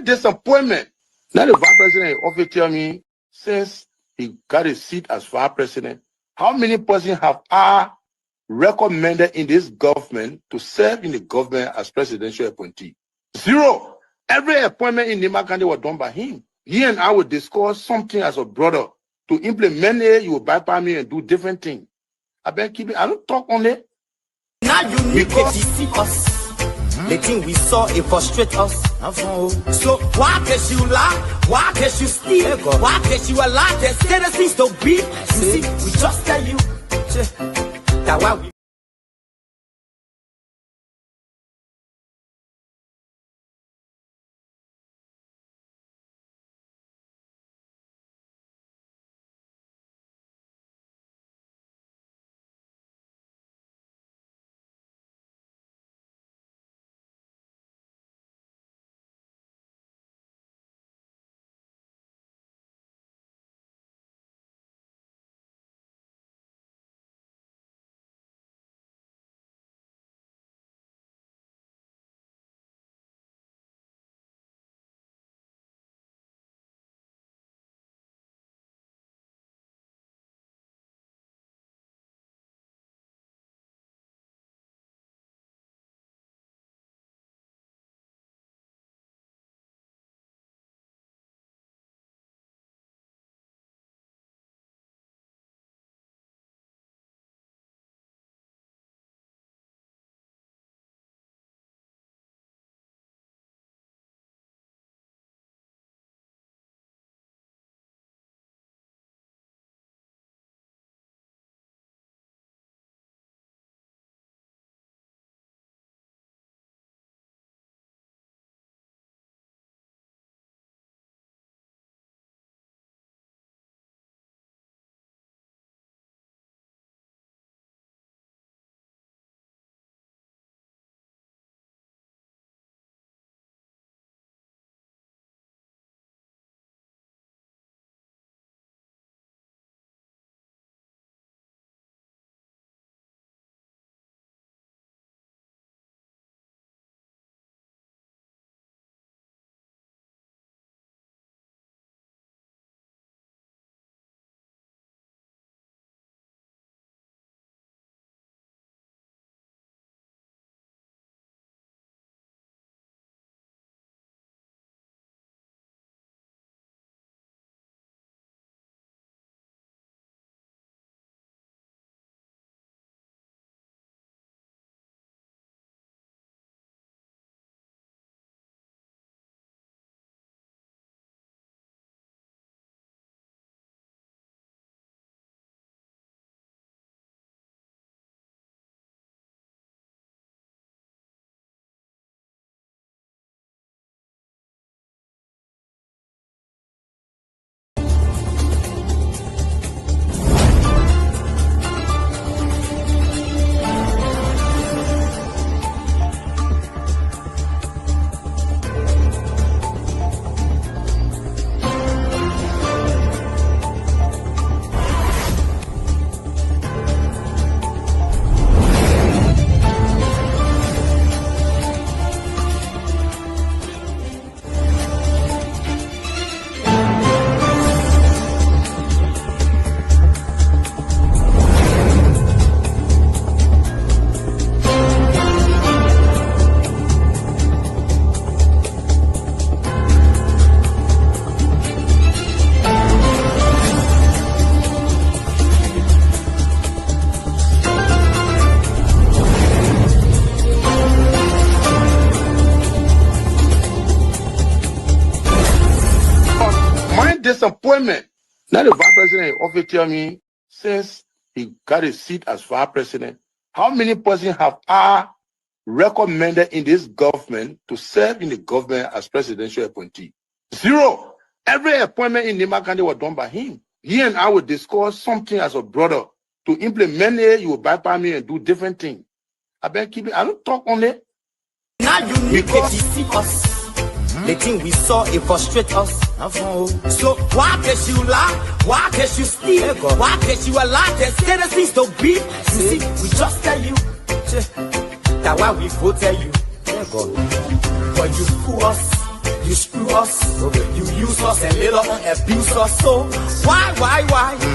disappointment. Now the vice president often tell me, since he got a seat as vice president, how many persons have I recommended in this government to serve in the government as presidential appointee? 0. Every appointment in Nima County was done by him. He and I would discuss something as a brother. To implement it, you will bypass me and do different things. I beg keep it. I don't talk on it. Now you need to see us. The thing we saw, it frustrate us. So why can't you lie? Why can't you steal? Why can't you allow the citizens to be? You see, we just tell you that why we. Disappointment. Now the vice president often tell me, since he got a seat as vice president, how many persons have I recommended in this government to serve in the government as presidential appointee? 0. Every appointment in Nima County was done by him. He and I would discuss something as a brother. To implement it, you will bypass me and do different things. I beg keep it. I don't talk on it. Now you need to see us. The thing we saw, it frustrate us. So why can't you lie? Why can't you steal? Why can't you allow the citizens to be? You see, we just tell you that why we go tell you. But you fool us. You screw us, you use us and later on abuse us. So why?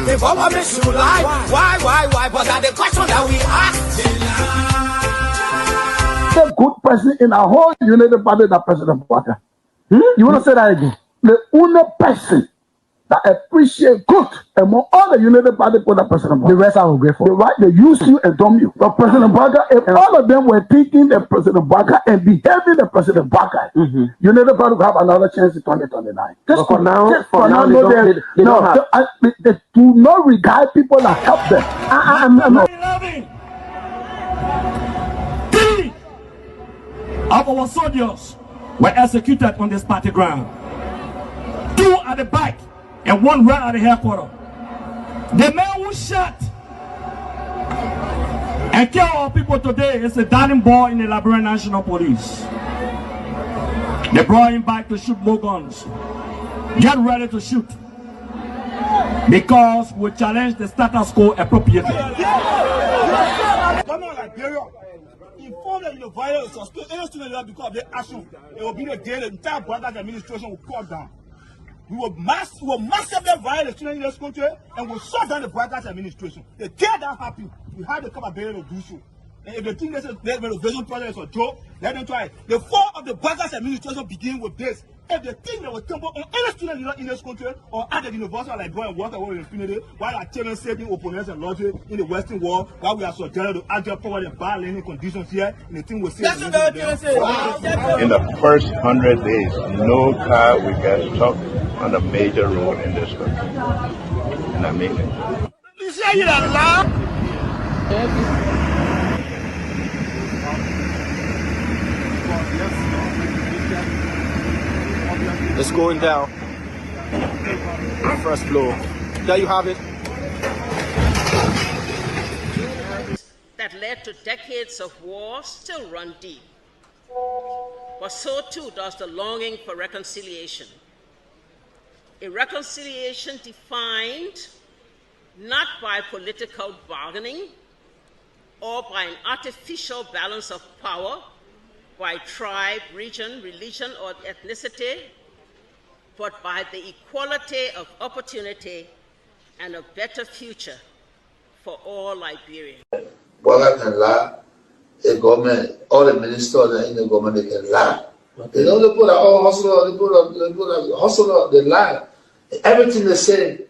The government should lie. Why? But that's the question that we ask. The good person in our whole United Party, that President Bwaka. You want to say that again? The only person that appreciate good among all the United Party for that President Bwaka. The rest are ungrateful. The right, they use you and dumb you. But President Bwaka, if all of them were thinking the President Bwaka and behaving the President Bwaka, United Party will have another chance in 2029. Just for now, they do not regard people that help them. Three of our soldiers were executed on this party ground. 2 at the back and 1 right at the headquarters. The man who shot and killed our people today is a darling boy in the Liberia National Police. They brought him back to shoot more guns. Get ready to shoot. Because we challenge the status quo appropriately. Inform that the violence or any student because of their action, it will be the day the entire Bwaka administration will cut down. We will massively violate the students in this country and we'll shut down the Bwaka administration. The day that happens, we have the capability to do so. And if they think this is the renovation project is a joke, let them try it. The fall of the Bwaka administration begins with this. If they think they will tumble on any student in this country or at the university like going and walk away with impunity, while our children saving opponents and logic in the Western world, while we are subjected to agile power and bad learning conditions here, and the thing will say. In the first 100 days, no car will get stuck on a major road in this country. And I mean it. It's going down. First floor. There you have it. That led to decades of war still run deep. But so too does the longing for reconciliation. A reconciliation defined not by political bargaining or by an artificial balance of power by tribe, region, religion, or ethnicity, but by the equality of opportunity and a better future for all Liberians. Bwaka can lie, the government, all the ministers in the government, they can lie. You know, they put all hustler, they put a hustler, they lie. Everything they say,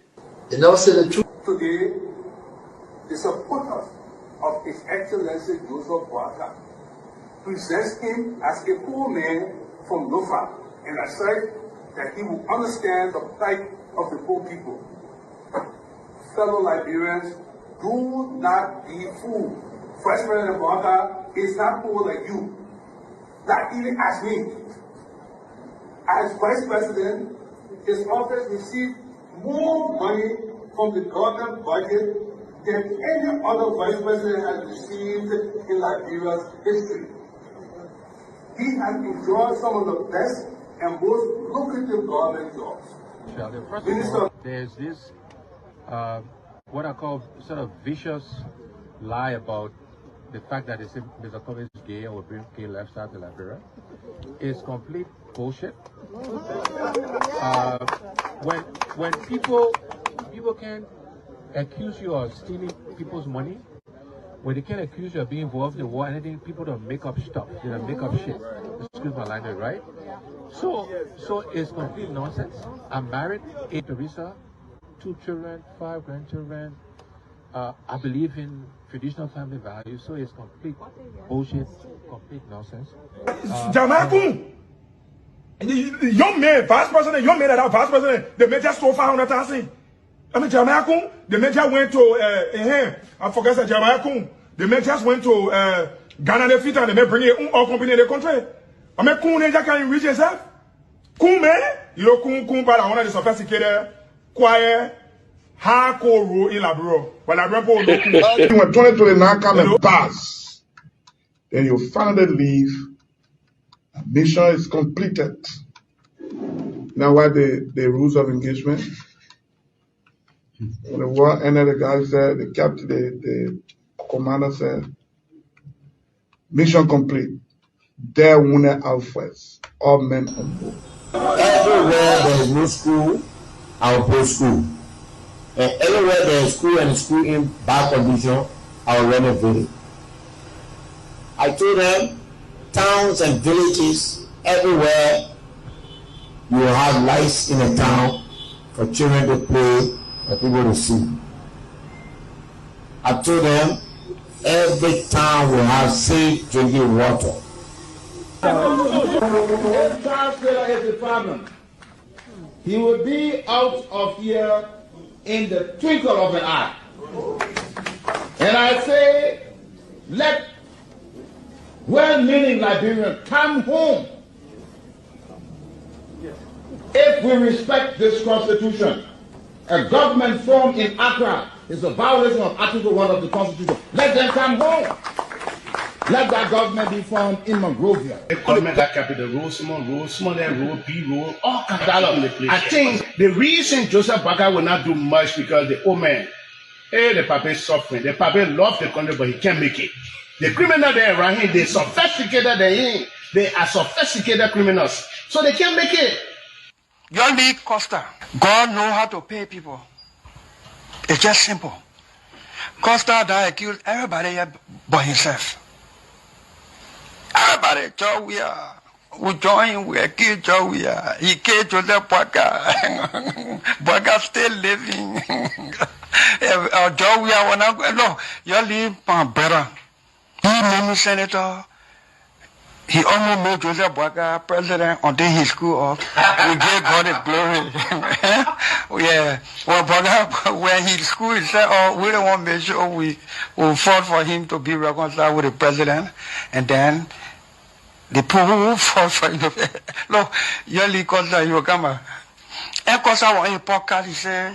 they never say the truth. Today, the supporters of His Excellency Joseph Bwaka presents him as a poor man from Lofa and asserts that he will understand the plight of the poor people. Fellow Liberians, do not be fooled. First President Bwaka is not poor like you, not even as me. As Vice President, his office received more money from the government budget than any other Vice President has received in Liberia's history. He has enjoyed some of the best and most lucrative government jobs. There's this, what I call sort of vicious lie about the fact that Mr. Kobe is gay or bring gay lifestyle to Liberia. It's complete bullshit. When people can accuse you of stealing people's money, when they can accuse you of being involved in war, anything, people don't make up stuff. They don't make up shit. Excuse my language, right? So it's complete nonsense. I'm married, 8 Teresa, 2 children, 5 grandchildren. I believe in traditional family values, so it's complete bullshit, complete nonsense. Young man, vice president, young man that are vice president, the major so 500,000. I mean, Jamaica, the major went to, I forget that Jamaica, the majors went to Ghana, the fit, and they may bring it all company in the country. I mean, Kun, they can reach yourself. Kun, man, you know, Kun, but I want to sophisticated, quiet, hardcore rule in Liberia. But Liberia, when 2029 come and pass, then you finally leave. Mission is completed. Now, what the rules of engagement? When the war ended, the guy said, the captain, the commander said, mission complete. There wounded out first. All men on board. Everywhere there is no school, I will put school. And everywhere there is school and school in bad condition, I will renovate it. I told them, towns and villages, everywhere you will have lights in a town for children to play and people to see. I told them, every town will have safe drinking water. If Charles Taylor is the problem, he will be out of here in the twinkle of an eye. And I say, let well-meaning Liberians come home. If we respect this constitution, a government formed in Accra is a violation of Article 1 of the Constitution. Let them come home. Let that government be formed in Monrovia. The government that capital road, small road, B road, all kinds of places. I think the reason Joseph Boakai will not do much because the old man, the papa is suffering. The papa loves the country, but he can't make it. The criminal there around him, they sophisticated than him. They are sophisticated criminals, so they can't make it. Your league Costa, God knows how to pay people. It's just simple. Costa that accused everybody but himself. Everybody, we join, we accuse Joe, he killed Joseph Boakai. Boakai still living. Joe, no, you leave better. He made me senator. He almost made Joseph Boakai president until he screwed up. We gave God the glory. Yeah. Well, Boakai, when he screwed, he said, oh, we don't want to make sure we will fought for him to be reconciled with the president. And then the people who fought for him. Look, Yoli Costa, you come. And Costa was in a podcast, he said,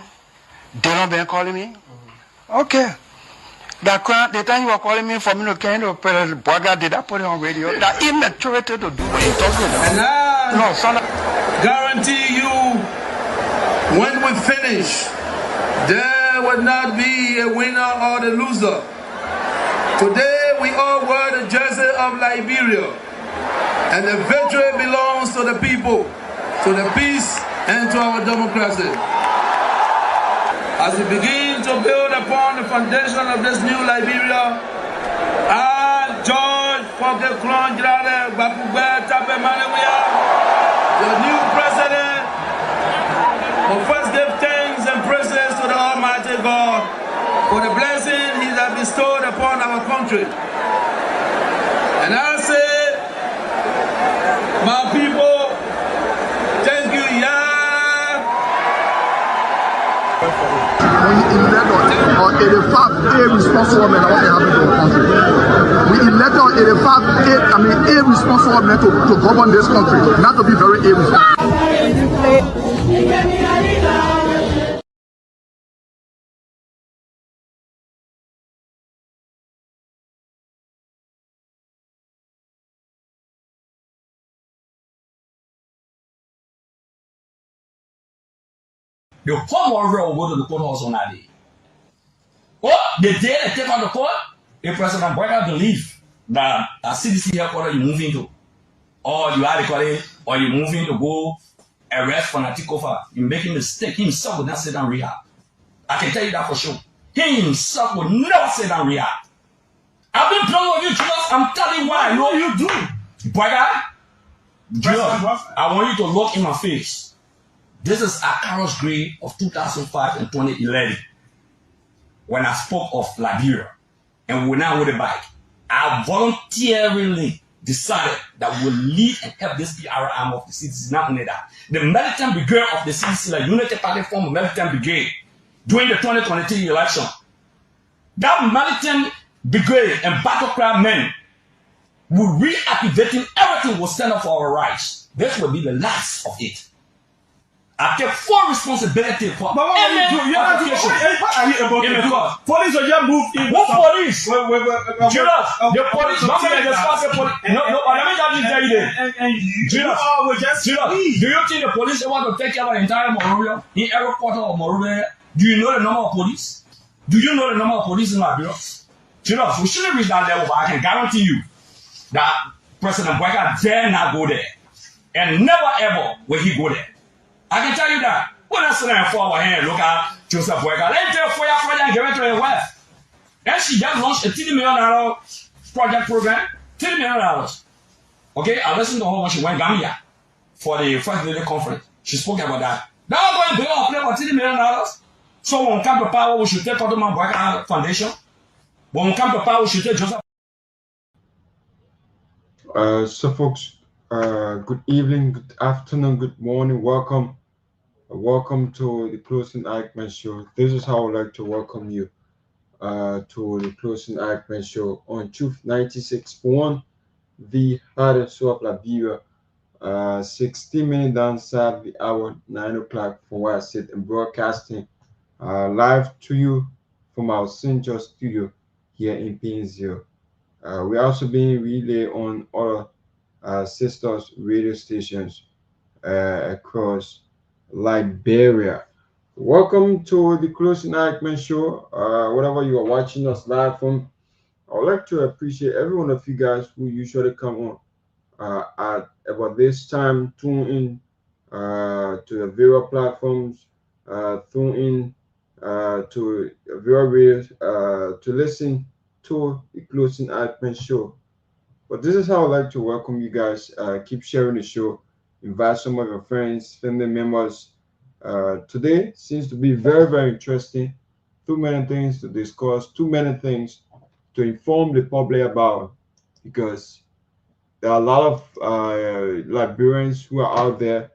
they don't been calling me. Okay. The time you were calling me for me to kind of Boakai, did I put it on radio? That immaturity to do what you're talking about. And I guarantee you, when we finish, there will not be a winner or the loser. Today we all wear the jersey of Liberia, and the victory belongs to the people, to the peace, and to our democracy. As we begin to build upon the foundation of this new Liberia, I, George Seleke Kromah, the new president, will first give thanks and praises to the Almighty God for the blessing He has bestowed upon our country. And I say, my people, thank you, When you elect on 85 irresponsible men, what happened to the country? We elect on 85 irresponsible men to govern this country, not to be very irresponsible. The whole world will go to the courthouse on that day. Oh, the day they take on the court, the President Boakai believe that a CDC headquarters you move into, or you are recording, or you move in to go arrest for Natikofa, you make a mistake. He himself will not sit down rehab. I can tell you that for sure. He himself will never sit down rehab. I've been playing with you, Jesus. I'm telling you why I know you do. Boakai, I want you to look in my face. This is a Carol's grade of 2005 and 2011 when I spoke of Liberia and we now with a bike. I voluntarily decided that we will lead and help this PR arm of the CDC. Not only that, the militant brigade of the CDC, like Unity Party formed a militant brigade during the 2023 election. That militant brigade and battle cry men will reactivating everything will stand up for our rights. This will be the last of it. I take full responsibility for any application. What are you about to do? Police will just move in. What police? Judas, the police. Let me tell you this. Judas, do you think the police want to take care of the entire Monrovia? In every quarter of Monrovia, do you know the number of police? Do you know the number of police in Liberia? Judas, we shouldn't reach that level, but I can guarantee you that President Boakai dare not go there. And never ever will he go there. I can tell you that. When I sit there for our hand, look at Joseph Boyka, let me tell you for your project and give it to your wife. And she just launched a $30 million project program. $30 million. Okay, I listened to her when she went Gambia for the first lady conference. She spoke about that. Now I'm going to pay up for $30 million. So when we come to power, we should take Ottoman Boyka Foundation. When we come to power, we should take Joseph. So folks, good evening, good afternoon, good morning. Welcome to the Closing Argument Show. This is how I would like to welcome you to the Closing Argument Show on Truth 96.1, the heart and soul of Liberia. 16 minutes downside the hour 9 o'clock from where I sit and broadcasting live to you from our Central studio here in Painesville. We're also being relayed on other sisters radio stations across Liberia. Welcome to the Closing Argument Show. Whatever you are watching us live from, I would like to appreciate every one of you guys who usually come on at about this time, tune in to the various platforms, tune in to various to listen to the Closing Argument Show. But this is how I'd like to welcome you guys. Keep sharing the show, invite some of your friends, family members. Today seems to be very, very interesting. Too many things to discuss, too many things to inform the public about, because there are a lot of Liberians who are out there.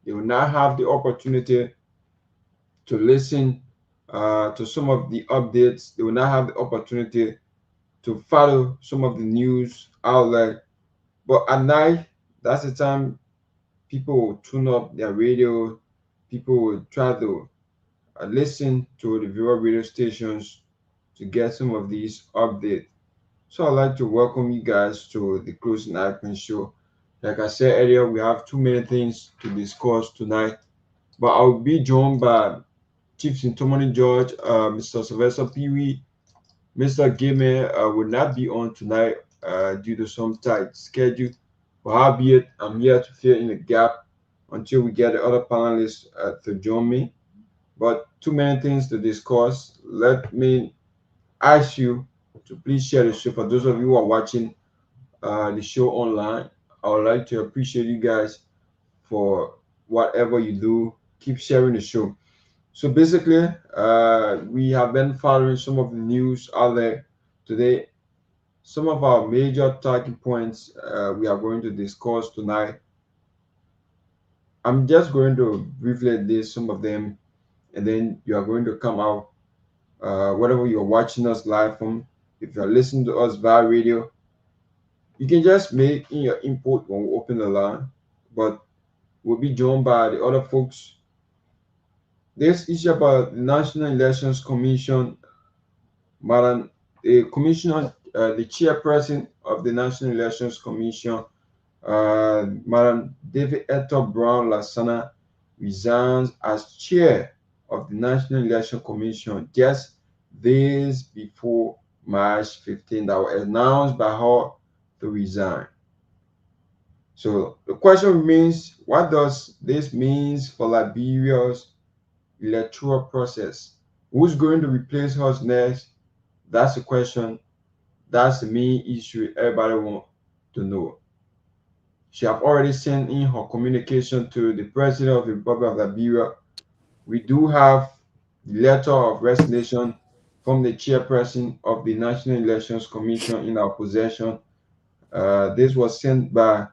They will not have the opportunity to listen to some of the updates. They will not have the opportunity to follow some of the news outlet. But at night, that's the time people will tune up their radio. People will try to listen to the viewer radio stations to get some of these updates. So I'd like to welcome you guys to the Closing Argument Show. Like I said earlier, we have too many things to discuss tonight, but I'll be joined by Chief Tomalin George, Mr. Sylvester Pewee. Mr. Gayman will not be on tonight due to some tight schedule. But howbeit, I'm here to fill in the gap until we get the other panelists to join me. But too many things to discuss. Let me ask you to please share the show. For those of you who are watching the show online, I would like to appreciate you guys for whatever you do. Keep sharing the show. So basically, we have been following some of the news out there today. Some of our major talking points we are going to discuss tonight. I'm just going to briefly list some of them, and then you are going to come out, whatever you're watching us live from. If you're listening to us via radio, you can just make in your input when we open the line, but we'll be joined by the other folks. This issue about the National Elections Commission, Madam, the Commissioner, the chairperson of the National Elections Commission, Madam Developmental Brown Lasana, resigns as chair of the National Election Commission just days before March 15th. That was announced by her to resign. So the question remains, what does this mean for Liberia's electoral process? Who's going to replace her next? That's the question. That's the main issue everybody wants to know. She have already sent in her communication to the President of the Republic of Liberia. We do have the letter of resignation from the chairperson of the National Elections Commission in our possession. This was sent by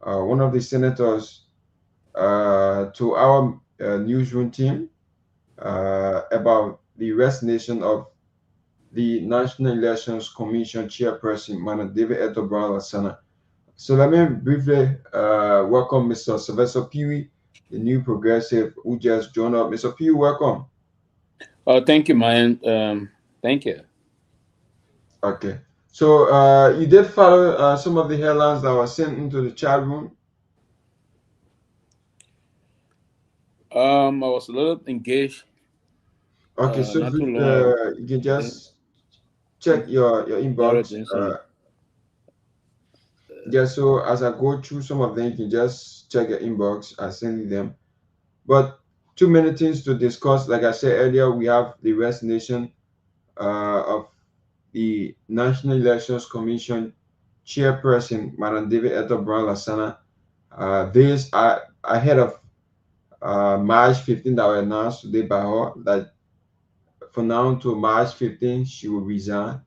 one of the senators to our newsroom team about the resignation of the National Elections Commission chairperson, Madam Developmental Brown Lasana. So let me briefly welcome Mr. Sylvester Pewee, the new progressive who just joined up. Mr. Pewee, welcome. Thank you, Myean. Thank you. Okay. So you did follow some of the headlines that were sent into the chat room? I was a little engaged. Okay, so you can just check your inbox. Just so as I go through some of them, you can just check your inbox. I send you them. But too many things to discuss. Like I said earlier, we have the resignation of the National Elections Commission chairperson, Madam David Eto Brown Lasana. This ahead of March 15 that were announced today by her that from now to March 15 she will resign,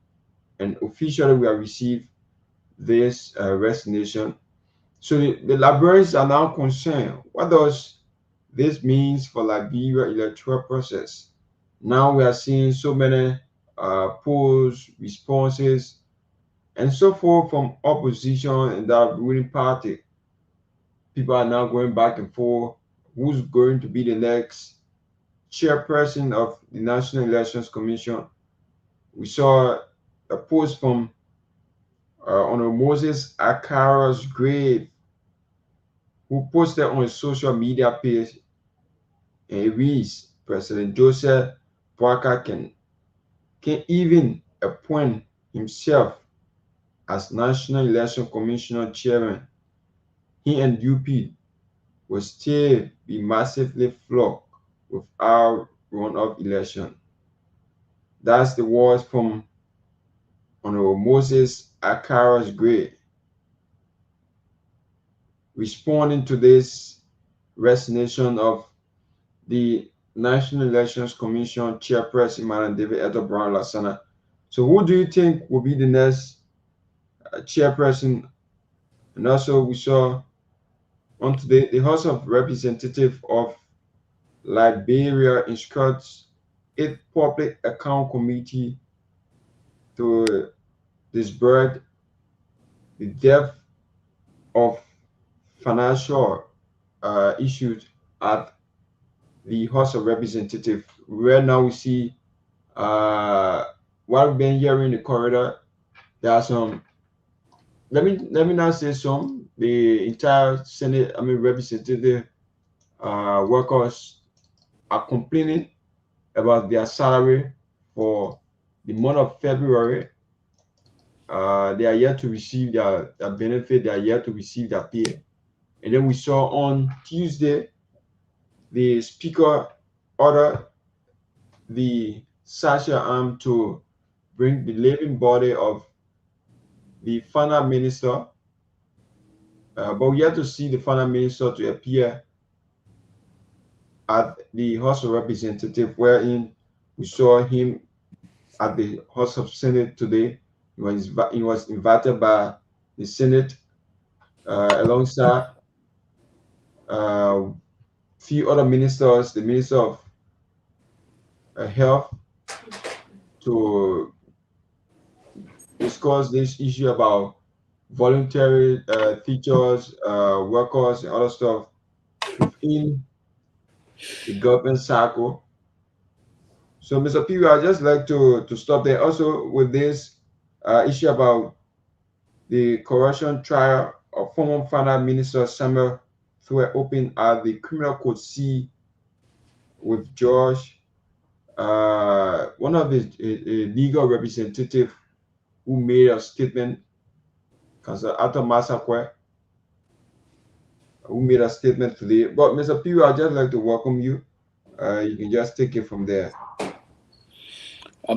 and officially we have received this resignation. So the Liberians are now concerned. What does this means for Liberia electoral process? Now we are seeing so many polls, responses, and so forth from opposition and that ruling party. People are now going back and forth. Who's going to be the next chairperson of the National Elections Commission? We saw a post from Honorable Moses Akara's grave, who posted on his social media page, and it reads, President Joseph Boakai can even appoint himself as National Election Commissioner chairman. He and UP will still be massively flawed without runoff election. That's the words from Honorable Moses Akara's grave, responding to this resignation of the National Elections Commission chairperson, Madam David Eto Brown Lasana. So who do you think will be the next chairperson? And also we saw on today the House of Representatives of Liberia instructs its Public Account Committee to disburse the depth of financial issues at the House of Representatives. Right now we see what we've been hearing in the corridor. There are some, let me not say some, the entire Senate, representative workers are complaining about their salary for the month of February. They are yet to receive their benefit. They are yet to receive their pay. And then we saw on Tuesday, the speaker ordered the Sasha Arm to bring the living body of the final minister. But we have to see the final minister to appear at the House of Representatives, wherein we saw him at the House of Senate today. He was invited by the Senate alongside few other ministers, the Minister of Health, to discuss this issue about voluntary teachers, workers, and other stuff within the government cycle. So, Mr. Pewee, I'd just like to stop there. Also, with this issue about the corruption trial of former Finance Minister Samuel Thue open at the Criminal Court C with George, one of his legal representatives who made a statement, Ato Masakwe, who made a statement today. But Mr. Pewee, I'd just like to welcome you. You can just take it from there.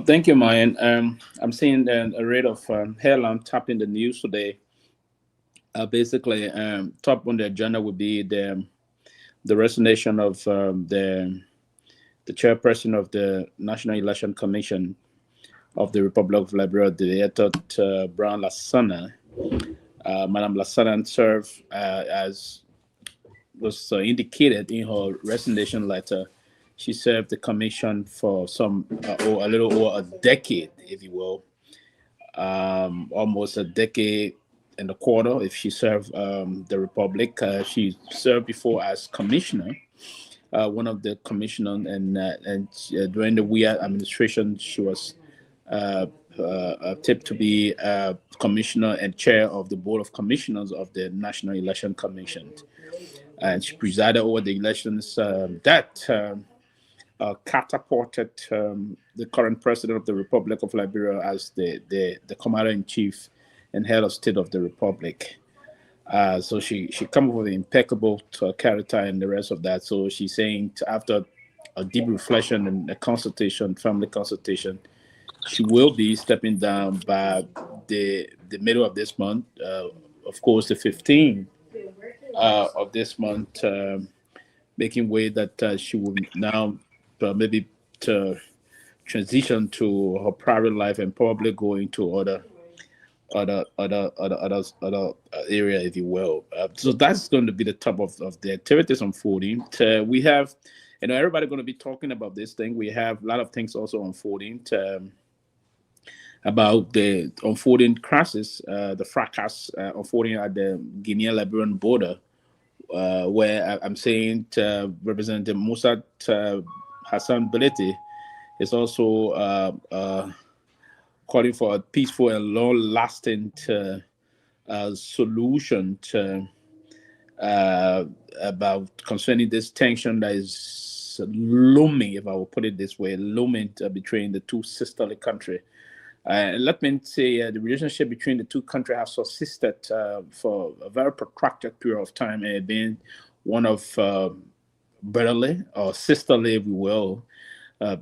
Thank you, Myean. I'm seeing a rate of headline tapping the news today. Basically, top on the agenda would be the resignation of the chairperson of the National Election Commission of the Republic of Liberia, De Eto Brown Lasana. Madam Lasana served as was indicated in her resignation letter. She served the commission for a little over a decade, if you will, almost a decade and a quarter. If she served the Republic, she served before as commissioner, one of the commissioners, and during the Myean administration, she was tipped to be commissioner and chair of the board of commissioners of the National Election Commission, and she presided over the elections that catapulted the current president of the Republic of Liberia as the commander-in-chief and head of state of the Republic. So she come up with an impeccable character and the rest of that. So she's saying after a deep reflection and a consultation, family consultation, she will be stepping down by the middle of this month. Of course, the 15th of this month, making way that she will now maybe to transition to her private life and probably go into other area, if you will. So that's going to be the top of the activities unfolding. We have, everybody going to be talking about this thing. We have a lot of things also unfolding about the unfolding crisis, the fracas unfolding at the Guinea-Liberian border, where I'm saying Representative Musa Hassan Belete is also calling for a peaceful and long-lasting solution about concerning this tension that is looming, if I will put it this way, looming between the two sisterly countries. Let me say the relationship between the two countries has subsisted for a very protracted period of time, and been one of brotherly or sisterly, if you will,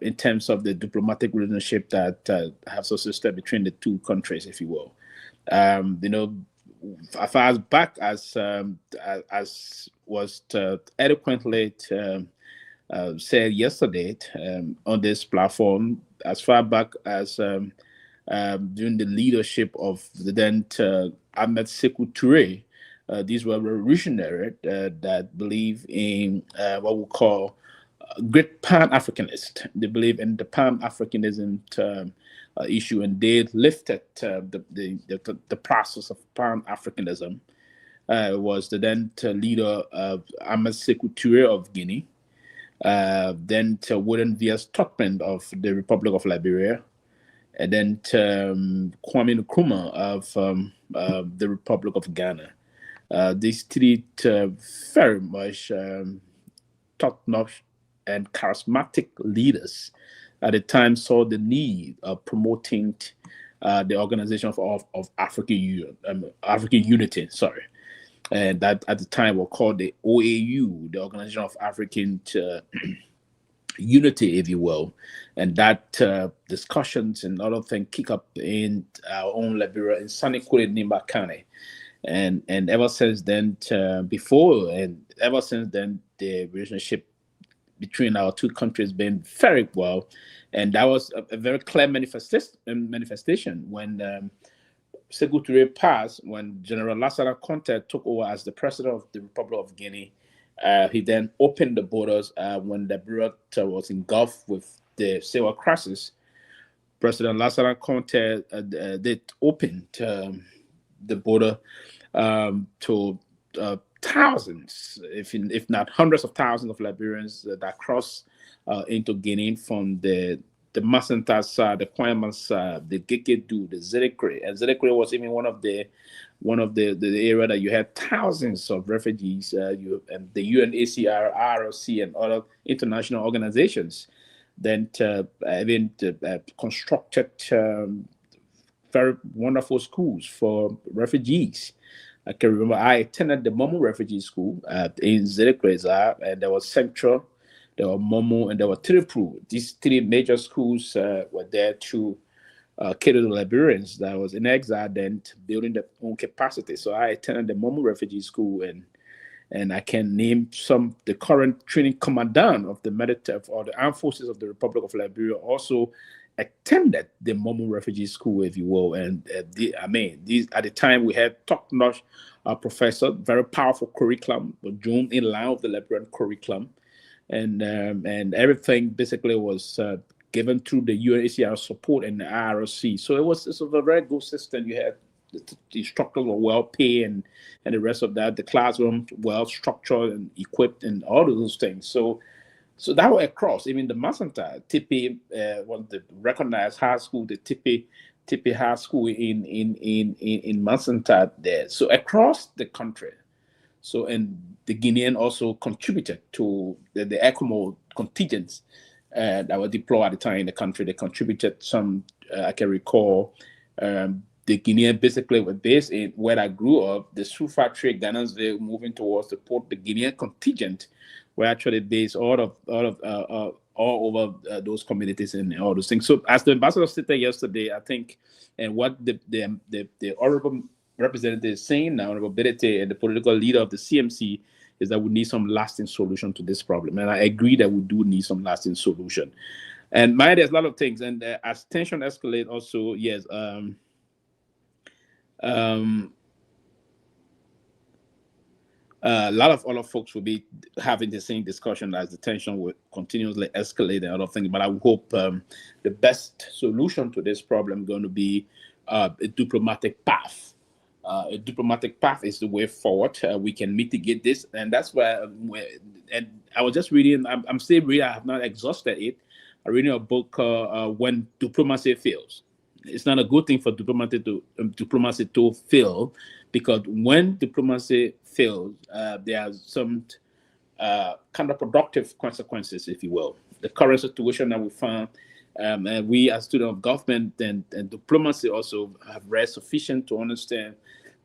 in terms of the diplomatic relationship that have subsisted between the two countries, if you will. As far back as was eloquently said yesterday on this platform, as far back as during the leadership of the then Ahmed Sekou Touré, these were revolutionaries that believe in what we call great Pan-Africanist. They believe in the Pan-Africanism issue, and they lifted the process of Pan-Africanism. Was the then leader of Ahmed Sekou Touré of Guinea, then Woden V.S. Torgbean of the Republic of Liberia, and then Kwame Nkrumah of the Republic of Ghana. These three very much top-notch and charismatic leaders at the time saw the need of promoting the organization of African Unity, and that at the time were called the OAU, the Organization of African Unity, if you will, and that discussions and other things kick up in our own Liberia in Sanikure Nimba County, and ever since then, ever since then, the relationship between our two countries been very well, and that was a very clear manifestation when Sekou Touré passed, when General Lassana Conté took over as the president of the Republic of Guinea. He then opened the borders when Liberia was engulfed with the civil crisis. President Lassana Conté did open the border to thousands, if not hundreds of thousands of Liberians that cross into Guinea from the Masanta side, the Kwama side, the Gekedu, the Zelekre. And Zelekre was even one of the area that you had thousands of refugees. And the UNHCR, ROC, and other international organizations then even constructed very wonderful schools for refugees. I can remember I attended the Momo Refugee School in Zelekre, and there was Central, there were Momo, and there were Tripru. These three major schools were there to cater to Liberians that was in exile, then building their own capacity. So I attended the Momo Refugee School, and I can name the current training commandant of the military or the armed forces of the Republic of Liberia also attended the Momo Refugee School, if you will. And these at the time we had top-notch professor, very powerful curriculum, drawn in line with the Liberian curriculum, and everything basically was given through the UNHCR support and the IRC. So it was a very good system. You had the instructors were well paid and the rest of that. The classroom well structured and equipped and all of those things. So that was across. Even the Masanta, Tipi was the recognized high school, the Tipi High School in Masanta there. So across the country. So, and the Guinean also contributed to the ECMO contingents that were deployed at the time in the country. They contributed some, I can recall, the Guinean basically were based in where I grew up. The shoe factory, Ghanaians, moving towards the port. The Guinean contingent were actually based all over those communities and all those things. So, as the ambassador stated yesterday, I think, and what the honorable representative is saying now, Honorable Bedete, and the political leader of the CMC, is that we need some lasting solution to this problem. And I agree that we do need some lasting solution. And there's a lot of things. And as tension escalate, also, yes. A lot of other folks will be having the same discussion as the tension will continuously escalate and other things. But I would hope the best solution to this problem is going to be a diplomatic path. A diplomatic path is the way forward. We can mitigate this, and that's where. And I was just reading. I'm still reading. I have not exhausted it. I'm reading a book "When Diplomacy Fails." It's not a good thing for diplomacy to fail, because when diplomacy fails, there are some counterproductive consequences, if you will. The current situation that we found, and we as students of government and diplomacy also have read sufficient to understand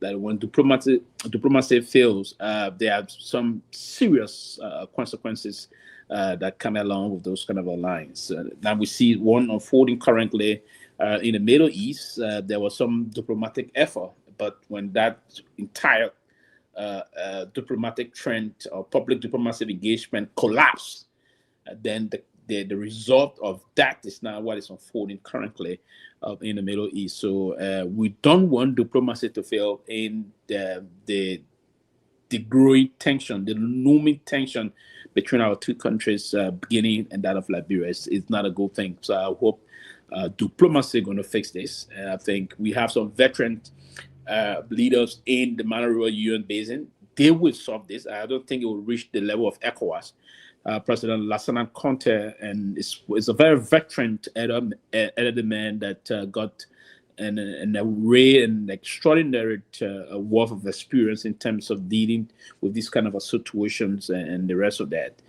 that when diplomacy fails, there are some serious consequences that come along with those kind of alliances. Now we see one unfolding currently in the Middle East. There was some diplomatic effort, but when that entire diplomatic trend or public diplomacy engagement collapsed, then the result of that is now what is unfolding currently in the Middle East. So we don't want diplomacy to fail in the growing tension, the looming tension between our two countries, Guinea and that of Liberia. It's not a good thing. So I hope diplomacy is going to fix this. I think we have some veteran leaders in the Manarua UN Basin. They will solve this. I don't think it will reach the level of ECOWAS. President Lassana Conte, and is a very veteran elderly man that got an array and extraordinary wealth of experience in terms of dealing with these kind of situations and the rest of that.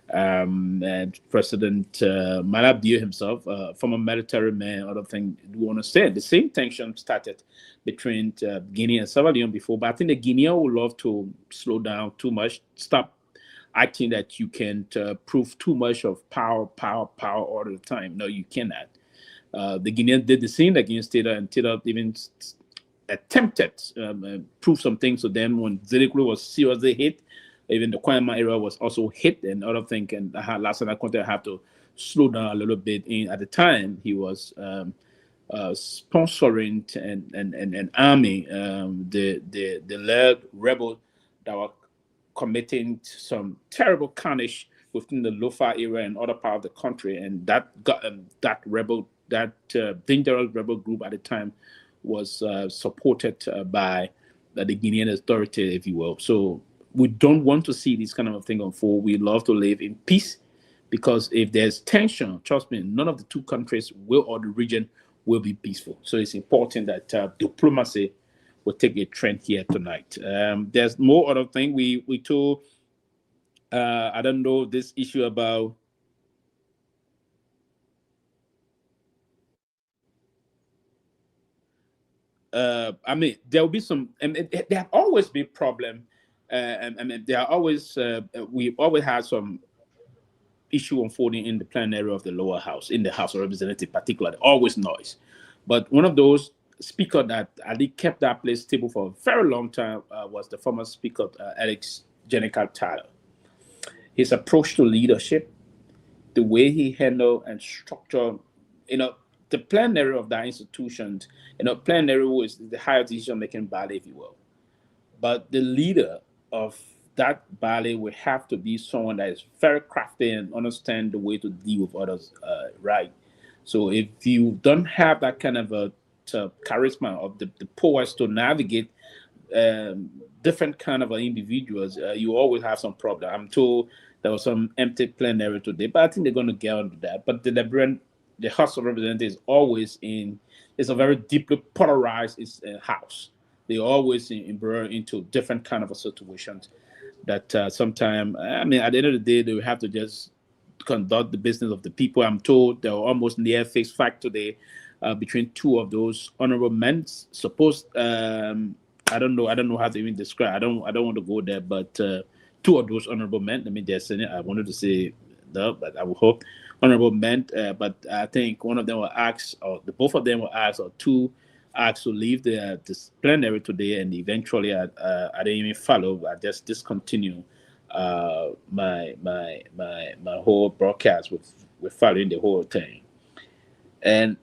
And President Malabdio himself, former military man, other thing, do understand the same tension started between Guinea and Sierra Leone before, but I think the Guinean would love to slow down too much, stop acting that you can prove too much of power all the time. No, you cannot. The Guineans did the same against Teda, and Teda even attempted prove some things to them when Zelekwe was seriously hit. Even the Kwama area was also hit and other things, and Lassana Conte had to slow down a little bit. At the time, he was sponsoring and arming the led rebel that were committing some terrible carnage within the Lofa area and other part of the country, and that dangerous rebel group at the time was supported by the Guinean authority, if you will. So we don't want to see this kind of thing unfold. We love to live in peace, because if there's tension, trust me, none of the two countries or the region will be peaceful. So it's important that diplomacy will take a trend here tonight. There's more other thing we told. I don't know this issue about. I mean, there will be some, and there have always been problem. I mean, there are always we always had some issue unfolding in the plenary of the lower house, in the House of Representatives, particularly, always noise. But one of those speaker that I think kept that place stable for a very long time was the former speaker, Alex Jenica Tyler. His approach to leadership, the way he handled and structured, the plenary of that institution, plenary is the higher decision-making body, if you will. But the leader of that body will have to be someone that is very crafty and understand the way to deal with others, right? So if you don't have that kind of a charisma of the powers to navigate different kind of individuals, you always have some problem. I'm told there was some empty plenary today, but I think they're going to get onto that. But the House of Representatives is always it's a very deeply polarized house. They always embroil into different kind of situations that sometimes, I mean, at the end of the day, they will have to just conduct the business of the people. I'm told they were almost near fixed fact today between two of those honorable men. Suppose I don't know how to even describe. I don't want to go there, but two of those honorable men. I mean, they're saying I wanted to say no, but I would hope honorable men. But I think one of them will ask, or both of them will ask, or two asked to leave this plenary today, and eventually I didn't even follow. I just discontinue my whole broadcast with following the whole thing, and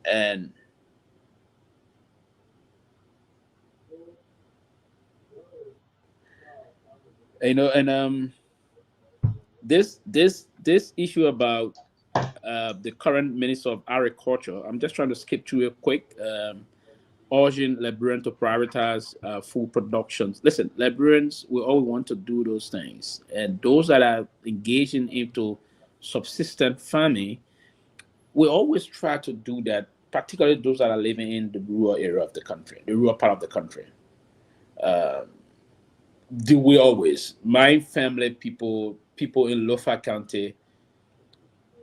you know, and this issue about the current Minister of Agriculture. I'm just trying to skip through it quick. Urging Liberians to prioritize food productions. Listen, Liberians, we all want to do those things, and those that are engaging into subsistence farming, we always try to do that. Particularly those that are living in the rural area of the country, the rural part of the country. Do we always? My family, people in Lofa County,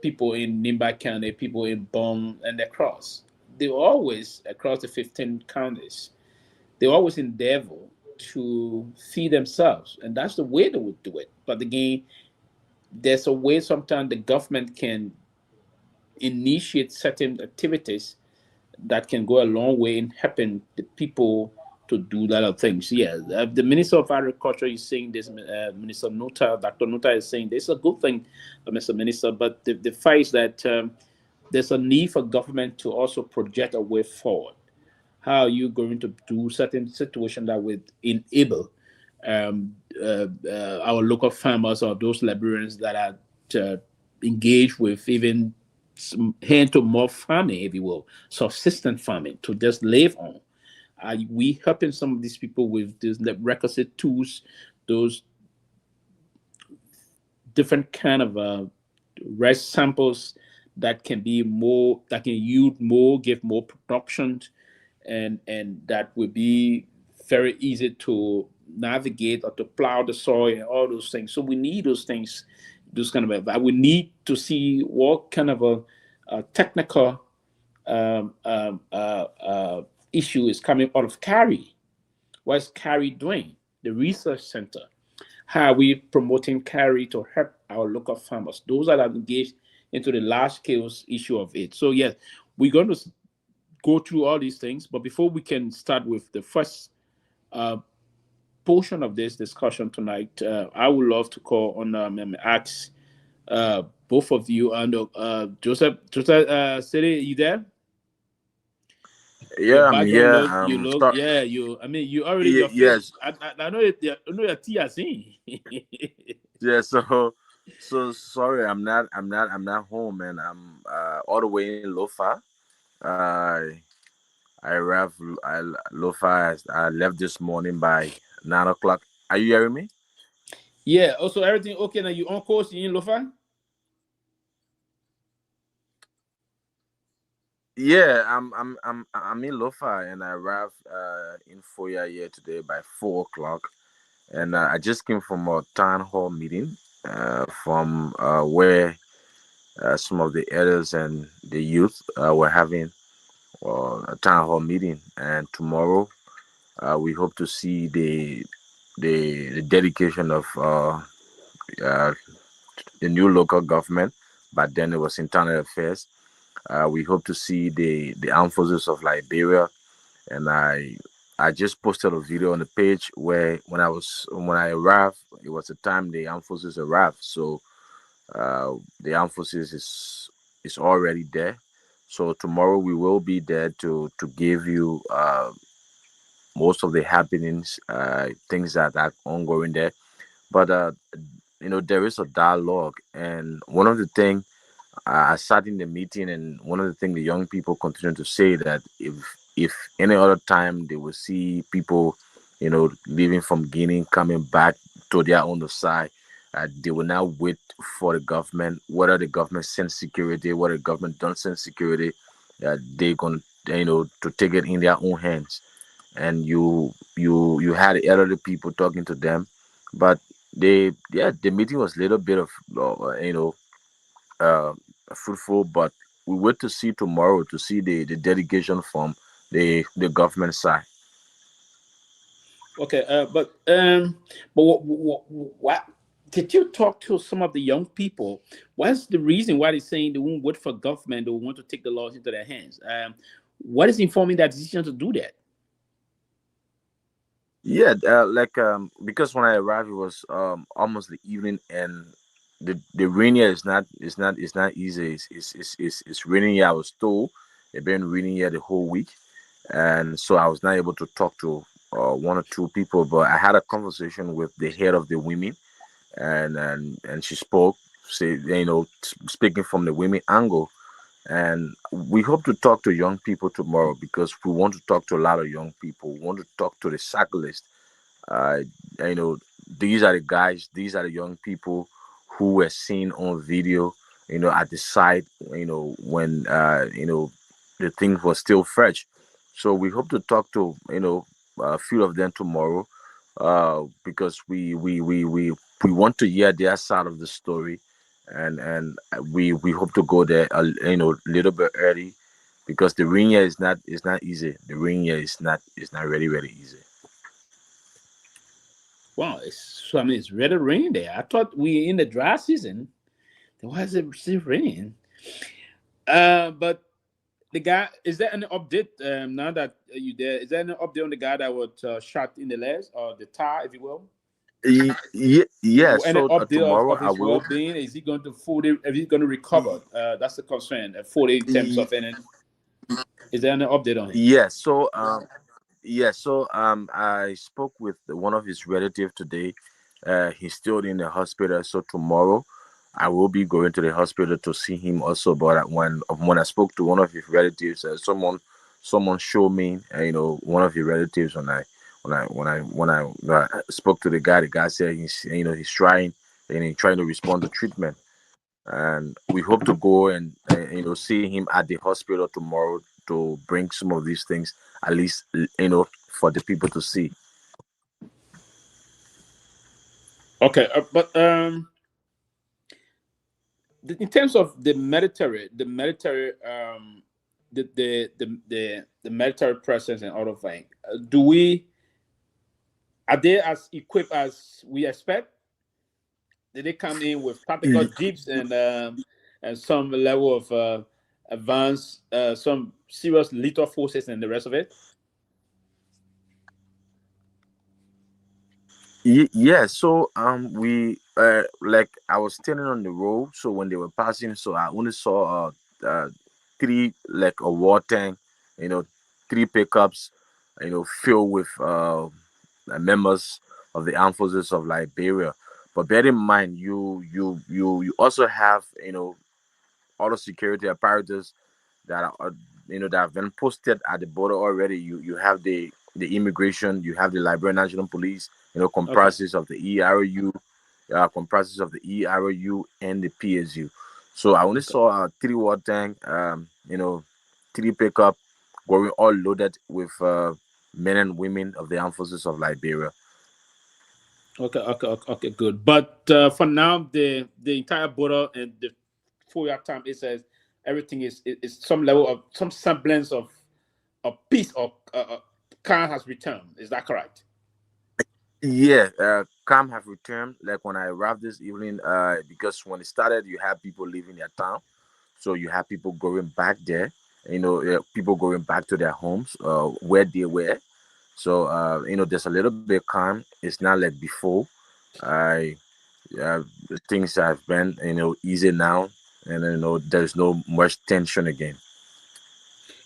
people in Nimba County, people in Bong and across. They always, across the 15 counties, they always endeavor to feed themselves. And that's the way they would do it. But again, there's a way sometimes the government can initiate certain activities that can go a long way in helping the people to do that of things. Yeah, the Minister of Agriculture is saying this, Minister Nota, Dr. Nota is saying this is a good thing, Mr. Minister, but the fact is that there's a need for government to also project a way forward. How are you going to do certain situations that would enable our local farmers or those Liberians that are engaged with even hand to more farming, if you will, subsistence farming, to just live on? Are we helping some of these people with these requisite tools, those different kind of rice samples that can be more, that can yield more, give more production, and that will be very easy to navigate or to plow the soil and all those things. So we need those things, those kind of. We need to see what kind of a technical issue is coming out of CARI. What is CARI doing? The research center. How are we promoting CARI to help our local farmers? Those that are engaged into the large scale issue of it. So yes, we're going to go through all these things. But before we can start with the first portion of this discussion tonight, I would love to call on and ask both of you and Joseph Siri, you there? Yeah, I'm here. You look, yeah, you. I mean, you already. Your face, Yes. I know it. I know your tears. Yeah. So sorry. I'm not home, and I'm all the way in Lofa. I arrived. Lofa. I left this morning by 9 o'clock. Are you hearing me? Yeah. Also, everything okay? Now you on course? You in Lofa? Yeah, I'm in Lofa, and I arrived in Foya here today by 4 o'clock, and I just came from a town hall meeting from where some of the elders and the youth were having a town hall meeting, and tomorrow we hope to see the dedication of the new local government. But then it was internal affairs. We hope to see the armed forces of Liberia, and I just posted a video on the page where when I arrived, it was the time the armed forces arrived. So the armed forces is already there. So tomorrow we will be there to give you most of the happenings, things that are ongoing there. But there is a dialogue, and one of the things I sat in the meeting, and one of the things the young people continue to say that if any other time they will see people, leaving from Guinea coming back to their own side, they will now wait for the government, whether the government sends security, whether the government don't send security, they're going to take it in their own hands. And you had the elderly people talking to them, but the meeting was a little bit of fruitful, but wait to see tomorrow to see the delegation from the government side. Okay, but what did you talk to some of the young people? What's the reason why they're saying they won't vote for government? They want to take the laws into their hands. What is informing that decision to do that? Yeah, because when I arrived, it was almost the evening, and the rain here is not easy. It's raining here. I was told it's been raining here the whole week, and so I was not able to talk to one or two people. But I had a conversation with the head of the women, and she spoke, speaking from the women angle. And we hope to talk to young people tomorrow because we want to talk to a lot of young people. We want to talk to the cyclists. Uh, you know, these are the guys, these are the young people who were seen on video, at the site, when, the thing was still fresh. So we hope to talk to, a few of them tomorrow, because we want to hear their side of the story, and we hope to go there, a little bit early, because the ring here is not easy. The ring here is not really easy. Wow, it's really raining there. I thought we in the dry season. Why is it still raining? But the guy, is there any update now that you there? Is there any update on the guy that was shot in the legs or the thigh, if you will? Yeah. Any So update tomorrow of I his will. well-being? Is he going to fully? Is he going to recover? That's the concern. Fully in terms of any. Is there any update on him? Yeah. So I spoke with one of his relatives today. He's still in the hospital. So tomorrow, I will be going to the hospital to see him also. But when I spoke to one of his relatives, someone showed me, one of his relatives when I spoke to the guy said he's trying to respond to treatment, and we hope to go and see him at the hospital tomorrow to bring some of these things, at least for the people to see. Okay, but in terms of the military, the military presence and all of that, are they as equipped as we expect? Did they come in with tactical jeeps and some level of advanced, some serious lethal forces and the rest of it? Yeah, so we like I was standing on the road, so when they were passing, so I only saw three, like a war tank, you know, three pickups, filled with members of the armed forces of Liberia. But bear in mind, you also have other security apparatus that are that have been posted at the border already. You have the immigration, you have the Liberia National Police, comprises of the ERU, and the PSU. So I only saw 3 water tank, 3 pickup going all loaded with men and women of the armed forces of Liberia. Okay, good. But for now, the entire border and the 4-year time, it says everything is some level of some semblance of peace or calm has returned. Is that correct? Yeah, calm have returned. Like when I arrived this evening, because when it started, you have people leaving their town, so you have people going back there. People going back to their homes, where they were. So there's a little bit calm. It's not like before. Things have been easy now, and there's no much tension again.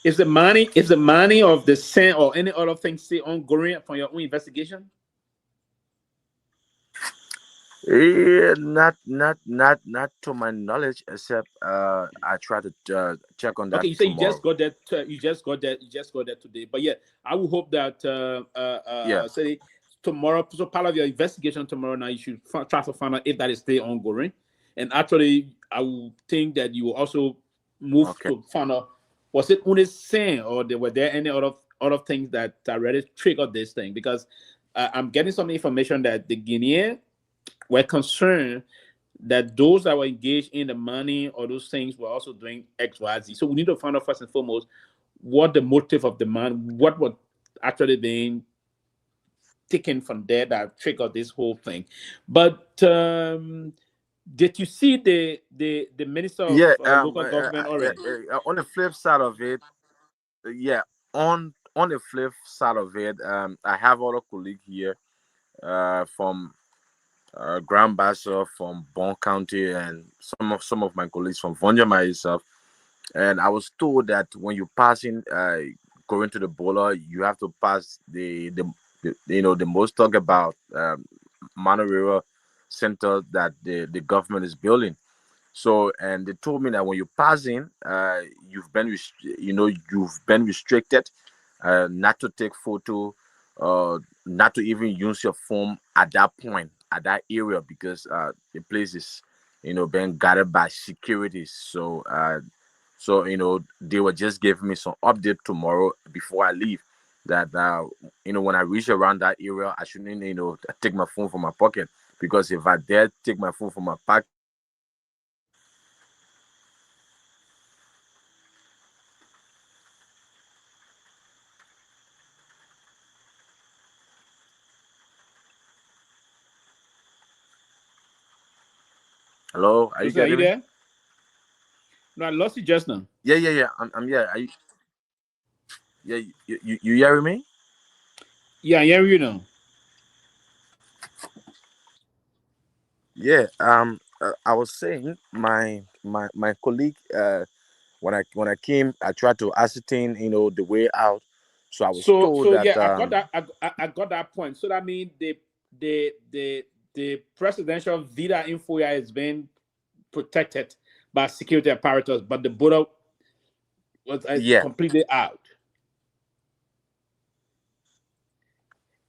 Is the money of the same or any other thing still ongoing from your own investigation? Yeah, not to my knowledge, except I try to check on that. Okay, you say tomorrow. you just got that today. But yeah, I will hope that say tomorrow, so part of your investigation tomorrow now, you should try to find out if that is still ongoing. And actually, I will think that you will also move to find out, was it only saying, or were there any other things that already triggered this thing? Because I'm getting some information that the Guinean were concerned that those that were engaged in the money or those things were also doing X, Y, Z. So we need to find out first and foremost what the motive of the man, what was actually being taken from there that triggered this whole thing. But did you see the minister of local government already? On the flip side of it, yeah, on the flip side of it, I have other colleagues here from Grand Bassa, from Bon County, and some of my colleagues from Vonja myself. And I was told that when you're passing, going to the border, you have to pass the most talk about Manowera center that the government is building. So, and they told me that when you're passing, you've been restricted, not to take photo, not to even use your phone at that point, at that area, because the place is, being guarded by security. So, they were just giving me some update tomorrow before I leave that, when I reach around that area, I shouldn't, take my phone from my pocket, because if I dare take my phone from my pocket. Hello, are you Joseph, getting me? there? No, I lost you just now. Yeah. I'm yeah. Are you? Yeah, you hearing me? Yeah, I hear you now. Yeah. I was saying my colleague. When I came, I tried to ascertain, the way out. So I was told So that. yeah, I got that point. So that means the presidential visa info is being protected by security apparatus, but the border was Yeah. completely out.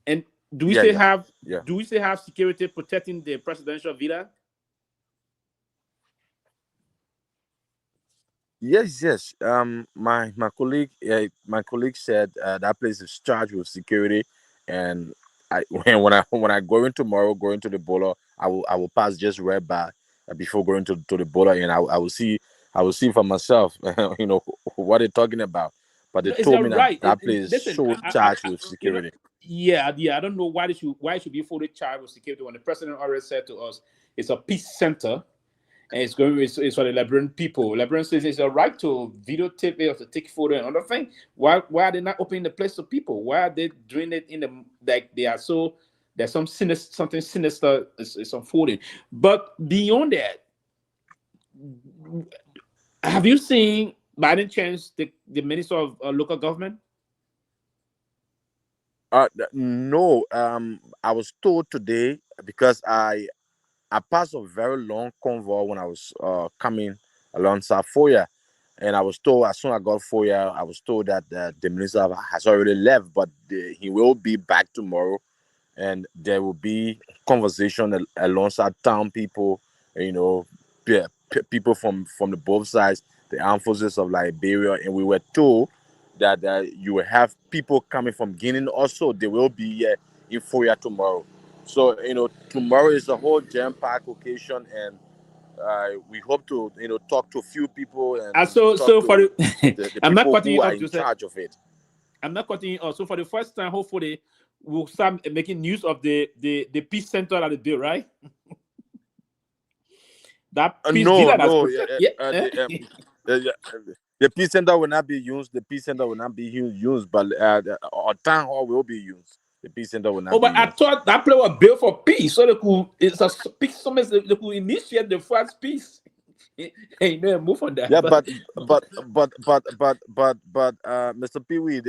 And do we Yeah. still Yeah. have Yeah. do we still have security protecting the presidential villa? Yes. My colleague said that place is charged with security, and when I go in tomorrow, going to the border, I will pass just right by before going to the border, and I will see for myself, what they're talking about. But they No, it's told not me that right. that place is Listen, so charged with security. yeah. I don't know why it should be fully charged with security when the president already said to us it's a peace center and it's for the Liberian people. Liberian says it's a right to videotape it or to take photo and other thing. Why are they not opening the place to people? Why are they doing it in the they are so there's something sinister is unfolding. But beyond that, have you seen Biden change the minister of local government? No. I was told today because I passed a very long convoy when I was coming alongside Foya, and I was told as soon as I got Foya, I was told that the minister has already left, but he will be back tomorrow, and there will be conversation alongside town people, people from the both sides, the armed forces of Liberia, and we were told that you will have people coming from Guinea also. They will be here in Foya tomorrow. So tomorrow is a whole jam-packed occasion, and we hope to talk to a few people and So talk for to the the I'm not people cutting who you are off, in Joseph. charge of it. I'm not cutting you off. So for the first time, hopefully, we'll start making news of the peace center that they built, right? That peace villa that's the peace center will not be used. The peace center will not be used, but our town hall will be used. The peace center will not be but I used. thought that place was built for peace, so it's a peace summit. They could initiate the first peace. Hey, no, move on that. Yeah, but Mr. Pewee,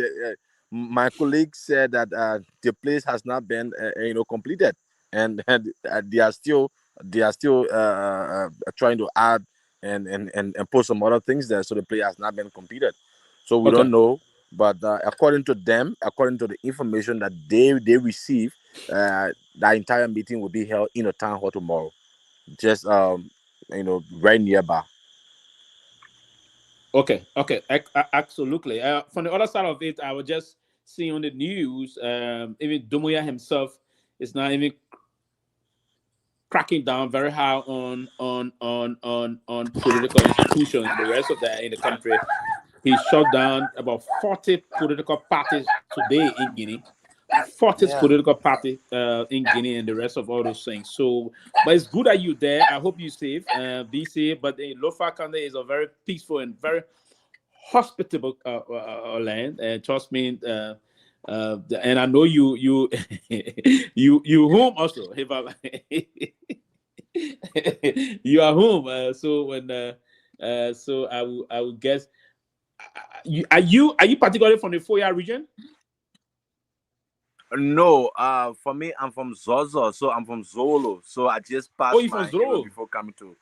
my colleague said that the place has not been completed, and they are still trying to add and put some other things there, so the place has not been completed. So we don't know, but according to them, according to the information that they receive, that entire meeting will be held in a town hall tomorrow, just right nearby. Okay, absolutely. From the other side of it, I was just seeing on the news, even Domoya himself is not even cracking down very hard on political institutions and the rest of that in the country. He shut down about 40 political parties today in Guinea. 40 political party in Guinea and the rest of all those things. So, but it's good that you're there. I hope you're safe. Be safe. But the Lofa County is a very peaceful and very hospitable land. And trust me. And I know you you home also. If you are home. So when so I will guess. Are you particularly from the Foya region? No, for me, I'm from Zozo, so I'm from Zolo. So I just passed my area before coming to.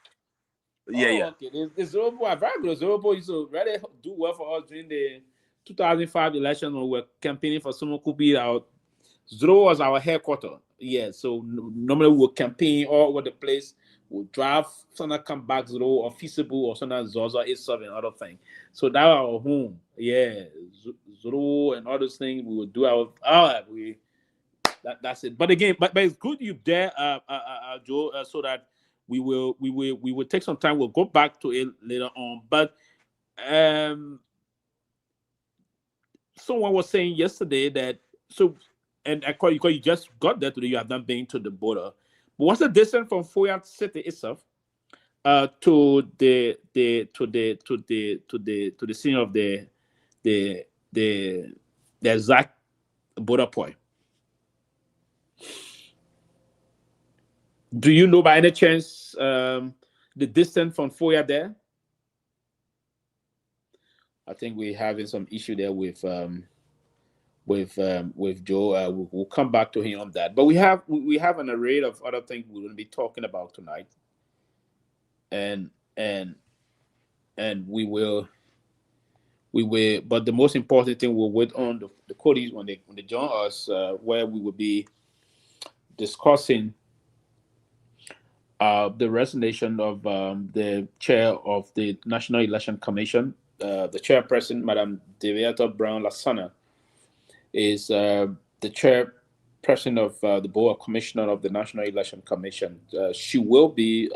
Yeah. Okay. The Zoro boy, very good. Zoro boy used to really do well for us during the 2005 election when we were campaigning for someone who could be out. Zoro was our headquarters. Yeah, so normally we would campaign all over the place. We'll drive, sometimes come back Zoro or feasible or sometimes Zozo is and other things. So that was our home. Yeah, Zoro and all those things we would do that's it. But again, but it's good you there, Joe, so that we will take some time. We'll go back to it later on. But someone was saying yesterday that and I call you just got there today. You have not been to the border. But what's the distance from Foya City itself to the scene of the exact border point? Do you know by any chance the distance from Foya there? I think we're having some issue there with Joe. We'll come back to him on that. But we have an array of other things we're going to be talking about tonight, and we will. But the most important thing we'll wait on the Codis when they join us, where we will be discussing the resignation of the chair of the National Election Commission. The chairperson, Madam Deviata Brown-Lassana, is the chairperson of the Board of Commissioner of the National Election Commission. She will be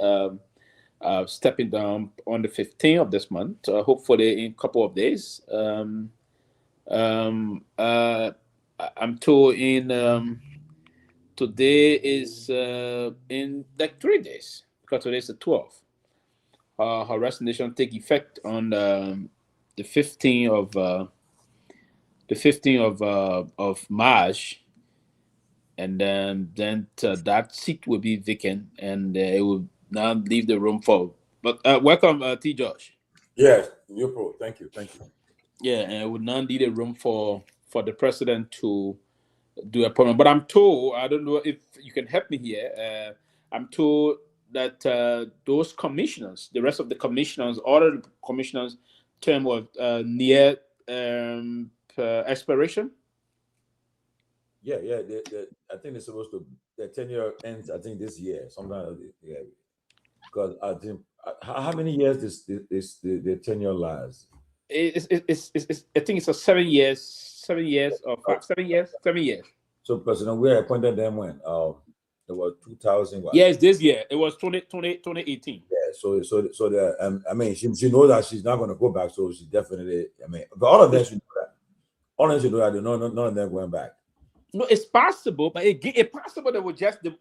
stepping down on the 15th of this month, hopefully in a couple of days. I'm told today is in like 3 days, because today is the 12th. Her resignation take effect on the 15th of March, and then that seat will be vacant, and it will now leave the room for. But welcome, T. Josh. Yes, you're pro. Thank you. Yeah, and it would now leave a room for the president to do appointment. But I'm told, I don't know if you can help me here. I'm told that those commissioners, the rest of the commissioners, all of the commissioners' term was near expiration. Yeah. I think they're supposed to. Their tenure ends, I think, this year. Sometime, yeah. Because I think how many years this the tenure lasts? I think it's a 7 years. 7 years or 7 years. 7 years. So, President, we appointed them when it was 2000. Yes, this year it was 2018. Yeah. So I mean, she knows that she's not going to go back. So she definitely. I mean, but all of them should do that. All of them should do that. None of them going back. No, it's possible, but it's possible they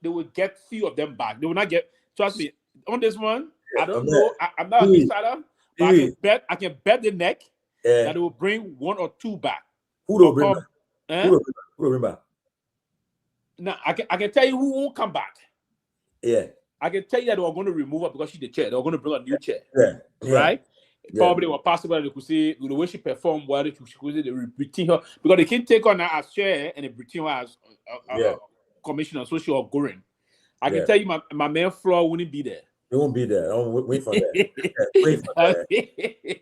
will get few of them back. They will not get. Trust me on this one. I don't know. I'm not a insider, but I can bet the neck that they will bring 1 or 2 back. Who will bring back? Who will bring back? Now I can tell you who won't come back. Yeah. I can tell you that they were going to remove her because she's the chair. They were going to bring a new chair. Yeah. Right? Yeah. Probably was possible they could see the way she performed well, they could say they retain her because they can take on her as chair and they retain her as commissioner, so she was going. I can tell you my main floor wouldn't be there. It won't be there. Wait for that. Wait for that.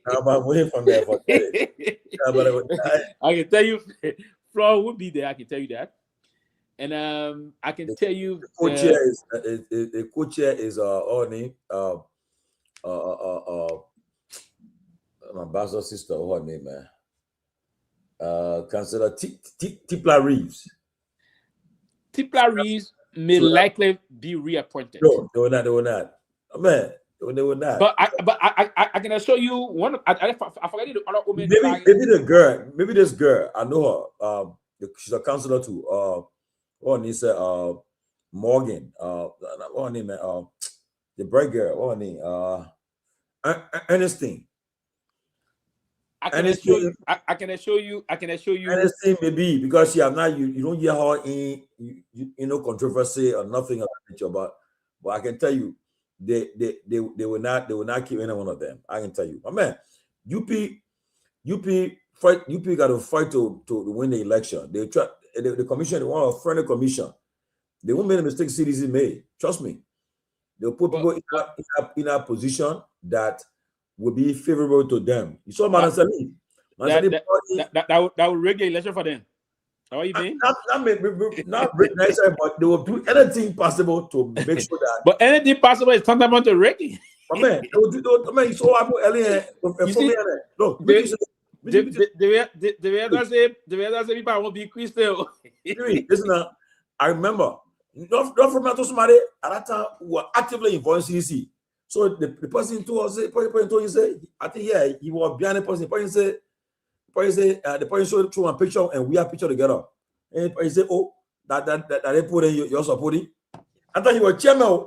I'm waiting for that for that. I can tell you floor won't be there. I can tell you that. And I can tell you the co-chair is Oni my bastard sister, her name, man. Councillor Tipla Reeves. Tipla Reeves may likely be reappointed. No, they will not. Oh, man, they will not. But I can assure you one. I forget the other woman. Maybe the girl, maybe this girl. I know her. She's a counselor too. What he said. Morgan. What her name? The bright girl. What her name? Ernestine. I can assure you. Ernestine, maybe because she have not. You don't hear her in controversy or nothing of that nature. But I can tell you, they will not keep any one of them. I can tell you, my man. UP got to fight to win the election. They try the commission. They want a friendly commission. They won't make a mistake CDC made. Trust me. They'll put people in a position that will be favorable to them. You saw Myean Salif. That will rig the election for them. How are you mean? Not nice, but they will do anything possible to make sure that. But anything possible is tantamount to rigging. My man, they will do. You saw what earlier. No, the way that say people won't be Christian. Listen, I remember. Not from somebody at that time who were actively involved in CDC. So the person told us, I think he was behind the person. The person showed through a picture and we have picture together. And he said, "Oh, that they put in your supporting." I thought you were chairman.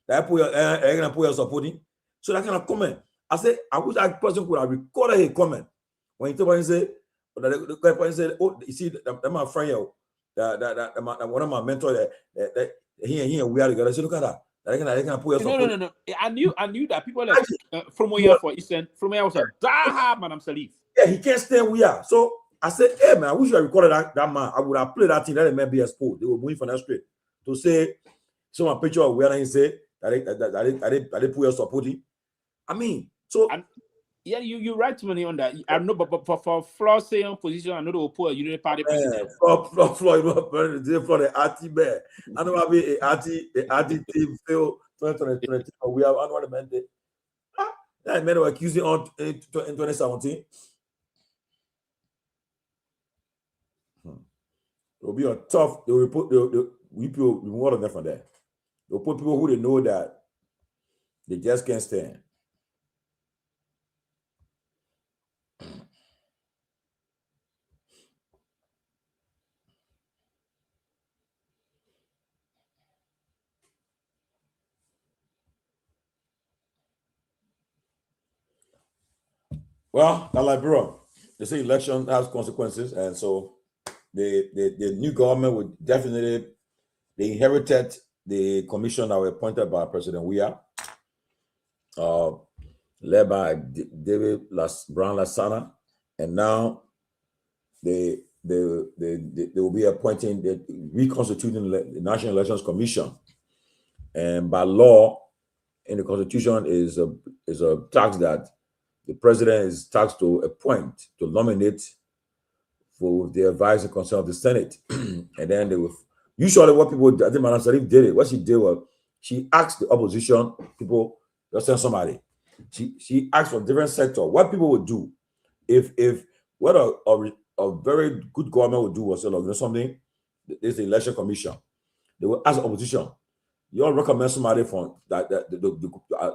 That put your supporting. So that kind of comment. I said, I wish that person could have recorded his comment when he told me, the person said, "Oh, you see, that my friend here." That one of my mentors that he and we are together. So look at that. They can put us. No. I knew that people like from Myean, for instance, from Myean was a diehard Madam Salif. Yeah, he can't stand we are. So I said, hey man, I wish I recorded that man. I would have played that thing that may be exposed. They were moving from that street to say some picture of where he said that they put us supporting. I mean, so. Yeah, you right to me on that. I know, but for Floor saying position, I know they will put a unity party president. Floor, the RT bear. I know I be a RT team fail 2020. We have annual mandate. That men were accusing on in 2017. It will be a tough. They will put we people one of them from there. They'll put people who they know that they just can't stand. Well, not like bro. They say election has consequences, and so the new government would definitely they inherited the commission that were appointed by President Weah, led by David Brown Lasana, and now they will be appointing reconstituting the National Elections Commission, and by law in the Constitution is a tax that the president is tasked to appoint, to nominate for the advice and consent of the Senate. And then they will, usually what people, I think Myean Salif did it, what she did was, she asked the opposition people, just send somebody. She asked for different sector. What people would do, if what a very good government would do was, something, there's the election commission. They will ask the opposition, you all recommend somebody from that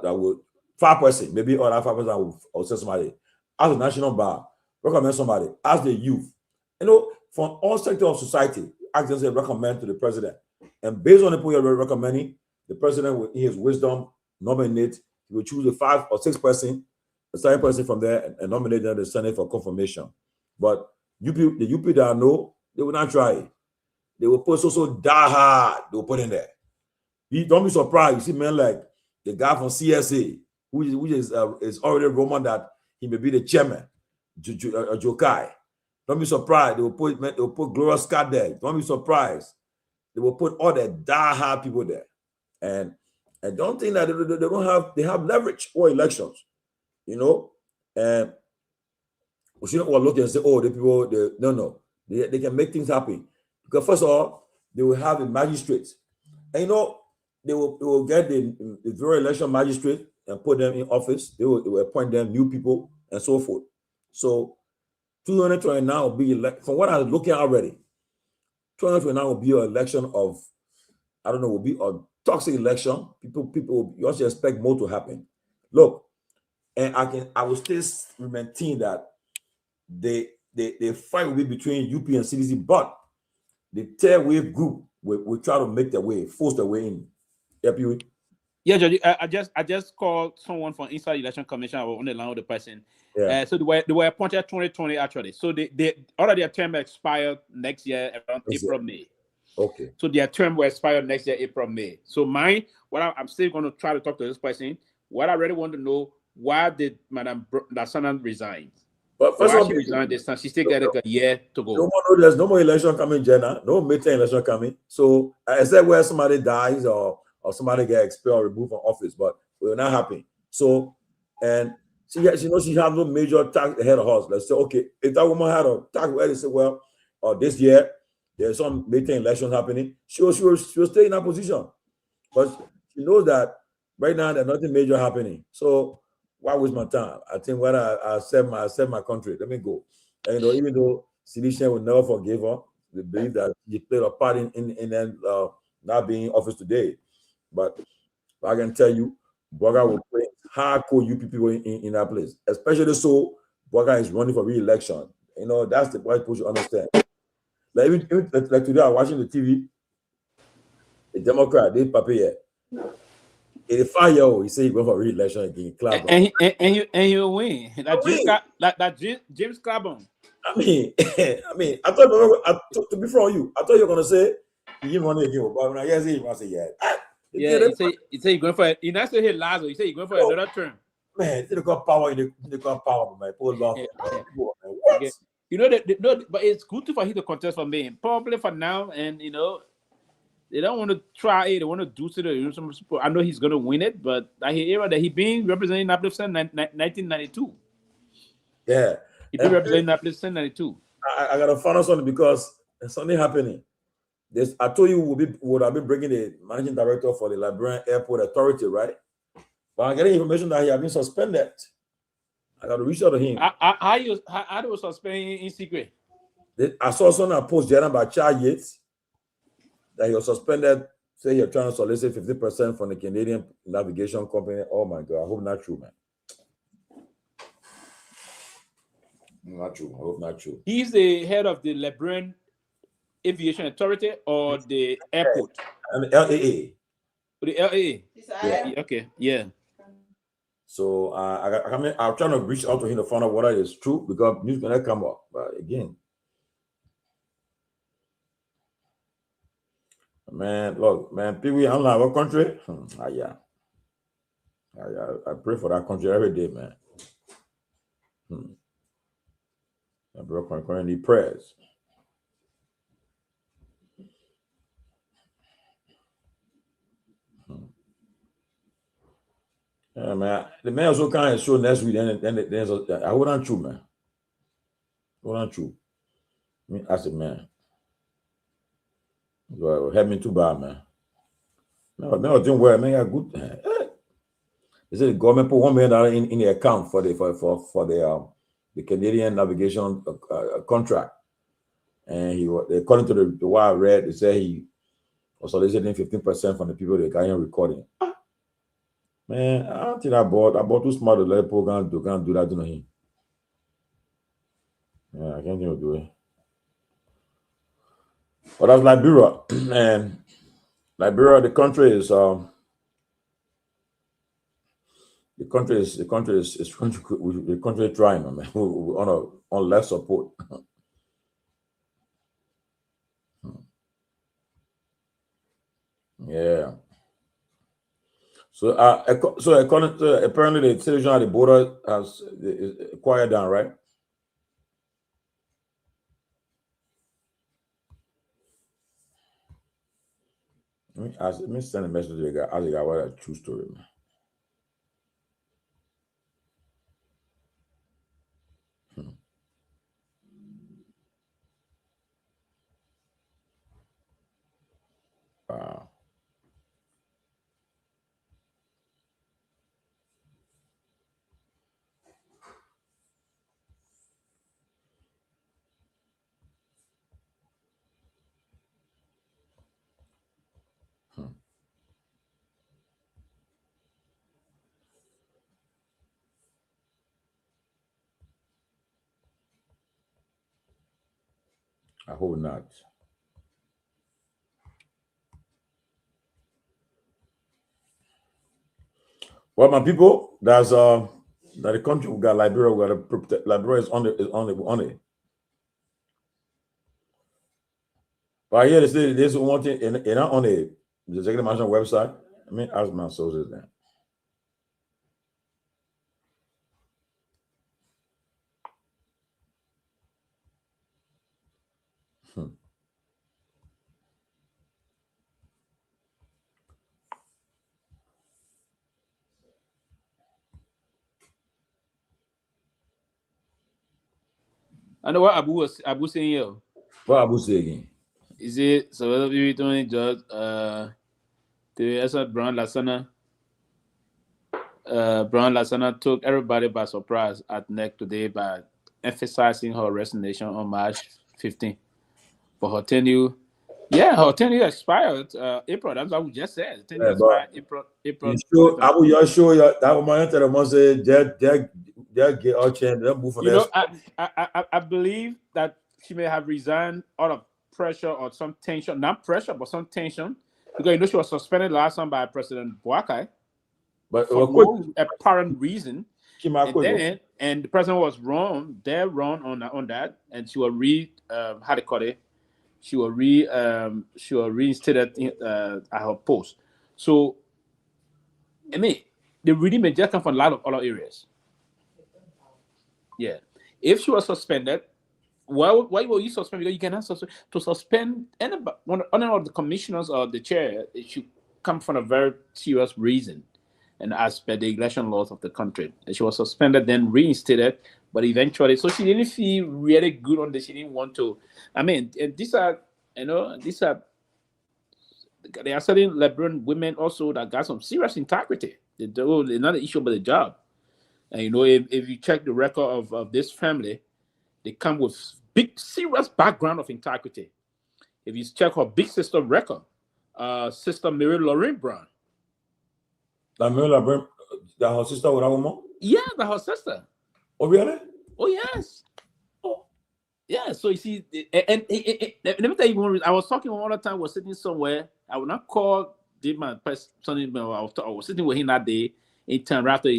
would 5%, maybe other 5% will say somebody. Ask the national bar, recommend somebody. Ask the youth. From all sectors of society, ask them to recommend to the president. And based on the people you're recommending, the president will, in his wisdom, nominate. He will choose a 5 or 6%, a 7% from there, and nominate them to the Senate for confirmation. But the UP that I know, they will not try it. They will put so die hard. They will put in there. Don't be surprised. You see men like the guy from CSA, who is already Roman that he may be the chairman, Jokai. Don't be surprised. They will put Gloria Scott there. Don't be surprised. They will put all the die-hard people there. And I don't think that they have leverage for elections. And we shouldn't all look and say, oh, the people, no. They can make things happen. Because first of all, they will have a magistrate. And they will get the very election magistrate and put them in office. They will appoint them new people and so forth. So 2029 will be from what I'm looking at already. 2029 will be an election of I don't know, will be a toxic election. People, you also expect more to happen. Look, and I will still maintain that the fight will be between UP and CDC, but the third wave group will try to make their way, force their way in. Yeah, Pewee? Yeah, Judge, I just called someone from inside election commission. I was on the line with the person. Yeah. So they were appointed 2020 actually. So they already their term expired next year around April, May. Okay. So their term will expire next year, April, May. So I'm still going to try to talk to this person. What I really want to know, why did Madam Lasana resign? But first why of all, she resigned this time? She still got a year to go. There's no more election coming, Jenna. No midterm election coming. So except where somebody dies or somebody get expelled or removed from office, but it will not happen. So, and she has no major task ahead of us. Let's say, okay, if that woman had a task where they say, well, this year there's some midterm election happening, she will stay in that position. But she knows that right now there's nothing major happening. So why waste my time? I think when I serve my country, let me go. And, even though Silisha will never forgive her, they believe that she played a part in them not being in office today. But I can tell you, Boga will play hardcore UP people in that place. Especially so Boga is running for re-election. That's the point people should understand. Like even like today, I'm watching the TV. A Democrat, they papier. 85-year-old, he said he going for re-election again. And he'll win. James Claiborne. I mean, I thought to be from you, I thought you were gonna say you money again, but when I hear him, I say he say he's going for. He not say he last. He say he's going for another term. Man, they got power. They got power, man. Poor love. What? But it's good for him to contest for me. Probably for now, and they don't want to try it. They want to do it. I know he's going to win it, but I hear that he been representing Naples since 1992. Yeah. He been representing Naples since 1992. I got to find out something because there's something happening. I told you would have been bringing the managing director for the Liberian Airport Authority, right? But I'm getting information that he has been suspended. I got to reach out to him. How do you suspend in secret? I saw something post Jenna by Chad Yates that he was suspended. Say you're trying to solicit 50% from the Canadian navigation company. Oh my God, I hope not true, man. Not true. I hope not true. He's the head of the Liberian Aviation Authority or the airport? And the LAA. The LAA. Yeah. Okay. Yeah. So I'm trying to reach out to him to find out whether it's true because news gonna come up. But again, man, look, man, Pewee, I'm like, what country? Yeah. I pray for that country every day, man. I pray need prayers. Yeah, man. The man also kind of show next week. Then there's I hold on true, man. Hold on true. I mean, as a man, well, help me too bad, man. No, don't worry, man. I good. They said the government put $1 million in the account for the Canadian navigation contract, and according to the what I read, they say he was soliciting 15% from the people that got him recording. Man, I don't think I bought too smart to let people do that to him. Yeah, I can't even do it. But that's Liberia, and Liberia, the country is trying, man. On less support. Yeah. So according to apparently the situation at the border has quiet down, right? Let me send a message to the guy. Ask the guy what a true story, man. Wow. I hope not. Well, my people, that's that the country we got Liberia. We got to protect. Liberia is on it. But here they say there's one thing in on the executive management website. I mean, ask my sources then. I know what Abu saying here. What Abu say again? Is it so? Whether we doing just the Esad Brown Lasana. Brown Lasana took everybody by surprise at NEC today by emphasizing her resignation on March 15th for her tenure. Yeah, her tenure expired April. That's what we just said. Tenure expired April. Abu, you're sure that woman tell them say they get out change. They move for you know, I believe that she may have resigned out of pressure or some tension, not pressure, but some tension, because you know she was suspended last time by President Boakai, but for no apparent reason. And the president was wrong on that, and she will she was reinstated at her post. So, I mean, the really may just come from a lot of other areas. Yeah, if she was suspended, why were you suspended? Because you cannot suspend one of the commissioners or the chair. It should come from a very serious reason, and as per the election laws of the country. And she was suspended, then reinstated, but eventually, so she didn't feel really good on this. She didn't want to. I mean, there are certain Liberian women also that got some serious integrity. They're not an issue but the job. And you know, if you check the record of this family, they come with big, serious background of integrity. If you check her big sister record, Sister Mary Lorraine Brown. That Mary Lorraine, that her sister with that woman? Yeah, that her sister. Oh, really? Oh, yes. Oh, yeah. So you see, and let me tell you one reason. I was talking all the time. I was sitting somewhere. I would not call my person. I was sitting with him that day. In time after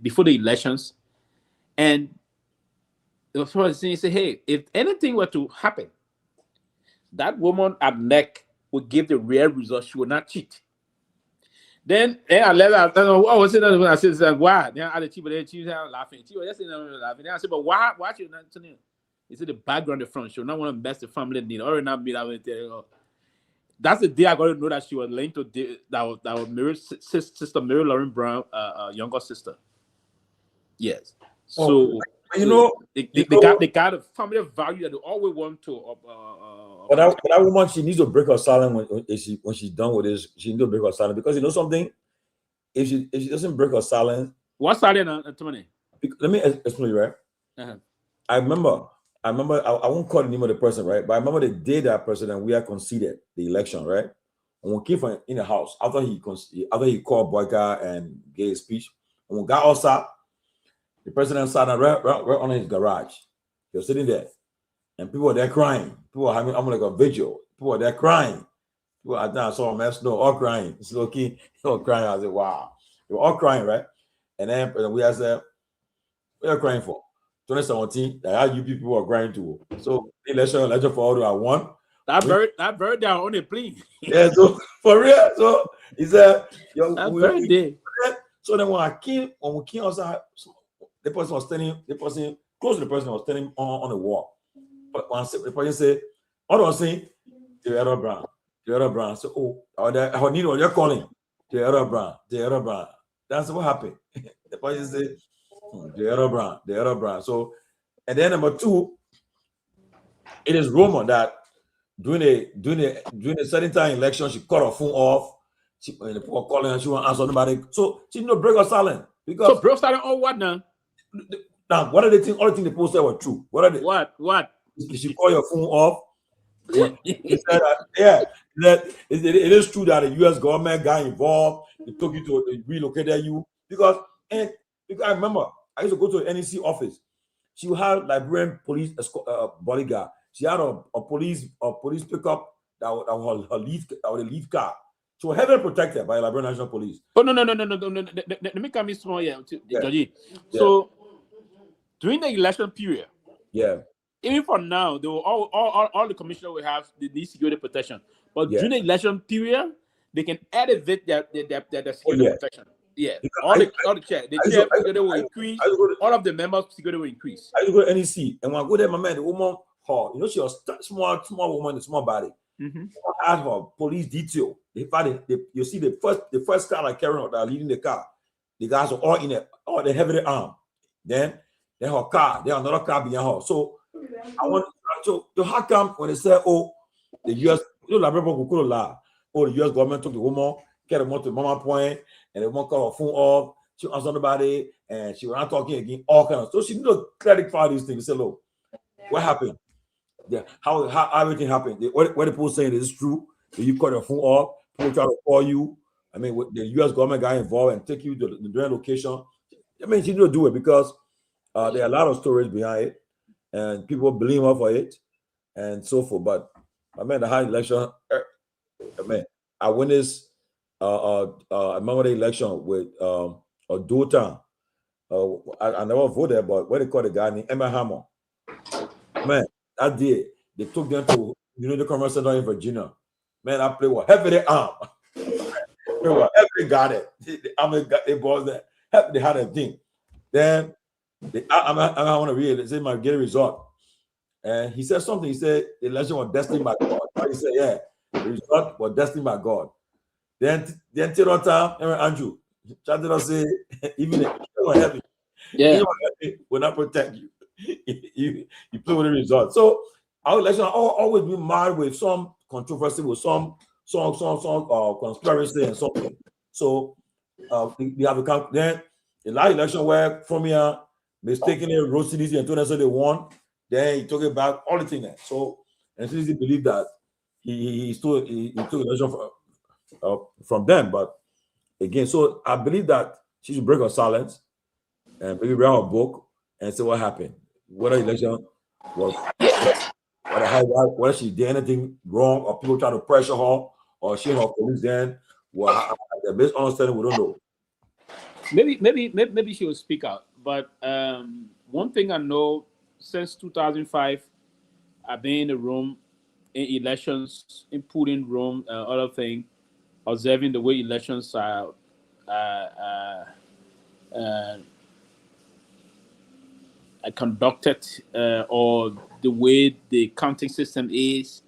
before the elections, and the first thing he said, "Hey, if anything were to happen, that woman at NEC would give the real result. She would not cheat." Then I left. I was sitting there. I said, "Why?" Then I she was laughing. She was just laughing. Then I said, "But why she not telling you?" He said, "The background, the front. She not want to mess the family need or not be that way." That's the day I got to know that she was linked to that was sister Mary Lauren Brown, younger sister. Yes. So you know, they got a family value that they always want to. But that woman, she needs to break her silence when she's done with this. She needs to break her silence because you know something. If she doesn't break her silence, what's silence, Anthony? Let me explain, right? I remember. I won't call the name of the person, right? But I remember the day that President Weah conceded the election, right? And when we came from in the house after he called Boyka and gave a speech, and we got outside, the president sat right on his garage. He was sitting there, and people were there crying. People were having like a vigil. People were there crying. I saw a mess, all crying. It's okay, they were crying. I said, "Wow," they were all crying, right? And then President Weah said, "What are you crying for?" 2017, that you people are crying to. So the election for all that I won. That bird down on the plea. Yeah, so for real. So he said, day. So then when we came outside, the person was standing, close to the person was standing on the wall. But when the person said, "What was saying?" The other Brown. So, I need what you're calling. The other Brown. That's what happened. The person said, the other Brown. So, and then number two, it is rumor that during a certain time election, she cut her phone off. When the people calling her, she won't answer nobody. So she didn't break her silence because. So break silence on what now? Now, what are the things? All the things the poster were true. What are they? What? She call your phone off. He said that it is true that the U.S. government got involved. They took you to relocate you because I remember I used to go to the NEC office. She would have Liberian police bodyguard. She had a police pickup that was her lead car. She was heavily protected by Liberia National Police. Oh no. Let me come in small here, Georgie. So during the election period, even for now, they will all the commissioners will have the security protection. But during the election period, they can elevate their security protection. Yeah, all the chair security will increase. All of the members' security will increase. I used to go to NEC, and when I go there, my man, the woman, she was small woman, the small body. I had her police detail. You see the first car I carried out that leading the car. The guys were all in it, all the heavily armed. Then her car, there another car behind her. So I want to how come when they say, oh, the US, the US government took the woman, carried her to Mama Point, and the woman called her phone off. She answered nobody, and she was not talking again. All kinds of. So she need to clarify these things. Say, look, what happened? Yeah, how everything happened. What the people saying is true. You cut your phone off. People try to call you. I mean, the U.S. government got involved and take you to the different location. I mean, she didn't do it because there are a lot of stories behind it, and people blame her for it, and so forth. But I mean, the high election. I mean, I witnessed. I remember the election with Dopoh. I never voted, but what they call the guy named Emma Hammer. Man, that day they took them to the Commerce Center in Virginia. Man, I played with heavily armed. They were heavily guarded. They boys there. They had a thing. Then I want to read it. Say my get a result. And he said something. He said the election was destined by God. He said, yeah, the result was destined by God. Then till that time, Andrew, try to say, even if you don't have it, will not protect you. you play with the result. So our election always been marred with some controversy, with some conspiracy and something. So we have then the last election where Myean mistakenly wrote CDC and told us that they won. Then he took it back, all the thing there. So and CDC believed that he took the election from them. But again, so I believe that she should break her silence and maybe write her book and say what happened. Whether election was, whether she did anything wrong, or people try to pressure her, or she and her police then, the best understanding, we don't know. Maybe she will speak out. But one thing I know, since 2005, I've been in the room in elections, inputting room, other thing, observing the way elections are conducted, or the way the counting system is.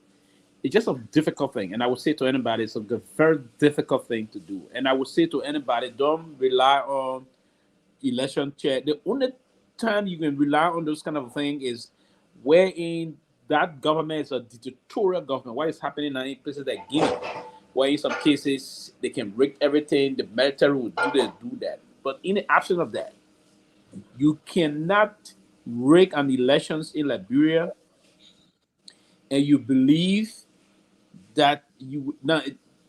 It's just a difficult thing. And I would say to anybody, it's a very difficult thing to do. And I would say to anybody, don't rely on election chair. The only time you can rely on those kind of thing is wherein that government is a dictatorial government. What is happening now in places like Guinea, where in some cases they can rig everything, the military will do that. But in the absence of that, you cannot rig an elections in Liberia and you believe that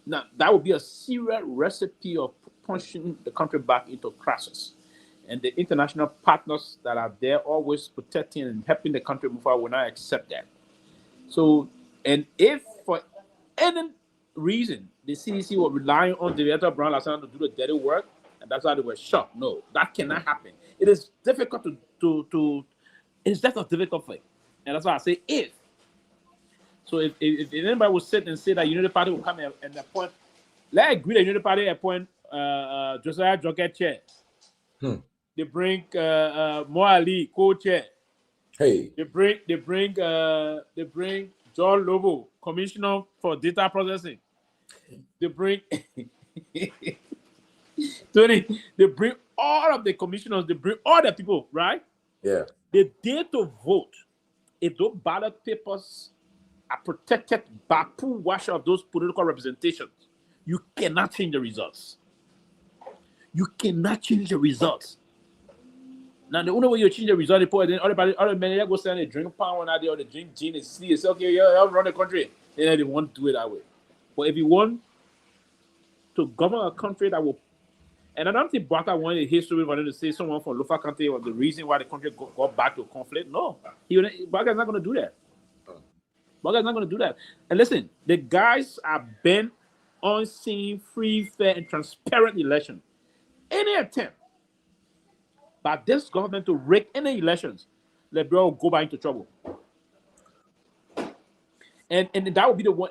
that would be a serious recipe of pushing the country back into crisis. And the international partners that are there always protecting and helping the country move forward will not accept that. So, and if for any reason the CDC were relying on the Director Brown to do the dirty work, and that's why they were shot, no, that cannot happen. It is difficult it's just a difficult thing. And that's why I say if. So if anybody would sit and say that Unity Party will come and appoint, let's agree that Unity Party appoint Josiah Joket chair. They bring Mo Ali co-chair. Hey. They bring John Lobo, commissioner for data processing. They bring they bring all of the commissioners. They bring all the people, right? Yeah. The day to vote, if those ballot papers are protected by full wash of those political representations, you cannot change the results. You cannot change the results. Now, the only way you change the result, then other men go stand and drink pound out there, or they drink gin and sleep. It's okay, yeah, run the country. Then they want to do it that way. But if you want to govern a country that will, and I don't think Baka wanted history for them to say someone from Lofa County was the reason why the country got back to conflict. No, Baka is not going to do that. Bugger's not going to do that. And listen, the guys are bent on seeing free, fair, and transparent election. Any attempt by this government to rig any elections, Liberia will go back into trouble. And that would be the one.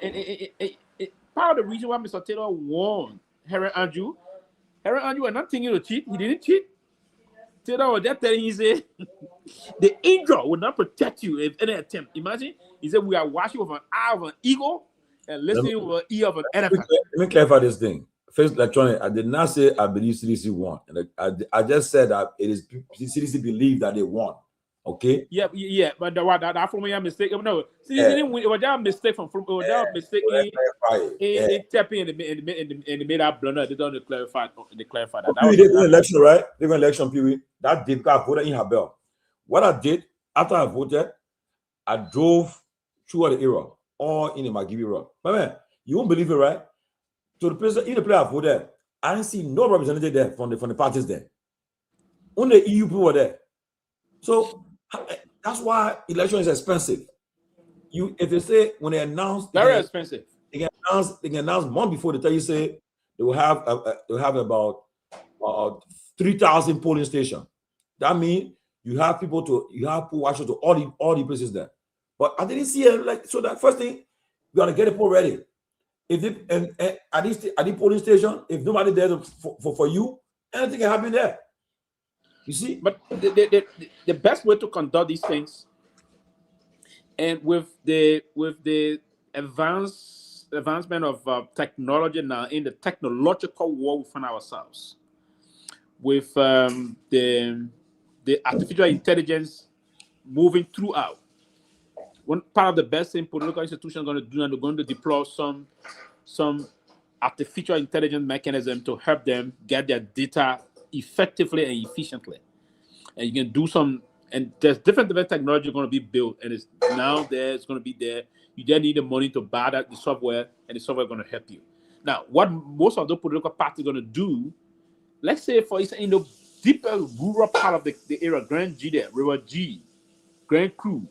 Part of the reason why Mr. Taylor warned Harry Andrew was not thinking to cheat. He didn't cheat. Taylor was just telling him, he said, the angel will not protect you if any attempt. Imagine, he said, we are watching with an eye of an eagle and listening with an ear of an elephant. Let me clarify this thing. First, Electronic, I did not say I believe CDC won. I just said that it is CDC believe that they won. Okay. Yeah, but that from your mistake. No, CDC didn't win. It was that mistake from. It was that mistake in tapping and made that blunder. They don't clarify. They clarify that. They did an election, right? They did an election, Pewee. That did got voted in her bell. What I did after I voted, I drove through the era, all in the Magibi Road. But man, you won't believe it, right? So the place, in the place I voted, I didn't see no representative there from the parties there. Only EU people were there. So that's why election is expensive. If they say when they announce very expensive, they can announce month before they tell you say they will have about 3,000 polling stations. That means you have people watching to all the places there. But I didn't see it so that first thing you gotta get the poll ready. If at the polling station, if nobody there for you, anything can happen there. You see, but the best way to conduct these things, and with the advancement of technology now, in the technological war we find ourselves, with the artificial intelligence moving throughout. One part of the best thing political institutions are going to do, and they're going to deploy some artificial intelligence mechanism to help them get their data effectively and efficiently. And you can do some, and there's different technology going to be built, and it's now there, it's going to be there. You just need the money to buy the software, and the software is going to help you. Now, what most of the political parties are going to do, let's say, for instance, in the deeper rural part of the area, Grand G there, River G, Grand Cru,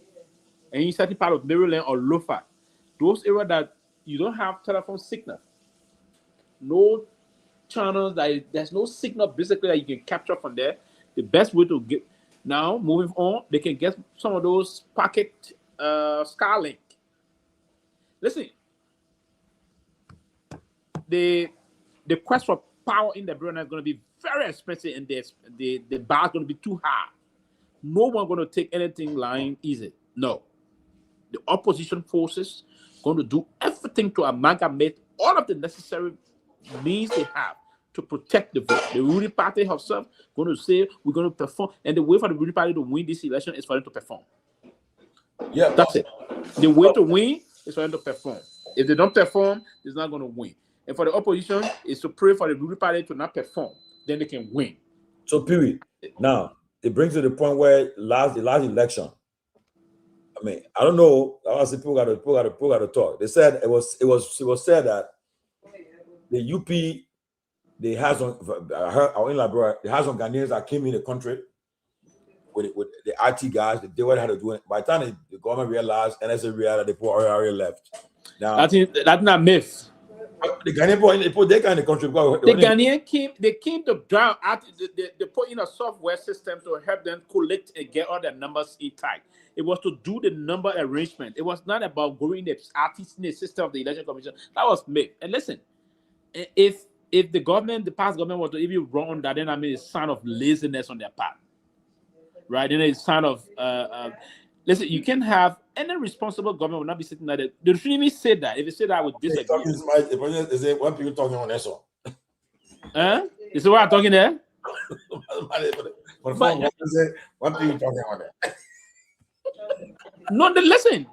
and in certain part of Maryland or Lofa, those areas that you don't have telephone signal, no channels, there's no signal basically that you can capture from there. The best way to get now, moving on, they can get some of those packet Starlink. Listen, the quest for power in the Bureau is going to be very expensive, and the bar is going to be too high. No one going to take anything lying easy. No. The opposition forces going to do everything to amalgamate all of the necessary means they have to protect the vote. The ruling party herself going to say we're going to perform, and the way for the ruling party to win this election is for them to perform. Yeah, that's it. The way to win is for them to perform. If they don't perform, it's not going to win. And for the opposition, is to pray for the ruling party to not perform, then they can win. So, Pewee, now it brings to the point where the last election. I mean, I don't know. I was people got to talk. They said it was said that the UP they had some. I heard in Liberia they had some Ghanaians that came in the country with the IT guys. They what had to do it. By the time the government realized, NSA realized that the poor already left. Now that's not myth. The Ghanaian boy, they put their kind of country. The Ghanaian came to drown out. They put in a software system to help them collect and get all their numbers intact. It was to do the number arrangement. It was not about going the artist in the system of the election commission. That was made. And listen, if the government, the past government, was to even run on that, then I mean it's a sign of laziness on their part, right? Then it's a sign of listen. You can have any responsible government will not be sitting there. They shouldn't even say that. If they say that, I would disagree. Is it one people talking on that song? Is it what I'm talking there? One people talking on that. No, listen.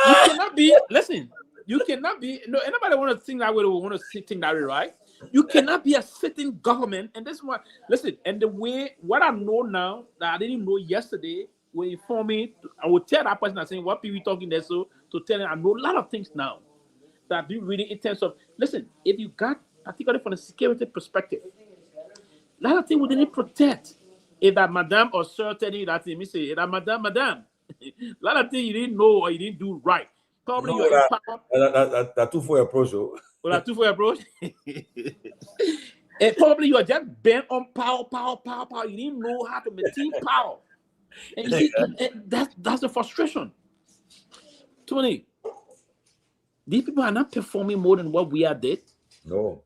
You cannot be. Listen. You cannot be. No, anybody want to think that way? Want to think that way, right? You cannot be a sitting government, and this one. Listen, and the way what I know now that I didn't know yesterday. Will inform me. I will tell that person saying what people talking there, so to tell them I know a lot of things now that I do reading in terms of listen. If you got particularly from a security perspective, a lot of things we didn't protect. If that madam or sir telling you that thing, me say that madam, a lot of things you didn't know or you didn't do right. Probably No, you're in power. that too for approach. Well, that too for approach. And probably you are just bent on power. You didn't know how to maintain power. And you see, and that's the frustration. Tony, these people are not performing more than what we are did. No.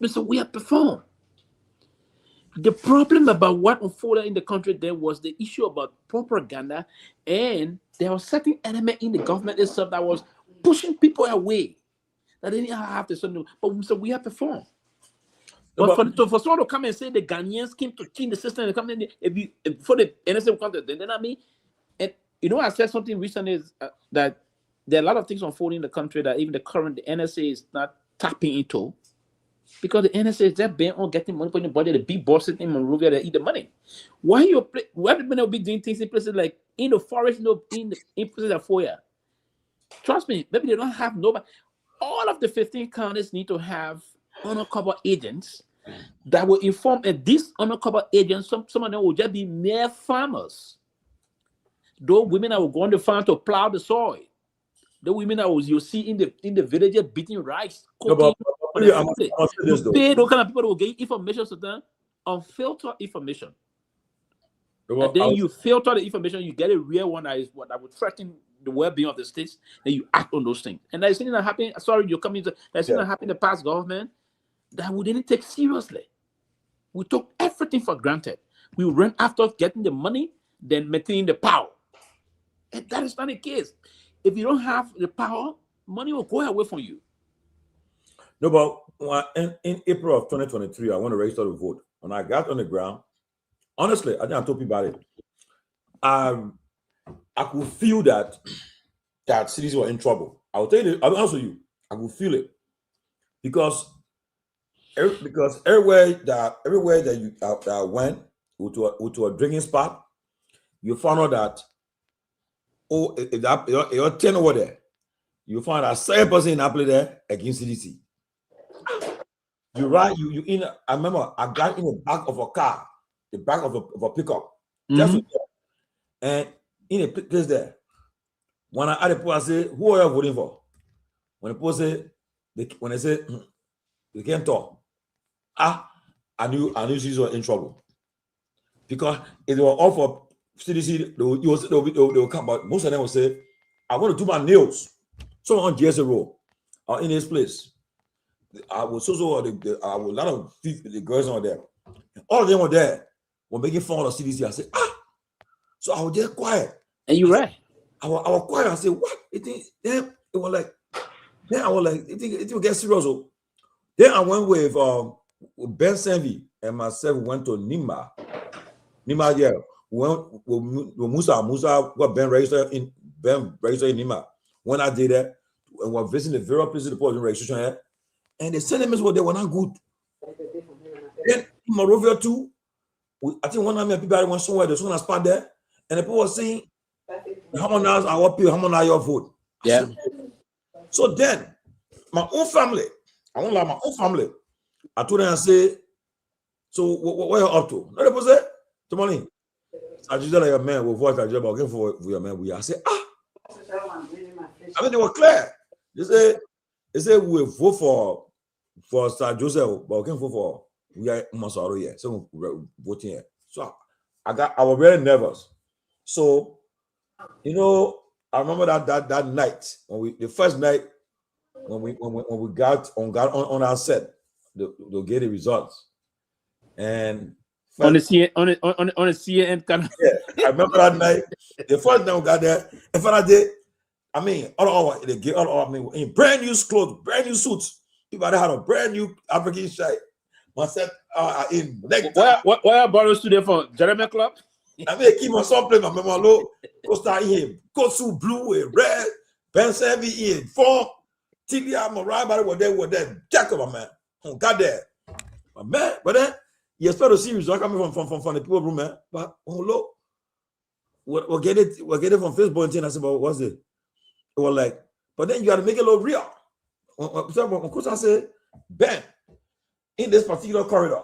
So we have performed. The problem about what unfolded in the country there was the issue about propaganda, and there was certain element in the government itself that was pushing people away. That they didn't have to something, but so we have performed. But for someone to come and say the Ghanaians came to change the system and come in, before the NSA come to, then I mean, and I said something recently is that there are a lot of things unfolding in the country that even the NSA is not tapping into, because the NSA is just bent on getting money, putting the budget, the big bosses in Monrovia that eat the money. Why the people be doing things in places like in the forest, in places like Foya? Trust me, maybe they don't have nobody. All of the 15 counties need to have undercover agents that will inform, and these undercover agents, some of them will just be mere farmers. Those women that will go on the farm to plow the soil. The women that you'll see in the villages beating rice, cooking. You pay those kind of people that will get information to them, unfiltered information. And then you filter the information, you get a real one that will threaten the well-being of the states, and you act on those things. And there's something that happened. Sorry, you're coming to there's something that happened in the past government that we didn't take seriously. We took everything for granted. We ran after getting the money, then maintaining the power. And that is not the case. If you don't have the power, money will go away from you. No, but in April of 2023, I want to register to vote. When I got on the ground, honestly, I think I told people about it. I could feel that cities were in trouble. I'll tell you, I'll answer you. I could feel it because everywhere that you went to a drinking spot, you found out that if you're 10 over there, you find a certain person in that place there against CDC. You're right. You in. I remember I got in the back of a car, the back of a pickup, and in a place there. When I had the people, I say, "Who are you voting for?" When the people say, when they say they can't talk, I knew CDC were in trouble because if they were all for CDC, they will come. But most of them will say, "I want to do my nails." So on GSA road or in this place. I was a lot of the girls on there. All of them were there. Were making fun of CDC. I said, So I was just quiet. And you're right. I was quiet. I said, what? It was like, then I was like, it will get serious. Then I went with Ben Sanvee and myself. We went to Nima, yeah. We went with Musa got Ben registered in Nima. When I did that, and we're visiting the various places the police registration here. And the sentiments were not good. Then in Monrovia too, I think one time Peabody went somewhere, there's one spot there, and the people were saying, how many hours our pay, how many are your vote? Yeah. So then, my own family, I won't lie, my own family, I told them, I say, so what are you up to? No, the people say, Tomalin, I just like your man, we'll vote for your man. I say, I mean, they were clear. They say we vote for Sir Joseph, but we can't vote for we are Masaro here. So we're voting here. So I was very nervous. So I remember that night the first night when we got on our set, they'll get the results. And on the CNN kind of. Yeah, I remember that night. The first night we got there, and for that day, I mean, they get in brand new clothes, brand new suits. People had a brand new African shirt. Myself in necktie. Where I borrowed student from Jerome Club? I mean, keep myself playing my memo. Go start him. Go to blue and red. Ben Sanvee in form. TBI, my right were there. Jack of my man. Got there. My man, but then you expect to see results coming from the people room, man. But look, we'll get it from Facebook and I said, but what's it? It was like, but then you got to make it look real. Of course, I said, Ben, in this particular corridor,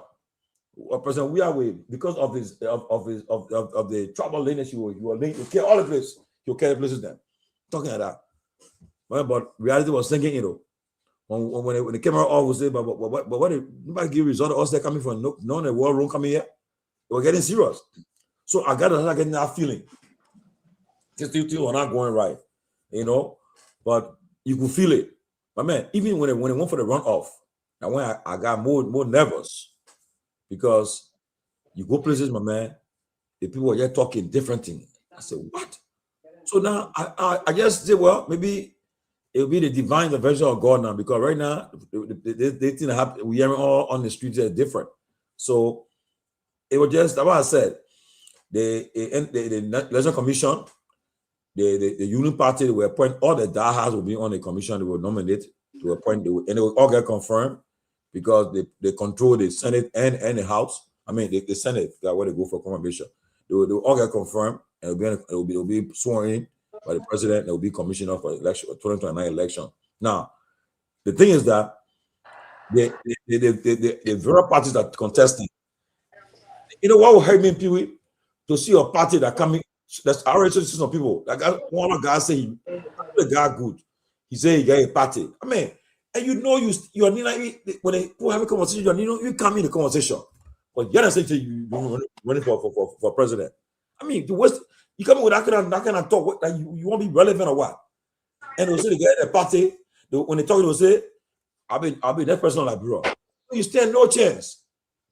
a person we are with because of the trouble lineage you will link, you care all the places, you carry places then. Talking like that. But reality was sinking, when the camera off, was say, but what if nobody give result of us they're coming from no the war room coming here? They were getting serious. So I got to start getting that feeling. Things were not going right, but you could feel it. But man, even when it went for the runoff, and when I got more nervous, because you go places, my man, the people were just talking different things. I said, what? So now I just say, well, maybe it'll be the divine intervention of God now, because right now they thing happen, we hearing all on the streets are different. So it was just what I said. The election commission, the union party, they will appoint all the diehards will be on the commission. They will nominate to appoint, and they will all get confirmed because they control the Senate and the House. I mean, the Senate, where they go for confirmation. They will all get confirmed, and it will be sworn in by the president. And it will be commissioner for election, 2029 election. Now, the thing is that the various parties that are contesting, what will hurt me, Pewee, to see a party that coming. That's already some people. Like one of the guys say, the guy good. He say he got a party. I mean, and you're when people have a conversation, you come in the conversation. But you understand you running for president. I mean, the worst, you come with that kind of talk. Like you won't be relevant or what? And they'll say they get a party. When they talk, they'll say, I'll be that person on Liberia. You stand no chance.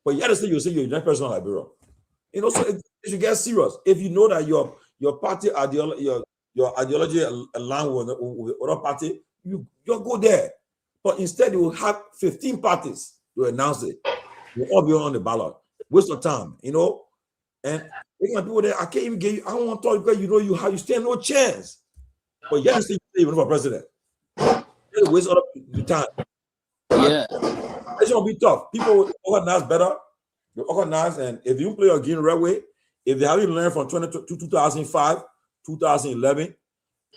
But you understand, you'll say you're that person on Liberia. So if you get serious, if you know that your party your ideology align with other party, you'll go there. But instead, you will have 15 parties to announce it. We'll all be on the ballot. Waste of time, And people there, I can't even get you. I don't want to talk because you stand no chance. But yes, you run for president. It's a waste of the time. Yeah, it's gonna be tough. People organize better. You organize, and if you play your game the right way, if they haven't learned from 2005, 2011,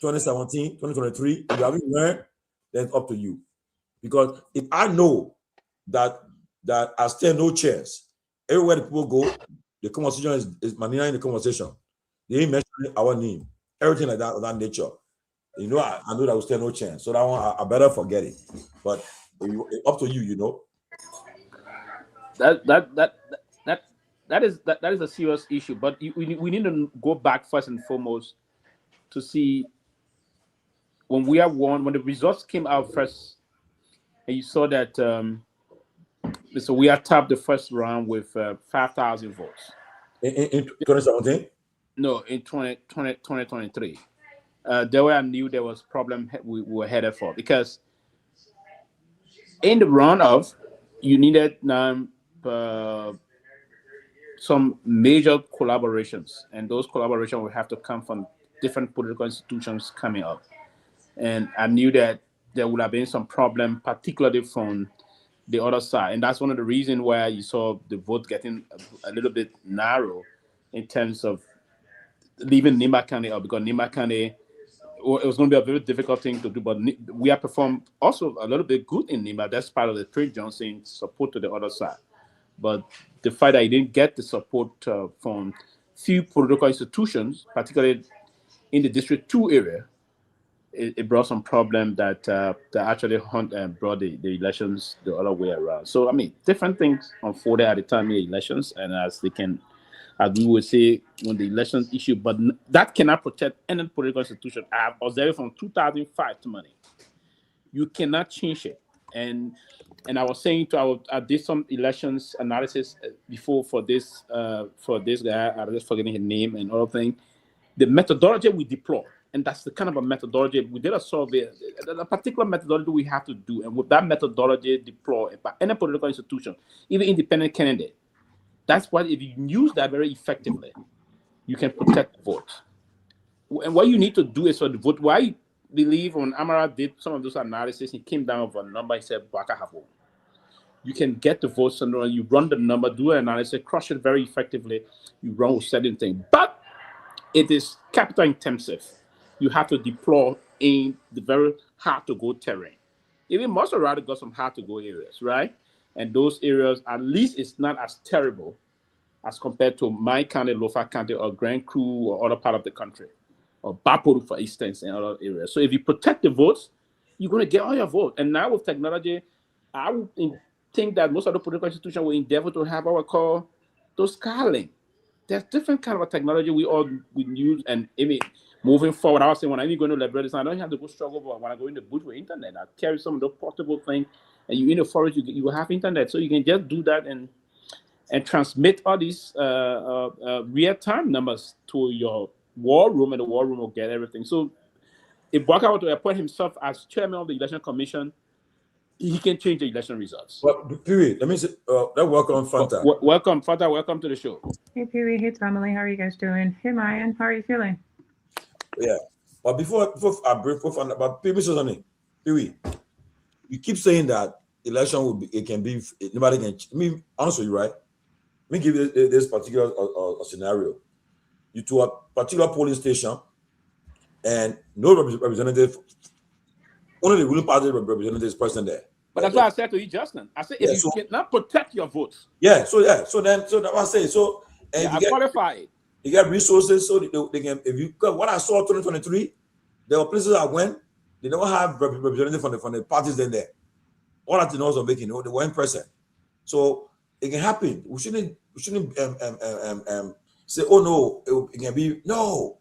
2017, 2023, if you haven't learned, then it's up to you. Because if I know that I stand no chance, everywhere the people go, the conversation is my name in the conversation. They ain't mentioning our name, everything like that of that nature. I know that we stand no chance. So that one I better forget it. But up to you, That is a serious issue. But we need to go back first and foremost to see when the results came out first, and you saw that so we are topped the first round with 5,000 votes. In 2017? No, in 2023. There where I knew there was problem we were headed for, because in the runoff, you needed some major collaborations, and those collaborations will have to come from different political institutions coming up. And I knew that there would have been some problem, particularly from the other side. And that's one of the reasons why you saw the vote getting a little bit narrow in terms of leaving Nimba County out, because Nimba County, it was going to be a very difficult thing to do, but we have performed also a little bit good in Nimba. That's part of the Trade Johnson support to the other side. But the fact that he didn't get the support from few political institutions, particularly in the District 2 area, it brought some problem that actually brought the elections the other way around. So, I mean, different things unfolded at the time of the elections, and as we would say, when the elections issue, but that cannot protect any political institution. I have observed from 2005 to money. You cannot change it. And I was saying I did some elections analysis before for this guy. I'm just forgetting his name and other thing. The methodology we deploy, and that's the kind of a methodology we did a survey. A particular methodology we have to do, and with that methodology deployed by any political institution, even independent candidate. That's why if you use that very effectively, you can protect the vote. And what you need to do is for the vote. Why I believe when Kamara did some of those analysis, he came down with a number. He said, "Baka have vote." You can get the votes and you run the number, do an analysis, crush it very effectively. You run with certain things, but it is capital intensive. You have to deploy in the very hard to go terrain. Even Maserati got some hard to go areas, right? And those areas, at least, it's not as terrible as compared to my county, Lofa County, or Grand Crew, or other part of the country. or Baporu, for instance, in other areas. So if you protect the votes, you're going to get all your votes. And now with technology, I would think that most of the political institutions will endeavor to have what we call those scaling. There's different kind of technology we use, and moving forward, I was saying when I'm going to Liberia, I don't have to go struggle, but when I go in the booth with internet, I carry some of the portable things, and you in the forest, you will have internet, so you can just do that and transmit all these real-time numbers to your war room, and the war room will get everything. So if Bwaka were to appoint himself as chairman of the election commission, he can change the election results. Well, Pewee, let me say, welcome, Fanta. Welcome, Fanta. Welcome to the show. Hey, Pewee. Hey, Tomalin. How are you guys doing? Hey, Myean. How are you feeling? Yeah. But before I break Fanta, about Pewee, you keep saying that election will be, nobody can, I mean, honestly, right? Let me give you this particular scenario. You to a particular polling station, and no representative, only the ruling party representative is present there. But that's what I said to you, Justin. I said, if you cannot protect your votes. Yeah, so that's what I say. So, and if you get qualified, you get resources, so they can, if you, what I saw 2023, there were places I went, they never have representative from the parties in there. All that knows are making, they weren't present. So it can happen. We shouldn't say, oh no, it can be, no.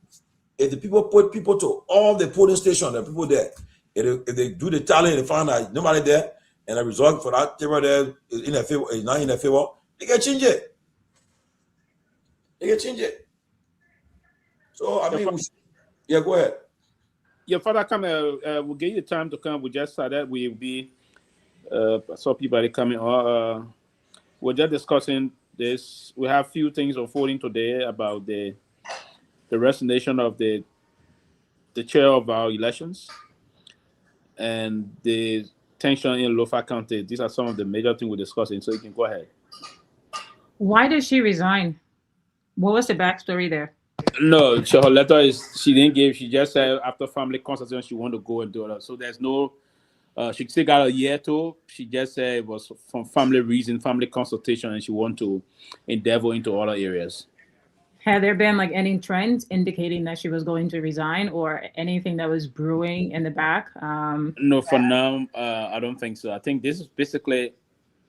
If the people put people to all the polling stations, the people there, if they do the tally and they find that nobody there, and the result for that table there is in a favor, is not in a favor, they can change it. They can change it. So I mean, yeah, go ahead. Yeah, Father, come. We'll give you the time to come. We just started. We'll be. I saw people coming. We're just discussing this. We have a few things unfolding today about the resignation of the chair of our elections and the tension in Lofa County. These are some of the major things we're discussing. So you can go ahead. Why did she resign? What was the backstory there? No, so her letter is she didn't give. She just said after family consultation she wanted to go and do it. So there's no. She still got a year to. She just said it was from family reason, family consultation, and she wanted to endeavor into other areas. Had there been like any trends indicating that she was going to resign, or anything that was brewing in the back? No, for now, I don't think so. I think this is basically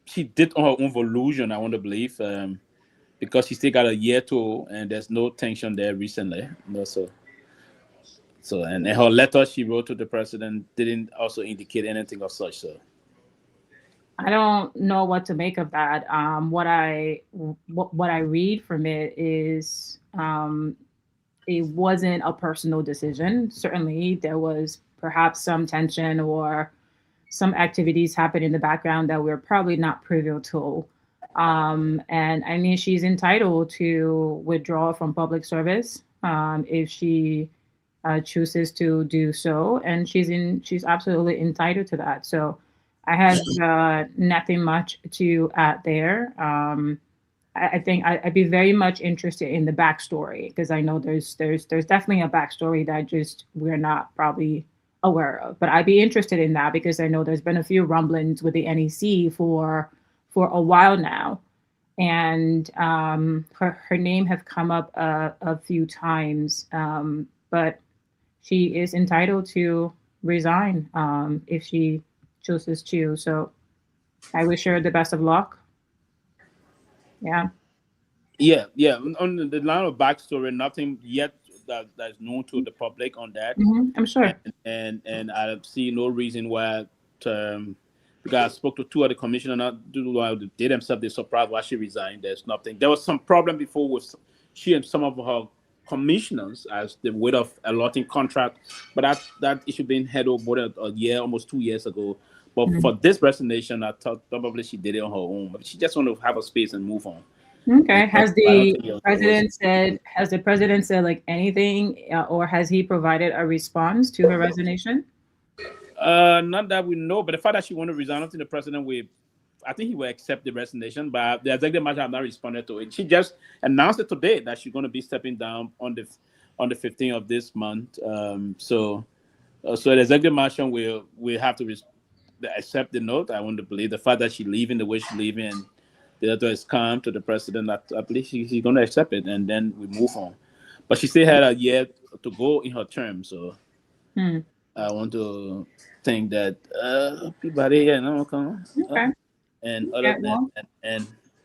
she did on her own volition. I want to believe. Because she still got a year to, and there's no tension there recently. So and her letter she wrote to the president didn't also indicate anything of such. So I don't know what to make of that. What I read from it is it wasn't a personal decision. Certainly, there was perhaps some tension or some activities happening in the background that we're probably not privy to. And I mean, she's entitled to withdraw from public service if she chooses to do so, and she's absolutely entitled to that. So I have nothing much to add there. I think I'd be very much interested in the backstory, because I know there's definitely a backstory that just we're not probably aware of. But I'd be interested in that because I know there's been a few rumblings with the NEC for a while now, and her name have come up a few times, but she is entitled to resign if she chooses to. So I wish her the best of luck. Yeah. On the line of backstory, nothing yet that's known to the public on that. I'm sure. And I see no reason why. Because I spoke to two of the commissioners, they themselves, they're surprised why she resigned. There's nothing. There was some problem before with she and some of her commissioners as the way of allotting contract, but that issue being handled more than a year, almost 2 years ago. But for this resignation, I thought probably she did it on her own. But she just want to have a space and move on. Okay. Has the president said like anything, or has he provided a response to her resignation? Not that we know, but the fact that she want to resign, I don't think the president I think he will accept the resignation, but the executive matter have not responded to it. She just announced it today that she's going to be stepping down on the 15th of this month. So the executive matter will have to accept the note. I want to believe the fact that she's leaving the way she's leaving, and the letter is come to the president. I believe she's going to accept it, and then we move on. But she still had a year to go in her term, so Hmm. I want to think that Peabody, come Okay. and Yeah, other well.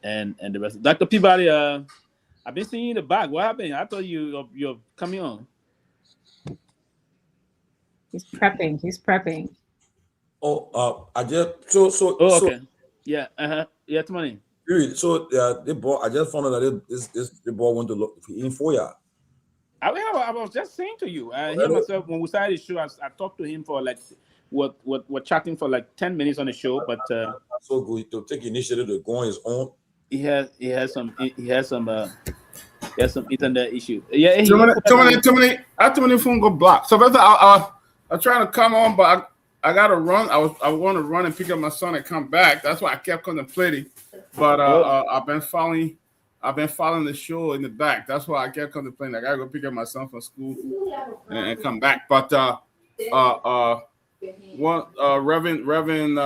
and the rest. Dr. Peabody, I've been seeing you in the back. What happened? I thought you're coming on. He's prepping. He's prepping. Oh, I just so. Oh, okay. Yeah. Yeah, Tomalin. So the ball. I just found out that the ball went to look in 4 years. I was just saying to you, him myself, when we started the show, I talked to him for like we're chatting for like 10 minutes on the show, but so good to take initiative to go on his own. He has some internet issue. Yeah, too many phone go blocked. So I'm trying to come on, but I gotta run. I want to run and pick up my son and come back. That's why I kept contemplating. But I've been following the show in the back. That's why I kept contemplating. I gotta go pick up my son from school and come back. But Reverend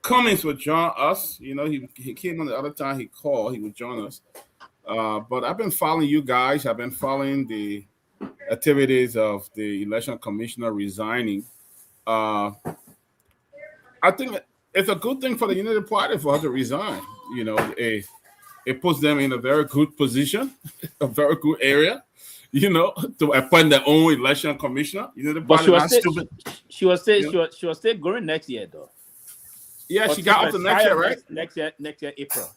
Cummings would join us. You know, he came on the other time he called. He would join us. But I've been following you guys. I've been following the activities of the election commissioner resigning. I think it's a good thing for the United Party for her to resign. You know, it puts them in a very good position, a very good area, you know, to appoint their own election commissioner. You know, the but party she was still going next year though. Yeah, but she got up to next year, right? Next year April.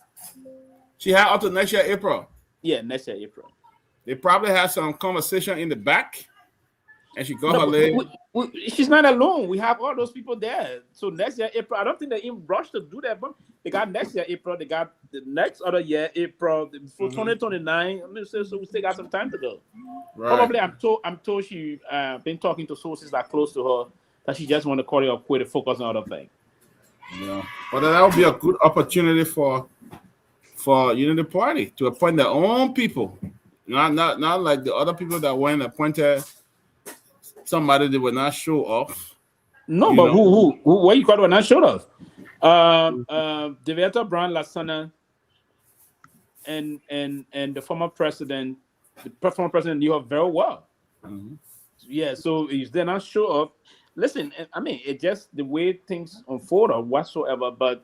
She had up to next year April. Yeah, next year April. They probably had some conversation in the back, and she got her leg. She's not alone. We have all those people there. So next year April, I don't think they even rushed to do that, but they got next year April. They got the next other year April for 2029. I mean, so we still got some time to go. Right. Probably, I'm told she been talking to sources that are close to her that she just want to call it up, quit to focus on other things. Yeah, but that would be a good opportunity for Unity Party to appoint their own people, not like the other people that went appointed somebody that would not show up. No, but who what you call it not show up? Developmental Brown Lasana and the former president, knew her very well. Mm-hmm. Yeah, so if they not show up, listen, I mean, it's just the way things unfold or whatsoever. But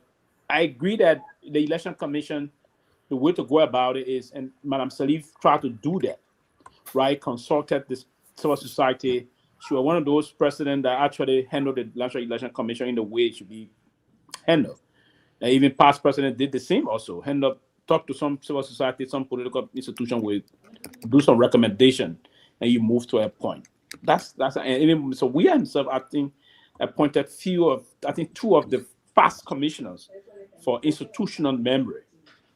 I agree that the election commission, the way to go about it is, and Madam Salif tried to do that, right? Consulted this civil society. She was one of those presidents that actually handled the National Election Commission in the way it should be handled. And even past president did the same also. Talk to some civil society, some political institution will do some recommendation, and you move to a point. That's and even so we himself, I think, appointed two of the past commissioners for institutional memory,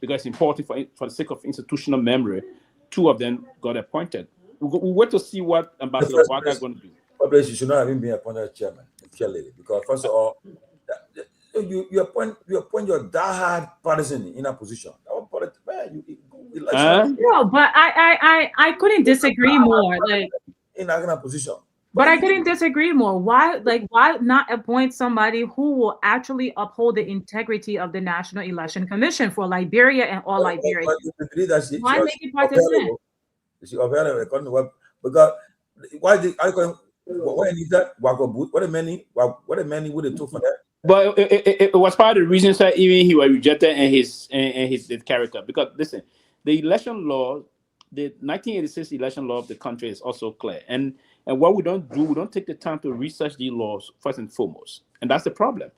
because it's important for the sake of institutional memory. Two of them got appointed. We wait to see what Ambassador Barker is going to do. Probably she should not have even been appointed chairlady, because first of all, you appoint your diehard partisan in a position. No, but I couldn't disagree more. Like in a position. But I couldn't disagree more. Why not appoint somebody who will actually uphold the integrity of the National Election Commission for Liberia and all Liberians? Why make it partisan? She available according to because why need that? What a many would it took for that? But it was part of the reasons that even he was rejected and his character. Because listen, the election law, the 1986 election law of the country is also clear. And what we don't do, we don't take the time to research the laws first and foremost. And that's the problem.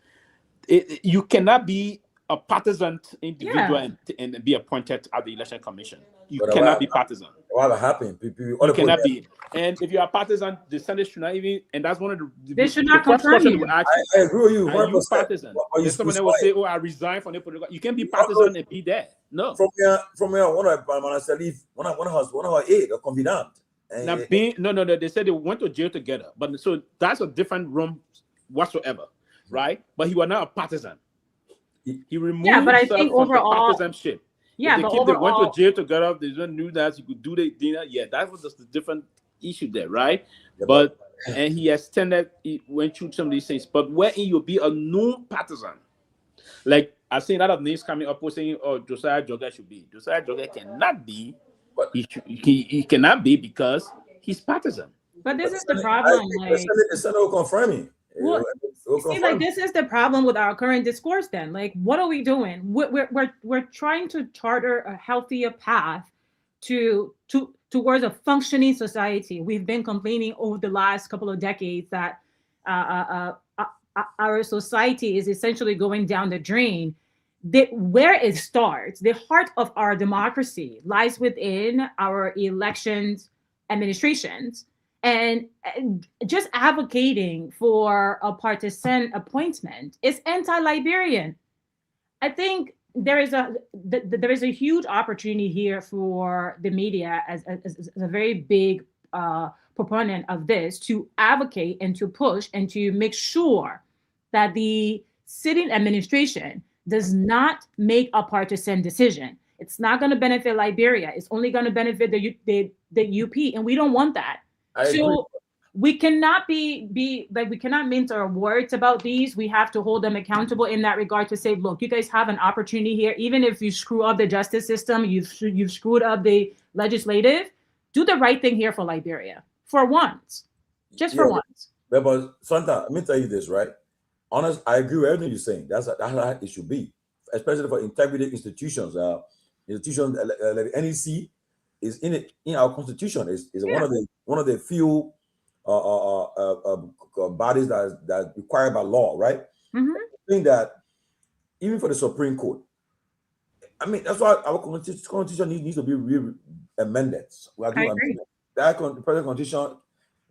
You cannot be a partisan individual and be appointed at the election commission. You cannot be partisan. What happened? You cannot be. And if you are partisan, the Senate should not even. And that's one of the. They should not confirm you. I agree with you. Are you partisan? And someone will say, "Oh, I resign from the political." You can't be partisan and be there. No. From here, one of her aide, a confidant. Now, no. They said they went to jail together, but so that's a different room whatsoever, right? But he was not a partisan. He removed himself from the partisanship. Yeah, they went to jail together. They didn't knew that you could do the dinner. Yeah, that was just a different issue there, right? Yeah, and he extended, he went through some of these things. But wherein you'll be a known partisan, like I've seen a lot of names coming up saying, "Oh, Josiah Joga should be." Josiah Joga cannot be He cannot be because he's partisan. But this is the problem. The Senate will confirm me. Well, see, like this is the problem with our current discourse. Then, like, what are we doing? We're trying to charter a healthier path towards a functioning society. We've been complaining over the last couple of decades that our society is essentially going down the drain. Where it starts, the heart of our democracy lies within our elections administrations. And just advocating for a partisan appointment is anti-Liberian. I think there is a huge opportunity here for the media as a very big proponent of this to advocate and to push and to make sure that the sitting administration does not make a partisan decision. It's not going to benefit Liberia. It's only going to benefit the UP, and we don't want that. So we cannot be like, we cannot mince our words about these. We have to hold them accountable in that regard to say, look, you guys have an opportunity here. Even if you screw up the justice system, you've screwed up the legislative, do the right thing here for Liberia for once, just for once. But Santa, let me tell you this, right? Honest, I agree with everything you're saying. That's how it should be, especially for integrity institutions. Institutions like the NEC is in our constitution. Is one of the few bodies that required by law, right? I think that even for the Supreme Court, I mean, that's why our constitution needs to be amended. I agree. That the present constitution,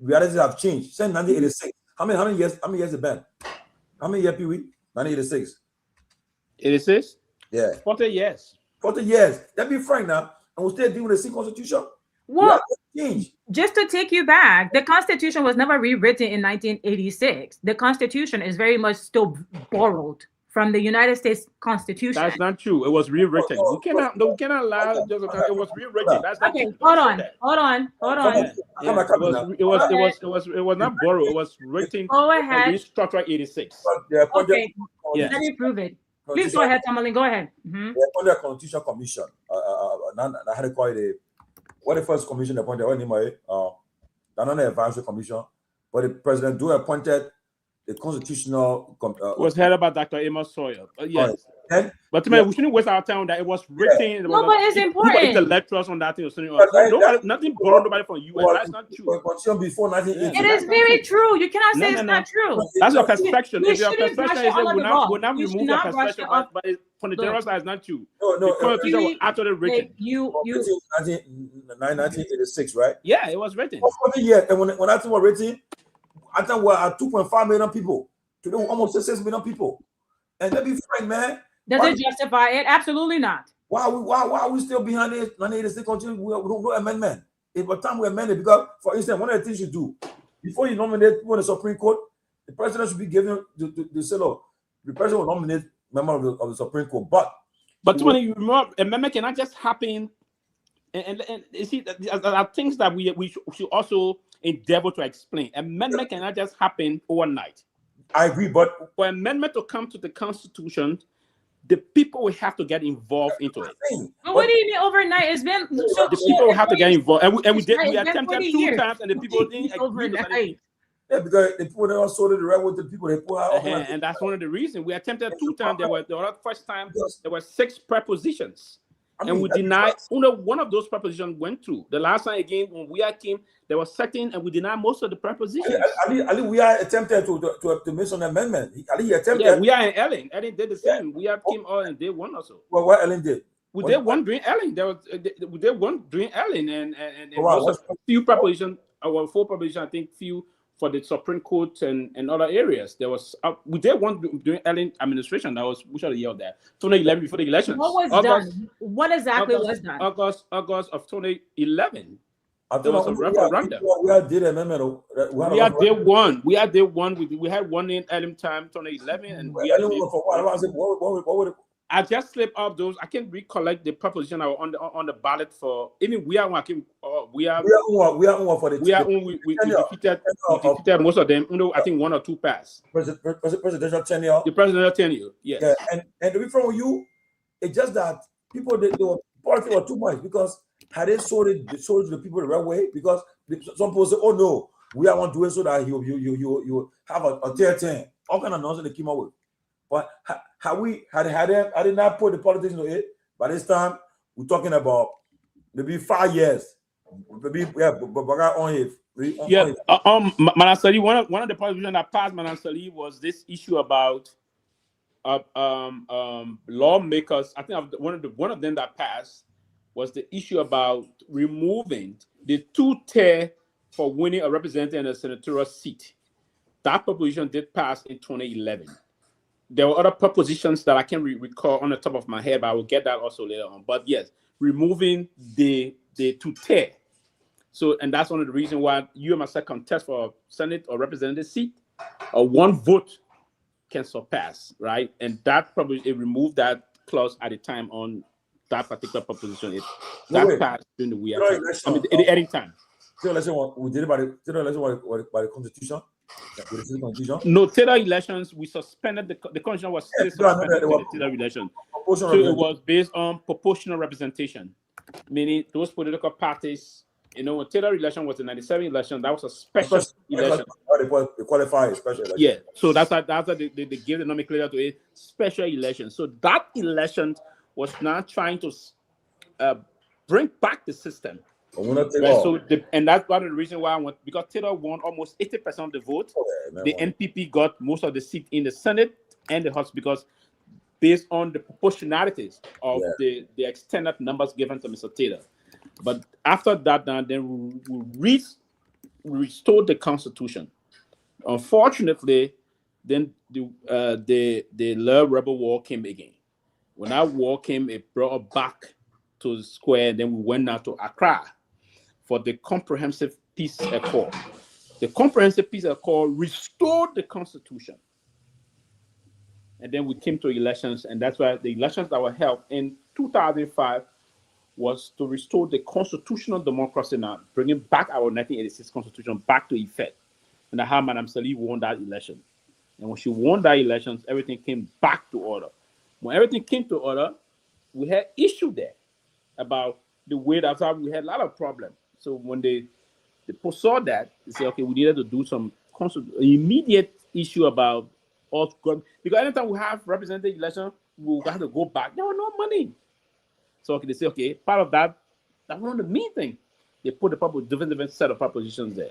realities have changed since 1986. How many years has it been? How many years, Pewee? 1986. 86? Yeah. 40 years. 40 years. Let's be frank now. And we're still dealing with the same constitution? Well, just to take you back, the Constitution was never rewritten in 1986. The Constitution is very much still borrowed from the United States Constitution. That's not true. It was rewritten. We cannot allow it was rewritten. That's not okay. true. Hold on. It was not borrowed. It was written. Go ahead. Restructured 86. Okay. Let me prove it. Please go ahead, Tomalin. Go ahead. Under Constitution Commission, I had to call it the first commission appointed anyway. Not the advisory commission, but the president appointed the constitutional. Was headed by Dr. Amos Sawyer. Yes. But we shouldn't waste our time on that. It was written. No, but it's important. Intellectuals on that thing. Nothing borrowed nobody from you. That's not true. Before 1980. It is very true. You cannot say it's not true. That's your perspective. If your perspective is that we'll not remove your perspective, but from the general side, it's not true. No. The Constitution was actually written. 1986, right? Yeah, it was written. 40 years. And when that thing was written, I think we're at 2.5 million people. Today, we're almost 6 million people. And let me be frank, man. Does it justify it? Absolutely not. Why are we still behind it? 1986 continue. We don't do amendment. It's by the time we amend it, because, for instance, one of the things you do before you nominate people in the Supreme Court, the president should be given the say, look, the president will nominate member of the Supreme Court. But when you remember, amendment cannot just happen. And you see, there are things that we should also endeavor to explain. Amendment cannot just happen overnight. I agree, but for amendment to come to the Constitution, the people will have to get involved into it. But what do you mean overnight? It's been so the people will have to get involved, and we attempted 2 times, and the people didn't agree. Yeah, because the people that also the right with the people they put out, and that's one of the reasons we attempted 2 times. The first time there were 6 prepositions. And we denied only one of those prepositions went through. The last time again, when we came, there was 13, and we denied most of the prepositions. Ali, we are attempted to make an amendment. Ali attempted. Yeah, we are in Ellen. Ellen did the same. We came all and did one also. Well, what Ellen did? We did one during Ellen. We did one during Ellen, and few prepositions, or 4 prepositions, I think, few for the Supreme Court and other areas. There was we did one during Ellen administration. That was which other year of that? 2011 before the elections. What was done? What exactly was done? August of 2011. There was a referendum. We did amendment. We did one. We had one in Ellen time 2011, and we had what I just slipped off those. I can't recollect the proposition I was on the ballot for. Even we defeated most of them. I think 1 or 2 passed. Presidential tenure. The presidential tenure, yes. Yeah, and the difference with you, it's just that people politics were too much, because Had they sold it to the people the right way? Because some people say, "Oh no, we are not doing so that you have a tier 10." All kind of nonsense they came up with. But had they not put the politics into it, by this time we're talking about maybe 5 years. Maybe on it. Yeah, Manasali, one of the provisions that passed Manasali was this issue about lawmakers. I think one of them that passed was the issue about removing the 2-tier for winning a representative and a senatorial seat. That proposition did pass in 2011. There were other propositions that I can't recall on the top of my head, but I will get that also later on. But yes, removing the 2-tier. So, and that's one of the reasons why you and myself contest for a Senate or representative seat, or one vote can surpass, right? And that probably it removed that clause at the time on that particular proposition. That passed during the weird time. I mean, the editing time. We did it by the Constitution. No, Taylor elections, we suspended the Constitution was still suspended the Taylor elections. So it was based on proportional representation, meaning those political parties. You know, when Taylor election was the 97 election, that was a special election. They qualify a special election. Yeah, so that's how they gave the nomenclature to a special election. So that election was now trying to bring back the system. Right? And that's one of the reasons why because Taylor won almost 80% of the vote. The NPP got most of the seat in the Senate and the House because based on the proportionalities of the extended numbers given to Mr. Taylor. But after that, then we restored the Constitution. Unfortunately, then the Love Rebel War came again. When that war came, it brought us back to the square. And then we went now to Accra for the Comprehensive Peace Accord. The Comprehensive Peace Accord restored the Constitution. And then we came to elections, and that's why the elections that were held in 2005 was to restore the constitutional democracy now, bringing back our 1986 Constitution back to effect. And how Madam Salih won that election. And when she won that election, everything came back to order. When everything came to order, we had issue there about the way that we had a lot of problems. So when the people saw that, they said, okay, we needed to do some immediate issue about us going, because anytime we have representative election, we have to go back. There was no money. So they say, okay, part of that's one of the main things. They put the different set of propositions there.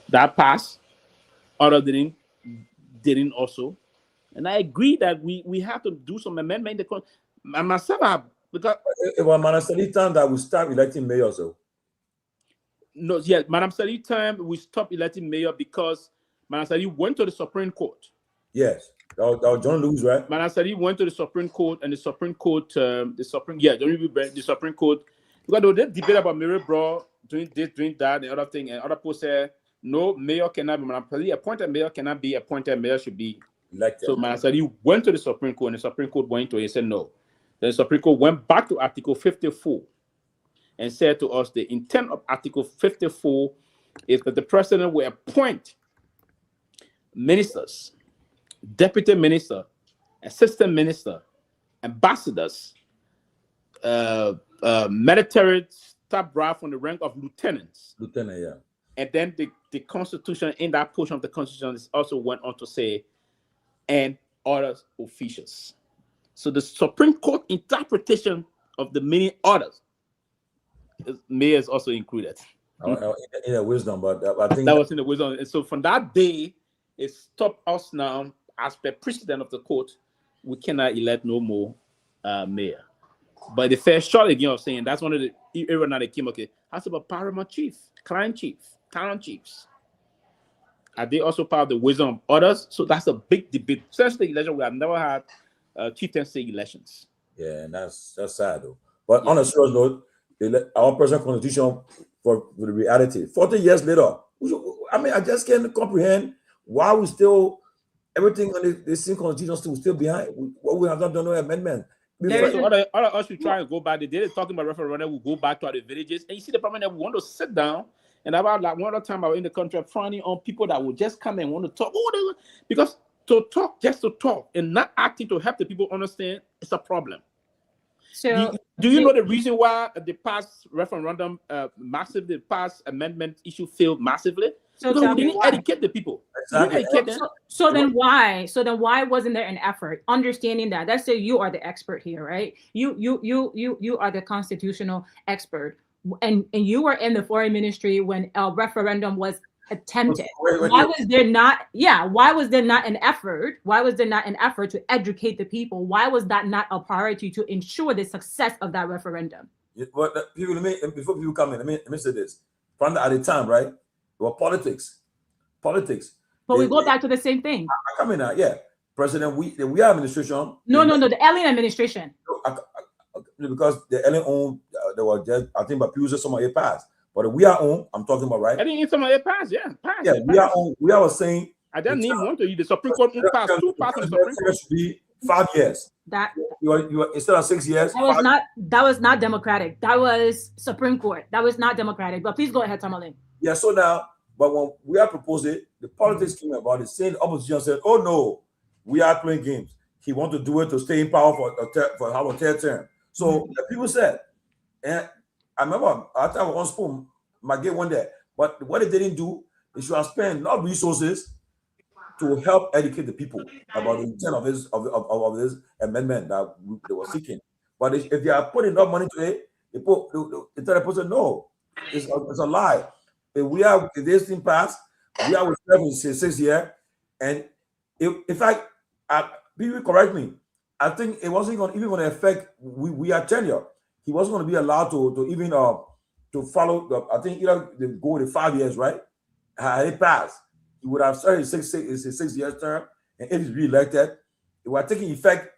That passed. Others didn't also. And I agree that we have to do some amendment. And myself, because it was Madam Salih time that we start electing mayor, so. No, yes, Madam Salih time we stopped electing mayor because Madam Salih went to the Supreme Court. Yes. That was John Lewis, right? Madam Salih went to the Supreme Court, and the Supreme Court, the Supreme Court, because they did debate about Mary Bro doing this, doing that, and other thing, and other people said, no, mayor cannot be, Madam Salih appointed mayor cannot be appointed, mayor should be elected. So Madam Salih went to the Supreme Court, and the Supreme Court went to it and said no. Then the Supreme Court went back to Article 54 and said to us the intent of Article 54 is that the president will appoint ministers, deputy minister, assistant minister, ambassadors, military staff brass from the rank of lieutenants. Lieutenant, yeah. And then the Constitution, in that portion of the Constitution, also went on to say, and other officials. So the Supreme Court interpretation of the many orders, mayor is also included. In the wisdom, but I think that was in the wisdom. And so from that day, it stopped us now. As per precedent of the court, we cannot elect no more mayor. But the first shot again of saying that's one of the era now they came, okay, how's about paramount chief, client chief, town chiefs? Are they also part of the wisdom of others? So that's a big debate. Since the election, we have never had chieftaincy elections. Yeah, and that's sad though. But on a serious note, our present constitution for the reality. 40 years later, I mean, I just can't comprehend why we still everything on the same constitution still behind. What we have not done no amendment. Yeah, so other us we try and go back. They did talking about referendum. We go back to the villages, and you see the problem that we want to sit down. And about like one other time I was in the country, frowning on people that will just come and want to talk. Because to talk just to talk and not acting to help the people understand, it's a problem. So do you know the reason why the past referendum, the past amendment issue failed massively? So because we didn't educate the people. Exactly. So then why wasn't there an effort? Understanding that, let's say you are the expert here, right? You are the constitutional expert, and you were in the foreign ministry when a referendum was attempted. Why was there not an effort? Why was there not an effort to educate the people? Why was that not a priority to ensure the success of that referendum? But people, before people come in, let me say this. From at the time, right? Well, politics. But we go back to the same thing. I come in now, yeah. President, we are administration. No, the alien administration. Because the alien owned, there was just, I think, but Pewee some of it passed. But we are on. I'm talking about, right? I think some of it passed, yeah. Yeah, we are on. We are saying. I don't need one to you. The Supreme Court passed 2 parts of the Supreme Court. Should be 5 years. That you instead of 6 years. That was not democratic. That was Supreme Court. That was not democratic. But please go ahead, Tomalin. Yeah. So now, but when we are proposing, the politics came about it. Saying the opposition said, "Oh no, we are playing games. He wants to do it to stay in power for our third term." So the people said, and I remember after I was on spoon, Nagbe went there. But what they didn't do, they should have spent enough resources to help educate the people about the intent of this amendment that they were seeking. But if they are putting enough money to it, the person no, it's a lie. If this thing passed, we are with 6 years, and in fact, people correct me. I think it wasn't even going to affect we are tenure. He wasn't going to be allowed to even to follow. I think either they go to 5 years, right? Had it passed, he would have started his 6 years term, and if he's re-elected, it was taking effect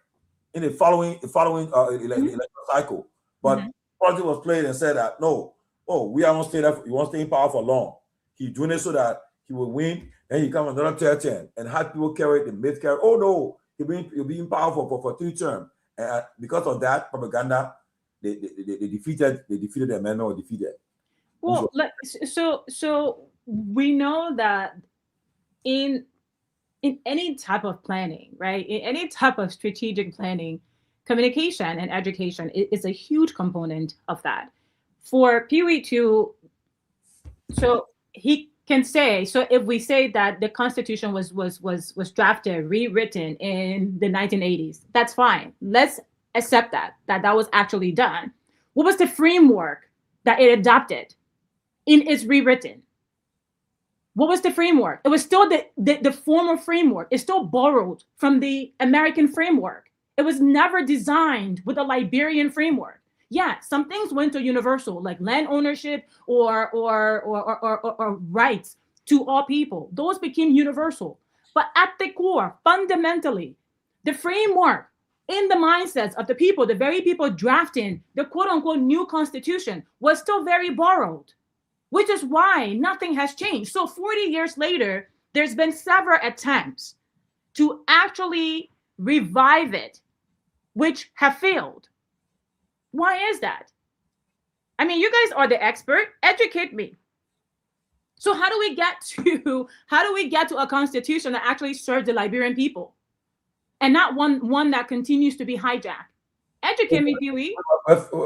in the following election cycle. But politics was played and said that no, we are not staying there. He won't stay in power for long. He's doing it so that he will win, and he come another third term, and have people carry the myth carry. Oh no, he'll be in power for 3 terms, and because of that propaganda, they defeated the amendment or defeated. Well, so we know that in any type of planning, right? In any type of strategic planning, communication and education is a huge component of that. For Pewee to, so he can say, so if we say that the Constitution was drafted, rewritten in the 1980s, that's fine. Let's accept that was actually done. What was the framework that it adopted in its rewritten? What was the framework? It was still the former framework. It's still borrowed from the American framework. It was never designed with a Liberian framework. Yeah, some things went to universal, like land ownership or rights to all people. Those became universal. But at the core, fundamentally, the framework in the mindsets of the people, the very people drafting the quote-unquote new constitution, was still very borrowed, which is why nothing has changed. So 40 years later, there's been several attempts to actually revive it, which have failed. Why is that? I mean, you guys are the expert. Educate me. So how do we get to a constitution that actually serves the Liberian people, and not one that continues to be hijacked? Educate me, Pewee.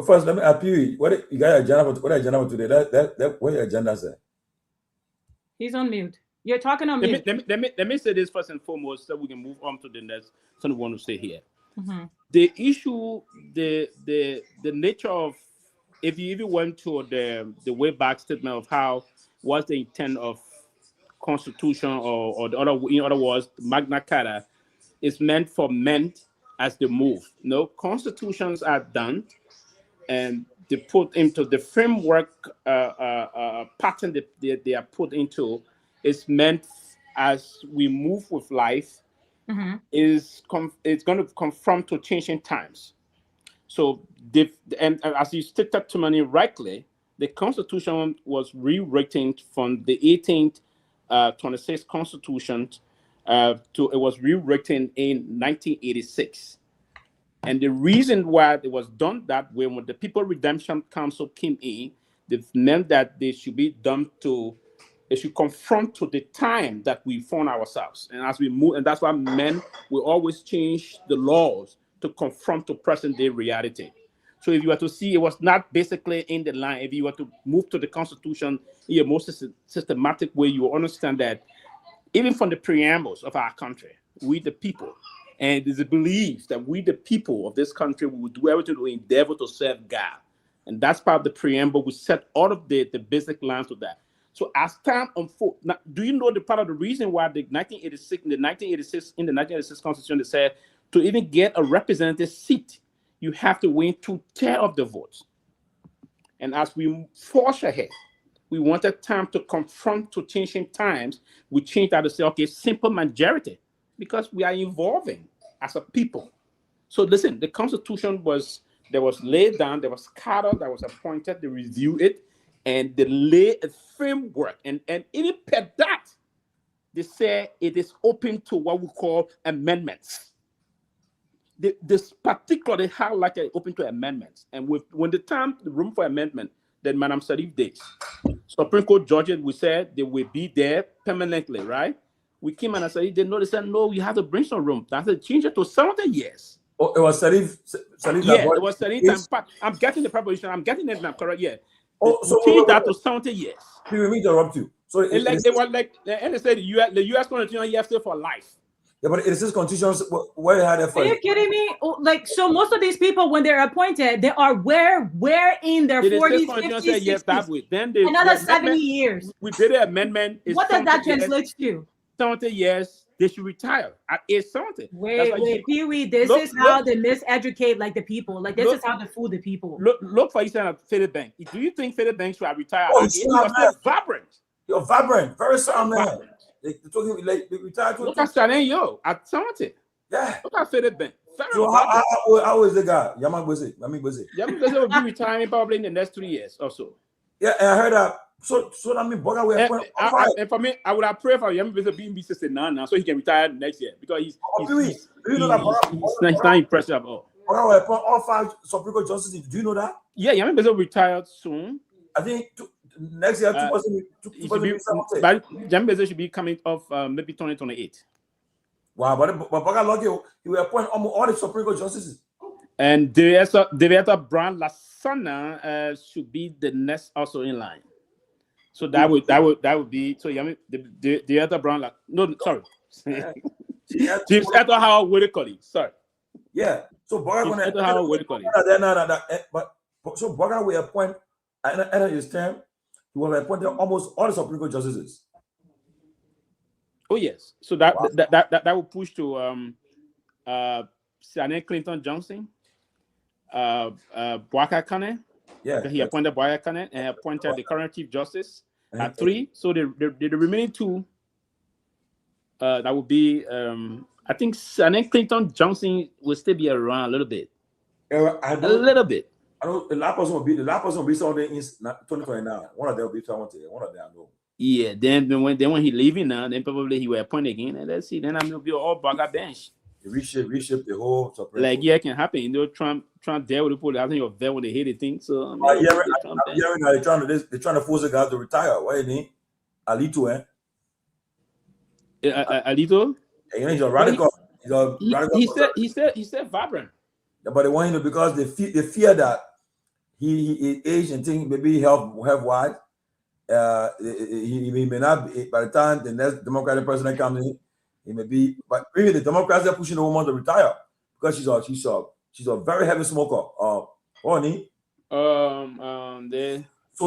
First, let me ask Pewee. What you got agenda for today? What your agenda say? He's on mute. You're talking on mute. Let me say this first and foremost, so we can move on to the next. Someone want to stay here. The issue, the nature of, if you even went to the way back statement of how what's the intent of Constitution or the other, in other words, Magna Carta, is meant for men as they move. No, constitutions are done and they put into the framework pattern that they are put into is meant as we move with life. It's going to confront to changing times. So, and as you stated to me rightly, the Constitution was rewritten from the 1826 Constitution it was rewritten in 1986. And the reason why it was done that way, when the People Redemption Council came in, they meant that they should be done to. It should confront to the time that we found ourselves. And as we move, and that's why men will always change the laws to confront to present day reality. So if you were to see, it was not basically in the line. If you were to move to the Constitution in a more systematic way, you will understand that even from the preambles of our country, we the people, and it is a belief that we the people of this country will do everything to endeavor to serve God. And that's part of the preamble. We set all of the basic lines to that. So as time unfolds, now, do you know the part of the reason why the 1986 Constitution, they said to even get a representative seat, you have to win 2/3 of the votes. And as we forge ahead, we wanted time to confront to changing times. We changed that to say, okay, simple majority, because we are evolving as a people. So listen, the Constitution was laid down, there was cadre that was appointed to review it, and they lay a framework. And even per that, they say it is open to what we call amendments. This particularly highlighted open to amendments. And when the room for amendment, then Madam Sarif days, Supreme Court judges, we said they will be there permanently, right? We came and I said, they said, no, you have to bring some room. That's a change it to 70 years. Oh, it was Sarif. Yeah, it was 70 times. I'm getting the preparation. I'm getting it now, correct? Yeah. So change that to 70 years. Let me interrupt you. So it was like, and they said the U.S. Constitution, you have to stay for life. Yeah, but it is constitutions where they had it for. Are you kidding me? Like, so most of these people, when they're appointed, they are where in their 40s, 50s, 60s. Then another 70 years. We did an amendment. What does that translate to? 70 years, they should retire at age 70. Wait, Pewee, this is how they miseducate like the people. Like, this is how they fool the people. Look for instance at Philip Bank. Do you think Philip Bank should retire? You're still vibrant. You're vibrant, very sound man. They retired to. Look at Salenyo at 70. Yeah. Look at Philip Bank. So how is the guy? Yaman Bose. Yaman will be retiring probably in the next 3 years or so. Yeah, and I heard that. So that mean Boga will and for me, I would have prayed for Yaman Bose being 69 now, so he can retire next year because he's not impressive at all. Boga will appoint all 5 Supreme Court justices. Do you know that? Yeah, Yaman Bose will retire soon. I think next year, 2017. But Yaman Bose should be coming off maybe 2028. Wow, but Boga lucky he will appoint almost all the Supreme Court justices. And Developmental Brown Lasana should be the next also in line. So that would be so. The other Brown sorry, James Eto Howard Whitaker. Sorry. Yeah. So Boga Eto Howard Whitaker. But so Boga will appoint at his term. He will appoint almost all the Supreme Court justices. Oh yes. So that will push to Senator Clinton Johnson, Boaka Kane. Yeah, he appointed Boaka Kane and appointed the current Chief Justice at 3. So the remaining 2 that would be I think Senator Clinton Johnson will still be around a little bit. A little bit. I know the last person will be somewhere in 2029. One of them will be 20. One of them I know. Yeah, then when he leaving now, then probably he will appoint again, and let's see. Then I'm gonna be all Baga bench. Reshape the whole Supreme Court. Yeah, it can happen. You know, Trump deal with the people. I think you're there when they hate the thing. So I'm hearing they're trying to force the guy to retire. What do you mean? Alito, Alito? He's a radical. He said vibrant. Yeah, but they want him to, because they fear that he aged and think maybe health wise. He may not be, by the time the next Democratic president comes in, he may be. But really, the Democrats are pushing the woman to retire because she's a very heavy smoker.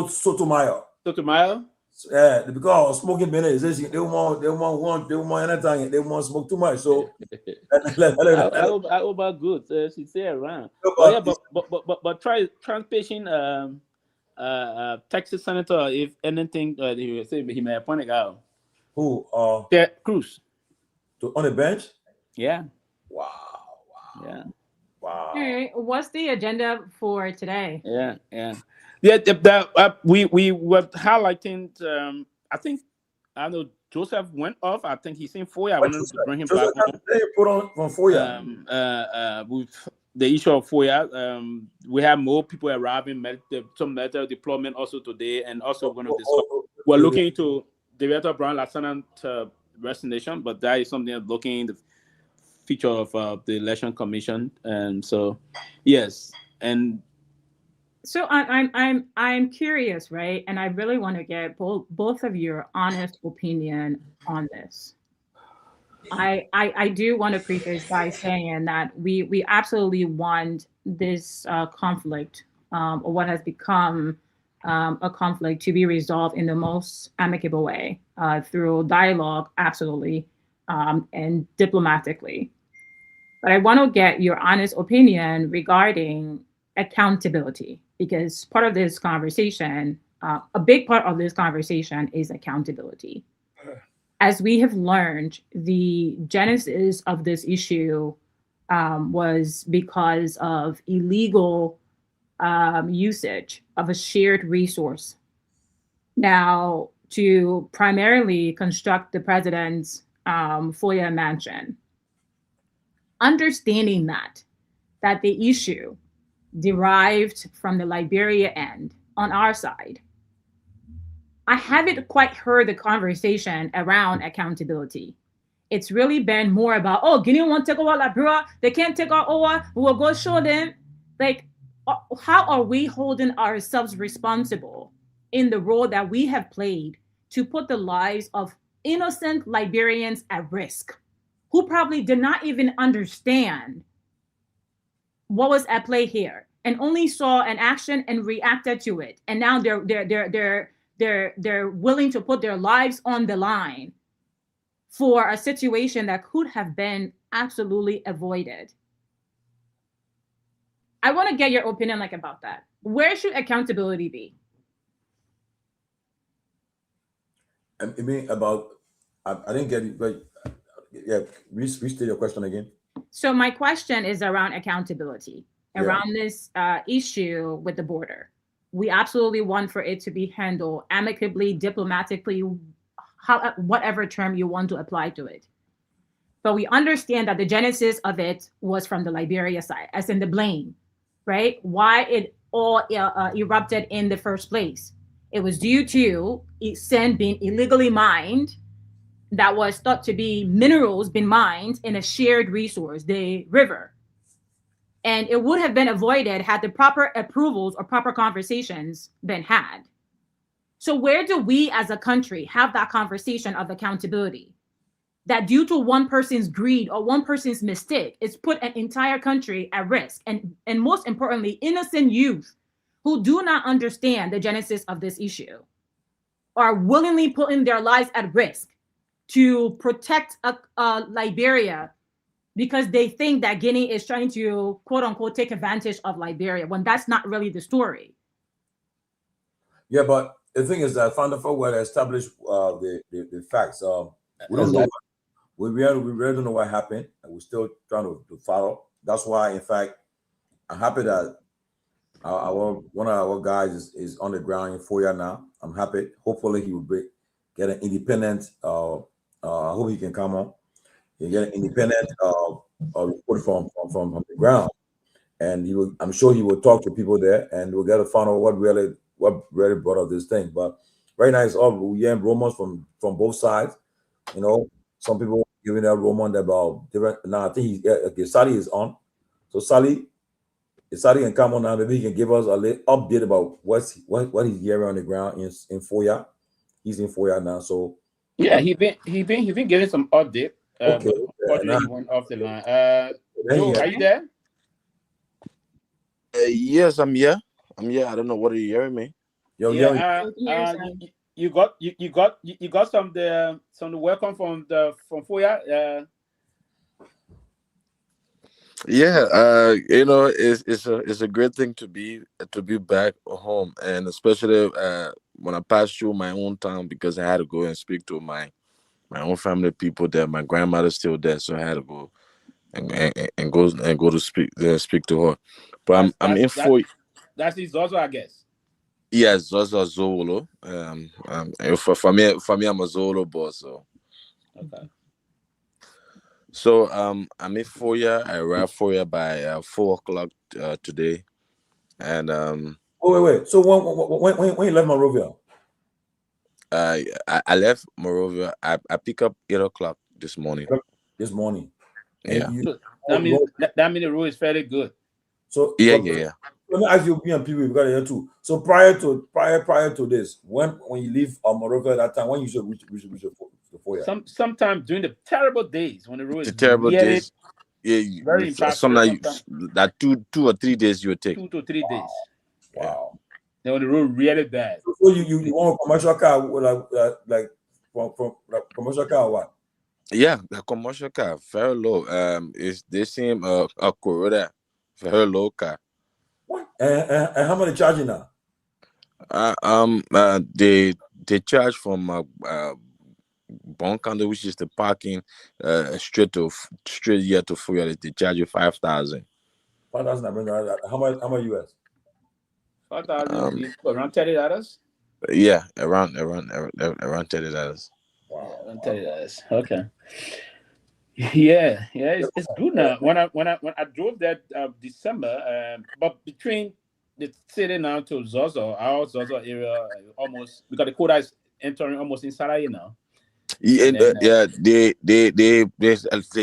Sotomayor. Yeah, because smoking benefits, they want anything. They want to smoke too much. So I about good. She's there around. But try patient Texas senator, if anything, he will say he may appoint a guy. Who? Ted Cruz. On the bench? Yeah. Wow. Yeah. Wow. All right. What's the agenda for today? Yeah. We were highlighting. I think know Joseph went off. I think he's in FOIA. I wanted to bring him back on. Put on from FOIA. With the issue of FOIA, we have more people arriving. Some letter deployment also today, and also we're going to discuss. We're looking into Developmental Brown Lieutenant Resignation, but that is something that's looking in the feature of the Election Commission. And so, yes, and So I'm curious, right? And I really want to get both of your honest opinion on this. I do want to preface by saying that we absolutely want this conflict, or what has become a conflict, to be resolved in the most amicable way, through dialogue, absolutely, and diplomatically. But I want to get your honest opinion regarding accountability, because part of this conversation, a big part of this conversation, is accountability. As we have learned, the genesis of this issue was because of illegal usage of a shared resource. Now, to primarily construct the president's FOIA mansion. Understanding that the issue derived from the Liberia end on our side, I haven't quite heard the conversation around accountability. It's really been more about, oh, Guinea won't take over Liberia, they can't take our over, we will go show them. Like, how are we holding ourselves responsible in the role that we have played to put the lives of innocent Liberians at risk, who probably did not even understand what was at play here and only saw an action and reacted to it, and now they're willing to put their lives on the line for a situation that could have been absolutely avoided. I want to get your opinion about that. Where should accountability be? I mean, about, I didn't get it, but yeah, restate your question again. So my question is around accountability, around this issue with the border. We absolutely want for it to be handled amicably, diplomatically, whatever term you want to apply to it. But we understand that the genesis of it was from the Liberia side, as in the blame, right? Why it all erupted in the first place. It was due to sand being illegally mined, that was thought to be minerals being mined in a shared resource, the river. And it would have been avoided had the proper approvals or proper conversations been had. So where do we as a country have that conversation of accountability? That due to one person's greed or one person's mistake, it's put an entire country at risk. And most importantly, innocent youth who do not understand the genesis of this issue are willingly putting their lives at risk to protect Liberia, because they think that Guinea is trying to, quote unquote, take advantage of Liberia, when that's not really the story. Yeah, but the thing is that Founder for well established the facts. We don't know. We really don't know what happened, and we're still trying to follow. That's why, in fact, I'm happy that one of our guys is on the ground in FOIA now. I'm happy. Hopefully, he will get an independent. I hope he can come on. He get an independent report from the ground, and he will. I'm sure he will talk to people there, and we'll get to find out what really brought up this thing. But right now, it's all we hear rumors from both sides. You know, some people giving out rumors about different. Now I think Sally is on, so Sally can come on now. Maybe he can give us a little update about what he's hearing on the ground in FOIA. He's in FOIA now, so. Yeah, he been giving some update. Okay. Unfortunately, he went off the line. Joe, are you there? Yes, I'm here. I don't know. What are you hearing me? You got some welcome from FOIA. Yeah, it's a great thing to be back home, and especially when I passed through my own town, because I had to go and speak to my own family people there. My grandmother's still there, so I had to go and go to speak to her. But I'm in for. That's his also, I guess. Yes, also Zolo. For me, I'm a Zolo boss. So. Okay. So I'm in FOIA. I arrived FOIA by 4 o'clock today, and wait. So when you left Monrovia? I left Monrovia. I pick up 8 o'clock this morning. This morning. Yeah. That means the road is fairly good. So yeah. Let me ask you, and Pewee, we got here too. So prior to this, when you leave Morocco at that time, when you should reach the 4 years? Sometimes during the terrible days when the road is terrible really days. Yeah, very impactful. Sometimes that 2 or 3 days you would take. 2 to 3 days. Wow. Then when the road really bad. So you want a commercial car like from commercial car or what? Yeah, a commercial car, very low. It's the same a Corolla, very low car. What? And how much charging now? They charge from Bon County, which is the parking, straight here to Fuya. They charge you 5,000. 5,000. How much US? 5,000 around $30. Yeah, around $30. Wow, around $30. Okay. Yeah, it's good now. When I drove that December, but between the city now to Zozo, our Zozo area, almost because the quota is entering almost inside here now. Yeah, the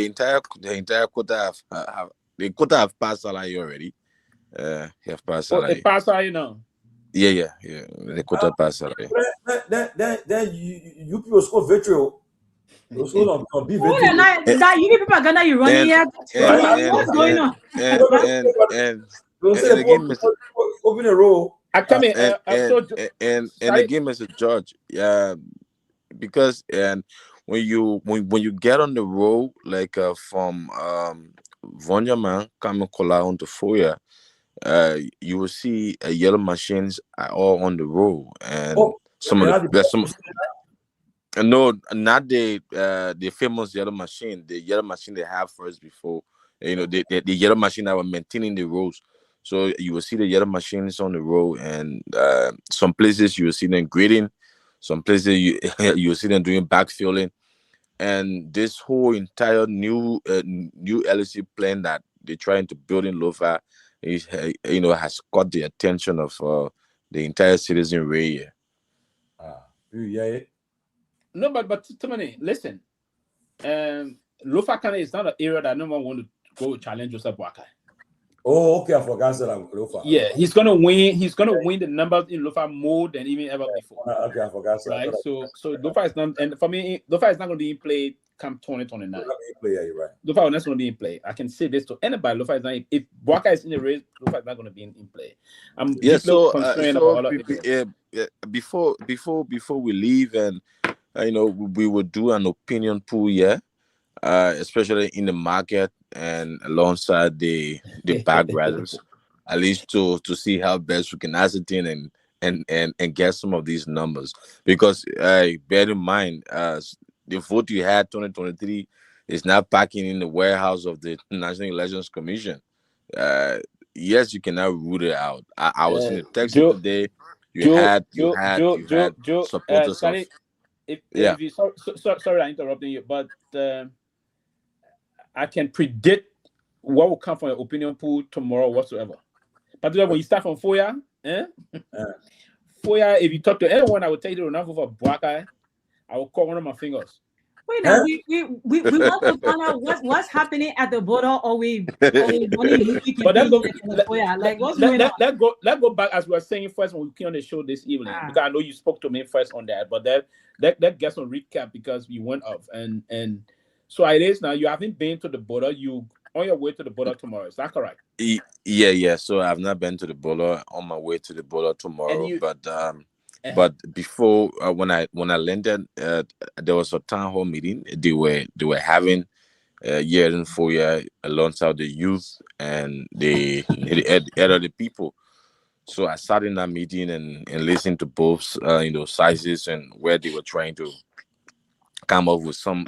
entire quota have passed salary already. Have passed salary. It passed salary now. Yeah. The quota passed salary. Then you people score virtual. Those on be virtual. That you people are gonna run here. What's going on? And again, open a row. And again, Mr. George, because when you get on the road, like from Vonjaman coming on to Foya, you will see yellow machines are all on the road, and no, not the famous yellow machine. The yellow machine they have first before the yellow machine that were maintaining the roads. So you will see the yellow machines on the road, and some places you will see them grading, some places you will see them doing backfilling, and this whole entire new LC plan that they're trying to build in Lofa is has caught the attention of the entire citizenry here. Yeah. No, but Tomalin, listen. Lofa County is not an area that no one want to go challenge Joseph Boakai. Oh, okay, I forgot that Lofa. Yeah, he's gonna win. He's gonna win the numbers in Lofa more than even ever before. Okay, I forgot that. Right. So Lofa is not, and for me, Lofa is not gonna be in play come 2029. Yeah, you're right. Lofa is not gonna be in play. I can say this to anybody. Lofa is not. If Boakai is in the race, Lofa is not gonna be in play. I'm concerned about all of it. Before we leave, and we will do an opinion poll, especially in the market and alongside the bag riders, at least to see how best we can ascertain and get some of these numbers. Because bear in mind, the vote you had 2023 is not packing in the warehouse of the National Elections Commission. Yes, you cannot root it out. I was in the text today. You had supporters of. Sorry, I'm interrupting you, but I can predict what will come from an opinion poll tomorrow whatsoever. But when you start from Foya, Foya, if you talk to anyone, I will tell you the number for Boakai. I will call one of my fingers. Wait, now we want to find out what's happening at the border, or we but let's go back as we were saying first when we came on the show this evening, because I know you spoke to me first on that, but that gets on recap because we went off and so it is now. You haven't been to the border. You on your way to the border tomorrow. Is that correct? Yeah. So I've not been to the border. On my way to the border tomorrow, but before when I landed, there was a town hall meeting. They were having year in 4 year alongside the youth and the elderly people. So I sat in that meeting and listened to both sizes and where they were trying to come up with some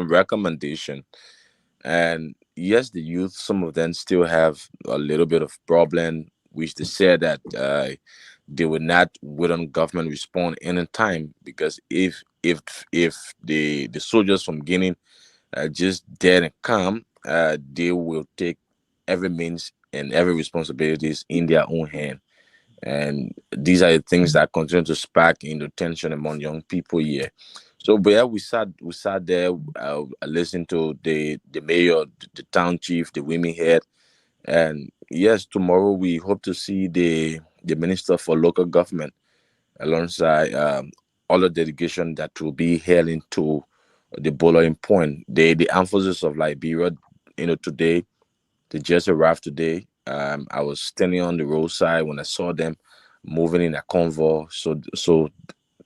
recommendation. And yes, the youth, some of them still have a little bit of problem, which they said that they would not wait on government respond in time, because if the soldiers from Guinea just didn't come, they will take every means and every responsibilities in their own hand. And these are the things that continue to spark tension among young people here. So, but yeah, we sat there, listened to the mayor, the town chief, the women head, and yes, tomorrow we hope to see the Minister for Local Government alongside all the delegation that will be hailing to the boiling point. The emphasis of Liberia, today, they just arrived today. I was standing on the roadside when I saw them moving in a convoy. So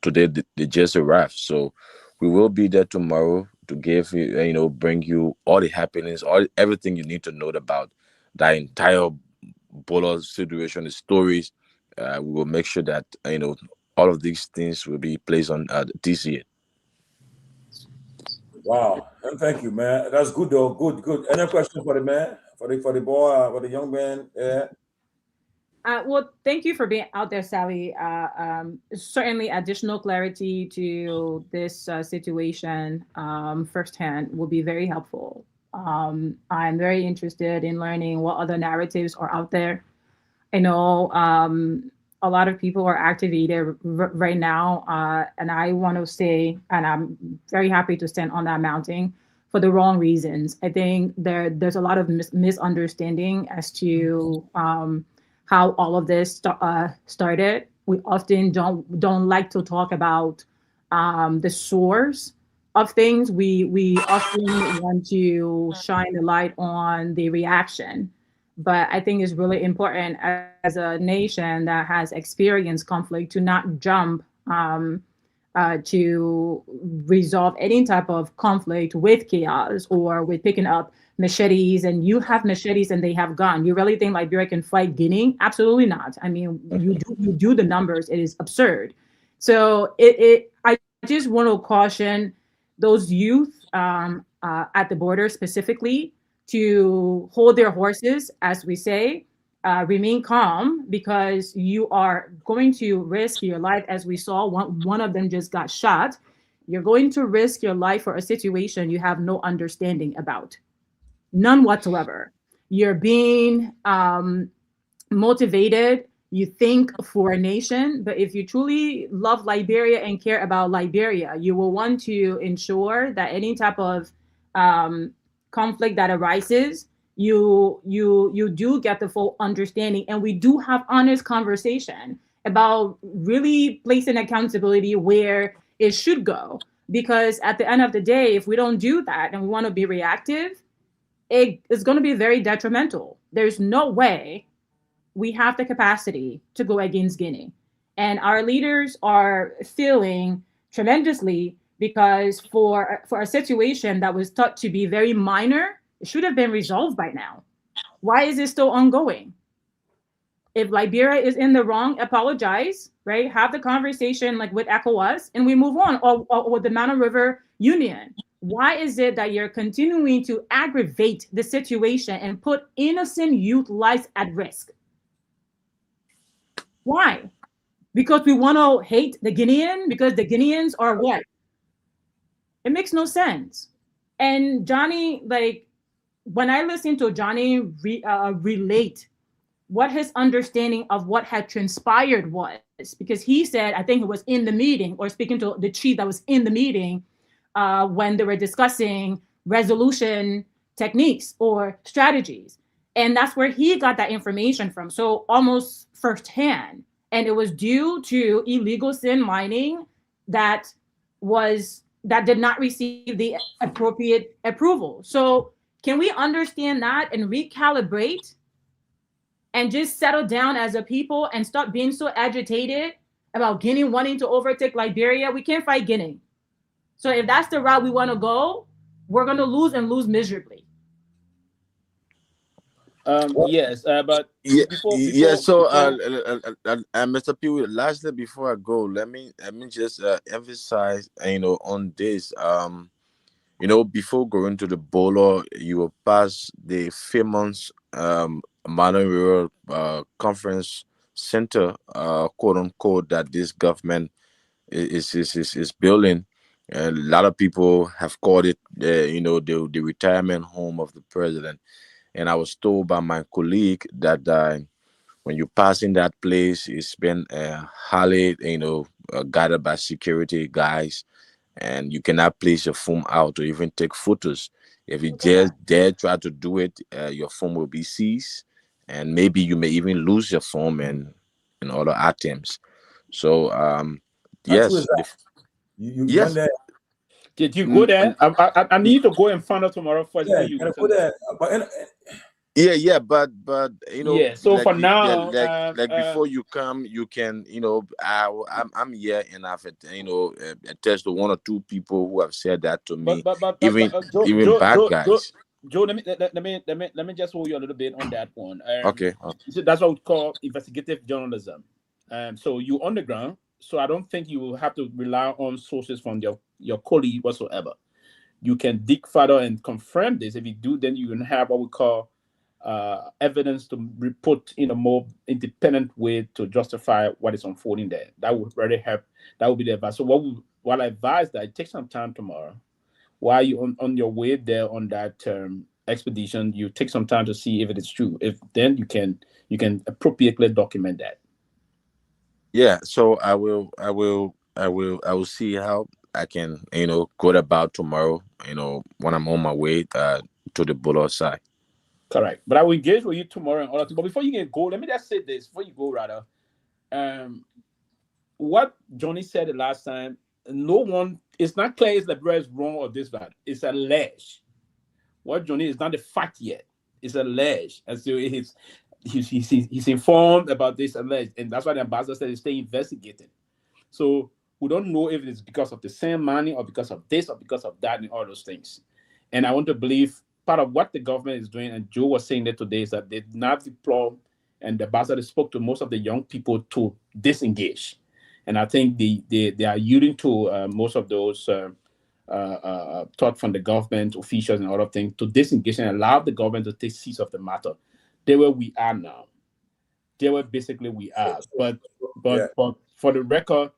today they just arrived. So we will be there tomorrow to give you, bring you all the happenings, everything you need to know about that entire Bola situation, the stories. We will make sure that all of these things will be placed on the TCA. Wow, and thank you, man. That's good though. Good. Any questions for the man, for the boy, for the young man? Yeah. Well, thank you for being out there, Sally. Certainly, additional clarity to this situation firsthand will be very helpful. I'm very interested in learning what other narratives are out there. I know a lot of people are activated right now, and I want to say, and I'm very happy to stand on that mountain for the wrong reasons. I think there's a lot of misunderstanding as to how all of this started. We often don't like to talk about the source of things. We often want to shine a light on the reaction. But I think it's really important as a nation that has experienced conflict to not jump to resolve any type of conflict with chaos or with picking up machetes, and you have machetes and they have gun. You really think Liberia can fight Guinea? Absolutely not. I mean, you do the numbers. It is absurd. So I just want to caution those youth at the border specifically to hold their horses, as we say, remain calm, because you are going to risk your life. As we saw, one of them just got shot. You're going to risk your life for a situation you have no understanding about. None whatsoever. You're being motivated, you think, for a nation, but if you truly love Liberia and care about Liberia, you will want to ensure that any type of conflict that arises, you do get the full understanding, and we do have honest conversation about really placing accountability where it should go. Because at the end of the day, if we don't do that and we want to be reactive, it is going to be very detrimental. There's no way we have the capacity to go against Guinea. And our leaders are feeling tremendously because for a situation that was thought to be very minor, it should have been resolved by now. Why is it still ongoing? If Liberia is in the wrong, apologize, right? Have the conversation like with ECOWAS and we move on, or with the Mountain River Union. Why is it that you're continuing to aggravate the situation and put innocent youth lives at risk? Why? Because we want to hate the Guinean? Because the Guineans are what? It makes no sense. And Johnny, like, when I listen to Johnny relate what his understanding of what had transpired was, because he said, I think it was in the meeting, or speaking to the chief that was in the meeting, when they were discussing resolution techniques or strategies. And that's where he got that information from. So almost firsthand. And it was due to illegal sin mining that did not receive the appropriate approval. So can we understand that and recalibrate and just settle down as a people and stop being so agitated about Guinea wanting to overtake Liberia? We can't fight Guinea. So if that's the route we want to go, we're going to lose and lose miserably. Yes, but before So Mr. Pewee, lastly, before I go, let me just emphasize, on this. Before going to the bowler, you will pass the famous Modern Rural Conference Center, quote unquote, that this government is building. And a lot of people have called it, the retirement home of the president. And I was told by my colleague that when you pass in that place, it's been highly, guarded by security guys, and you cannot place your phone out or even take photos. If you just dare try to do it, your phone will be seized, and maybe you may even lose your phone and other items. So yes, you yes. went there. Did you go there? I need to go and find out tomorrow first. Yeah, You go there. But Yeah, but yeah. So like for now, before you come, you can I'm here, and I've attest to 1 or 2 people who have said that to me. Even bad guys. Joe, let me just hold you a little bit on that one. Okay. So that's what we call investigative journalism. So you on the ground. So I don't think you will have to rely on sources from your colleague whatsoever. You can dig further and confirm this. If you do, then you can have what we call evidence to report in a more independent way to justify what is unfolding there. That would really help. That would be the advice. So what I advise that it takes some time tomorrow. While you on your way there on that expedition, you take some time to see if it is true. If then you can appropriately document that. Yeah, so I will see how I can go about tomorrow, when I'm on my way to the Buller side. Correct. But I will engage with you tomorrow and all that. But before you can go, let me just say this. Before you go, rather, what Johnny said the last time, no one, it's not clear if Liberia is wrong or this, that. It's alleged. What Johnny is not a fact yet. It's alleged. And so he's informed about this alleged. And that's why the ambassador said he's still investigating. So we don't know if it's because of the same money or because of this or because of that and all those things. And I want to believe part of what the government is doing, and Joe was saying that today, is that they did not deploy, and the ambassador spoke to most of the young people to disengage. And I think they are yielding to most of those thought from the government officials and other things to disengage and allow the government to take seats of the matter. They where we are now. They were basically we are. But for the record,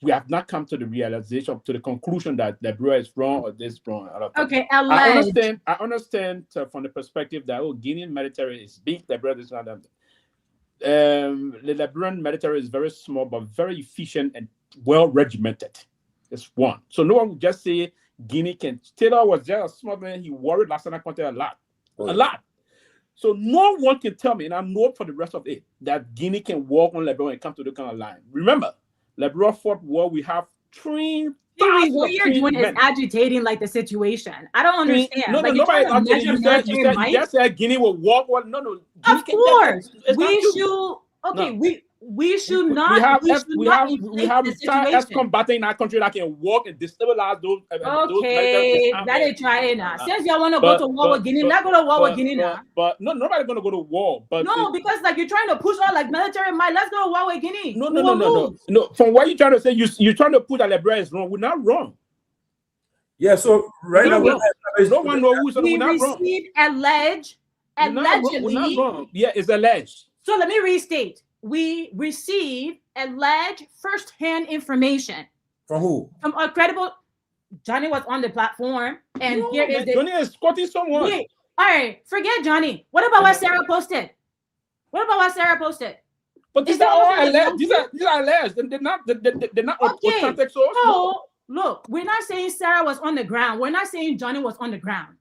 we have not come to the realization, to the conclusion that Liberia is wrong or this wrong. Okay, I understand from the perspective that Guinean military is big, Liberia is not. The Liberian military is very small but very efficient and well regimented. It's one. So no one would just say Guinea can. Taylor was just a small man. He worried last time I counted a lot. A lot. So no one can tell me, and I know for the rest of it, that Guinea can walk on Liberia and come to the kind of line. Remember, Liberia fought war. We have 3,000 what you're doing is agitating like the situation. I don't understand. No, like, nobody agitating. You just said Guinea will walk. Well, no. Guinea of course, we should. Okay, no. We should not. We have ex-combatants in our country that can walk and destabilize those. Okay, that is trying now. Since y'all want to go to war with Guinea, not go to war with Guinea now. But no, nobody's gonna go to war. But no, because like you're trying to push out like military might. Let's go to war with Guinea. No. From what you're trying to say, you're trying to put that Liberia is wrong. We're not wrong. Yeah. So right now, no one knows who's we received allegedly. We're not wrong. Yeah, it's alleged. So let me restate. We received alleged first-hand information. From who? From a credible. Johnny was on the platform, and here is the. Johnny is quoting someone. Wait, all right, forget Johnny. What about what Sarah posted? But these are all alleged. These are alleged. They're not authentic source. So look, we're not saying Sarah was on the ground. We're not saying Johnny was on the ground.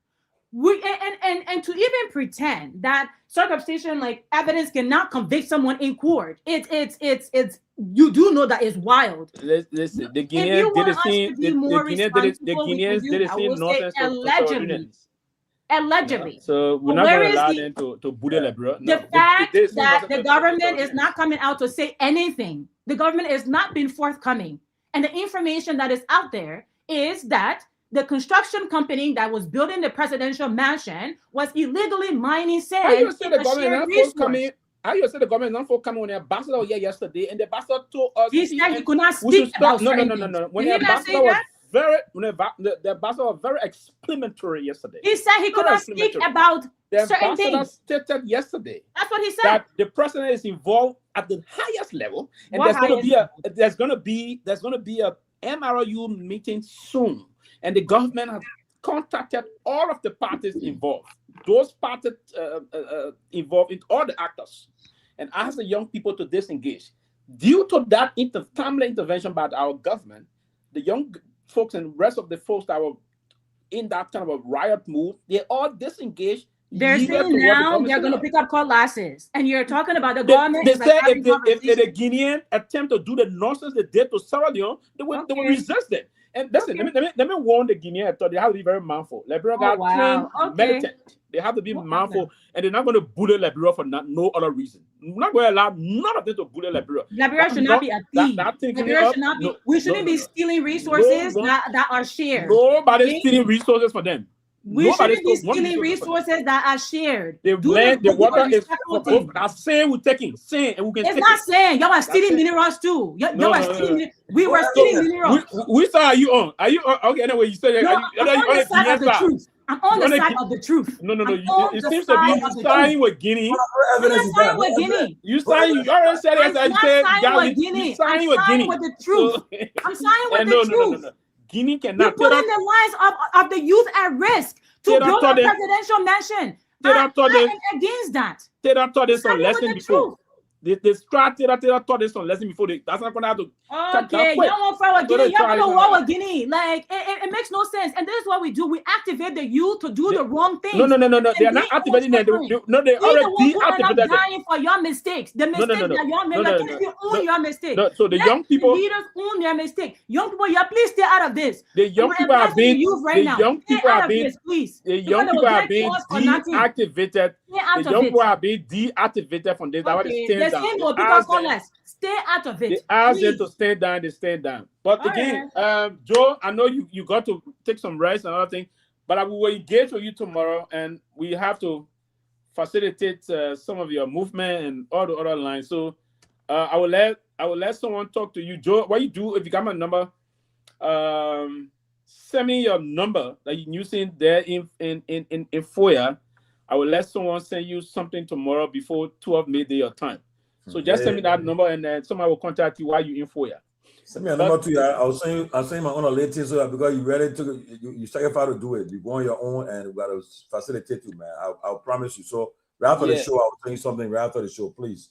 We and to even pretend that circumstantial like evidence cannot convict someone in court, it's you do know that it's wild. Listen, the Guineans did it seem nonsense. Allegedly. So we're not going to allow them to bully Liberia. The fact that the government is not coming out to say anything, the government is not being forthcoming, and the information that is out there is that the construction company that was building the presidential mansion was illegally mining sand. How you say the government is not forthcoming when the ambassador was here yesterday, and the ambassador told us he said he could not speak about no. When the ambassador was very explanatory yesterday. He said he could not speak about certain things. The ambassador stated yesterday. That's what he said. That the president is involved at the highest level, and there's going to be a MRU meeting soon. And the government has contacted all of the parties involved, those parties involved in all the actors, and asked the young people to disengage. Due to that timely intervention by our government, the young folks and the rest of the folks that were in that kind of a riot move, they all disengaged They're saying now they're going to pick up cutlasses, and you're talking about the government. They said if the Guinean attempt to do the nonsense they did to Sierra Leone, they will resist it. And listen, let me warn the Guinean. They have to be very mindful. Liberia got trained militant. They have to be mindful, and they're not going to bully Liberia for no other reason. We're not going to allow none of them to bully Liberia. Liberia should not be a thief. Liberia should not be. We shouldn't be stealing resources that are shared. Nobody's stealing resources for them. We shouldn't be stealing resources that are shared. The water is that's saying we're taking. Saying and we can. It's not saying y'all are stealing minerals too. Y'all are stealing. We were stealing minerals. Which side are you on? Are you okay? Anyway, you said I'm on the side of the truth. I'm on the side of the truth. No. It seems to be siding with Guinea. I'm not siding with Guinea. You already said it. I'm not siding with Guinea. I'm siding with the truth. I'm siding with the truth. No. Guinea cannot. You're putting the lives of the youth at risk to build a presidential mansion. I'm against that. They don't taught this on lesson before. They taught this on lesson before. That's not going to have to. Okay, you don't want to fight with Guinea. You're going to war with Guinea. Like it makes no sense. And this is what we do. We activate the youth to do the wrong thing. No. They are not activating them. No, they already deactivated them. Dying for your mistakes. The mistakes that y'all made. You own your mistake. So the young people, leaders own their mistake. Young people, please stay out of this. The young people are being. The young people are being. The young people are being deactivated. The young people are being deactivated from this. Stay out of it. They ask them to stay down, they stay down. But again, Joe, I know you got to take some rest and other things, but I will engage with you tomorrow, and we have to facilitate some of your movement and all the other lines. So I will let someone talk to you, Joe. What you do if you got my number? Send me your number that you're using there in FOIA. I will let someone send you something tomorrow before 12 midday your time. So just send me that number, and then someone will contact you while you're in FOIA. Send me a number too. I'll send my own later, so because you ready to you sacrifice to do it. You go on your own, and we gotta facilitate you, man. I'll promise you. So right after the show, I'll tell you something right after the show, please.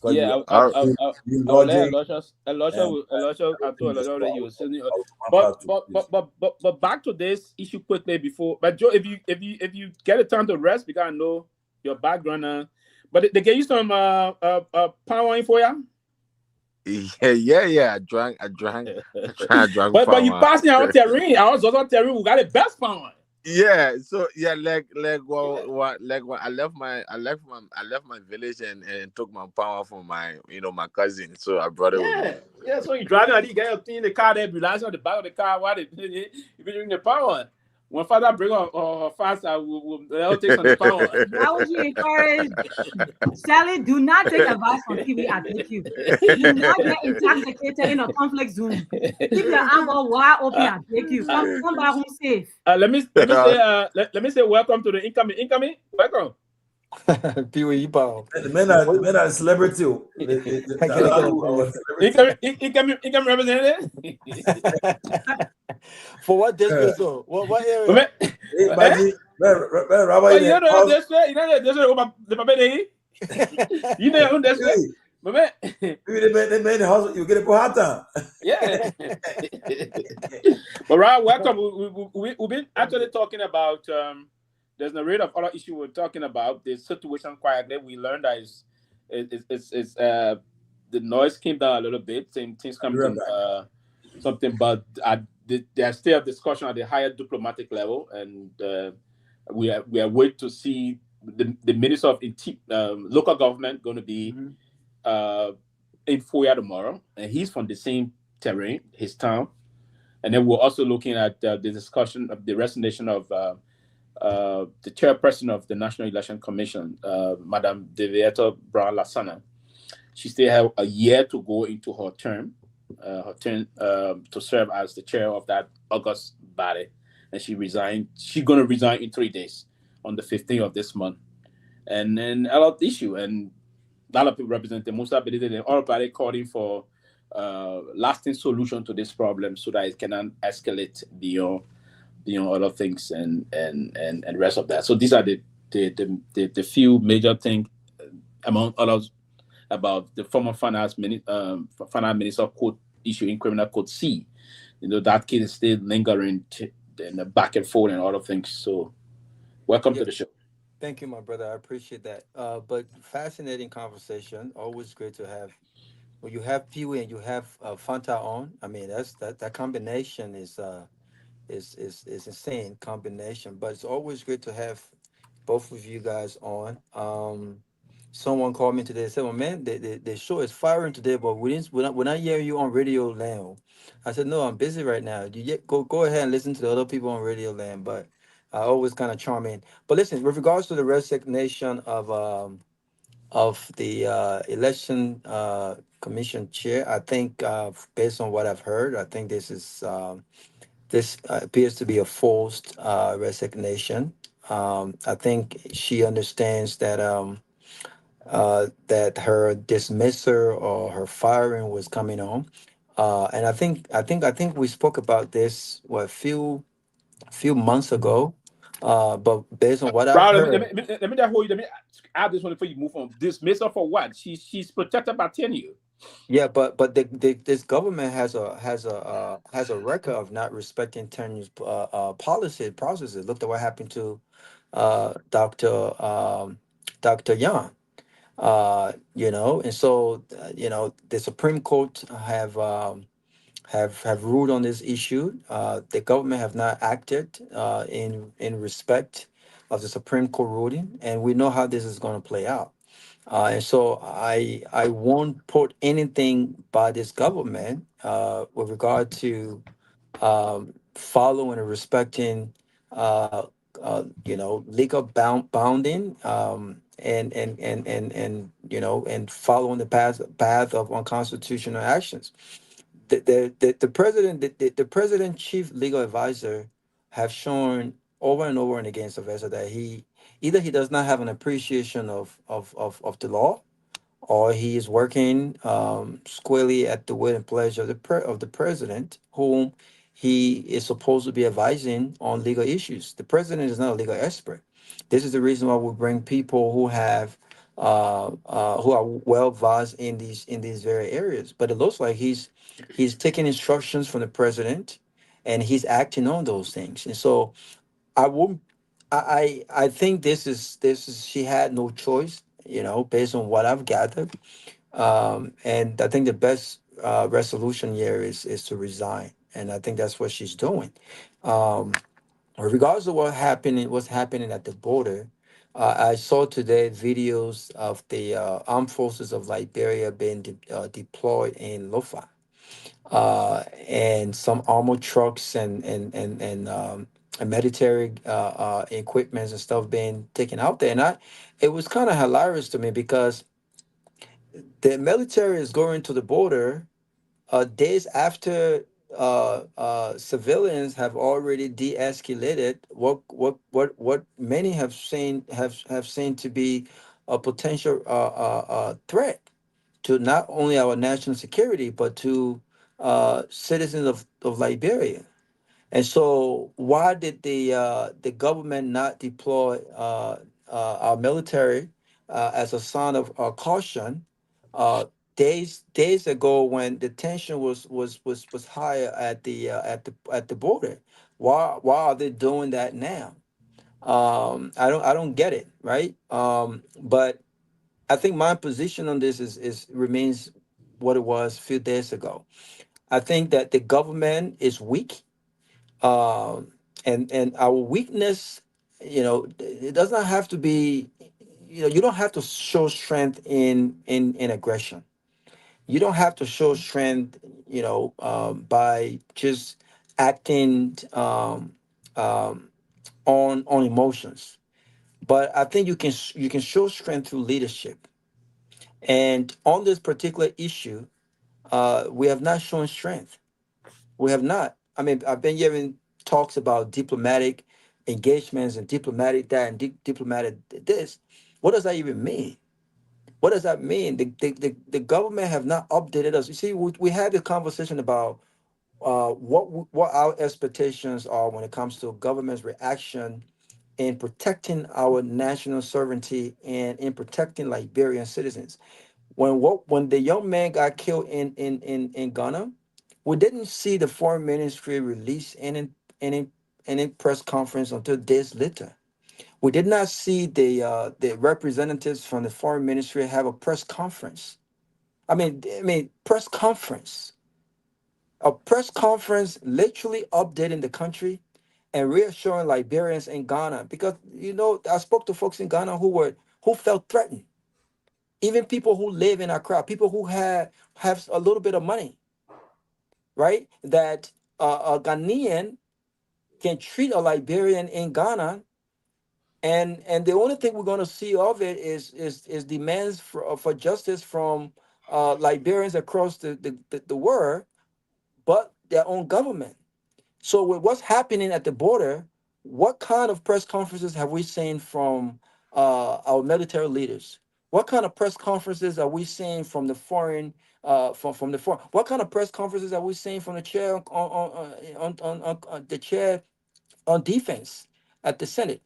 Yeah, Elisha you will send you. But back to this issue quickly before. But Joe, if you get a time to rest, because I know your background. But they gave you some power in for you? Yeah. I drank. But you passed me out terrain. I was also terrain. We got the best power. Yeah. So yeah, I left my village and took my power from my cousin. So I brought it with me. Yeah. So you driving, you get your thing in the car there, relax on the back of the car while you bring the power. When father bring her fast, we'll take some power. How would you encourage Sally? Do not take advice from Pewee. I take you. Do not get intoxicated in a conflict zone. Keep your armor wide open. I take you. Come back home safe. Let me say welcome to the incoming. Welcome. Pewee power. The men are a celebrity. Incoming representative. For what district? What area? Rabbi, you know this way. You know this way. The baby. You know this way. They made the house. You get it for hot time. Yeah. But right, welcome. We've been actually talking about. There's a rate of other issue we're talking about. The situation quietly. We learned that it's the noise came down a little bit. Same things coming something, but there's still a discussion at the higher diplomatic level, and we are waiting to see the Minister of local government going to be in FOIA tomorrow, and he's from the same terrain, his town, and then we're also looking at the discussion of the resignation of the chairperson of the National Election Commission, Madam Developmental Brown-Lassana. She still has a year to go into her term to serve as the chair of that August body, and she resigned. She's going to resign in 3 days on the 15th of this month, and then a lot of issue, and a lot of people represent the most ability and all party calling for lasting solution to this problem so that it cannot escalate beyond other things and rest of that. So these are the few major things among others about the former finance minister court issuing criminal code C. That case is still lingering in the back and forth and other things. So welcome to the show. Thank you, my brother. I appreciate that. But fascinating conversation. Always great to have. When you have Pewee and you have Fanta on, I mean that combination is insane combination. But it's always great to have both of you guys on. Someone called me today and said, "Well, man, the show is firing today, but we're not hearing you on Radio Land." I said, "No, I'm busy right now. Go ahead and listen to the other people on Radio Land." But I always kind of charming. But listen, with regards to the resignation of the election commission chair, I think based on what I've heard, I think this appears to be a forced resignation. I think she understands that her dismissal or her firing was coming on, and I think we spoke about this what few months ago, but based on what I've Bro, heard, let me just hold you. Let me add this one before you move on. Dismissal for what? She's protected by tenure. yeah, but this government has a record of not respecting tenure policy processes. Look at what happened to Dr. Yan. And so the Supreme Court have ruled on this issue. The government have not acted in respect of the Supreme Court ruling, and we know how this is going to play out. And so I won't put anything by this government with regard to following and respecting legal bounding and following the path of unconstitutional actions. The president the president chief legal advisor have shown over and over and again, Sylvester, that he does not have an appreciation of the law, or he is working squarely at the will and pleasure of the president, whom he is supposed to be advising on legal issues. The president is not a legal expert. This is the reason why we bring people who are well versed in these very areas. But it looks like he's taking instructions from the president, and he's acting on those things. And so I won't. I think this is she had no choice, based on what I've gathered. And I think the best resolution here is to resign, and I think that's what she's doing. Um, Regardless of what's happening at the border, I saw today videos of the armed forces of Liberia being deployed in Lofa, and some armored trucks and military equipments and stuff being taken out there. And it was kind of hilarious to me because the military is going to the border days after civilians have already de-escalated what many have seen to be a potential threat to not only our national security but to citizens of Liberia. And so, why did the government not deploy our military as a sign of caution days ago when the tension was higher at the border? Why are they doing that now? I don't get it, right? But I think my position on this is remains what it was a few days ago. I think that the government is weak, and our weakness, it does not have to be, you don't have to show strength in aggression. You don't have to show strength, by just acting on emotions. But I think you can show strength through leadership. And on this particular issue, we have not shown strength. We have not. I mean, I've been hearing talks about diplomatic engagements and diplomatic that and diplomatic this. What does that even mean? What does that mean? The government have not updated us. You see, we had a conversation about what our expectations are when it comes to government's reaction in protecting our national sovereignty and in protecting Liberian citizens. When the young man got killed in Ghana, we didn't see the foreign ministry release any press conference until days later. We did not see the representatives from the foreign ministry have a press conference. Press conference. A press conference literally updating the country and reassuring Liberians in Ghana, because I spoke to folks in Ghana who felt threatened. Even people who live in Accra, people who have a little bit of money, right? That a Ghanaian can treat a Liberian in Ghana, and the only thing we're going to see of it is demands for justice from Liberians across the world, but their own government. So with what's happening at the border, what kind of press conferences have we seen from our military leaders? What kind of press conferences are we seeing from the foreign, from the foreign? What kind of press conferences are we seeing from the chair on the chair on defense at the Senate?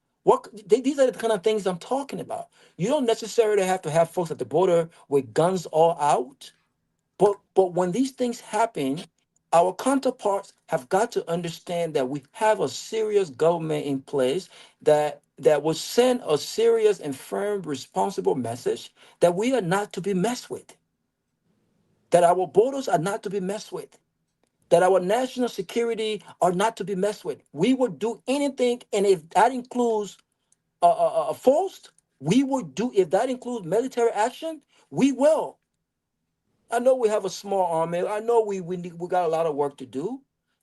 These are the kind of things I'm talking about. You don't necessarily have to have folks at the border with guns all out, but when these things happen, our counterparts have got to understand that we have a serious government in place that will send a serious and firm, responsible message that we are not to be messed with, that our borders are not to be messed with, that our national security are not to be messed with. We will do anything, and if that includes force, we will do. If that includes military action, we will. I know we have a small army. I know we got a lot of work to do,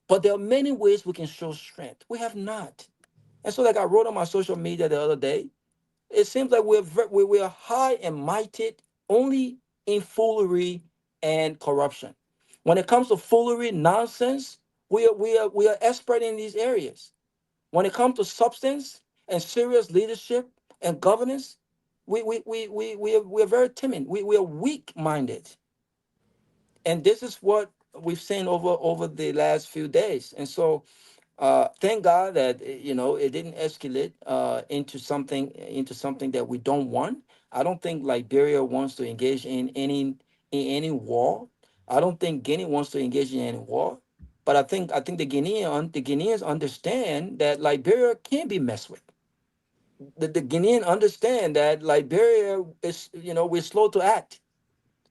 but there are many ways we can show strength. We have not. And so, like I wrote on my social media the other day, it seems like we're high and mighty only in foolery and corruption. When it comes to foolery, nonsense, we are expert in these areas. When it comes to substance and serious leadership and governance, we are very timid. We are weak-minded. And this is what we've seen over the last few days. And so thank God that it didn't escalate into something that we don't want. I don't think Liberia wants to engage in any war. I don't think Guinea wants to engage in any war. But I think the Guineans understand that Liberia can't be messed with. The Guineans understand that Liberia is, we're slow to act.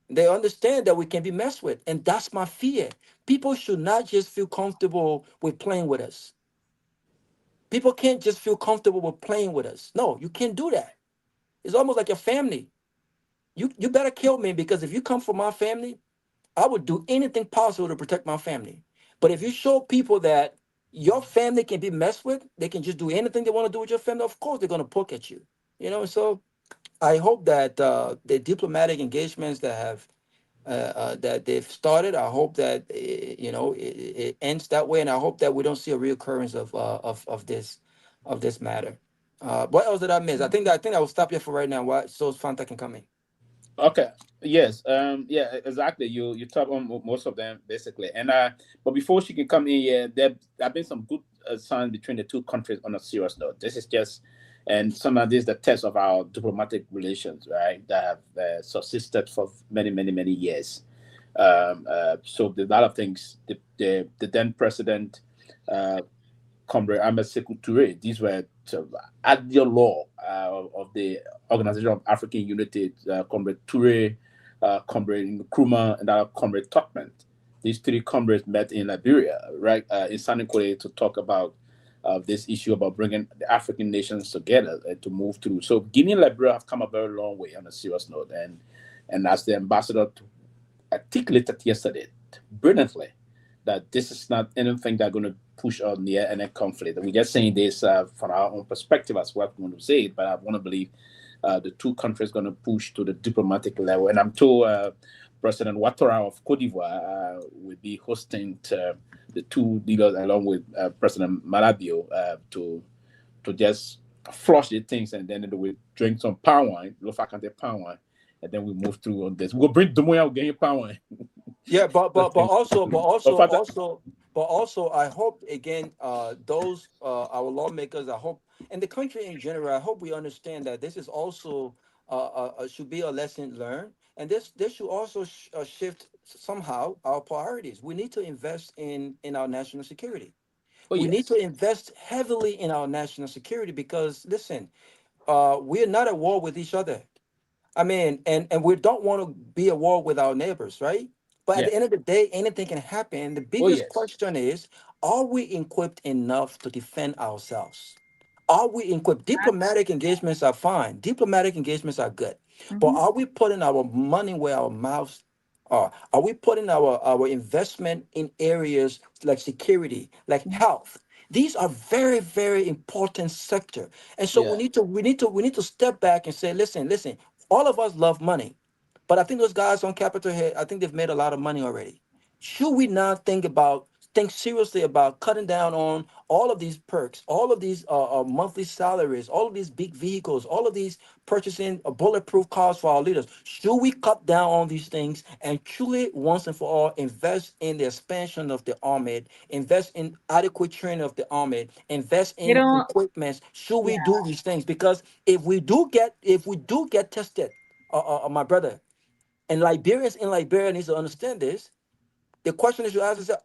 They understand that we can be messed with. And that's my fear. People should not just feel comfortable with playing with us. People can't just feel comfortable with playing with us. No, you can't do that. It's almost like your family. You better kill me, because if you come from my family, I would do anything possible to protect my family. But if you show people that your family can be messed with, they can just do anything they want to do with your family, of course they're going to poke at you. So I hope that the diplomatic engagements that they've started, I hope that it ends that way, and I hope that we don't see a reoccurrence of this matter. What else did I miss? I think I will stop here for right now. So Fanta can come in. Okay. Yes. Yeah. Exactly. You touched on most of them basically, and but before she can come in, yeah, there have been some good signs between the two countries on a serious note. This is just, and some of this the test of our diplomatic relations, right? That have subsisted for many years. So there's a lot of things. The then president, Comrade Ahmed Sekou Touré, these were at the law of the Organization of African Unity, Comrade Touré, Comrade Kromah, and Comrade Torgbean. These three comrades met in Liberia, right, in Sanekole, to talk about this issue about bringing the African nations together to move through. So Guinea and Liberia have come a very long way on a serious note, and as the ambassador articulated yesterday brilliantly, that this is not anything that's going to push on near any conflict. We're just saying this from our own perspective as well. I'm going to say it, but I want to believe the two countries going to push to the diplomatic level. And I'm told President Ouattara of Cote d'Ivoire will be hosting the two leaders along with President Malabio to just flush the things, and then we drink some palm wine, Lofa County palm wine, and then we move through on this. We'll bring Dopoh, we'll get you palm wine. Yeah, but also, I hope again, those our lawmakers, I hope, and the country in general, I hope we understand that this is also should be a lesson learned, and this should also shift somehow our priorities. We need to invest in our national security. We need to invest heavily in our national security because, listen, we're not at war with each other. I mean, and we don't want to be at war with our neighbors, right? But at the end of the day, anything can happen. The biggest question is, are we equipped enough to defend ourselves? Are we equipped? Diplomatic engagements are fine. Diplomatic engagements are good. But are we putting our money where our mouths are? Are we putting our investment in areas like security, like health? These are very, very important sector. And so we need to step back and say, listen, all of us love money. But I think those guys on Capitol Hill, I think they've made a lot of money already. Should we not think seriously about cutting down on all of these perks, all of these monthly salaries, all of these big vehicles, all of these purchasing bulletproof cars for our leaders? Should we cut down on these things and truly once and for all invest in the expansion of the army, invest in adequate training of the army, invest in equipment? Should we do these things? Because if we do get tested, my brother, and Liberians in Liberia needs to understand this. The question is you ask yourself,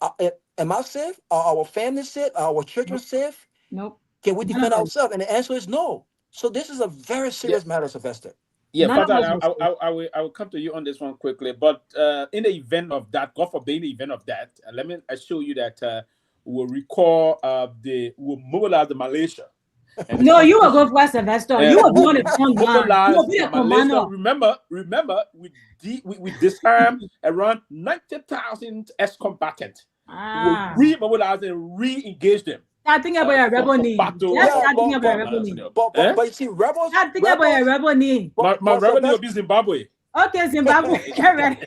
am I safe? Are our families safe? Are our children safe? Nope. Can we defend ourselves? And the answer is no. So this is a very serious matter, Sylvester. Yeah, Father, I will come to you on this one quickly. But in the event of that, God forbid, the event of that, let me assure you that we'll we'll mobilize the Malaysia. No, you will go for Sylvester. You will be on the front line. You will be a commander. Remember, we disarmed around 90,000 ex-combatants. We remobilize and re-engage them. Start thinking about your rebel name. Start thinking about your rebel name. But you see, rebels. Start thinking about your rebel name. My rebel name will be Zimbabwe. Okay, Zimbabwe. Get ready.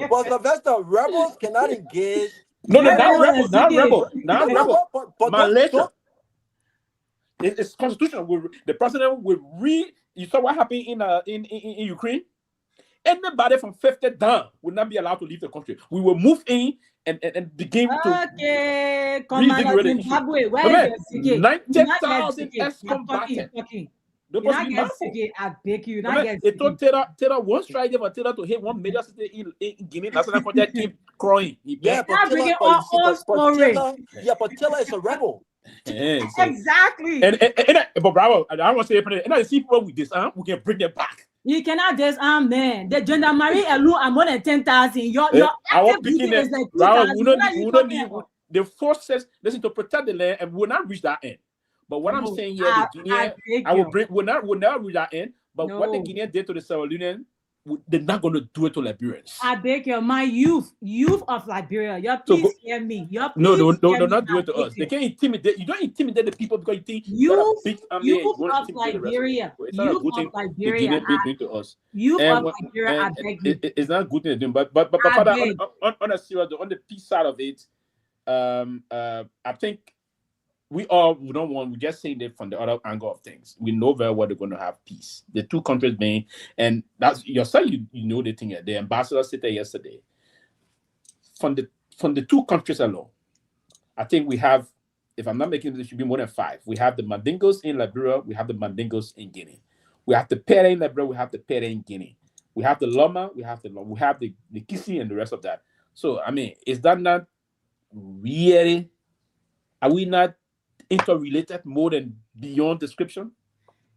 But Sylvester, rebels cannot engage. No, not rebel. Malaysia. It's constitutional. The president will You saw what happened in Ukraine. Anybody from 50 down will not be allowed to leave the country. We will move in and begin to Commander Zimbabwe. Where is the 90,000 ex-combatants. I beg you. It took Taylor one strike for Taylor to hit one major city in Guinea. National contact keep crying. But Taylor is a rebel. Exactly. But bravo, I don't want to say it. And I see people with this, we can bring them back. You cannot disarm them. The gendarmerie alone are more than 10,000. Your active duty is like 2,000. We don't need the forces. Listen, to protect the land, and we'll not reach that end. But what I'm saying here, the Guinean, we'll not reach that end. But what the Guinean did to the Sierra Leonean, they're not going to do it to Liberians. I beg you, my youth of Liberia, please hear me. No, they're not doing it to us. They can't intimidate. You don't intimidate the people because you think youth of Liberia. It's not a good thing I beg you. It's not a good thing to do. But Father, on a serious, on the peace side of it, I think we don't want. We're just saying that from the other angle of things. We know very well they're going to have peace. The two countries being, and that's yourself. You know the thing. The ambassador said there yesterday. From the two countries alone, I think we have. If I'm not making this, it should be more than 5. We have the Mandingos in Liberia. We have the Mandingos in Guinea. We have the Pere in Liberia. We have the Pere in Guinea. We have the Loma. We have the Kisi and the rest of that. So I mean, is that not really? Are we not interrelated more than beyond description?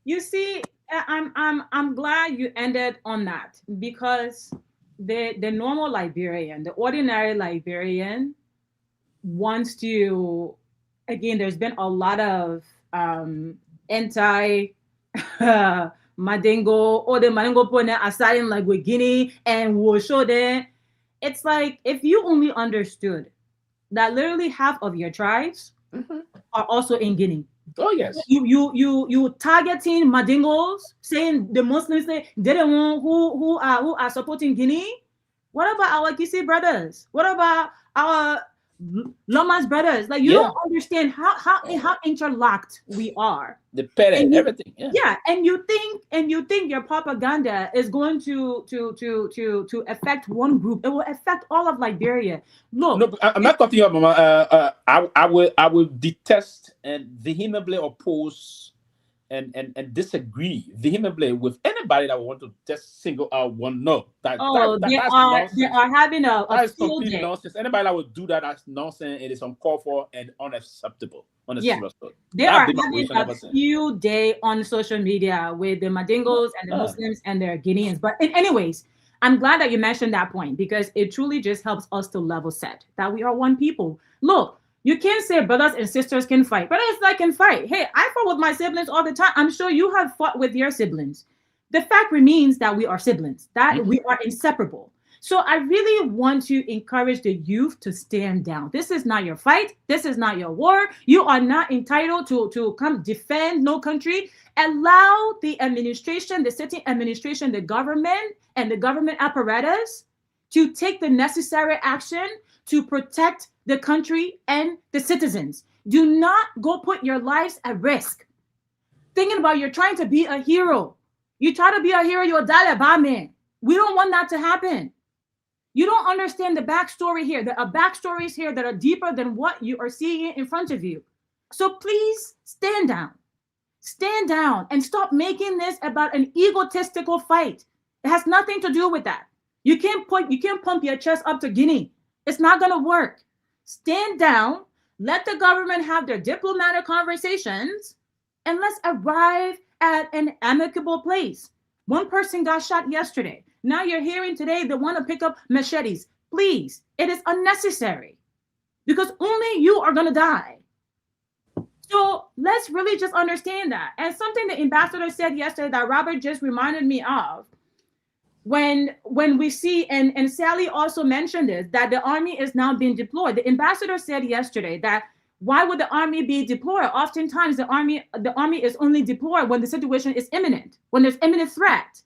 You see, I'm glad you ended on that, because the normal Liberian, the ordinary Liberian wants to, again, there's been a lot of anti Mandingo, or the Mandingo put aside in like with Guinea, and we'll show them. It's like, if you only understood that literally half of your tribes are also in Guinea. Oh yes. You targeting Mandingos, saying the Muslims say they're the one who are supporting Guinea. What about our Kisi brothers? What about our Loma's brothers? Like, you don't understand how interlocked we are. The Pere and everything. Yeah, and you think your propaganda is going to affect one group. It will affect all of Liberia. Look, no, I'm not talking about Mama. I will detest and vehemently oppose and disagree vehemently with anybody that want to just single out one. No, that's they nonsense. are having a That is field complete day. nonsense. Anybody that would do that, that's nonsense. It is uncalled for and unacceptable. On a serious note. They are having a field day on social media with the Madingos and the Muslims and their Guineans. But anyways, I'm glad that you mentioned that point, because it truly just helps us to level set that we are one people. Look, you can't say brothers and sisters can fight. Brothers that can fight. Hey, I fought with my siblings all the time. I'm sure you have fought with your siblings. The fact remains that we are siblings, that we are inseparable. So I really want to encourage the youth to stand down. This is not your fight. This is not your war. You are not entitled to come defend no country. Allow the administration, the sitting administration, the government, and the government apparatus to take the necessary action to protect the country and the citizens. Do not go put your lives at risk. Thinking about you're trying to be a hero. You try to be a hero, you're a man. We don't want that to happen. You don't understand the backstory here. There are backstories here that are deeper than what you are seeing in front of you. So please stand down. Stand down and stop making this about an egotistical fight. It has nothing to do with that. You can't pump your chest up to Guinea. It's not going to work. Stand down. Let the government have their diplomatic conversations, and let's arrive at an amicable place. One person got shot yesterday. Now you're hearing today they want to pick up machetes. Please, it is unnecessary, because only you are going to die. So let's really just understand that. And something the ambassador said yesterday that Robert just reminded me of, when we see, and Sally also mentioned this, that the army is now being deployed. The ambassador said yesterday that why would the army be deployed? Oftentimes the army is only deployed when the situation is imminent, when there's imminent threat.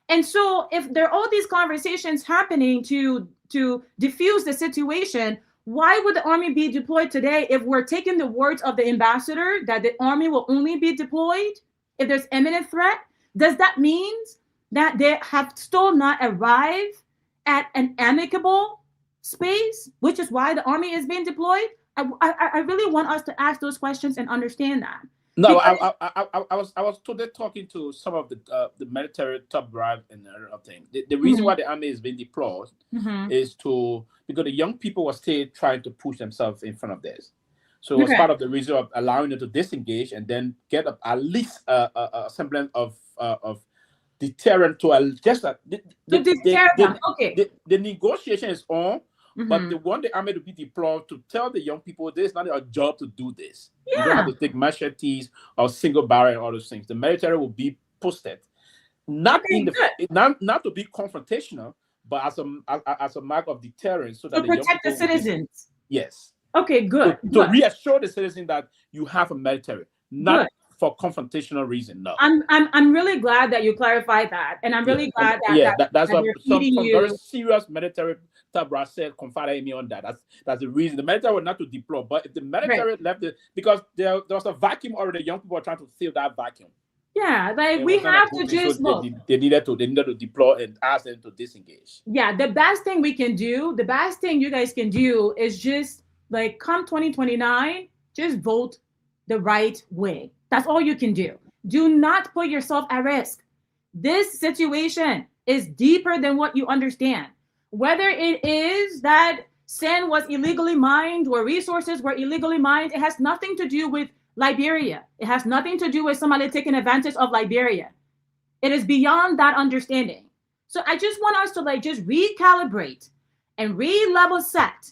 And so if there are all these conversations happening to diffuse the situation, why would the army be deployed today if we're taking the words of the ambassador that the army will only be deployed if there's imminent threat? Does that mean that they have still not arrived at an amicable space, which is why the army is being deployed? I really want us to ask those questions and understand that. No, I was today talking to some of the military top brass and other thing. The reason why the army is being deployed is because the young people were still trying to push themselves in front of this. So it was part of the reason of allowing them to disengage and then get at least a semblance of deterrent to just the negotiation is on. But they want the army to be deployed to tell the young people this is not our job to do this. You don't have to take machetes or single barrel and all those things. The military will be posted, not to be confrontational, but as a mark of deterrence, so that to protect the citizens. Yes. Okay, good. To reassure the citizens that you have a military, not for confrontational reason. No. I'm really glad that you clarified that, and I'm really glad that that's some very serious military Tabra said confided me on that. That's the reason the military were not to deploy. But if the military left it, because there was a vacuum already, young people are trying to fill that vacuum. Yeah, like we have to just look. They needed to deploy and ask them to disengage. Yeah, the best thing we can do, the best thing you guys can do is just like come 2029, just vote the right way. That's all you can do. Do not put yourself at risk. This situation is deeper than what you understand. Whether it is that sand was illegally mined or resources were illegally mined, it has nothing to do with Liberia. It has nothing to do with somebody taking advantage of Liberia. It is beyond that understanding. So I just want us to just recalibrate and re-level set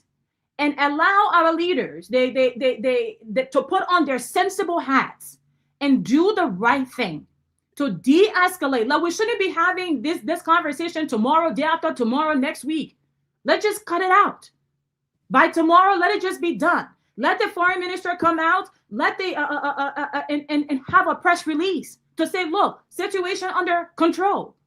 and allow our leaders they to put on their sensible hats and do the right thing. To de-escalate. Like we shouldn't be having this conversation tomorrow, day after tomorrow, next week. Let's just cut it out. By tomorrow, let it just be done. Let the foreign minister come out. Let the and have a press release to say, look, situation under control.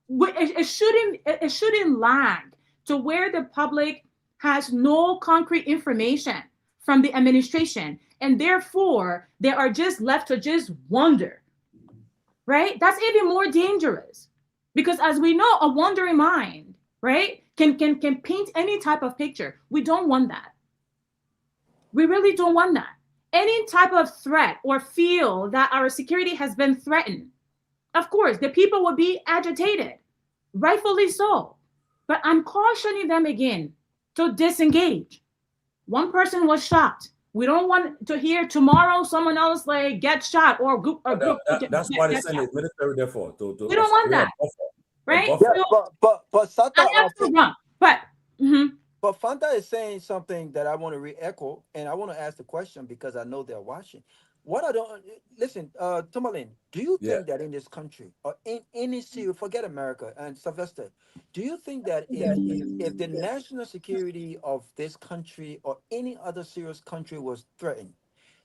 It shouldn't lag to where the public has no concrete information from the administration, and therefore they are just left to just wonder. Right? That's even more dangerous, because as we know, a wandering mind, right, can paint any type of picture. We don't want that. We really don't want that. any type of threat or feel that our security has been threatened, of course, the people will be agitated, rightfully so. But I'm cautioning them again to disengage. One person was shot. We don't want to hear tomorrow someone else like get shot or group. That's why they send the military there for. We don't want that, right? Yeah, but Sata, I have to run, but. But Fanta is saying something that I want to re-echo, and I want to ask the question because I know they're watching. What I don't listen, Tomalin, do you think that in this country or in any city, forget America and Sylvester, do you think that if the national security of this country or any other serious country was threatened,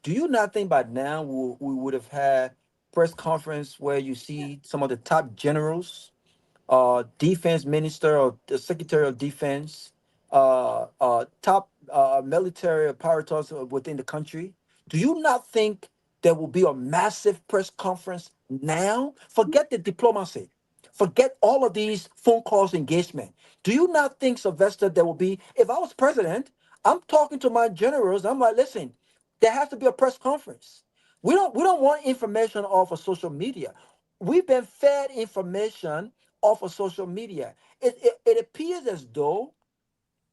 do you not think by now we would have had press conference where you see some of the top generals, defense minister or the secretary of defense, top military apparatus within the country? Do you not think there will be a massive press conference now? Forget the diplomacy. Forget all of these phone calls, engagement. Do you not think, Sylvester, there will be, if I was president, I'm talking to my generals, I'm like, listen, there has to be a press conference. We don't want information off of social media. We've been fed information off of social media. It appears as though,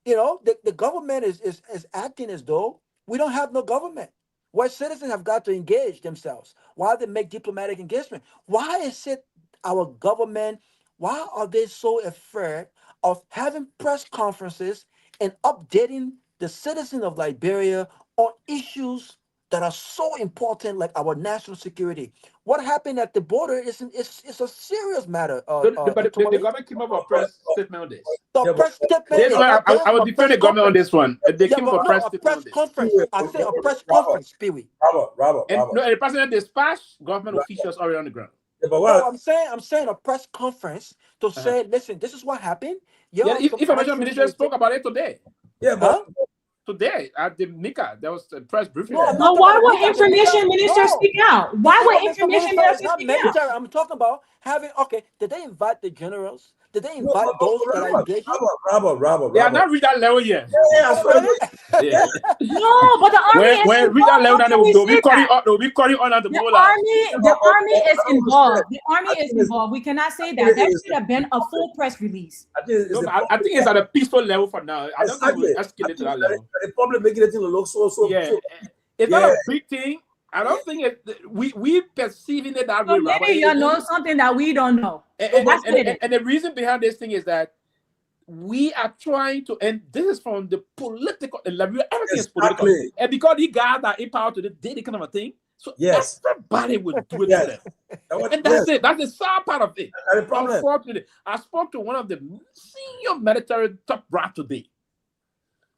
the government is acting as though we don't have no government, where citizens have got to engage themselves. Why they make diplomatic engagement? Why is it our government, why are they so afraid of having press conferences and updating the citizens of Liberia on issues that are so important, like our national security? What happened at the border is a serious matter. But the government came up with a press statement on this. The press statement. I would defend the government on this one. They came up with a press statement on this. Conference. I say a press conference, Pewee. Robert. The president dispatched government officials already on the ground. Yeah, but what? I'm saying a press conference to say, listen, this is what happened. Information minister spoke about it today. Yeah, but today at the NICA, there was a press briefing. No, why would information minister speak out? Why would information minister speak out? I'm talking about having. Okay, did they invite the generals? Did they invite those that are engaged? Robert. They are not reached that level yet. Yeah. No, but the army when reach that level, they'll be calling on at the army is involved. The army is involved. We cannot say that. There should have been a full press release. I think it's at a peaceful level for now. I don't think we'll escalate to that level. The public making it look so. Yeah, it's not a big thing. I don't think we perceiving it that way. Maybe you know something that we don't know. And the reason behind this thing is that we are trying to, and this is from the political level. Everything is political, and because he got that in power to the day, kind of a thing. So everybody would do it to them, and that's it. That's the sad part of it. Unfortunately, I spoke to one of the senior military top brass today.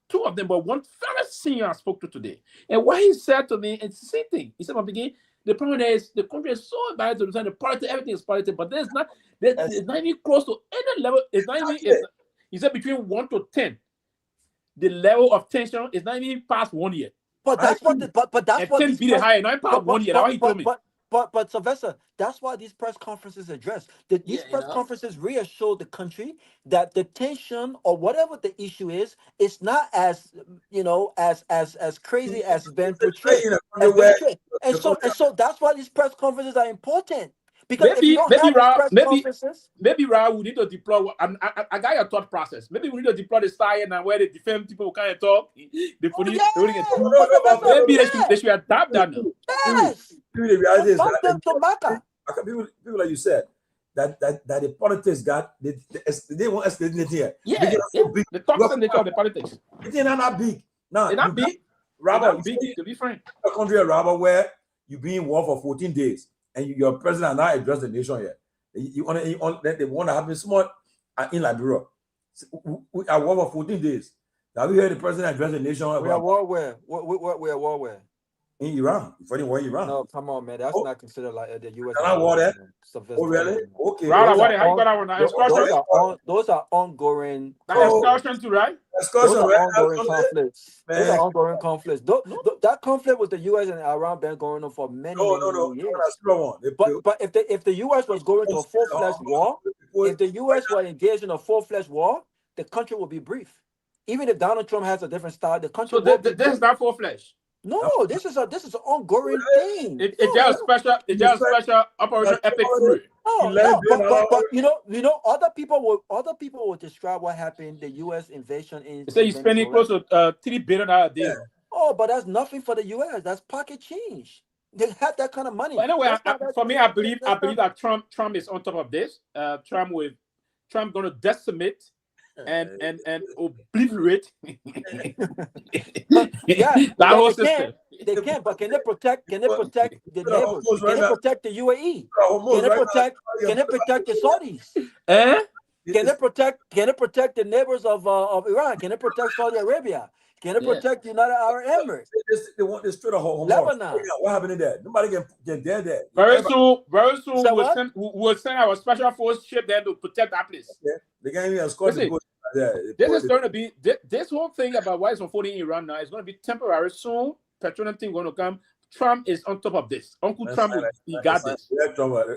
Two of them, but one very senior I spoke to today. And what he said to me, it's the same thing. He said, from the beginning, the problem is the country is so bad to understand the politics, everything is politics, but there's not even close to any level. It's not even, he said between 1 to 10. The level of tension is not even past 1 year. But that's what 10 be the higher, not past 1 year. That's what he told me. But Sylvester, that's why these press conferences address. These press conferences reassure the country that the tension or whatever the issue is not as as crazy as been portrayed. And so that's why these press conferences are important. Because maybe Ra, we need to deploy. I got your thought process. Maybe we need to deploy the science and where the defense people kind of talk. The police, maybe they should adapt that now. Yes. The reality is that people like you said that the politics got they won't escalate it here. Yeah. The toxic nature of the politics. It's not big. No, it's not big. Rather, big to be frank. A country rather where you be in war for 14 days. And your president not address the nation yet. They want to have a small in Liberia. We are war for 14 days. Now we heard the president address the nation. We are war where? We are war where? In Iran. Fighting war in Iran. No, come on, man. That's not considered like the U.S. Can I war there? Oh, really? Okay. Those are ongoing. Excursion too, right? Those are ongoing conflicts. Those are ongoing conflicts. That conflict with the U.S. and Iran been going on for many years. But if the U.S. was going to a full-fledged war, if the U.S. were engaged in a full-fledged war, the country would be brief. Even if Donald Trump has a different style, the country. So this is not full-fledged. No, this is an ongoing thing. It's just a special operation epic fruit. But you know, other people will describe what happened, the U.S. invasion in. They say you're spending close to $3 billion a day. Oh, but that's nothing for the U.S. That's pocket change. They have that kind of money. But anyway, I believe that Trump is on top of this. Trump going to decimate and obliterate that whole system. They can, but can they protect the neighbors? Can they protect the UAE? Can they protect the Saudis? Can they protect the neighbors of Iran? Can they protect Saudi Arabia? Can it protect the United Arab Emirates? They want to destroy the whole Lebanon. What happened to that? Nobody can dare that. Very soon we'll send our special force ship there to protect that place. Yeah. They can't even escort the boat there. This is going to be this whole thing about what is unfolding in Iran now is going to be temporary. Soon, petroleum thing going to come. Trump is on top of this. Uncle Trump, he got this.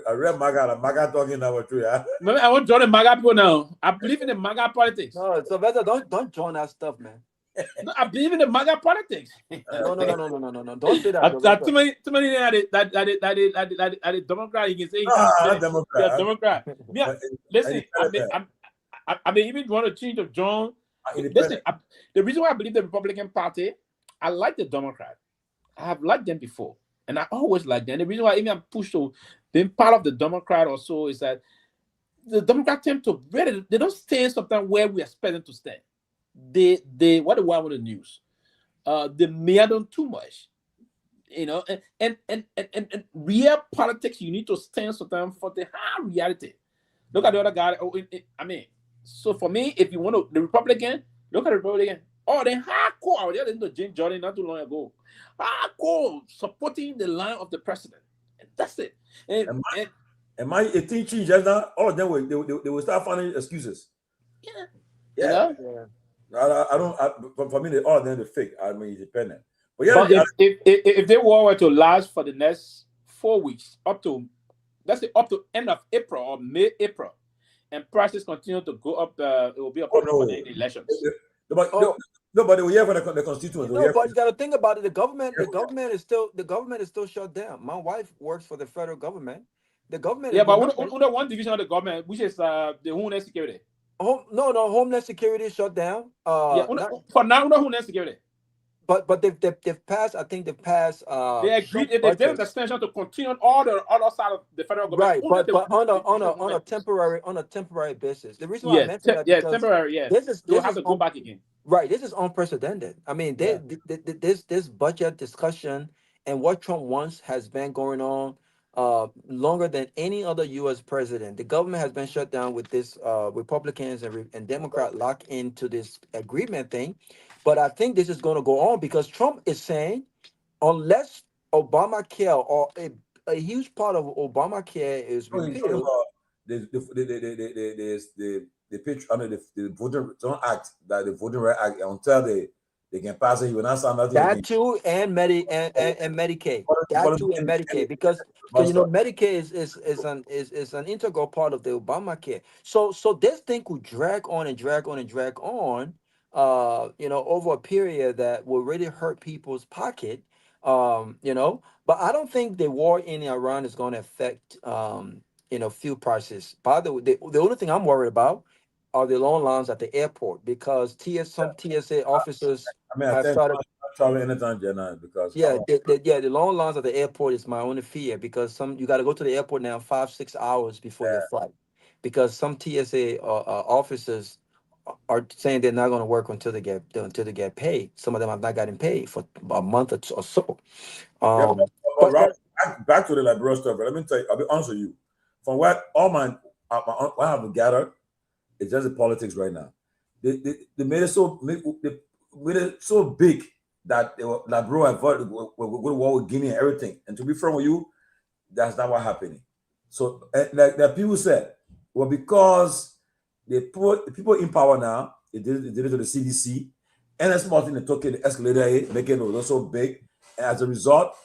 I read MAGA talking now too. Man, I want to join the MAGA people now. I believe in the MAGA politics. No, so better don't join that stuff, man. No, I believe in the MAGA politics. No. Don't say that. Too many that Democrat. You can say Democrat. Yeah, listen, I may even want to change of John. Listen, the reason why I believe the Republican Party, I like the Democrat. I have liked them before, and I always like them. The reason why even I'm pushed to being part of the Democrat also is that the Democrat tend to they don't stand sometimes where we expect them to stand. They what do I want the news? They meander too much, you know, and real politics. You need to stand sometimes for the hard reality. Look at the other guy. So for me, if you want the Republican, look at the Republican. Oh, they hardcore out there. Into James Jordan not too long ago. Hardcore supporting the line of the president. And that's it. And my teaching just now, all of them they will start finding excuses. Yeah. I don't. For me, all of them are fake. I mean, independent. But if the war were to last for the next 4 weeks, up to end of April or May-April, and prices continue to go up, it will be a problem for the elections. But we have the constituents. No, but you got to think about it. The government is still shut down. My wife works for the federal government. The government. Yeah, but under one division of the government, which is the Homeland Security. Homeland Security is shut down. For now, under Homeland Security. But they've passed. I think they've passed. They agreed. They did an extension to continue on all the other side of the federal government. Right, but on a temporary basis. The reason why I mentioned that temporary. Yeah, this have to go back again. Right, this is unprecedented. I mean, this budget discussion and what Trump wants has been going on longer than any other U.S. president. The government has been shut down with this Republicans and Democrats locked into this agreement thing. But I think this is going to go on because Trump is saying unless Obamacare or a huge part of Obamacare is repealed. The Voting Act, that the Voting Rights Act, until they can pass it, you will not sign nothing. That too, and Medicaid. That too, and Medicaid, because you know Medicaid is an integral part of the Obamacare. So this thing could drag on and drag on and drag on. You know, over a period that will really hurt people's pocket, you know, but I don't think the war in Iran is going to affect, you know, fuel prices. By the way, the only thing I'm worried about are the long lines at the airport because some TSA officers have started traveling anytime, because the long lines at the airport is my only fear because you got to go to the airport now 5-6 hours before your flight because some TSA officers are saying they're not going to work until they get paid. Some of them have not gotten paid for a month or so. Back to the Liberia stuff. But let me tell you, I'll be honest with you. From what what I have gathered, it's just the politics right now. They made it so big that Liberia avoided go to war with Guinea and everything. And to be frank with you, that's not what happened. So like people said, well, because they put the people in power now. They did it to the CDC, and that's more thing they took the escalator, making it so big. And as a result,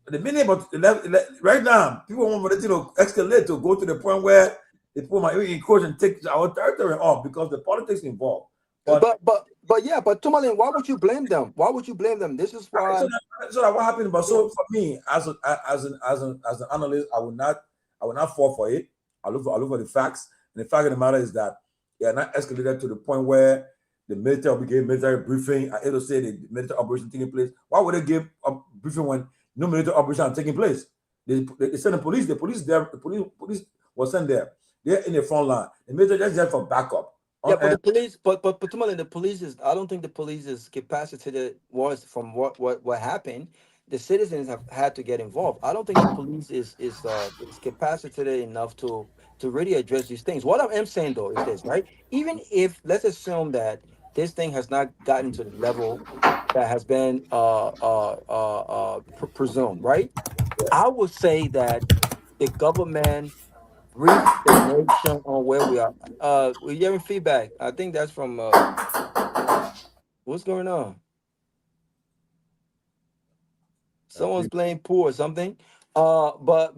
right now, people want the to escalate to go to the point where the people might encroach and take our territory off because the politics involved. But yeah, but Tomalin, why would you blame them? Why would you blame them? This is why. So that what happened? But so for me, as an analyst, I would not fall for it. I look for the facts. And the fact of the matter is that they are not escalated to the point where the military gave military briefing. I to say the military operation taking place. Why would they give a briefing when no military operation are taking place? They send the police. The police there. The police was sent there. They're in the front line. The military just there for backup. Yeah, but the police, but Tomalin, the police is. I don't think the police is capacitated. Was from what happened. The citizens have had to get involved. I don't think the police is capacitated enough to really address these things. What I'm saying though is this, right? Even if let's assume that this thing has not gotten to the level that has been presumed, right? I would say that the government briefed the nation on where we are. We're hearing feedback. I think that's from what's going on? Someone's playing pool or something. But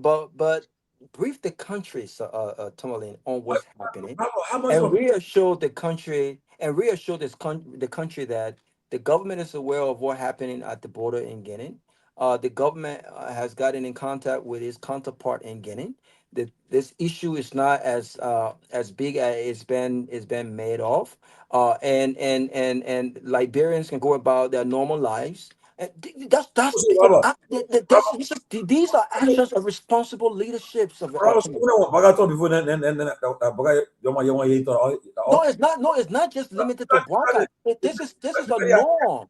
brief the country, Tomalin, on what's happening, and reassure the country, and reassure the country that the government is aware of what happening at the border in Guinea. The government has gotten in contact with its counterpart in Guinea. This issue is not as big as it's been made of, and Liberians can go about their normal lives. These are actions of responsible leaderships of no, it's not just limited to Bwaka. This is a norm.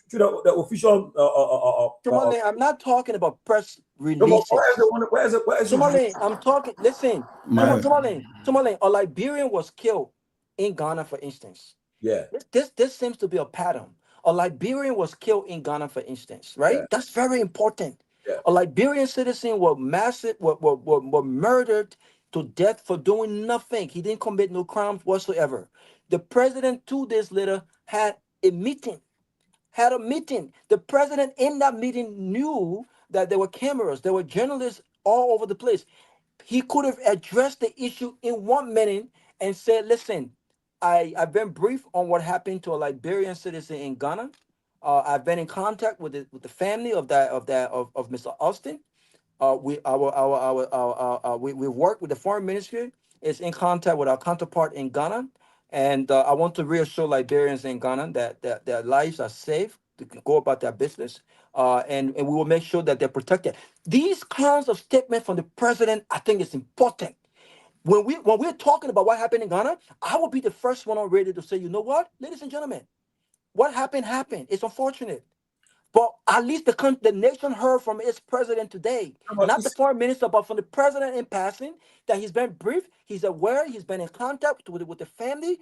The official I'm not talking about press releases. Tomalin, I'm talking. Listen, Tomalin, a Liberian was killed in Ghana, for instance. Yeah. This seems to be a pattern. A Liberian was killed in Ghana, for instance, right? Yeah. That's very important. Yeah. A Liberian citizen were murdered to death for doing nothing. He didn't commit no crimes whatsoever. The president 2 days later had a meeting. The president in that meeting knew that there were cameras, there were journalists all over the place. He could have addressed the issue in 1 minute and said, listen, I've been briefed on what happened to a Liberian citizen in Ghana. I've been in contact with the family of Mr. Austin. We work with the foreign ministry. Is in contact with our counterpart in Ghana, and I want to reassure Liberians in Ghana that their lives are safe to go about their business, and we will make sure that they're protected. These kinds of statements from the president, I think, is important. When we're talking about what happened in Ghana, I will be the first one on radio to say, you know what, ladies and gentlemen, what happened. It's unfortunate, but at least the nation heard from its president today, not the foreign minister, but from the president in passing, that he's been briefed, he's aware, he's been in contact with the family.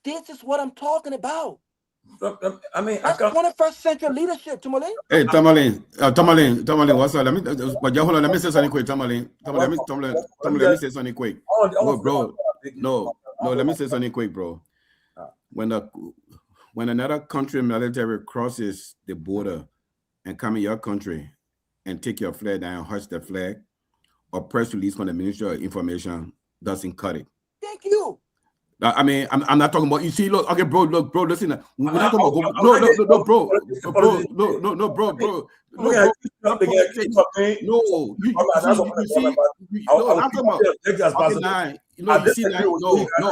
This is what I'm talking about. I mean, that's 21st century leadership, Tomalin. Hey, Tomalin, what's up? Let me say something quick, Tomalin. Let me say something quick. Bro. No, let me say something quick, bro. When another country military crosses the border and come in your country and take your flag down, hoist the flag, or press release from the Ministry of Information doesn't cut it. Thank you. I mean, I'm not talking about. You see, look, okay, bro, listen. We're not talking about. No, bro.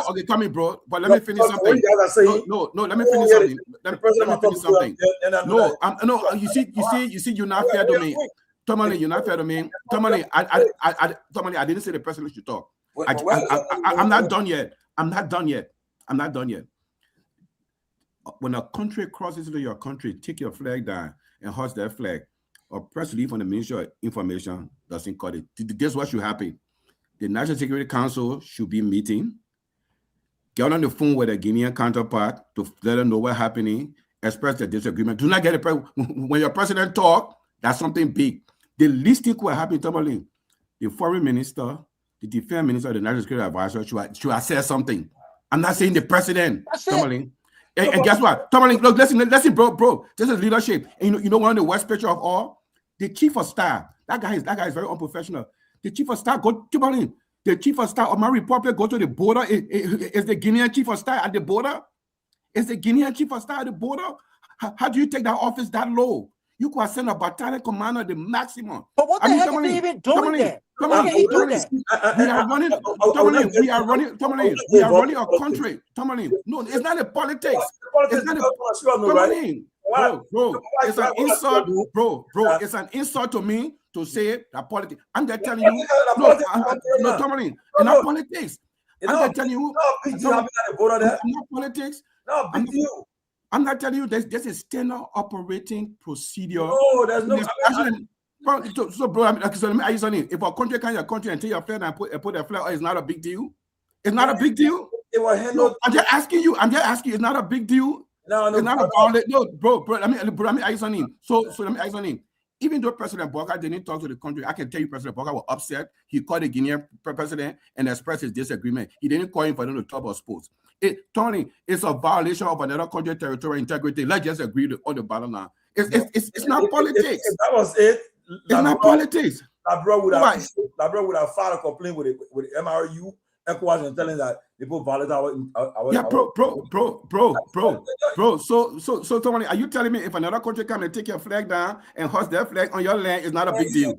Okay, come in, bro. But let me finish something. No, let me finish something. No, you see, you're not fair to me. Tomalin, you're not fair to me. Tomalin, I didn't say the president should talk. I'm not done yet. I'm not done yet. When a country crosses into your country, take your flag down and hoist that flag, or press release from the Ministry of Information doesn't cut it. This is what should happen. The National Security Council should be meeting, get on the phone with a Guinean counterpart to let them know what's happening, express their disagreement. Do not get it. When your president talk, that's something big. The least thing will happen, Tomalin, the foreign minister, the defense minister, the national security advisor should assess something. I'm not saying the president, Tomalin. And guess what? Tomalin, look, listen, bro. This is leadership. And you know one of the worst picture of all? The chief of staff. That guy is very unprofessional. The chief of staff, go Tomalin. The chief of staff of my republic go to the border. Is the Guinean chief of staff at the border? is the Guinean chief of staff at the border? How do you take that office that low? You could send a battalion commander the maximum. But what the heck is he even doing there? How can he do that? We are running a country. Tomalin, no, it's not a politics. It's not a bro. It's an insult, bro. It's an insult to me to say that politics. I'm just telling you, no, Tomalin, it's not politics. I'm just telling you, it's not politics. No, big deal. I'm not telling you this is standard operating procedure. No, there's no. Bro, let me ask you something. If a country can your country and take your flag and put a flag, it's not a big deal. It's not a big deal. I'm just asking you. It's not a big deal. No, it's not a violation. No, bro. Let me ask you something. So let me ask you something. Even though President Bouhaka didn't talk to the country, I can tell you President Bouhaka was upset. He called the Guinean president and expressed his disagreement. He didn't call him for them to talk about sports. Tony, it's a violation of another country's territorial integrity. Let's just agree on the bottom line. It's not politics. If that was it, it's not politics. That bro would have filed a complaint with MRU, ECOWAS, and telling that people violate our bro. So Tony, are you telling me if another country come and take your flag down and hoist their flag on your land, it's not a big deal?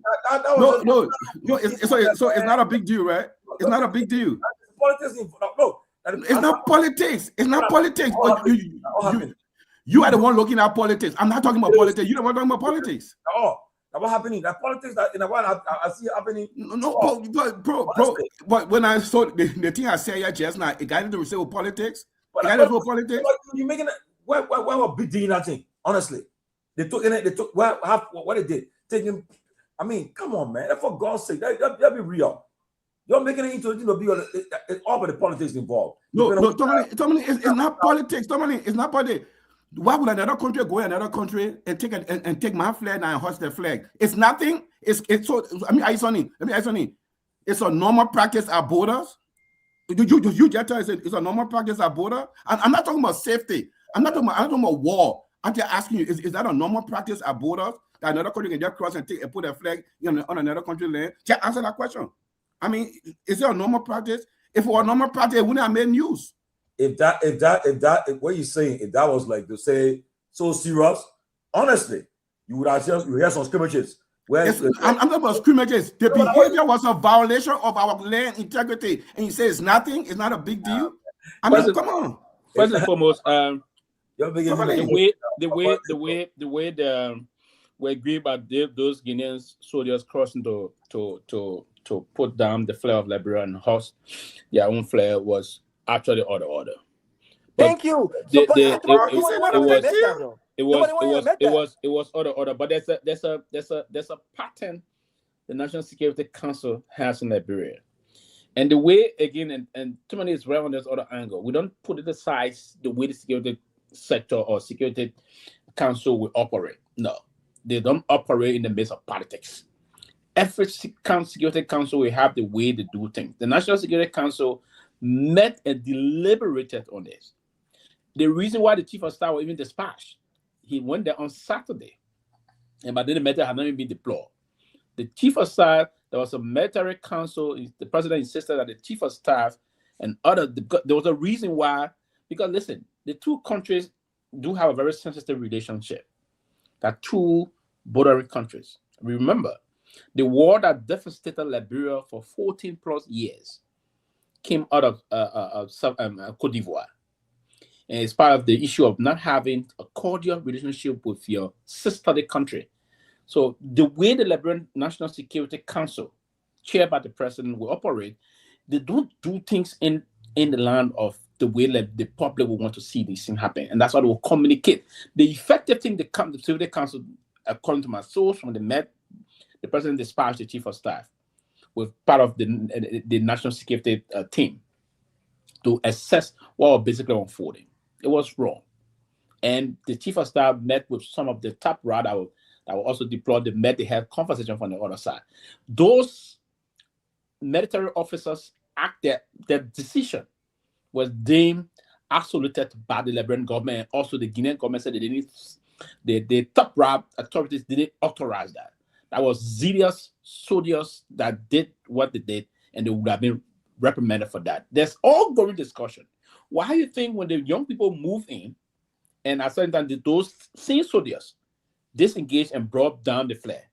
No. So it's not a big deal, right? It's not a big deal. Politics, no. It's not politics. It's not politics. You are the one looking at politics. I'm not talking about politics. You're the one talking about politics. Oh, what happening? That politics that in a while I see happening. No, bro. But when I saw the thing I said just now, it got into the with politics. You making it? Why were big deal that thing? Honestly, they took what they did. Taking. I mean, come on, man. For God's sake, that be real. You're making it into all but the politics involved. No, Tomalin, it's not politics. Tomalin, it's not politics. Why would another country go in another country and take my flag and hoist their flag? It's nothing. It's so. Let me ask you something. It's a normal practice at borders. You just tell us it's a normal practice at border. I'm not talking about safety. I'm not talking about war. I'm just asking you: is that a normal practice at borders that another country can just cross and put a flag on another country land? Just answer that question. I mean, is it a normal practice? If it were a normal practice, it wouldn't have made news. If what you're saying, if that was like to say so serious, honestly, you would have heard some scrimmages. I'm talking about scrimmages. The behavior was a violation of our land integrity, and you say it's nothing. It's not a big deal. I mean, come on. First and foremost, the way we agree about those Guinean soldiers crossing to put down the flag of Liberia and host their own flag was actually order. Thank you. It was order. But there's a pattern the National Security Council has in Liberia, and the way again and too many is right on this other angle. We don't put it aside the way the security sector or security council will operate. No, they don't operate in the midst of politics. Every security council will have the way to do things. The National Security Council met and deliberated on this. The reason why the chief of staff was even dispatched, he went there on Saturday, and by then the matter had not even been deployed. The chief of staff, there was a military council. The president insisted that the chief of staff and there was a reason why, because listen, the two countries do have a very sensitive relationship. They're two bordering countries. Remember, the war that devastated Liberia for 14 plus years came out of Cote d'Ivoire. And it's part of the issue of not having a cordial relationship with your sisterly country. So the way the Liberian National Security Council, chaired by the president, will operate, they don't do things in the land of the way that the public will want to see these things happen. And that's why they will communicate. The effective thing the Security Council, according to my source from the president dispatched the chief of staff with part of the national security team to assess what was basically unfolding. It was wrong. And the chief of staff met with some of the top rad that were also deployed. They had conversation from the other side. Those military officers their decision was deemed absoluted by the Liberian government, and also the Guinean government said the top rad authorities didn't authorize that. That was zealous soldiers that did what they did, and they would have been reprimanded for that. There's ongoing discussion Why do you think when the young people move in, and at certain time those same soldiers disengaged and brought down the flare,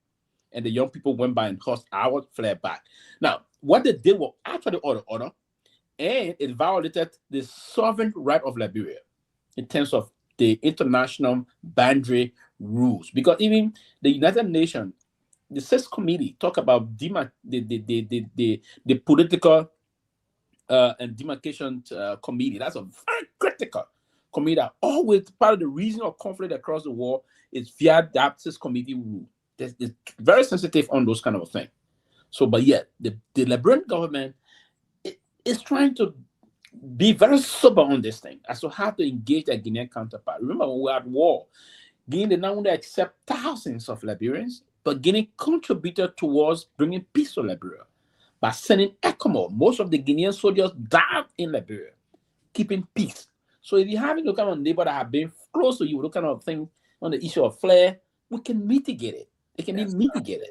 and the young people went by and tossed our flare back? Now, what they did was actually order, and it violated the sovereign right of Liberia in terms of the international boundary rules. Because even the United Nations, the CIS committee, talk about the political and demarcation committee. That's a very critical committee that always part of the reason of conflict across the world is via that CIS committee rule. It's very sensitive on those kind of things. So, but yet the Liberian government is trying to be very sober on this thing as to how to engage their Guinean counterpart. Remember, when we were at war, Guinea did not want to accept thousands of Liberians, but Guinea contributed towards bringing peace to Liberia by sending ECOMO. Most of the Guinean soldiers died in Liberia, keeping peace. So if you have any kind of neighbor that have been close to you, what kind of thing on the issue of flare, we can mitigate it. It can be mitigated.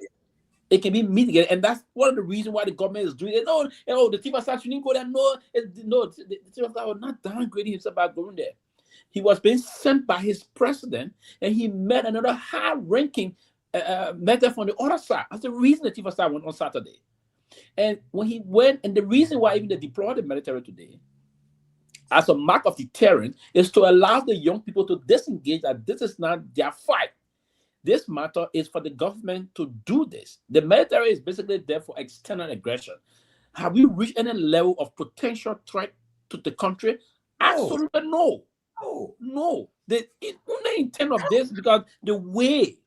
It can be mitigated, and that's one of the reasons why the government is doing it. No, the Chief of Staff shouldn't go there. No, the Chief of Staff was not downgrading himself by going there. He was being sent by his president, and he met another high-ranking matter from the other side. That's the reason the Chief of Staff went on Saturday. And when he went, and the reason why even they deployed the military today, as a mark of deterrence, is to allow the young people to disengage that this is not their fight. This matter is for the government to do this. The military is basically there for external aggression. Have we reached any level of potential threat to the country? Absolutely no. No. The intent of this, because the way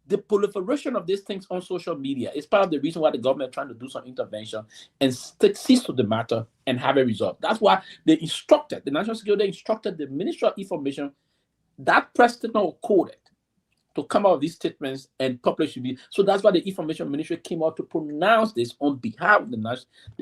the proliferation of these things on social media is part of the reason why the government is trying to do some intervention and cease to the matter and have a result. That's why they instructed, the National Security instructed the Ministry of Information, that President coded, to come out with these statements and publish it. So that's why the Information Ministry came out to pronounce this on behalf of the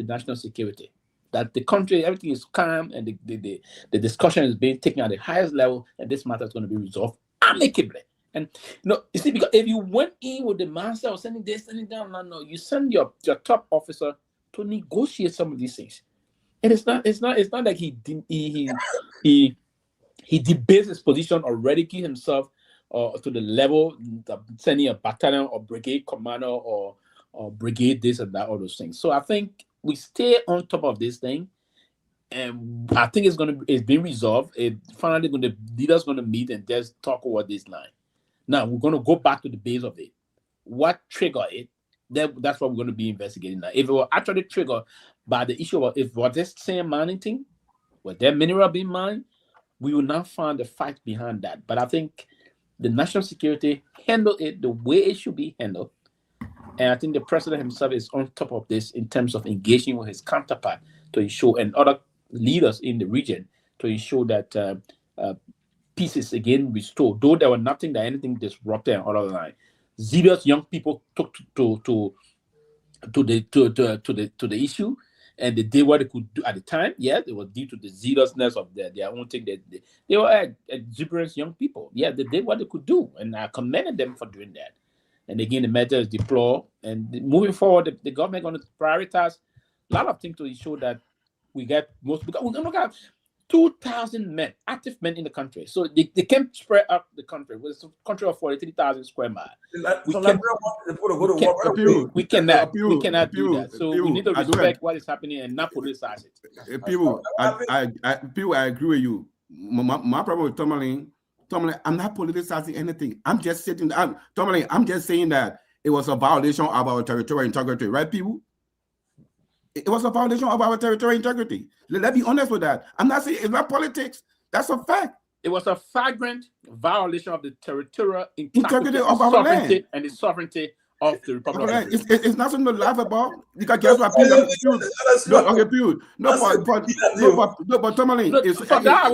national security. That the country, everything is calm, and the discussion is being taken at the highest level, and this matter is going to be resolved amicably. And you see, because if you went in with the mindset of sending this, sending down, no, you send your top officer to negotiate some of these things. And it's not like he debates his position or ridicule himself to the level of sending a battalion or brigade commander or brigade this and that, all those things. So I think we stay on top of this thing, and I think it's being resolved. Finally, the leaders going to meet and just talk over this line. Now we're going to go back to the base of it. What triggered it? That's what we're going to be investigating now. If it were actually triggered by the issue of if was this same mining thing, was there mineral being mined, we will not find the fact behind that. But I think the national security handled it the way it should be handled. And I think the president himself is on top of this in terms of engaging with his counterpart to ensure, and other leaders in the region, to ensure that peace is again restored. Though there was nothing that anything disrupted and other line. Zealous young people took to the issue, and they did what they could do at the time. Yes, it was due to the zealousness of their own thing. They were exuberant young people. Yeah, they did what they could do, and I commended them for doing that. And again, the measure is deployed. And moving forward, the government going to prioritize a lot of things to ensure that we get most. Because we're going to look at 2,000 men, active men in the country. So they can spread out the country. It's a country of 43,000 square miles. We cannot do that. So we need to respect what is happening and not politicize it. People, I agree with you. My problem with Tomalin, I'm not politicizing anything. I'm just sitting. Tomalin, I'm just saying that it was a violation of our territorial integrity, right, people? It was a violation of our territorial integrity. Let's be honest with that. I'm not saying it's not politics. That's a fact. It was a flagrant violation of the territorial integrity of our land and the sovereignty of the Republic. Right. It's nothing to laugh about. Because guess what? But Tomalin, for that I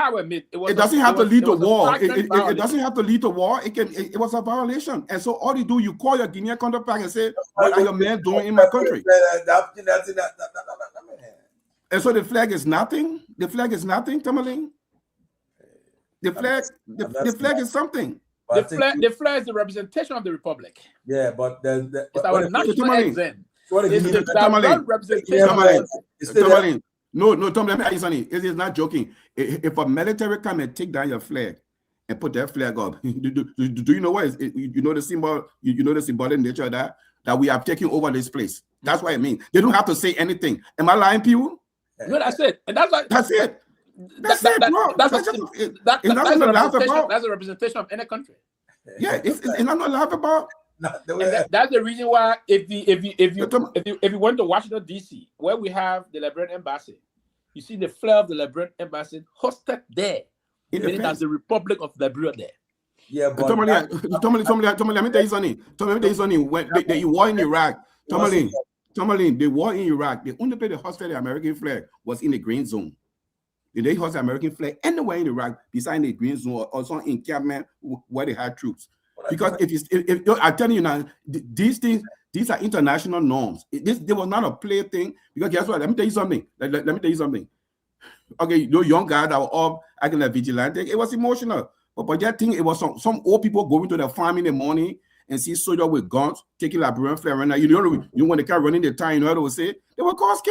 will admit, it doesn't have to lead to war. It doesn't have to lead to war. It was a violation. And so all you call your Guinean counterpart and say, what are your men doing in my country? And so the flag is nothing. The flag is nothing, Tomalin. The flag is something. The flag is the representation of the Republic. Yeah, but it's our national anthem. Tomalin, No, Tom, let me ask you something. It is not joking. If a military come and take down your flag and put that flag up, do you know what you know the symbol? You know the symbolic nature of that we are taking over this place. That's what I mean. They don't have to say anything. Am I lying, people? No, that's it. And that's like that's it. That's it, bro. That's a representation of any country. Yeah, it's not laughable. That's the reason why if you went to Washington D.C., where we have the Liberian embassy, you see the flag of the Liberian embassy hosted there, meaning that's the Republic of Liberia there. Yeah, but Tomalin, let me tell you something. When the war in Iraq, Tomalin, the war in Iraq, the only place they hosted the American flag was in the green zone. They hosted the American flag anywhere in Iraq, beside the green zone, or also in encampment where they had troops. Because if I'm telling you now, these things, these are international norms. There was not a play thing. Because guess what? Let me tell you something. Let me tell you something. Okay, those young guys that were all acting like vigilante, it was emotional. But that thing, it was some old people going to the farm in the morning and see soldiers with guns taking Liberian flag. Right now, you know when they kept running the time, you know what they would say? It would cause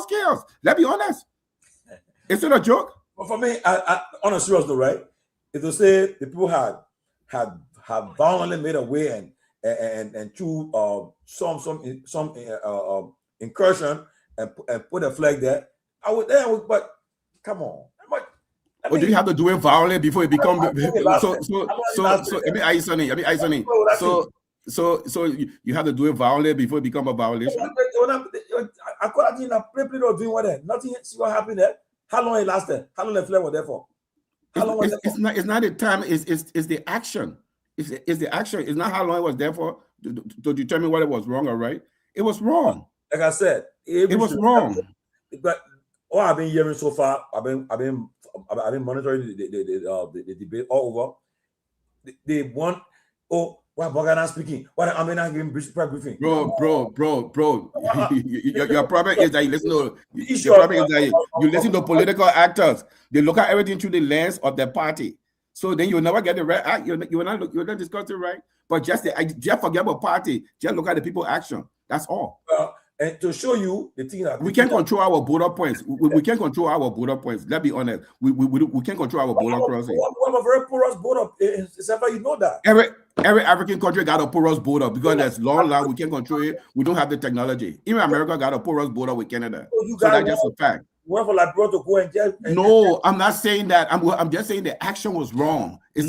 chaos. Let's be honest. It's not a joke. But for me, on a serious note, right? If they say the people had violently made a way and through some incursion and put a flag there, I would, but come on. Or do you have to do it violently before it becomes so let me ask you something. So you have to do it violently before it becomes a violation? Nothing see what happened there. How long it lasted? How long the flag was there for? It's not the time, it's the action. It's the action. It's not how long it was there for to determine whether it was wrong or right. It was wrong. Like I said, it was wrong. But all I've been hearing so far, I've been monitoring the debate all over. They want, why Bogana speaking? Why am I not giving briefing? Bro. Your problem is that you listen to your problem is that you listen to political actors. They look at everything through the lens of their party. So then you'll never get the right. You'll not discuss it right. But just forget about party. Just look at the people action. That's all. And to show you the thing that we can't control our border points. We can't control our border points. Let's be honest. We can't control our border crossing. We have a very porous border. You know that. Every African country got a porous border because there's long line. We can't control it. We don't have the technology. Even America got a porous border with Canada. So that's just a fact. For Liberia to go and no, I'm not saying that. I'm just saying the action was wrong. You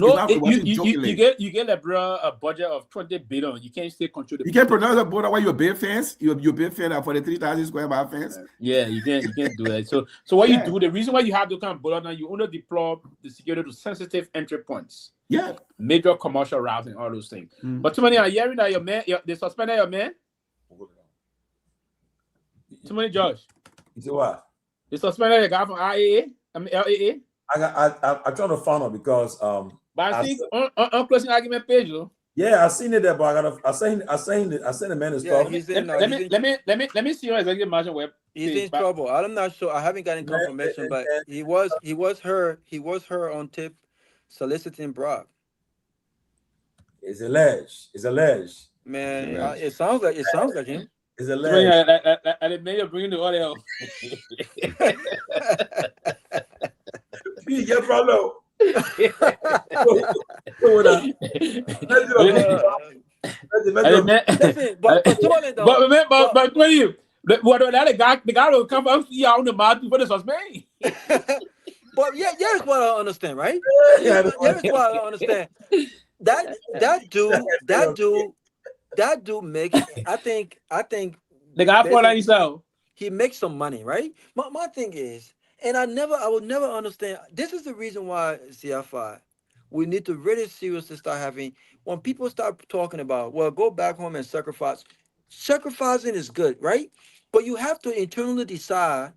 get Liberia a budget of 20 billion. You can't still control the. You can't pronounce the border while you're a big fence. You're a big fan for the 3,000 square mile fence. Yeah, you can't do that. So what you do, the reason why you have to kind of border now, you only deploy the security to sensitive entry points. Yeah, major commercial routes and all those things. But too many are hearing that your man, they suspended your man. Too many, Josh. You see what? They suspended the guy from LAA. I'm trying to find out because but I see on closing argument page though. Yeah, I seen it there, but I sent the man his stuff. Let me see your executive management web. He's in trouble. I'm not sure. I haven't gotten confirmation, but he was her on tip soliciting bribe. It's alleged. Man, it sounds like him. It's alleged. And it may have bring the audio. You get problem. The guy will come up see on the mouth for the suspend. But here's what I understand, right? Here's what I understand. That dude makes. I think the guy for that himself. He makes some money, right? My thing is, and I will never understand. This is the reason why CFI, we need to really seriously start having, when people start talking about, well, go back home and sacrifice. Sacrificing is good, right? But you have to internally decide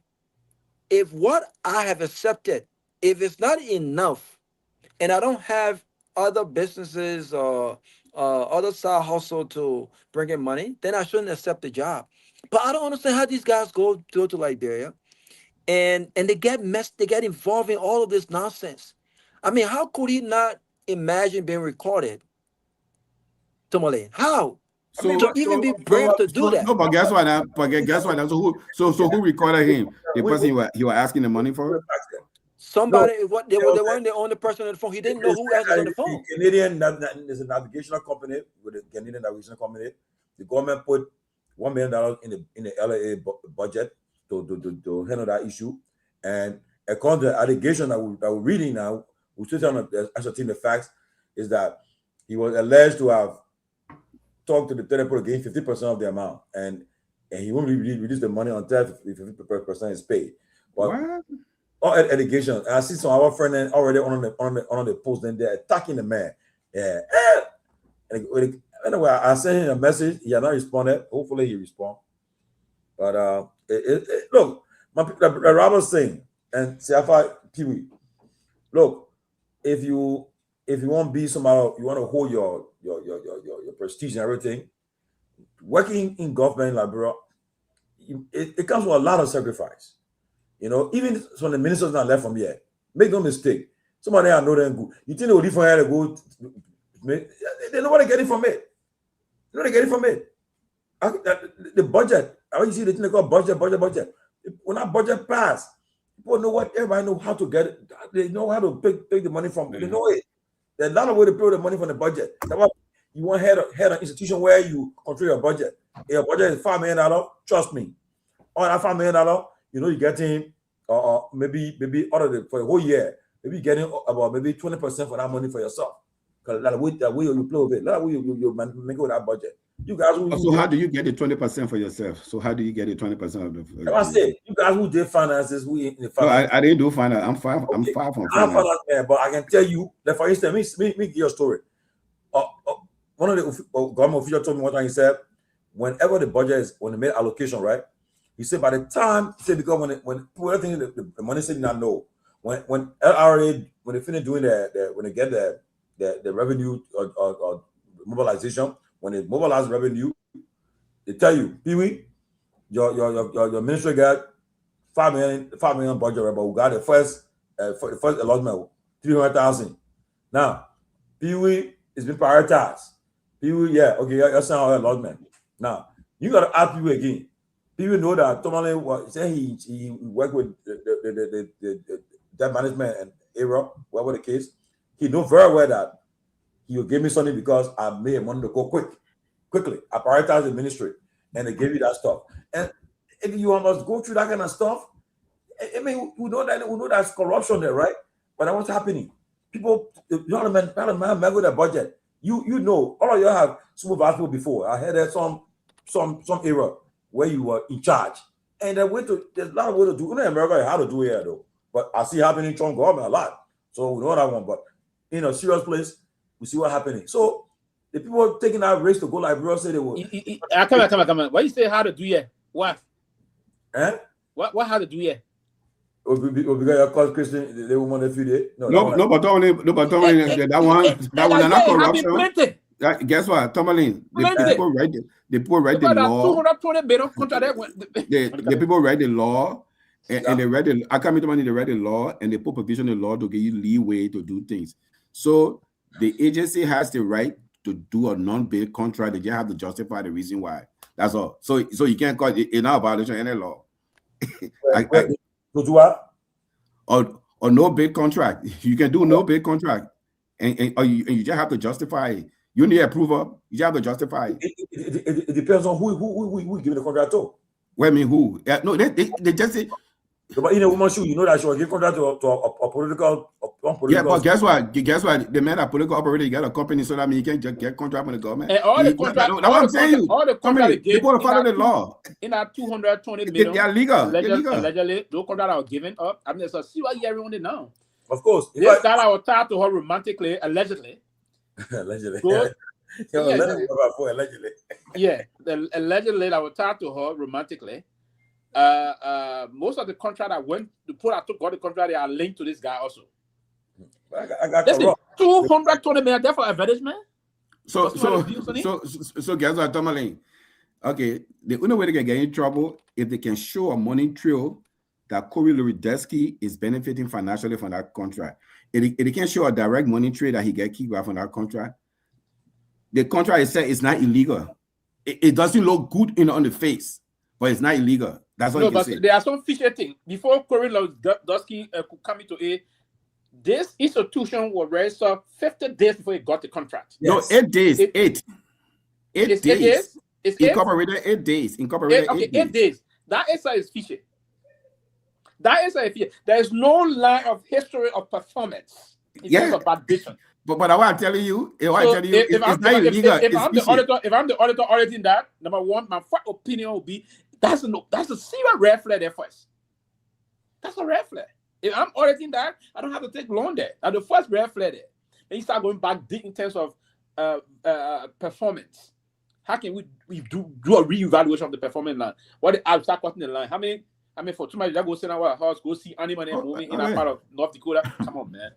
if what I have accepted, if it's not enough, and I don't have other businesses or other side hustle to bring in money, then I shouldn't accept the job. But I don't understand how these guys go to Liberia and they get involved in all of this nonsense. I mean, how could he not imagine being recorded? Tomalin, how? So, to even be brave to do that. No, but guess what? Now, so who recorded him? The person you were asking the money for? Somebody, they weren't the only person on the phone. He didn't know who else was on the phone. Canadian, there's a navigational company with a Canadian navigation company. The government put $1 million in the LAA budget to handle that issue. And according to the allegation that we're reading now, we still trying to ascertain the facts, is that he was alleged to have talked to the tenant again 50% of the amount, and he won't reduce the money until 50% is paid. But all allegation, I see some of our friends already on the post, and they're attacking the man. Yeah. And anyway, I sent him a message. He has not responded. Hopefully, he responds. But look, the Robert's saying, and Seleke Pewee, look, if you want to be somehow, you want to hold your prestige and everything, working in government in Liberia, it comes with a lot of sacrifice. You know, even when the ministers not left from here, make no mistake. Somebody I know them good. You think they will leave from here to go? They know what they're getting from it. You know they're getting from it. The budget. I you see the thing they call budget. When that budget pass, people know what. Everybody know how to get it. They know how to pick the money from. They know it. There's a lot of way to pay the money from the budget. That's why you want head an institution where you control your budget. If your budget is $5 million, trust me. On that $5 million, you know you're getting maybe out of the for a whole year, maybe getting about maybe 20% for that money for yourself. Because that way you play with it. That way you make with that budget. You guys so how do you get the 20% for yourself? So how do you get the 20% of the? I say you guys who did finances, we in the finance. No, I didn't do finance. I'm far from finance. I'm finance man, but I can tell you that, for instance, me give you a story. One of the government officials told me one time, he said, whenever the budget is, when they made allocation, right? He said by the time, he said, because when people think the money said not know, when LRA, when they finish doing when they get the revenue or mobilization, when they mobilize revenue, they tell you, Pewee, your ministry got $5 million budget, right? But we got the first allotment, 300,000. Now, Pewee is been prioritized. Pewee, yeah, okay, that's our allotment. Now, you got to ask Pewee again. Pewee know that Tomalin said he worked with the debt management and area, whatever the case. He know very well that he will give me something because I made money to go quickly. I prioritize the ministry, and they give you that stuff. And if you must go through that kind of stuff, I mean, we know that's corruption there, right? But what's happening? People, you know how to manage with the budget. You know, all of you have smooth people before. I heard that some area where you were in charge, and there's a lot of way to do. In America, how to do it here though. But I see happening in Trump government a lot, so we know that one. But in a serious place, we see what's happening. So the people taking that race to go Liberia say they will. Come on. Why you say how to do it? What? Eh? What how to do it? Because your cause Christian, they will want to feed it. But Tomalin, that one not corruption. Guess what, Tomalin? The people write the law. The people write the law, and they write the. I can't mean they write the law, and they put provision in the law to give you leeway to do things. So the agency has the right to do a non-bid contract. They just have to justify the reason why. That's all. So you can't call it not a violation of any law. To do what? Or no bid contract. You can do no bid contract, and you just have to justify it. You need approval. You just have to justify it. It depends on who giving the contract to. Well, I mean, who? No, they just say. But in a woman's shoe, you know that she will give contract to a political. Yeah, but guess what? The man that political operator, you got a company, so that means you can't just get contract from the government. And all the contract, that's what I'm saying. All the contract people follow the law. In that 220 million, they are legal. Allegedly, those contracts are given up. I mean, so see what you're everyone now. Of course, this guy I was tied to her romantically, allegedly. Allegedly. Allegedly. Yeah, allegedly I was tied to her romantically. Most of the contract I went to put, I took all the contract, they are linked to this guy also. I got 220 million there for advertisement. So guess what, Tomalin? Okay, the only way they can get in trouble if they can show a money trail that Corey Loridesky is benefiting financially from that contract. If they can show a direct money trail that he get kicked out from that contract, the contract is said it's not illegal. it doesn't look good on the face, but it's not illegal. That's what you can say. There are some fishy things. Before Cory Lewandowski could come into it, this institution was registered 50 days before it got the contract. Yes. No, 8 days. 8 days. It's 8 days? It's incorporated 8 days. Incorporated 8 days. That is fishy. That is a fear. There is no line of history of performance in terms of bad vision. But I want to tell you, it's not illegal. If I'm the auditor auditing that, number one, my first opinion will be that's a serious red flag there first. That's a red flag. If I'm auditing that, I don't have to take long there. That's the first red flag there. Then you start going back deep in terms of performance. How can we do a reevaluation of the performance line? What I start cutting the line? I mean, for too much, go sit in our house, go see animal moving in that part of North Dakota. Come on, man.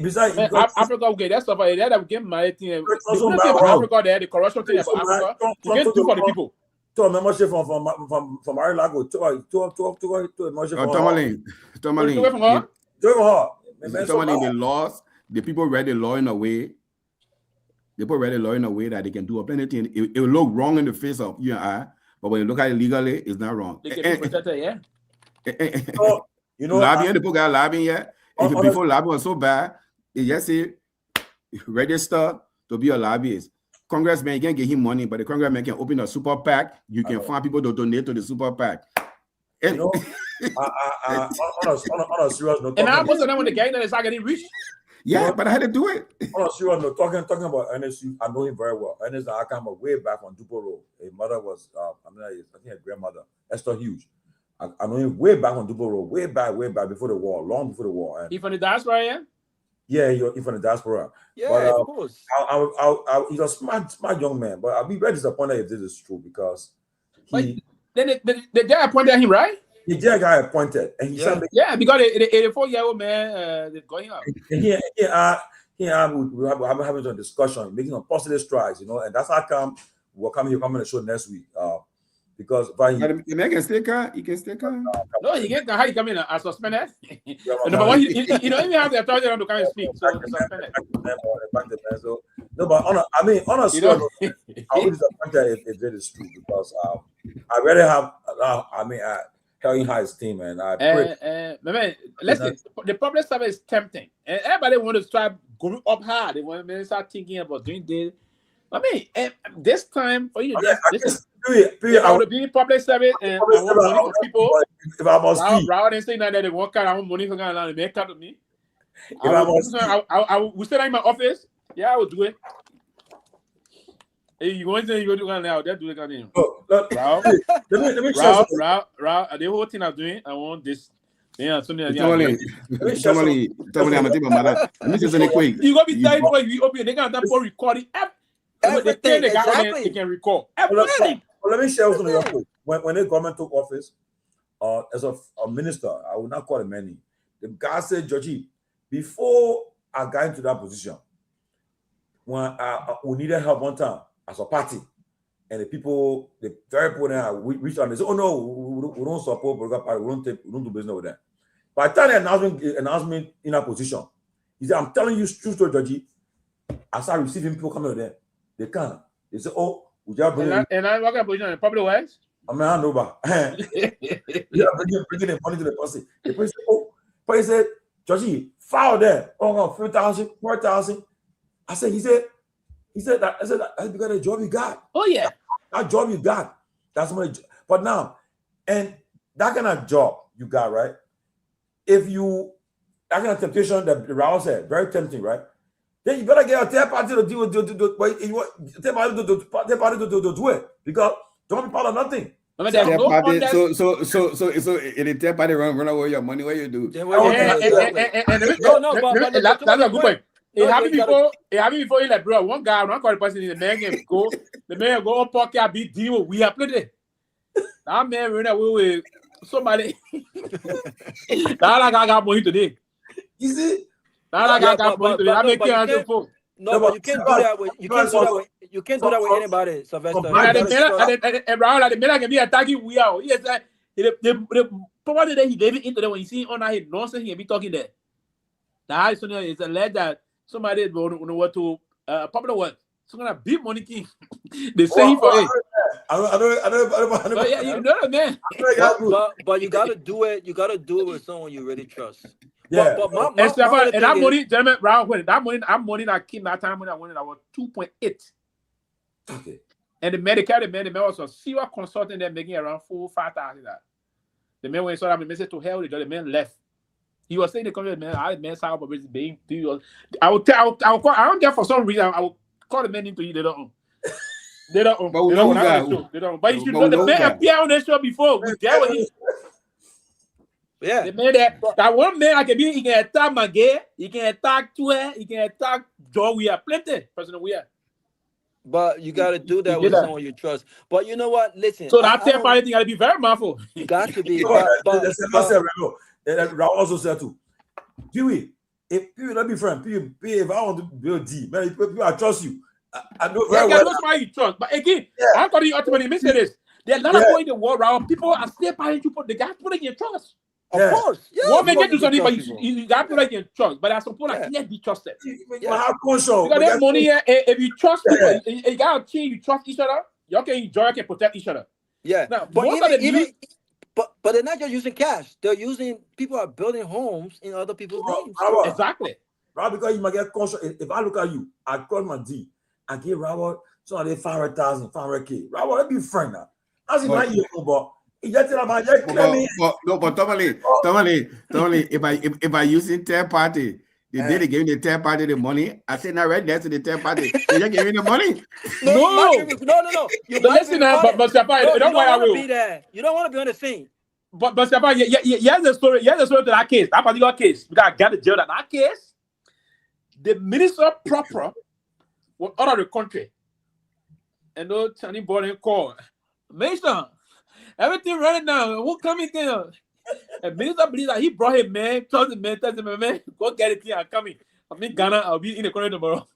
Besides, Africa, okay, that's stuff like that. That game, my thing. Africa, there, the corruption thing about Africa. You can't do for the people. To a membership from Arilago to a membership from Tomalin, the laws, the people read the law in a way. The people read the law in a way that they can do up anything. It will look wrong in the face of you and I. But when you look at it legally, it's not wrong. They can be protected, yeah. Lobbying, the people got lobbying, yeah. Before lobbying was so bad, they just say, register to be a lobbyist. Congressman, you can't get him money, but the congressman can open a super PAC. You can find people to donate to the super PAC. On a serious note. And I'm also when the guy that is not getting rich. Yeah, but I had to do it. On a serious note, talking about Ernest, I know him very well. Ernest, I come way back on Dopoh Road. His mother was, I think her grandmother, Esther Hughes. I know him way back on Dopoh Road, way back before the war, long before the war. He from the diaspora, yeah? Yeah, he from the diaspora. Yeah, but, of course. He's a smart young man, but I'll be very disappointed if this is true because then the guy appointed him, right? The guy appointed, and he said, "Yeah, because the 84-year-old man going out." Here, we have having a discussion, making some positive strides, and that's how come we'll come here, come on the show next week. Because the man can stay calm. He can stay calm. No, he can't. How he come in as suspended? Number one, he don't even have the authority to come and speak. So suspended. No, but on a serious note, I would be disappointed if it is true because I really have. Telling high team, and I pray. Listen, the public service is tempting, and everybody want to try going up high. They want to start thinking about doing this. This time for you, I want to be in public service, and I want money for people. If I must speak, rather than saying that they want kind, I want money for kind of make up to me. I will stay in my office. Yeah, I will do it. Hey, you want to do it now? They'll do it again. Let me the whole thing I'm doing, I want this. Yeah, Tomalin, I'm gonna take my mother. Let me just say quick. You gonna be telling people you open, they got that for recording everything. They can record everything. Let me share something real quick. When the government took office, as a minister, I will not call him any. The guy said, Georgie, before I got into that position, when we needed help one time as a party, and the very people there reached out and they said, "Oh no, we don't support political party. We don't do business with them." By the time the announcement in that position, he said, "I'm telling you, true story, Georgie. As I receiving people coming to them, they can't. They say, oh, we just bring and I work at position in public ways. I'm a handover. Yeah, bringing the money to the person. The person said, oh, but he said, Georgie, file them. Oh no, 3,000, 4,000. I said, he said that's because the job you got. Oh yeah, that job you got. That's my. But now, and that kind of job you got, right? If you that kind of temptation that Raul said, very tempting, right? Then you better get a third party to deal with do it because don't be part of nothing. So in the third party run away your money. What you do? No, but that's a good point. It happened before. He like, bro, one guy, one call the person in the man can go. The man go up pocket, be deal. We have played it. That man run away with somebody. That guy got money today. You see? That guy got money today. I make you answer the phone. No, but you can't do that with you can't do that with anybody, Sylvester. And Brown, like the man can be attacking. We are. Yes, the probably that he gave it into them when you see on that he nonsense. He can be talking there. The high is alleged that somebody want to public work. So gonna beat money king. They say for it. I don't. But yeah, you know that, man. But you gotta do it. You gotta do it with someone you really trust. Yeah. But my and that money, gentlemen, that money that came that time when I wanted, I was 2.8. Okay. And the man was a serious consultant there making around 4,000-5,000. The man when he saw that message to hell, the man left. He was saying the country, man, I man saw about being I would call, I don't care for some reason, I will call the man into you, they don't own. They don't own. But we they don't know own the show. They don't. But you should know the man appeared on the show before. We dealt with him. Yeah. The man that one man I can be, he can attack Nagbe, he can attack Tue, he can attack Joe. We are plenty. President we are. But you got to do that with someone you trust. But you know what? Listen. So that third party thing got to be very mindful. You got to be. Raul also said too. Pewee, if Pewee not be friend, Pewee, if I want to build D, man, I trust you. I know very well. That's why you trust. But again, I'm going to ultimately say this. There are a lot of people in the world, Raul. People are still buying you. They got to put in your trust. Of course. Yeah. One man can do something, but you got to put in your trust. But there's some people that can't be trusted. Because that money, if you trust people, you got to change, you trust each other, you can enjoy, you can protect each other. Yeah. Now, but but they're not just using cash. They're using, people are building homes in other people's names. Exactly. Robert, because you might get conscious. If I look at you, I call my D, I give Robert so they 500,000, 500K. Robert, let be friend now. As in my year, but Tomalin, if I using third party, the day they gave the third party the money, I said now right next to the third party, they just giving the money. No. You listen, but Stefan, you don't want to be there. You don't want to be on the scene. But Stefan, here's the story. Here's the story to that case, that particular case. We got to jail that case. The minister proper was out of the country, and no Chinese boy called. Minister, everything running down. Who coming there? And minister believes that he brought him, man. Told him, man, go get it here. I'm coming. I'm in Ghana. I'll be in the corner tomorrow.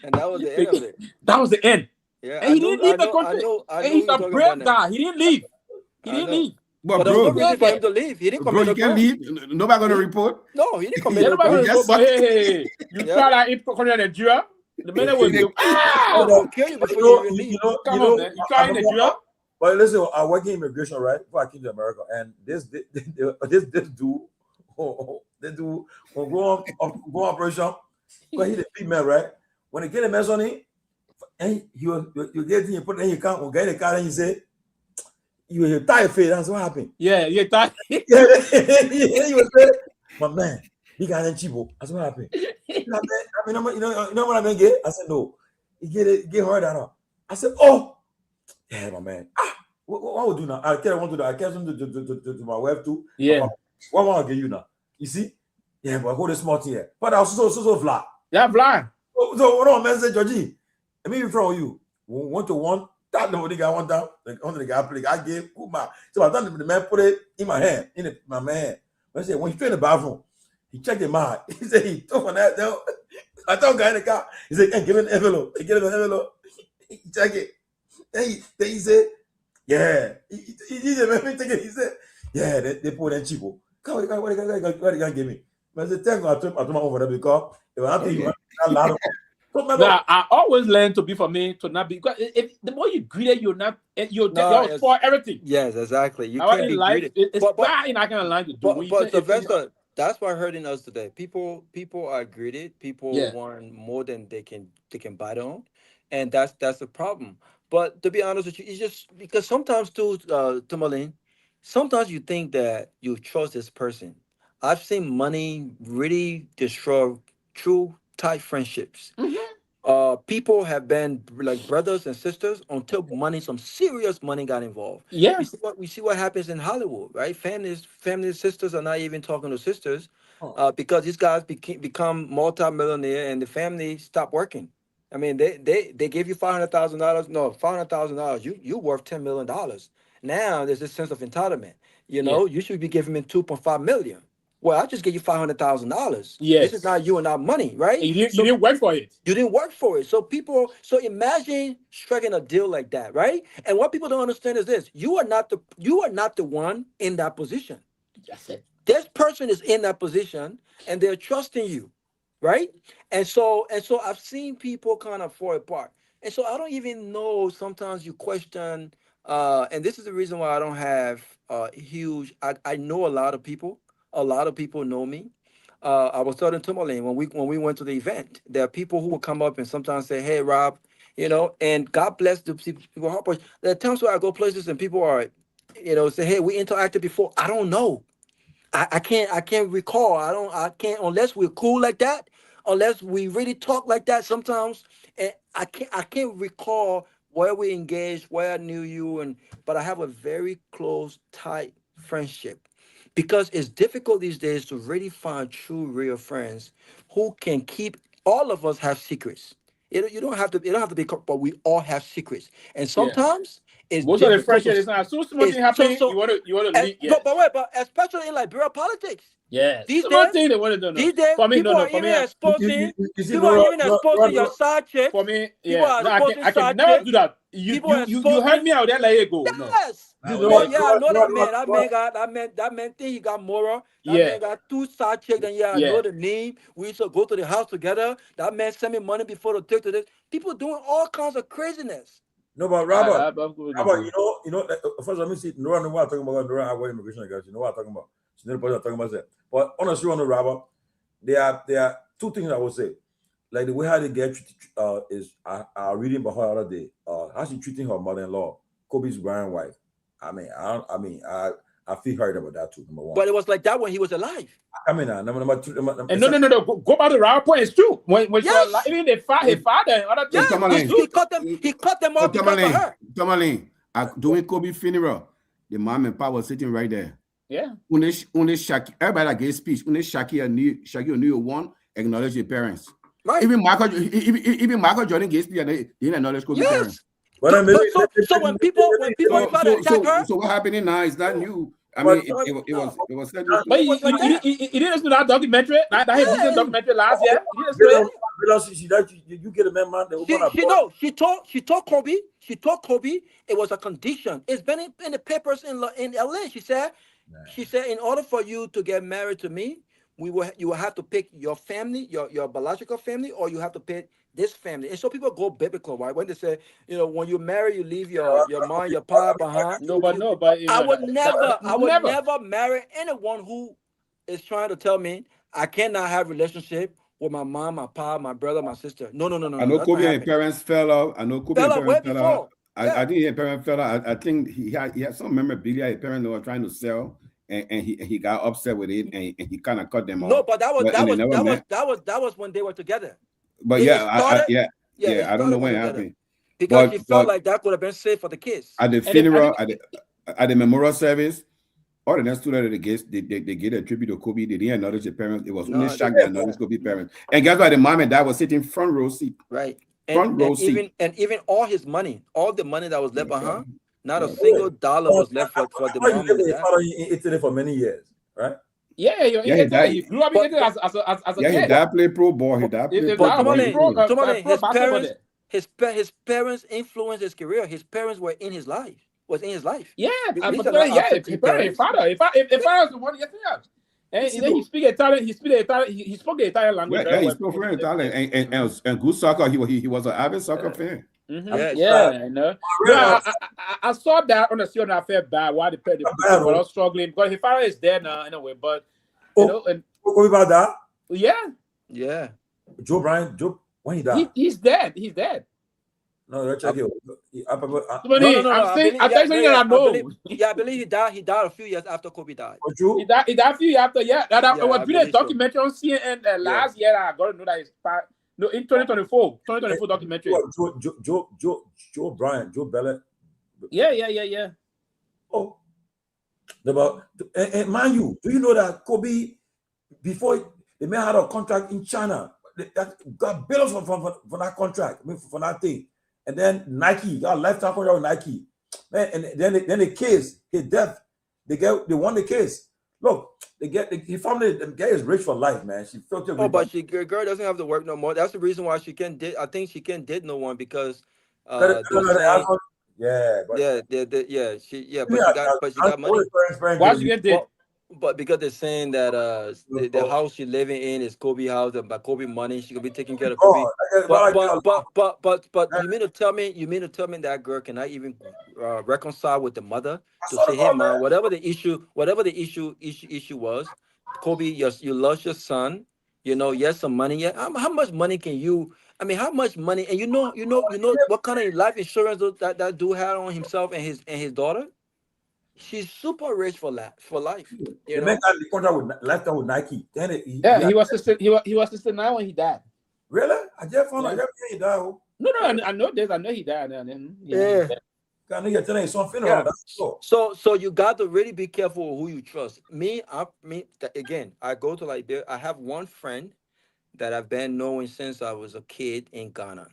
And that was the end of it. That was the end. Yeah, and he didn't leave the country. And he's a brave guy. He didn't leave. He didn't leave. But there was no reason for him to leave. He didn't commit a crime. Leave. Nobody going to report. No, he didn't commit a crime. But hey, you try that in Nigeria. The man was they'll kill you before you release. Come on, man. You try in Nigeria. But listen, I work in immigration, right? Before I came to America, and this dude, they do go on operation. Because he's a big man, right? When they get a mess on him, and you get in, you put it in your account, or get in the car, and you say, you tie face. That's what happened. Yeah, you tie. You will say, my man, he got in chibo. That's what happened. You know what I mean? Get? I said no. He get hurt at all. I said, oh, yeah, my man. What would do now? I can't want to do. I can't to my wife too. Yeah. What want to get you now? You see? Yeah, but hold a small thing here. But I was so flat. Yeah, flat. So what do I say, Georgie? Let me from you. 1-to-1. That the guy went down. Under the guy play. I gave Kuma. So I thought the man put it in my hand, my man. I said when he in the bathroom, he checked him out. He said he took on that. I told guy in the car. He said, "Hey, give him an envelope." He gave him an envelope. He check it. Then he said, "Yeah." He take it. He said, "Yeah." They put in cheapo. What the guy give me? I said, "Thank God I took my over there because if I think you a lot of." Now, I always learn to be for me to not be, because if the more you greedy, you're spoil everything. Yes, exactly. You can't be greedy. It's bad in that kind of life to do. But Sylvester, that's what hurting us today. People are greedy. People want more than they can bite on, and that's the problem. But to be honest with you, it's just because sometimes too, Tomalin, sometimes you think that you trust this person. I've seen money really destroy true tight friendships. People have been like brothers and sisters until some serious money got involved. Yeah, we see what happens in Hollywood, right? Family sisters are not even talking to sisters because these guys become multi-millionaire and the family stop working. I mean, they give you $500,000. No, $500,000. You worth $10 million. Now there's this sense of entitlement. You should be giving me $2.5 million. Well, I just gave you $500,000. Yes. This is not you and our money, right? You didn't work for it. You didn't work for it. So imagine striking a deal like that, right? And what people don't understand is this: you are not the one in that position. That's it. This person is in that position, and they're trusting you. right? And so I've seen people kind of fall apart. And so I don't even know, sometimes you question, and this is the reason why I don't have huge, I know a lot of people know me. I was telling Tomalin when we went to the event, there are people who will come up and sometimes say, "Hey, Rob," and God bless the people. There are times where I go places and people are, say, "Hey, we interacted before." I don't know. I can't recall. I can't, unless we're cool like that, unless we really talk like that sometimes. And I can't recall where we engaged, where I knew you, but I have a very close, tight friendship, because it's difficult these days to really find true, real friends who can keep. All of us have secrets. You don't have to. It don't have to be, but we all have secrets, and sometimes it's most of the difficult friendship is not so small thing happening. You want to leak, yes. But especially in Liberia politics. Yes. These days, these days, people are even exposing. People are even exposing your side chick. For me, people are exposing I can side never chick. do that. You heard me out there, let it go. Yes. No. I know that man. That man think he got moral. That man got 2 side chicks. And I know the name. We used to go to the house together. That man sent me money before the take to this. People doing all kinds of craziness. No, but Robert, first let me see. Nora know what I'm talking about. Nora, I got immigration guys. You know what I'm talking about. She know the person I'm talking about. But honestly, on the Robert, there are 2 things I would say. Like the way how they get is I reading about her the other day. How she treating her mother-in-law, Kobe's grandwife. I feel hurt about that too. Number 1. But it was like that when he was alive. Number 2. And no. Go back to Robert points too. When she was alive, even his father and other things. He cut them off because of her. Tomalin, doing Kobe funeral, the mom and papa was sitting right there. Yeah. Only Shaki, everybody that gave speech. Only Shaki O'Neal one acknowledge the parents. Right. Even Michael Jordan gave speech and they didn't acknowledge Kobe parents. So when people try to attack her, so what happening now is not new. I mean, it was. But you didn't listen to that documentary, that recent documentary last year. You get a man. She told Kobe. It was a condition. It's been in the papers in LA. She said, in order for you to get married to me, you will have to pick your family, your biological family, or you have to pick this family. And so people go biblical, right? When they say, when you marry, you leave your mom, your pa behind. I would never marry anyone who is trying to tell me I cannot have relationship with my mom, my pa, my brother, my sister. No. I know Kobe and parents fell out. I know Kobe and parents fell out. I think his parents fell out. I think he had some memorabilia his parents were trying to sell. And he got upset with it, and he kind of cut them off. No, but that was when they were together. But I don't know when it happened. Because she felt like that could have been safe for the kids. At the funeral, at the memorial service, all the next students they gave a tribute to Kobe. They didn't acknowledge the parents. It was only Shaq that acknowledged Kobe parents. And guess what? The mom and dad was sitting front row seat. Right. Even all his money, all the money that was left behind. Not a single dollar was left for the mom and dad. In Italy for many years, right? He grew up in Italy as a kid. His dad played pro ball. His parents influenced his career. His parents were in his life. His father. If I was the one, and then he spoke Italian. He spoke the Italian language. He spoke Italian and good soccer. He was an avid soccer fan. I know. I saw that on the show and I felt bad why the people were struggling because his father is dead now anyway. But and about that? Yeah. Joe when he died? He's dead. No, let's check it. I believe he died. He died a few years after Kobe died. He died a few years after. I was doing a documentary on CNN last year. I got to know that it's part. No, in 2024 documentary. Joe Bryant, Joe Bellet. Yeah. Oh, and mind you, do you know that Kobe, before the man had a contract in China, that got bills for that contract, for that thing, and then Nike got lifetime contract with Nike, man, and then the case, his death, they won the case. Look, he found the guy is rich for life, man. She felt it. But girl doesn't have to work no more. That's the reason why she can't date. I think she can't date no one because she got money. Why she can't date? But because they're saying that the house she's living in is Kobe house, and by Kobe money she could be taking care of Kobe. But you mean to tell me that girl cannot even reconcile with the mother to say, hey man, whatever the issue was, Kobe, you lost your son. You know, yes, some money. Yeah, how much money can you? I mean, how much money? And you know what kind of life insurance that dude had on himself and his daughter. She's super rich for life. The man got the contract with lifetime with Nike. Then he was 69 when he died. Really? I just found out he died. No, I know this. I know he died. Yeah. So you got to really be careful who you trust. Again, I go to Liberia. I have one friend that I've been knowing since I was a kid in Ghana.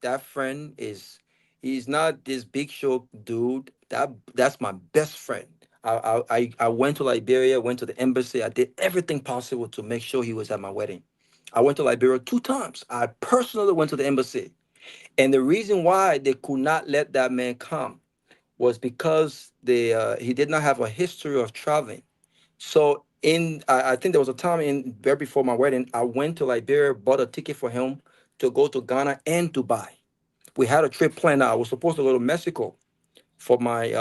That friend he's not this big show dude. That's my best friend. I went to Liberia, went to the embassy. I did everything possible to make sure he was at my wedding. I went to Liberia 2 times. I personally went to the embassy. And the reason why they could not let that man come was because he did not have a history of traveling. So I think there was a time right before my wedding, I went to Liberia, bought a ticket for him to go to Ghana and Dubai. We had a trip planned out. I was supposed to go to Mexico for my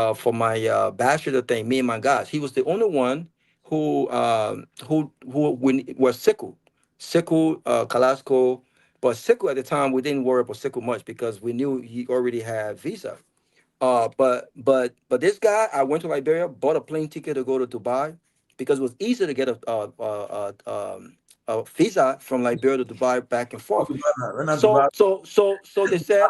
bachelor thing, me and my guys. He was the only one who was sickle, Kalasco. But sickle at the time, we didn't worry about sickle much because we knew he already had visa. But this guy, I went to Liberia, bought a plane ticket to go to Dubai because it was easier to get a visa from Liberia to Dubai back and forth. So they said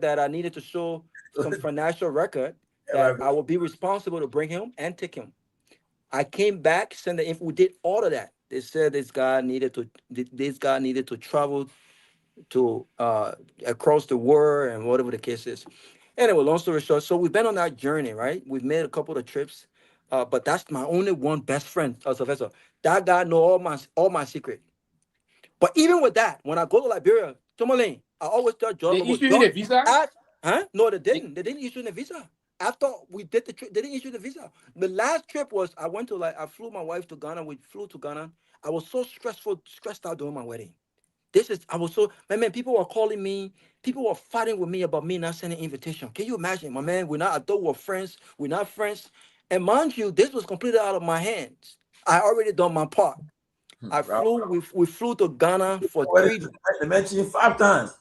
that I needed to show some financial record that I would be responsible to bring him and take him. I came back, sent the info. We did all of that. They said this guy needed to travel to across the world and whatever the case is. Anyway, long story short, so we've been on that journey, right? We've made a couple of trips, but that's my only one best friend, Sylvester. That guy know all my secret. But even with that, when I go to Liberia, Tomalin, I always tell John. They issued a visa? No, they didn't. They didn't issue the visa. After we did the trip, they didn't issue the visa. The last trip was I flew my wife to Ghana. We flew to Ghana. I was so stressed out during my wedding. Man, people were calling me. People were fighting with me about me not sending invitation. Can you imagine, my man? I thought we were friends. We're not friends. And mind you, this was completely out of my hands. I already done my part. We flew to Ghana for 3 days. They mentioned 5 times.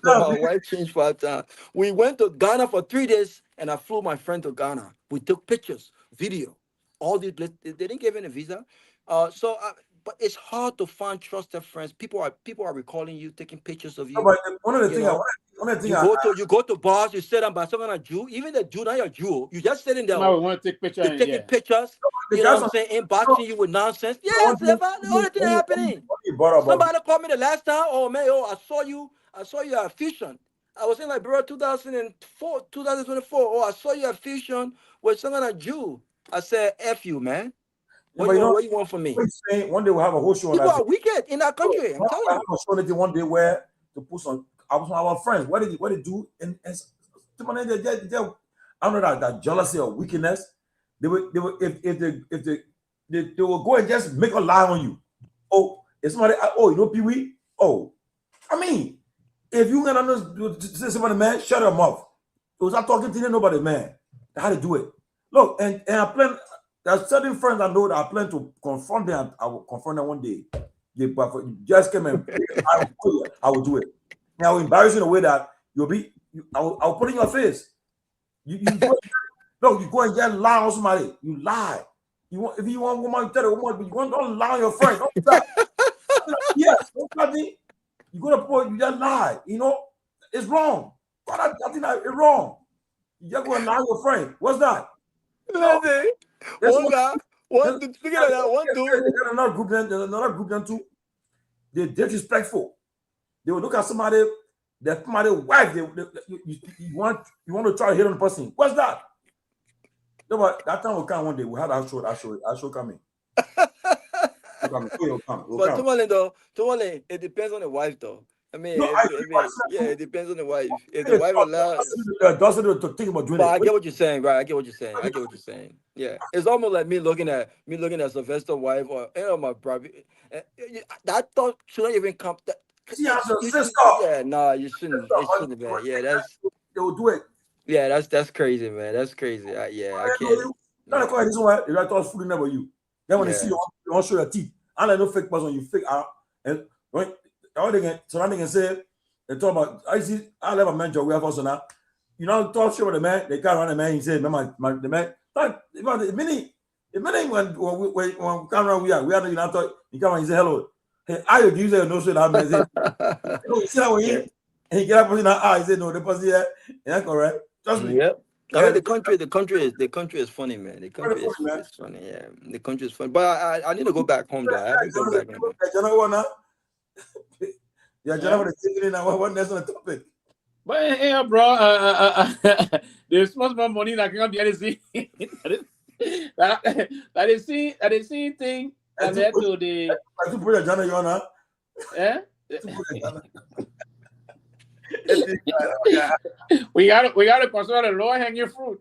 My wife changed 5 times. We went to Ghana for 3 days, and I flew my friend to Ghana. We took pictures, video, all these. They didn't give me a visa. But it's hard to find trusted friends. People are recalling you, taking pictures of you. But one of the things you go to bars, you sit down by some kind of Jew, even the Jew, not your Jew. You just sitting there. No, we want to take pictures. You're taking pictures. You know what I'm saying? Inboxing you with nonsense. Yes, the only thing happening. Somebody called me the last time. Oh man, I saw you at Fusion. I was in Liberia 2024. Oh, I saw you at Fusion with some kind of Jew. I said, F you, man. What do you want from me? One day we'll have a whole show. People are wicked in that country. I'm telling you. I have a show that one day where to put some our friends. What they do? And I don't know that jealousy or wickedness. They will if they will go and just make a lie on you. Oh, if somebody Pewee. Oh, I mean, if you gonna say somebody, man, shut your mouth. It was not talking to nobody, man. How to do it? Look, and I plan. There's certain friends I know that I plan to confront them. I will confront them one day. But just come and I will do it. And I will embarrass you in a way that I will put it in your face. You go and just lie on somebody. You lie. If you want woman, tell a woman, but don't lie on your friend. Don't do that. Yes, you go to point, you just lie. It's wrong. I think it's wrong. You just go and lie on your friend. What's that? One guy, speaking of that, one dude. There's another group then too. They're disrespectful. They will look at somebody's wife. You want to try to hit on the person. What's that? No, but that time will come one day. We'll have that show coming. But Tomalin, it depends on the wife though. I mean, it depends on the wife. If the wife allows, to think about doing but it. I get what you're saying, right? I get what you're saying. Yeah, it's almost like me looking at Sylvester's wife or my brother. That thought shouldn't even come. Yeah, nah, you shouldn't. It shouldn't, man. Yeah, they will do it. Yeah, that's crazy, man. That's crazy. I can't. That's the reason why the writers fooling about you. Then when they see you don't show your teeth, and I know fake person, you fake out. And when surrounding and say, they talk about, I let my man job we have also now. You know, talk shit with the man, they can't run the man, he said, the man, the minute when we come around, we are not talking, he come and he say, hello. Hey, I use it, no shit, I'm going to you see how he and he get up in the he said, no, the person here, that's correct. Trust me. Yep. I mean, the country is funny, man. The country is funny, yeah. The country is funny, but I need to go back home, though. I haven't been back home. Yeah, General, what next on the topic? But yeah, bro, there's much more money that can be anything. That is seeing thing that led to the. I do put a Jana Yona. Eh? we gotta consider the lower hanging fruit.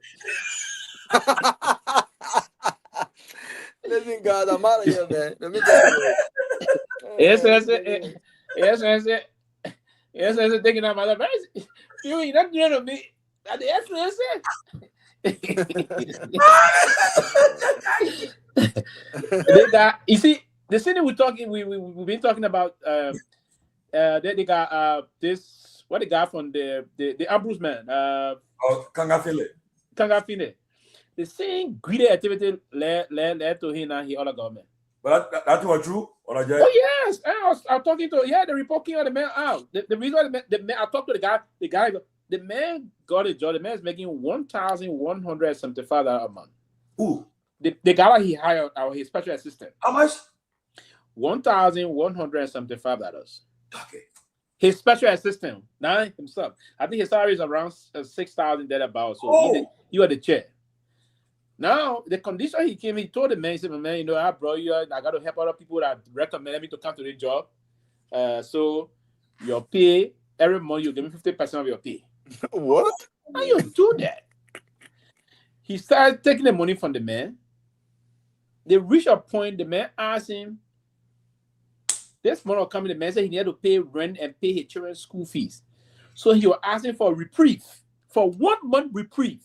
Listen, God, I'm out of here, man. Let me Yes, taking out my life. You not near me. You see, the thing we've been talking about. They got this. What they got from the ombudsman? Kangafile. The same greedy activity led to him and his other government. But that's not true. Oh yes, I was talking to the report came out the man out. The reason the man I talked to the man got a job. The man is making $1,175 a month. Who? The guy he hired his special assistant. How much? $1,175. Okay. His special assistant, now himself. I think his salary is around $6,000 thereabouts. So he was the chair. Now, the condition he came, he told the man, he said, man, you know, I brought you, I got to help other people that recommended me to come to the job. So your pay, every month you give me 50% of your pay. What? How you do that? He started taking the money from the man. They reached a point, the man asked him, this month coming, the man said he had to pay rent and pay his children's school fees. So he was asking for a reprieve, for 1 month reprieve.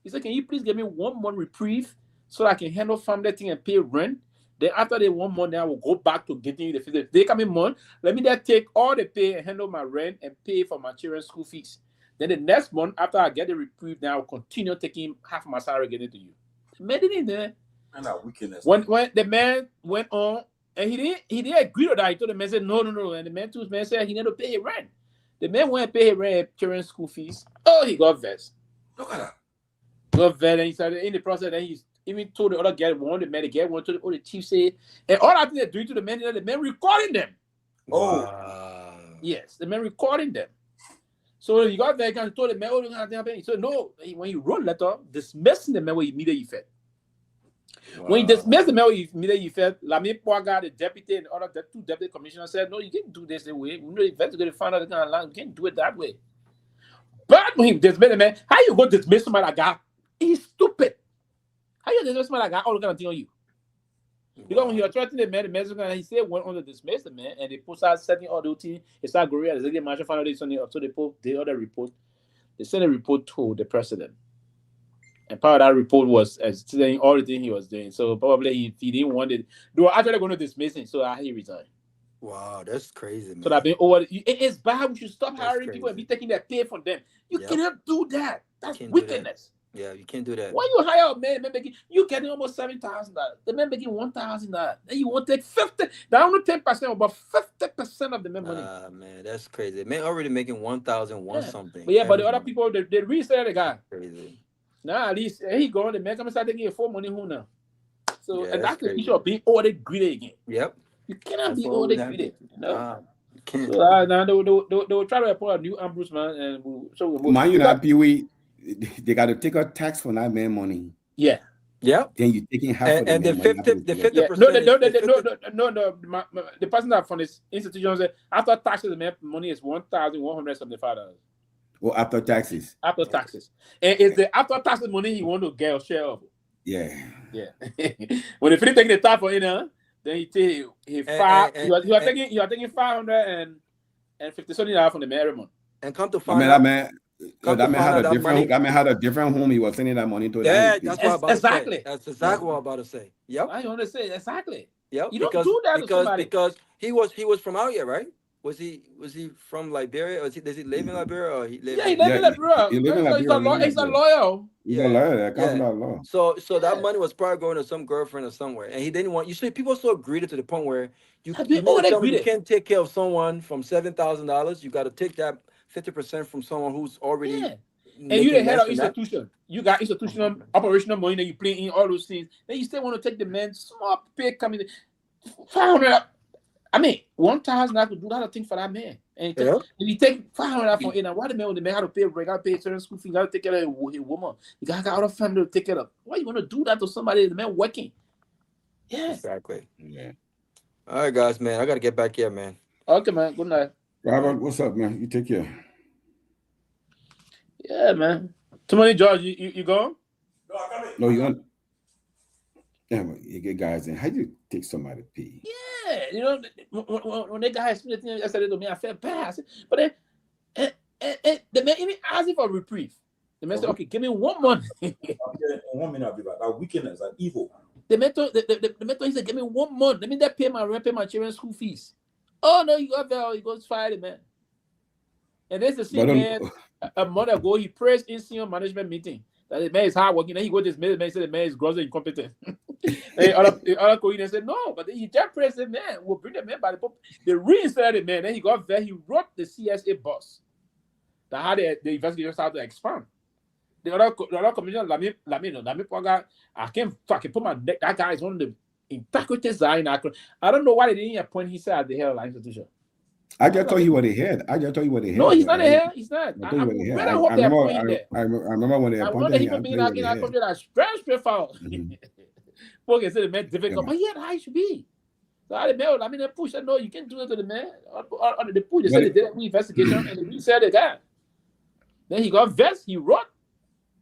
He said, can you please give me 1 month reprieve so that I can handle family thing and pay rent? Then after the 1 month, then I will go back to getting you the fees. If they come in month, let me then take all the pay and handle my rent and pay for my children's school fees. Then the next month, after I get the reprieve, then I will continue taking half my salary getting to you. The man didn't there. And that wickedness. When the man went on, and he didn't agree with that. He told the man, said, no. And the man said he needed to pay his rent. The man went and paid his rent, children's school fees. Oh, he got vexed. Look at that. Got vexed, and he started in the process, then he even told the other guy, the man, the guy went to the chief said, and all that thing they're doing to the man recording them. Oh. Yes, the man recording them. So he got vexed and told the man, oh, he said, no, when he wrote letter, dismissing the man with immediate effect. Wow. When he dismissed the man with immediate effect, Lami Poaga, the deputy, and the two deputy commissioners said, no, you can't do this the way. We know the investigative find out the kind of land. You can't do it that way. But when he dismissed the man, how you go dismiss somebody like that? He's stupid. How you dismiss somebody like that? All the kind of thing on you. Because when he was threatening the man he said went on to dismiss the man, and they put out setting all the routine. He started going as the marshal found out this Sunday, so they put the other report. They sent a report to the president. And part of that report was saying all the things he was doing. So probably he didn't want it. They were actually going to dismiss him, so he resigned. Wow, that's crazy, man. So that been over. It's bad. We should stop hiring people and be taking their pay from them. You cannot do that. That's wickedness. Yeah, you can't do that. When you hire a man making, you getting almost $7,000. The man making $1,000. Then you want to take 50. Not only 10%, but 50% of the man money. Man, that's crazy. Man, already making 1,000 something. But but the other people, they resell the guy. Crazy. Now at least he going. The man come and start taking full money who now. So and that's the issue of being ordered greedy again. Yep. You cannot be ordered greedy. No. So now they will try to appoint a new ombudsman, and we'll move. Mind you, that Pewee, they got to take a tax for that man money. Yeah. Yeah. Then you're taking half of and the the money. 50%. No. The person that from this institution said after taxes, the man money is $1,175. Or after taxes. After taxes, and it's the after taxes money he want to get a share of. Yeah. When they finish taking the tax for you know, then he take you are taking $550 from the man every month. And come to find that man had a different home he was sending that money to. Yeah, that's what I'm about exactly. to say. That's exactly what I'm about to say. Yep. I want to say exactly. Yep. You don't do that to somebody. Because he was from out here, right? Was he from Liberia, or does he live in Liberia, or he live? Yeah, he live in Liberia. He's a lawyer. He's a lawyer. Council of law. So that money was probably going to some girlfriend or somewhere, and he didn't want. You see, people are so greedy to the point where you can't take care of someone from $7,000. You got to take that 50% from someone who's already. Yeah. And you the head of institution. You got institutional operational money that you play in all those things. Then you still want to take the man small pay coming 500. I mean, 1,000 I could do that thing for that man. And if you take 500 from it, why the man have to pay rent, got to pay certain school fees, got to take care of a woman. You got other family to take care of. Why you want to do that to somebody? The man working. Yeah. Exactly. Yeah. All right, guys, man. I gotta get back here, man. Okay, man. Good night. Robert, what's up, man? You take care. Yeah, man. Tomalin, George, you going? No, I'm coming. No, you want? Yeah, you get guys in. How do you take somebody to pee? Yeah, you know, when that guy explained the thing yesterday to me, I felt bad. But then, the man even asked for a reprieve. The man said, "Okay, give me 1 month." 1 minute, I'll be back. Our wickedness and evil. The man told he said, "Give me 1 month. Let me that pay my rent, pay my children's school fees." Oh no, you got there. He goes fire the man. And there's the same man. A month ago, he praised in senior management meeting that the man is hardworking. Then he go to this man said the man is grossly incompetent. And other colleagues said no, but he just praised the man. We'll bring the man by the Pope. They reinstated the man. Then he got there. He wrote the CSA boss that had the investigation started to expand. The other commissioner, Lami, I can't fucking put my neck. That guy is one of the integrity design. I don't know why they didn't appoint him at the head of the institution. I just told you what he had. No, he's not here. He's not. I remember when they appointed him. That's very straightforward. Folk said the man difficult, but yeah, I should be. So I mean, they push. No, you can't do it to the man. Or they push. They said they did an investigation, and they said the guy. Then he got vexed. He wrote.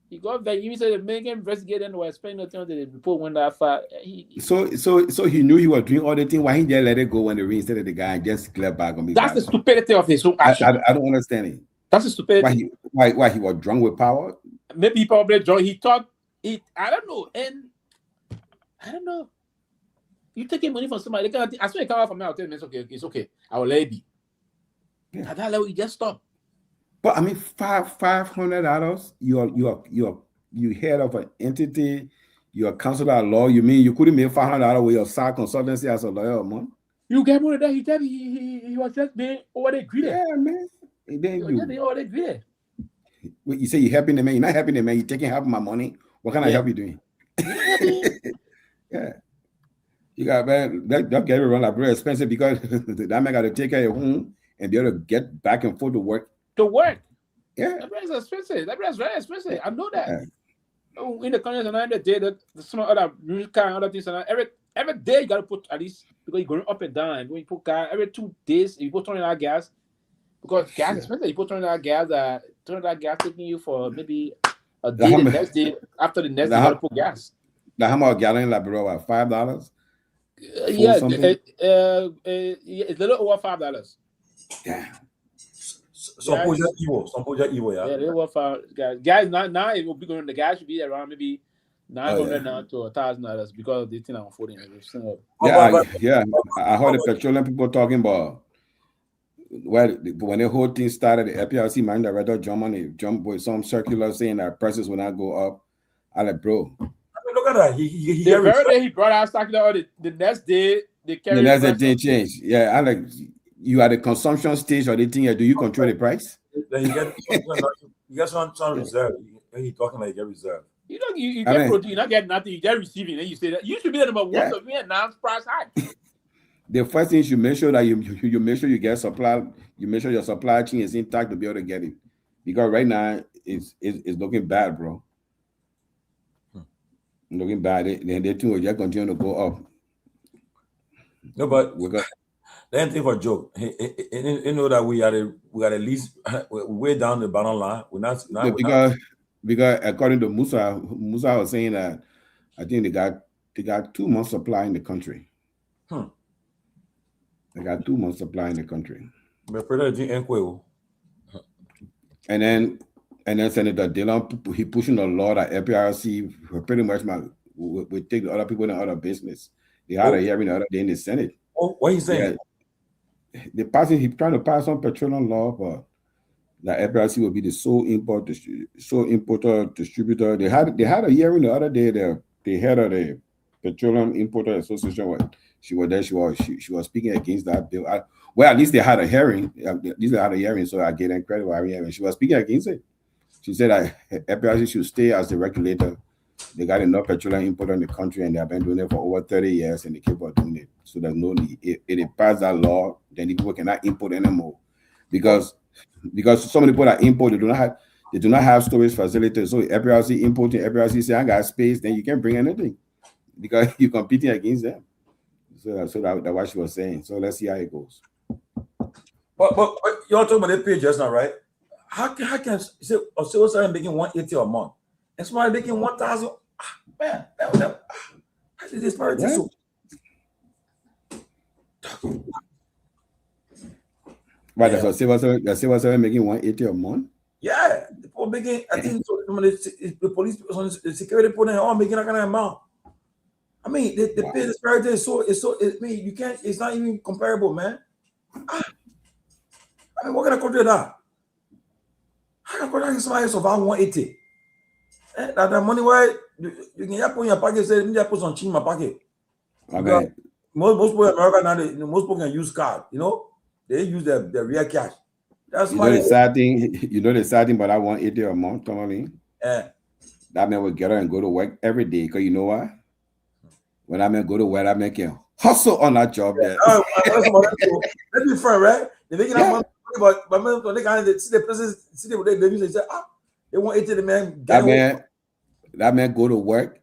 He got vexed. He said the man can investigate and was explaining nothing until the report went that far. So he knew he was doing all the thing. Why he just let it go when they reinstated the guy and just clear back on me? That's the stupidity of his own action. I don't understand it. That's the stupidity. Why he was drunk with power? Maybe he probably drunk. He thought it. I don't know. And I don't know. You taking money from somebody. I swear it come out from me. I'll tell him it's okay. I will let it be. Yeah. At that level, you just stop. But I mean, $500. You head of an entity. You're a counselor at law. You mean you couldn't make $500 with your side consultancy as a lawyer, man? You get more than that. He was just being over the greedy. Yeah, man. And then he was just being over the greedy. You say you're helping the man. You're not helping the man. You're taking half of my money. What kind of help you doing? Yeah. You got, man, that get around like very expensive because that man got to take care of home and be able to get back and forth to work. Yeah. That brand is expensive. That brand is very expensive. I know that. Yeah. In the country, and the day that some other new car and other things, and every day you got to put at least because you're going up and down. When you put car every 2 days, you put $20 gas because gas is expensive. You put $20 gas. $20 gas taking you for maybe a day. The next day after the next day, you got to put gas. Now, how much gallon Liberia? $5? Yeah, it's a little over $5. Yeah. Some project evil, yeah. Yeah, they were $5. Guys, now it will be going. The gas should be around maybe $900 now to $1,000 because of the thing I'm affording. Yeah. I heard the petroleum people talking about when the whole thing started. The FPRC man director jumped with some circular saying that prices will not go up. I like, bro. Look at that. The very day he brought out circular, the next day they carry. The next day they change. Yeah, I like. You are the consumption stage or the thing. Do you control the price? Then you get some reserve. When you talking like you get reserve. You get produce, you not get nothing. You get receiving, and you say that you should be the number one. So we announce price hike. The first thing is you make sure that you make sure you get supply. You make sure your supply chain is intact to be able to get it, because right now it's looking bad, bro. Looking bad, they too will just continue to go up. No, but the only thing for joke, you know that we got at least way down the bottom line. Because according to Musa was saying that I think they got 2 months supply in the country. They got 2 months supply in the country. And then Senator Dillon, he pushing a law that FPRC pretty much we take the other people in other business. They had a hearing the other day in the Senate. What are you saying? He's trying to pass on petroleum law, but the FPRC will be the sole importer distributor. They had a hearing the other day. The head of the Petroleum Importer Association, she was there. She was speaking against that bill. Well, at least they had a hearing. So I gave them credit for having a hearing. She was speaking against it. She said that FPRC should stay as the regulator. They got enough petroleum importer in the country, and they have been doing it for over 30 years, and they keep on doing it. So there's no need. If they pass that law, then the people cannot import anymore, because some of the people that import, they do not have storage facilities. So FPRC importing, FPRC say I got space, then you can't bring anything because you're competing against them. So that's what she was saying. So let's see how it goes. But you're talking about the pay just now, right? How can say a civil servant making 180 a month and somebody making 1,000? Man, how is this parity? So Right, that's what civil servant making 180 a month. Yeah, the people making. I think so, the police, the security people, they all making that kind of amount. I mean, the pay disparity is so. I mean, you can't. It's not even comparable, man. I mean, what kind of country is that? How can somebody survive 180? That money where you can put in your pocket. Say, you put some change in my pocket. Okay. Most people in America now, most people can use card. You know, they use their real cash. That's the sad thing. You know the sad thing about that 180 a month, Tomalin? Yeah. That man will get up and go to work every day. Because you know why? When I man go to work, I make him hustle on that job there. Let's be fair, right? They're making that money, but when they kind of see the places, see the they use, they say, they want 80 the man. That man go to work.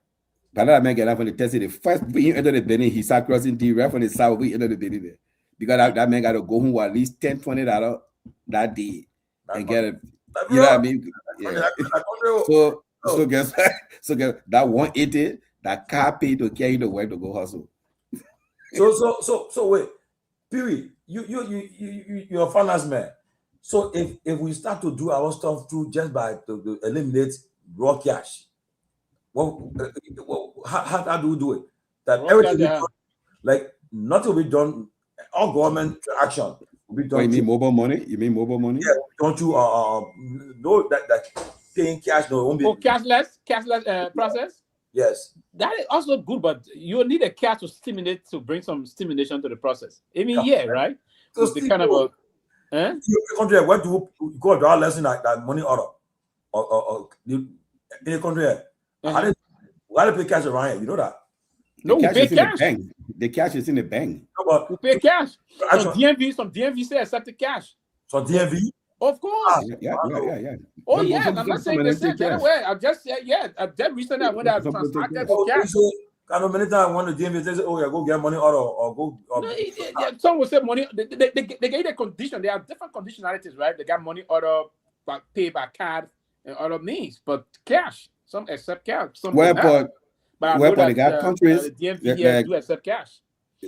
But that man get up on the test. The first we enter the building, he start crossing the right from the south. We enter the building there. Because that man got to go home with at least $10-20 that day and get it. You know what I mean? Yeah. So guess that 180, that car paid to carry the work to go hustle. So wait, Pewee, you're a finance man. So if we start to do our stuff through just by to eliminate raw cash, how do we do it? That everything like nothing will be done. All government action will be done. You mean mobile money? Yeah. Don't you know that paying cash no won't be cashless process? Yes. That is also good, but you need a cash to bring some stimulation to the process. I mean, right? So the kind of country where do you go draw lesson that money order or in the country why do they pay cash around here? You know that? No, we pay cash. The cash is in the bank. No, but we pay cash. Some DMV say accept the cash. So DMV? Of course. Yeah. Oh yeah, I'm not saying the same anyway. I just that recently I went out transacted for cash. I know many times when the DMV says, "Oh yeah, go get money or go." Some will say money. They get a condition. They have different conditionalities, right? They got money order, pay by card, and other means, but cash. Some accept cash. Some but they got countries the DMV do accept cash.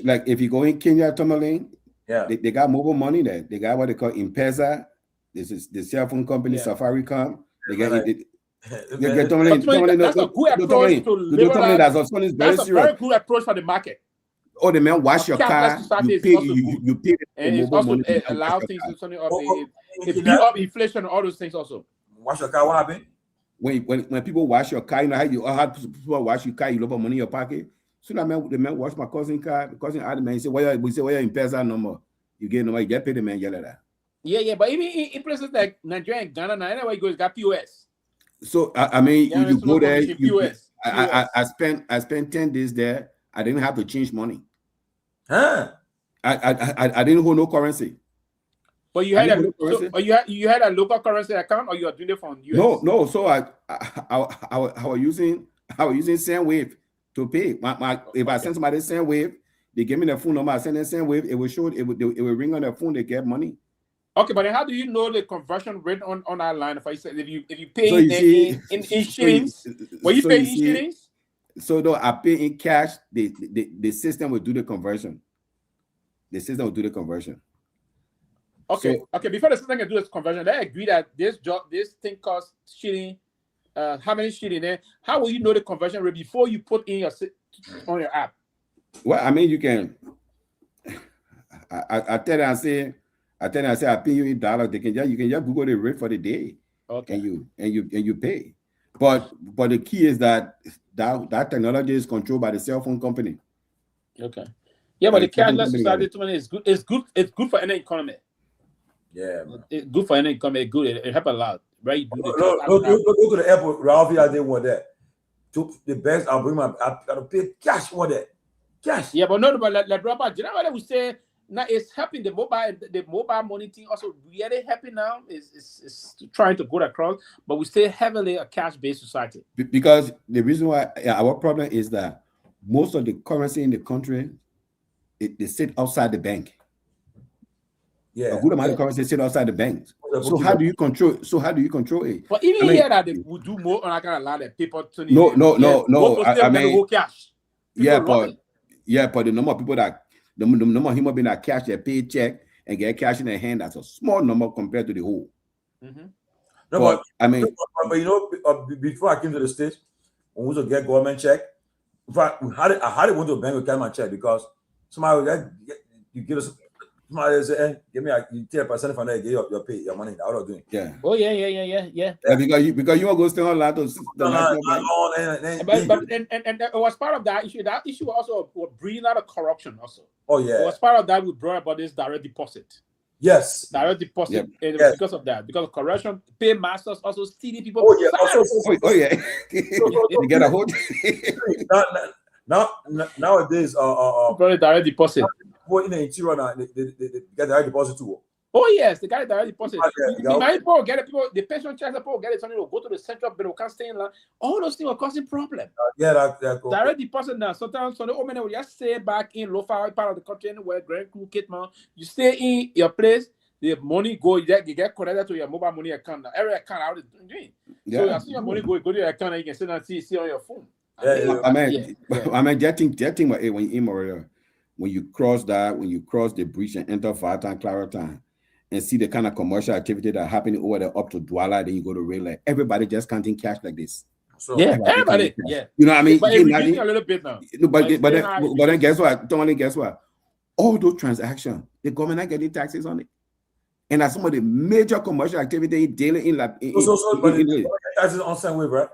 Like if you go in Kenya, Tomalin, yeah, they got mobile money there. They got what they call M-Pesa. This is the cell phone company, Safaricom. They get it. That's a good approach to liberalize. That's a very good approach for the market. Oh, the man wash your car, you pay and it's also allow things to something up. It build up inflation and all those things also. Wash your car, what happened? When people wash your car, you know how you have people wash your car, you look for money in your pocket. So the man wash my cousin car, the cousin had the man, he said, why you M-Pesa no more? You get no more, you get paid the man yell at that. Yeah, but even in places like Nigeria and Ghana, anywhere you go, it's got POS. So I mean, you go there. I spent 10 days there. I didn't have to change money. Huh? I didn't hold no currency. But you had you had a local currency account, or you are doing it from US? No. So I was using I was using SendWave to pay. If I send somebody SendWave, they give me the phone number. I send them SendWave. It will show. It will ring on their phone. They get money. Okay, but then how do you know the conversion rate on that line? If you pay in shillings, when you pay in shillings. So though I pay in cash, the system will do the conversion. The system will do the conversion. Okay, okay. Before the system can do this conversion, they agree that this thing costs shilling. How many shilling there? How will you know the conversion rate before you put in on your app? Well, I mean, you can. I tell them, I say, I pay you $8. You can just Google the rate for the day. Okay. And you pay. But the key is that technology is controlled by the cell phone company. Okay. Yeah, but the cashless society is good. It's good for any economy. Yeah, man. It's good for any economy. It helps a lot, right? Go to the airport. Ralphie, I didn't want that. To the best, I'll bring my. I gotta pay cash for that. Cash. Yeah, but no, but like Robert, you know what I would say? Now it's helping the mobile money thing also really helping now. Is trying to go across, but we stay heavily a cash-based society. Because the reason why our problem is that most of the currency in the country, they sit outside the bank. Yeah, a good amount of currency sit outside the banks. So how do you control? It? But even here that they would do more on that kind of line that people. No. I mean, cash. But the number of people that the number of human beings that cash their paycheck and get cash in their hand, that's a small number compared to the whole. Mm-hmm. But you know, before I came to the States, when we used to get government check, in fact, I had to went to a bank to get my check because somebody you give us. Somebody say, hey, give me you 10% from that, get your pay, your money. That's what I'm doing. Yeah. Oh yeah. Because you want to go stay on land to but it was part of that issue. That issue also was bringing out of corruption also. Oh yeah. It was part of that we brought about this direct deposit. Yes. Direct deposit. Yep. Because of that. Because of corruption, paymasters also stealing people. Oh yeah. You get a hold. Nowadays, very direct deposit. In the interior now, they get direct deposit too. Oh yes, they got direct deposit. People get it. The pension charge people get it. Something will go to the central bank, can't stay in line. All those things are causing problem. Direct deposit now. Sometimes the women will just stay back in Lofa part of the country anywhere. Grand Crew, Kitman. You stay in your place. The money go. You get connected to your mobile money account. Now every account out is doing. Yeah. So you see your money go to your account and you can sit and see on your phone. I mean, that thing. When you in when you cross the bridge and enter Fata and Clarendon and see the kind of commercial activity that happening over there up to Douala, then you go to rail like everybody just counting cash like this. So everybody. Yeah. You know what I mean? But it's reducing a little bit now. But then guess what? Tomalin, guess what? All those transactions, the government not getting taxes on it. And that's some of the major commercial activity daily in like taxes on same way, right?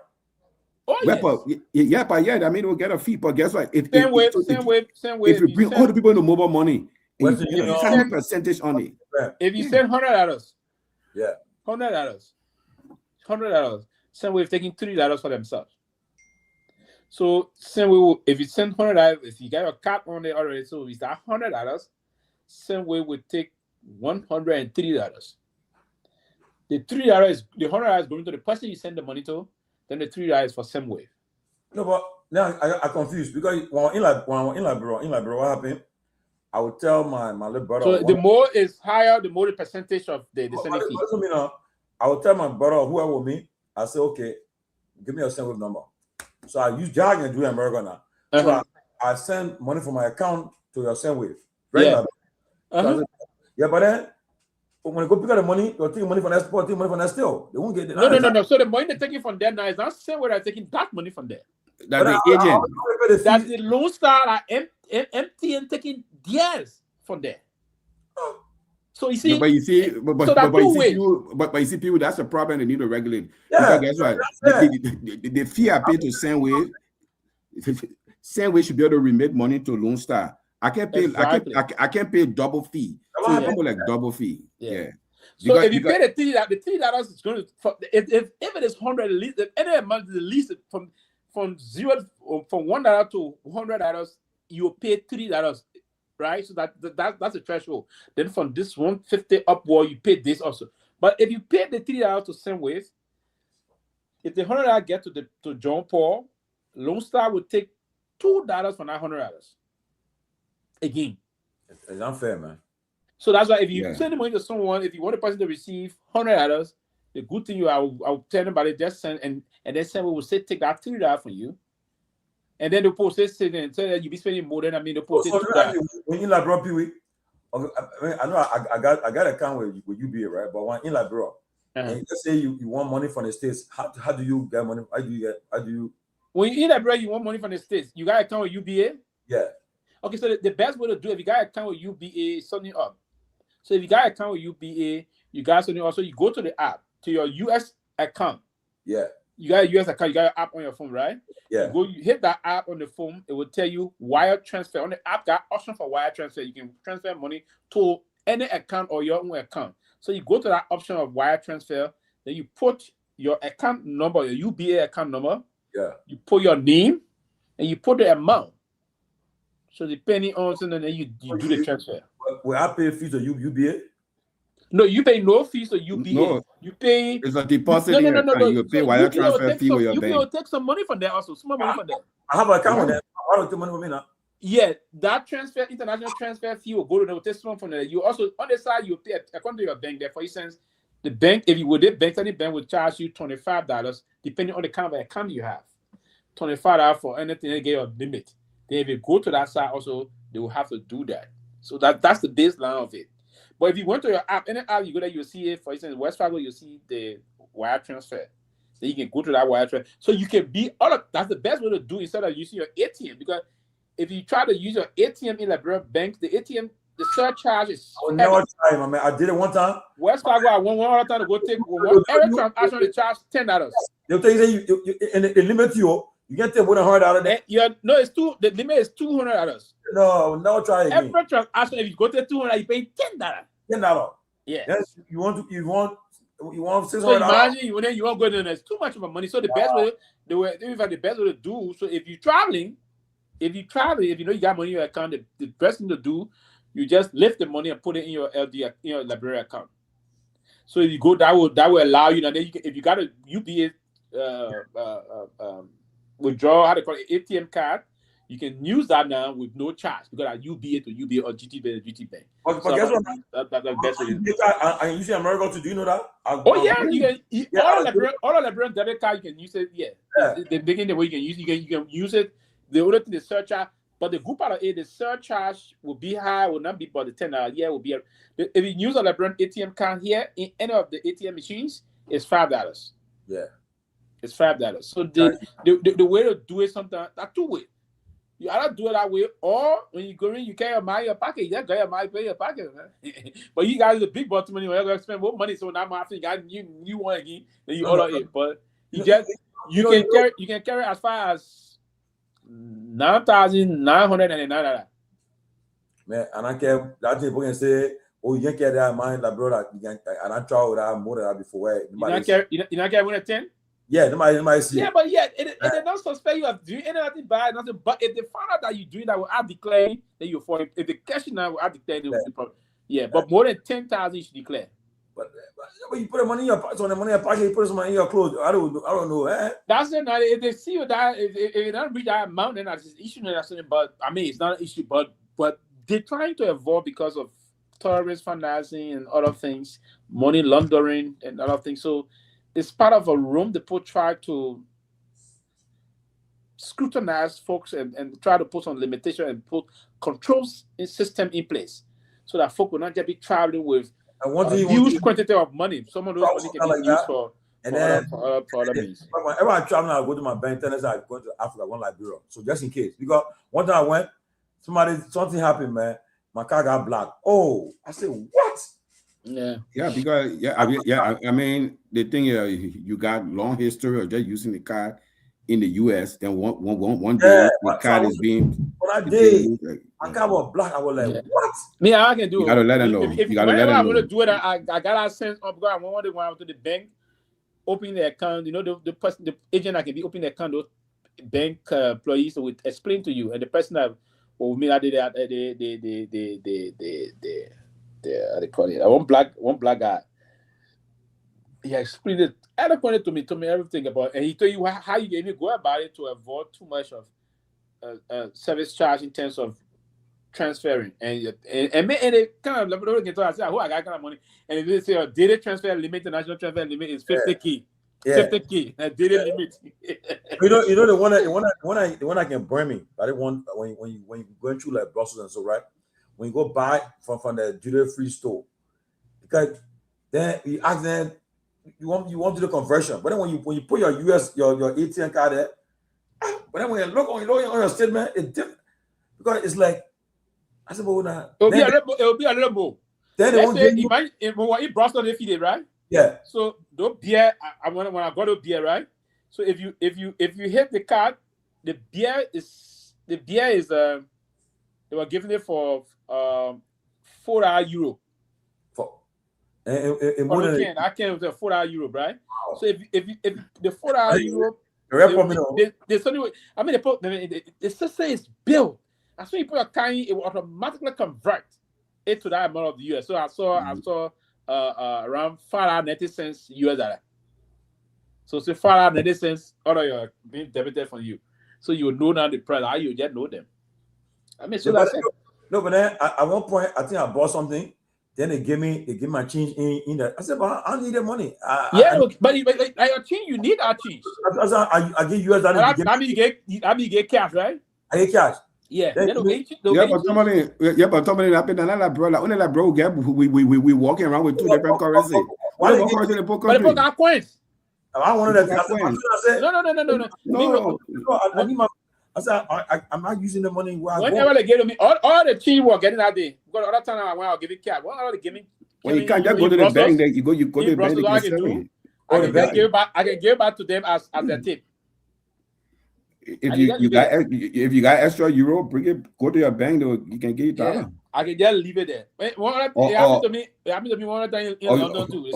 Oh, yes. I mean, we'll get a fee, but guess what? If you bring all the people into mobile money, and you get a tiny percentage on it. If you send $100, $100, same way taking $3 for themselves. So same way, if you send $100, if you got a cap on it already, so it's that $100, same way would take $103. The $3 is the $100 is going to the person you send the money to. Then the $3 for same way. No, but now I confused because when in Liberia, what happened? I would tell my little brother. So the more is higher, the more the percentage of the sending fee. I would tell my brother whoever with me. I say, okay, give me your send wave number. So I use jargon to do America now. So I send money from my account to your send wave. Right? Yeah, but then. When you go pick up the money, you're taking money from that spot, taking money from that still. They won't get it. No. So the money they're taking from there now is not the same way they're taking that money from there. That's the agent. That's the Lone Star are empty and taking theirs from there. So you see, but you see, people, that's the problem they need to regulate. Yeah, because guess what? The fee I pay to Sandway should be able to remit money to Lone Star. I can't pay. Exactly. I can't pay double fee. So it's almost like double fee. Yeah. So if you pay the $3 is going to if it is 100 at least, if any amount is at least from $1 to $100, you pay $3, right? So that's the threshold. Then from this 150 upward, you pay this also. But if you pay the $3 to same ways, if the $100 get to John Paul, Lone Star would take $2 for $900 again. It's unfair, man. So that's why if you send the money to someone, if you want the person to receive $100, the good thing I'll tell them about it, just send and then someone will say take that $3 from you. And then the post says and say that you be spending more than the post. When you like bro Pewee, I know I got an account with UBA, right? But when in like bro, and let's say you want money from the States, how do you get money? How do you when you in like bro, you want money from the States, you got an account with UBA? Yeah. Okay, so the best way to do it, if you got an account with UBA, something up. So if you got an account with UBA, you got something also, you go to the app, to your US account. Yeah. You got a US account, you got an app on your phone, right? Yeah. You hit that app on the phone, it will tell you wire transfer. On the app, got option for wire transfer. You can transfer money to any account or your own account. So you go to that option of wire transfer, then you put your account number, your UBA account number. Yeah. You put your name and you put the amount. So depending on something, then you do the transfer. Will I pay fees to UBA? No, you pay no fees to UBA. No, you pay. It's a deposit. No. You pay wire transfer fee with your bank. UBA will take some money from there also. Some money from there. I have an account with them. I don't take money from me now. Yeah, that transfer, international transfer fee will go to them. Take some from there. You also on the side you pay according to your bank. There, for instance, the bank, if you would, the bank, any bank will charge you $25 depending on the kind of account you have. $25 for anything they get your limit. Then if you go to that side also, they will have to do that. So that's the baseline of it. But if you went to your app, any app you go there, you'll see it. For instance, West Fargo, you'll see the wire transfer. Then you can go to that wire transfer. So you can be that's the best way to do instead of using your ATM. Because if you try to use your ATM in Liberia bank, the ATM, the surcharge is. I never try, my man. I did it one time. West Fargo, I went one other time to go take every transaction they charge $10. They'll tell you and they limit you. You get them with $100 there. No, it's the limit is $200. No, never try again. Every transaction, if you go to $200, you pay $10. $10. Yeah. Yes, you want $600. So imagine you want to go there, it's too much of money. So the best way, the best way to do. So if you're traveling, if you know you got money in your account, the best thing to do, you just lift the money and put it in your LD, in your Liberia account. So if you go, that will allow you. And then if you got a UBA withdraw, how they call it, ATM card, you can use that now with no charge because at UBA to UBA or GT Bank to GT Bank. But guess what? That's the best way. I use America to do you know that? You can. All the Liberian debit card you can use it. Yeah. The beginning the way you can use it. The only thing the surcharge, but the good part of it, the surcharge will be high, will not be but the $10. Yeah, will be. If you use a Liberian ATM card here in any of the ATM machines, it's $5. Yeah. It's $5. So the way to do it sometimes that's two ways. You either do it that way, or when you go in, you carry your money in your pocket. You got your money in your pocket, man. But you guys the big bottom money, you're gonna spend more money. So now after you got you want again, then you order it. But you can carry as far as $9,999. Man, and I can that people can say, oh, you can carry that money, like brother, you can, and I try with that more than that before. You not carry with a 10? Yeah, nobody see. Yeah, but they don't suspect you of doing anything bad, nothing. But if they find out that you're doing that, will I declare that you're for it? If they catch you now, will I declare the problem? Yeah, but more than 10,000 you should declare. But you put the money in your pocket, so the money in your pocket, you put some money in your clothes. I don't know. That's it. Now, if they see you that, if you don't reach that amount, then that's an issue. But I mean, it's not an issue. But they're trying to avoid because of terrorist financing and other things, money laundering and other things. So it's part of a room. The people try to scrutinize folks and try to put some limitation and put controls system in place so that folk will not just be traveling with a huge quantity of money. Some of those money can be used for other means. Whenever I travel, I go to my bank. Then I go to Africa, one Liberia. So just in case, because one time I went, something happened, man. My car got blocked. Oh, I said, what? Yeah, because I mean, the thing you got long history of just using the card in the U.S. Then one day the card is being. When I did, my car was black. I was like, what? Me, I can do. You gotta let them know. If you gotta let them know. I want to do it, I got that sense of God. I want to go to the bank, open the account. You know, the agent that can be opening the account. Those bank employees will explain to you, and the person that me I did that they call it one black guy. He explained it eloquently told me everything about, and he told you how you even go about it to avoid too much of service charge in terms of transferring, and it kind of I said, "Oh, I got kind of money," and they say, "Data transfer limit, the national transfer limit is 50K." 50K, data limit. You know the one I can bring me. I didn't want when you going through like Brussels and so, right? When you go buy from the duty-free store, because then you ask them you want to do the conversion, but then when you put your your ATM card there, but then when you look on your statement, it's different because it's like I said, well, now it'll be a little more. Then they won't give you. When you Brussels they feed it, right? Yeah. So the beer, when I got the beer, right? So if you hit the card, the beer is they were giving it for €4. I can't was €4, right? Wow. So if the €4 they suddenly, I mean they still say it's billed. As soon as you put a card in, it will automatically convert it to that amount of the US. So I saw around $5.90 US. So say $5.90 out of your being debited from you. So you know now the price. How you just know them. I mean, so that's it. No, but then at one point I think I bought something. Then they give me my change in there. I said, but I need the money. But your change, you need that change. I give US dollars. I mean, you get cash, right? I get cash. Yeah. But somebody bro, we walking around with two different currencies. Why they got coins? I wanted that. No. I said, I'm not using the money. Whenever they gave me all the cheap were getting that day. Because the other time I went, I'll give it cash. What are they giving? Well, you can't just go to the bank. There you go to the bank. I can give back to them as their tip. If you got extra euro, bring it. Go to your bank. You can get $1. I can just leave it there. It happened to me. It happened to me one time in London too.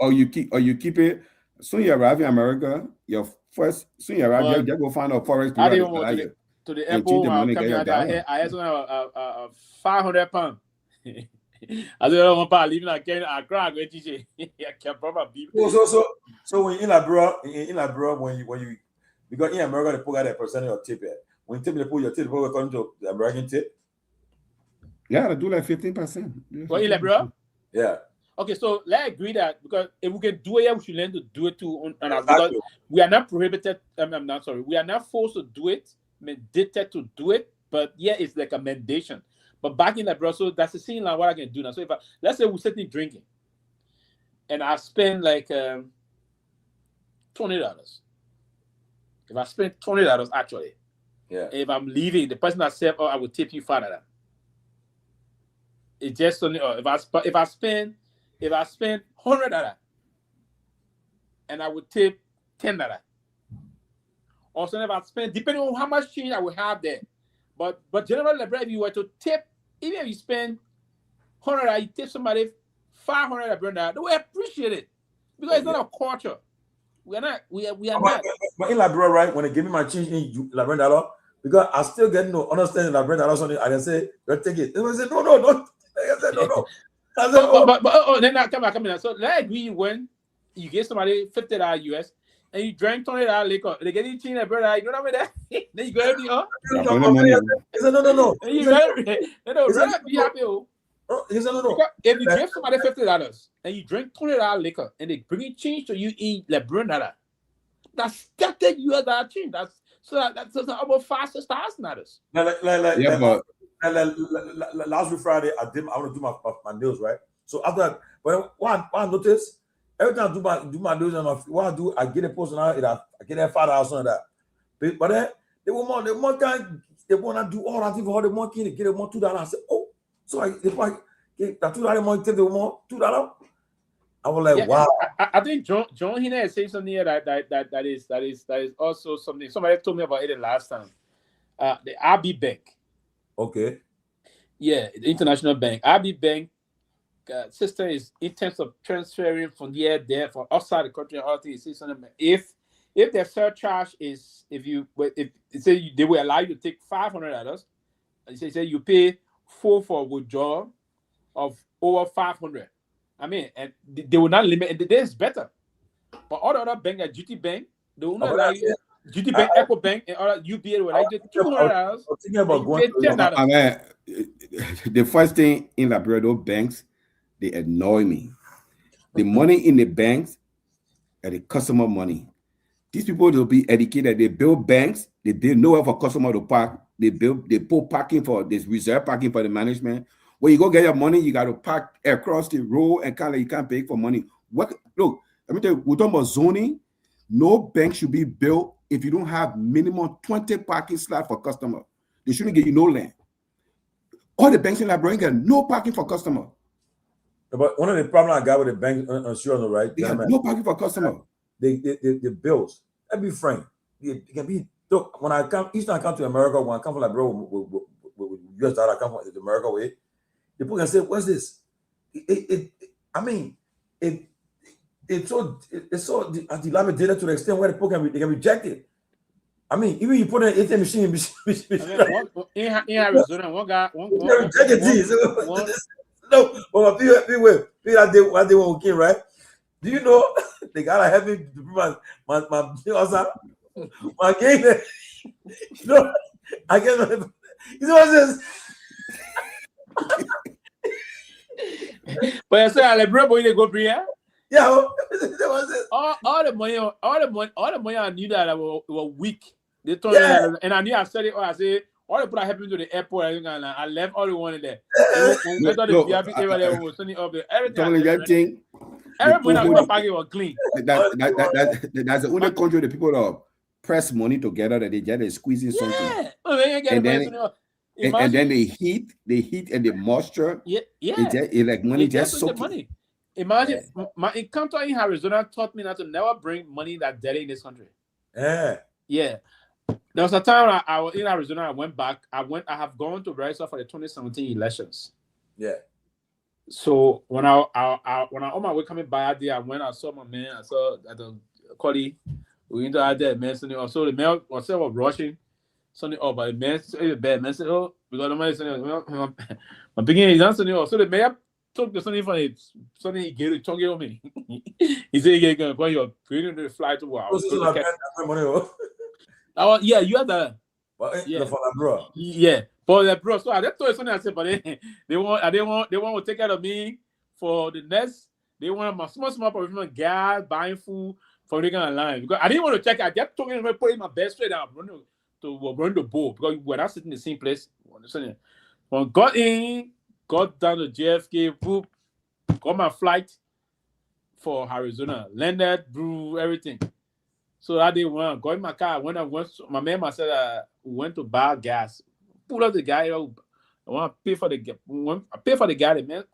Or you keep it. Soon you arrive in America. Soon you arrive. You go find a forex. I didn't want to the airport when I come here. I had a £500. I said, I don't want to leave. I cry. I can't probably. So when in Liberia, when you because in America they put out a percentage of tip here. When you put your tip, according to the American tip. Yeah, they do like 15%. What in Liberia? Yeah. Okay, so let's agree that because if we can do it, we should learn to do it too. Because we are not prohibited. I'm not sorry. We are not forced to do it, mandated to do it. But yeah, it's like a mandation. But back in Liberia, so that's the same like what I can do now. So if let's say we're sitting drinking, and I spend like $20. If I spend $20 actually, yeah. If I'm leaving, the person that said, "Oh, I will tip you $5." It just only if I spend $100 and I would tip $10. Also, if I spend, depending on how much change I will have there, but generally, if you were to tip, even if you spend $100, you tip somebody $500, they will appreciate it because it's not a culture. We are not. But in Liberia, right? When they give me my change in Liberian, because I still get no understanding Liberian something, I say, "Let's take it." And I said, "No, don't." I said, "No." I said, then I come back. So let's agree when you give somebody $50 US and you drink $20 liquor, they get you change Liberia. You know what I mean? Then you go every He said, "No." And you go, be happy. He said, "No." If you give somebody $50 and you drink $20 liquor and they bring change to you in Liberia, that's $30 US change. That's about $5,000. Last week Friday, I want to do my nails, right? So after that, but what I noticed, every time I do my nails, and I get a post on it, I get that $5 on that. But then they want to do all that thing for the monkey, they get more $2. I said, "Oh, so if I get that $2 more, take the more $2." I was like, wow. I think John Hina is saying something here that is also something. Somebody told me about it last time. The RB Bank. Okay. Yeah, the international bank. RB Bank system is in terms of transferring from here there from outside the country and all things. If the surcharge is if say they will allow you to take $500, say you pay for withdrawal of over $500. I mean, and they will not limit. And this is better But all the other bank, like GT Bank, the owner like GT Bank, Echo Bank, and other UBA were like $200. Thinking about going to $10. The first thing in Liberia, those banks, they annoy me. The money in the banks are the customer money. These people will be educated. They build banks. They build nowhere for customer to park. They put parking for this reserve parking for the management. When you go get your money, you got to park across the road and kind of you can't pay for money. Look, let me tell you, we're talking about zoning. No bank should be built if you don't have minimum 20 parking slots for customer. They shouldn't give you no land. All the banks in Liberia get no parking for customer. But one of the problems I got with the bank insurance, right? They have no parking for customer. The bills. Let me be frank. It can be. Look, when I come, each time I come to America, when I come from Liberia with US dollar, I come from the America way. The people can say, "What's this?" It's so dilapidated to the extent where the people they can reject it. I mean, even you put an ATM machine in Arizona, one guy, no, but people that they were okay, right? Do you know they gotta help me to prove my game? You know, I get you know what this. But I said, "Like, bro, they go bring yeah." All the money I knew that I were weak. They told me, and I knew I said it. I said, all the people that helped me to the airport, I left all the one there. Everybody was clean. That's the only country the people that press money together that they get squeezing something. And then the heat and the moisture. It like money just soaked. Money. Imagine my encounter in Arizona taught me not to never bring money that dirty in this country. Yeah. There was a time I was in Arizona. I went back. I have gone to register for the 2017 elections. Yeah. So when I on my way coming by there, I saw my man. I saw at the colleague. We went out there, man. So the man was rushing. Something but the man said, "Bad man said, oh, because the man said, my beginning is answering. So the man took the something from it. Something he gave it, talking on me. He said, "You're going to creating the flight to wow." Yeah, you had that. Bro. Yeah, but bro. So I just told you something. I said, but they want to take care of me for the next. They want my small professional guy buying food for the line because I didn't want to check. I just told him to put in my best straight down, run the boat because we're not sitting in the same place. When got in, got down to JFK, boop, got my flight for Arizona, landed, brew everything. So that day when I got in my car, my man said went to buy gas. Pull up the guy. I want to pay for the gas. I pay for the guy. The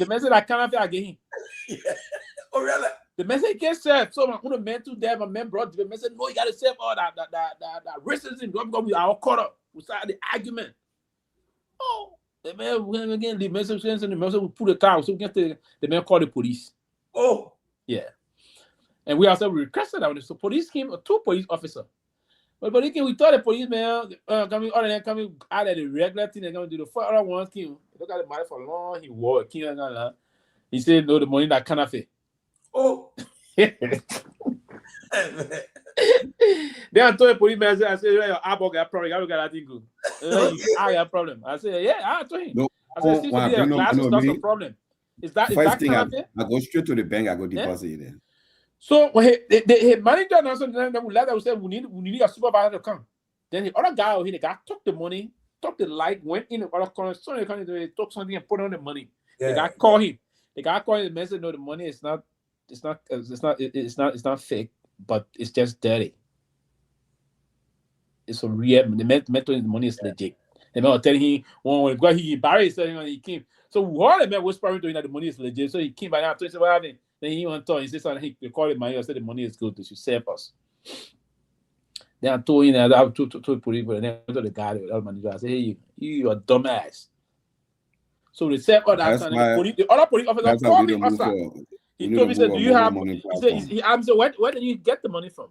man said I can't I get him. Oh really? The man said he can't serve. So I'm gonna man to there. My man brought the man said no, you gotta serve all that racism. Because we are all caught up. We started the argument. Oh, the man again. The man said we put the car. So we get the man called the police. Oh, yeah. And we also requested that when the police came, 2 police officers. But we thought the policeman coming out of the regular thing, they're going to do the 4 other ones came. Look at the money for long, he wore a king. He said, no, the money that can't fit. Oh. Then I told the policeman, I said, your eyeball got a problem, you got to get that thing good. I got a problem. I said, yeah, I told him. No, I said, see, the class is not a problem. Is that thing, I go straight to the bank, I go deposit it in. So when the manager announced that we said we need a supervisor to come. Then the other guy the guy took the money, took the light, went in the other corner, so they took something and put on the money. Yeah. The guy called him. The guy called him and said, no, the money is not fake, but it's just dirty. It's a real the money is legit. The man was telling him because he embarrassed he came. So all the man whispering to him that the money is legit. So he came by now to say what happened. Then he went on. He said something. He called him. I said the money is good. They should save us. Then I told him that I told the police, and then I told the guy, the manager. I said, "Hey, you a dumbass." So they said, "Oh, that's the other police officer called me after. He told me, said, do you have?" He asked, "Where did you get the money from?"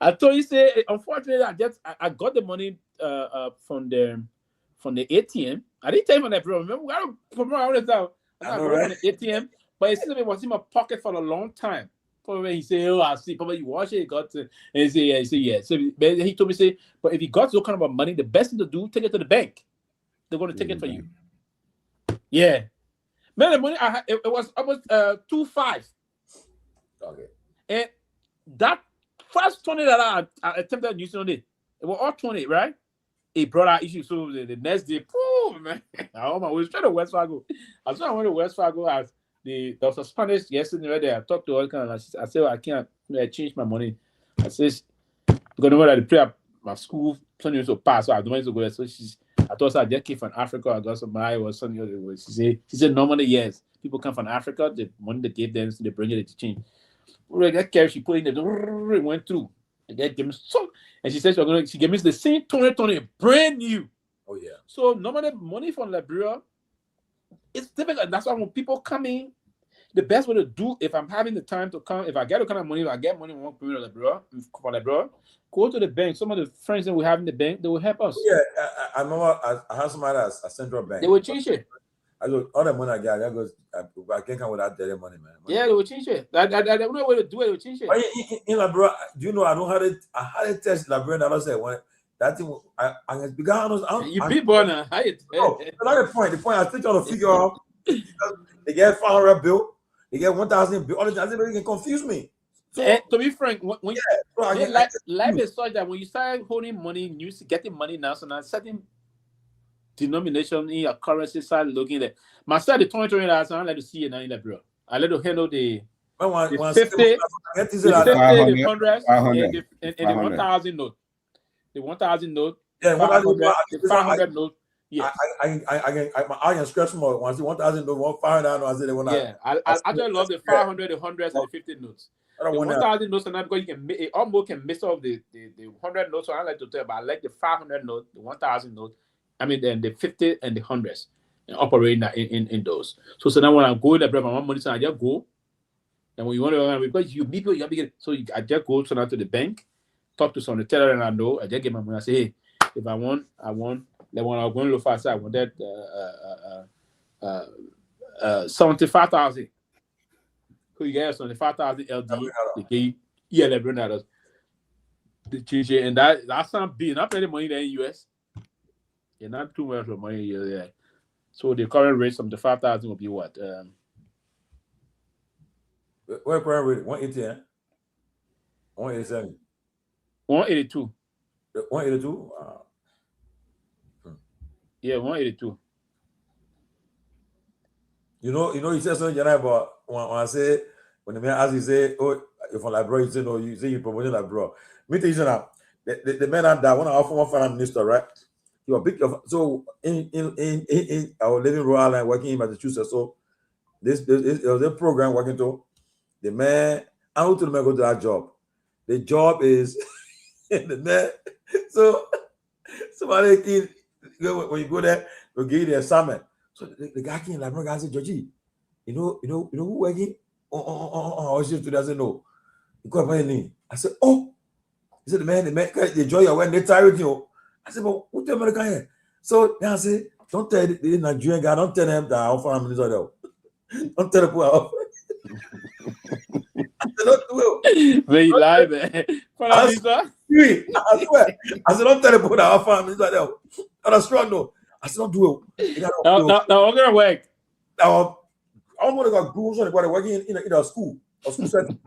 I told you, say, unfortunately, I got the money from the ATM. I didn't tell him that, bro. Remember, from around the time, I know, right? The ATM, but it still was in my pocket for a long time. Probably he said, "Oh, I see." Probably you watch it, he got to, and he said, "Yeah." He said, "Yeah." So he told me, "Say, but if you got those kind of money, the best thing to do, take it to the bank. They're going to take it for you." Yeah, man. The money I had, it was almost 2.5. Okay. And that first 20 that I attempted using on it was all 20, right? It brought out issues. So the next day, boom, man. I was trying to West Fargo. I was trying to went to West Fargo as there was a Spanish yesterday right there. I talked to her kind of. I said, well, I can't change my money. I said, because no matter the prayer, my school something to pass, so I don't want to go there. So I thought I just came from Africa. I got some money or something. She said normally yes, people come from Africa. The money they gave them, so they bring it to change. That cash she put in it went through. And that gave me so, and she said she gave me the same 2020 brand new. Oh yeah. So normally money from Liberia, it's difficult. That's why when people come in, the best way to do, if I'm having the time to come, if I get the kind of money, if I get money from Liberia, go to the bank. Some of the friends that we have in the bank, they will help us. Yeah, I remember I had somebody at a central bank. They will change it. I go, all the money I got, I can't come without daily money, man. Yeah, they will change it. I don't know what to do it, they will change it. But in Liberia, do you know I had to test Liberia and I said, when that thing, I began honest. You be born now. No, that's the point. The point I still trying to figure out, they get 500 bill, they get 1,000 bill, all the time, they can confuse me. So, to be frank, when life is such that when you start holding money, you getting money now, so now certain denomination in your currency start looking at myself the 2020 dollars. I like to see it now in Liberia. I like to handle the 50, the 100, and the 1,000 note. The 1,000 note, yeah, 500 note. Yeah, I can scratch more. Once the 1,000 note, 500 I said yeah, I actually love the 500, the 100s, and the 50 notes. The 1,000 notes, and that because you can it almost can mix up the 100 notes. So I like to tell, but I like the 500 note, the 1,000 note. I mean, then the 50 and the 100s, and operating in those. So now when I go in the bread, I want money, so I just go. And when you want to, because you meet people, you have to get. So I just go now to the bank, talk to someone, tell them I know. I just get my money. I say, hey, if I want. Then when I go in Lofa, I want that 75,000. Who you get 75,000 LD? They give you $11. They change it, and that's not big. Not plenty money there in US. Yeah, not too much of money here. Yeah. So the current rate from the 5,000 will be what? What current rate? 180, 187, 182. 182. Yeah, 182. You know, he said something about when I say when the man asks, he say, "Oh, you're from Liberia." You say, "No, you say you're promoting Liberia." Me tell you now, the man that one of our former finance minister, right? He was big. So in our living Rhode Island, working in Massachusetts. So this was a program working to the man. I want to the man go to that job. The job is the man. So somebody when you go there, they'll give you the assignment. So the guy came like, I said, Georgie, you know who working on shift today? I said, no. He called my name. I said, oh. He said, the man, the joy you're wearing, they tired with you. I said, but what the American here? So then I said, don't tell the Nigerian guy, don't tell them that our family is there. Don't tell them who I said, don't do it. When you lie, man. I swear. I said, don't tell them that our family is there. And I strong no. I said, don't do it. Now, I'm going to work. Now, I'm going to go Google somebody working in a school or school setting.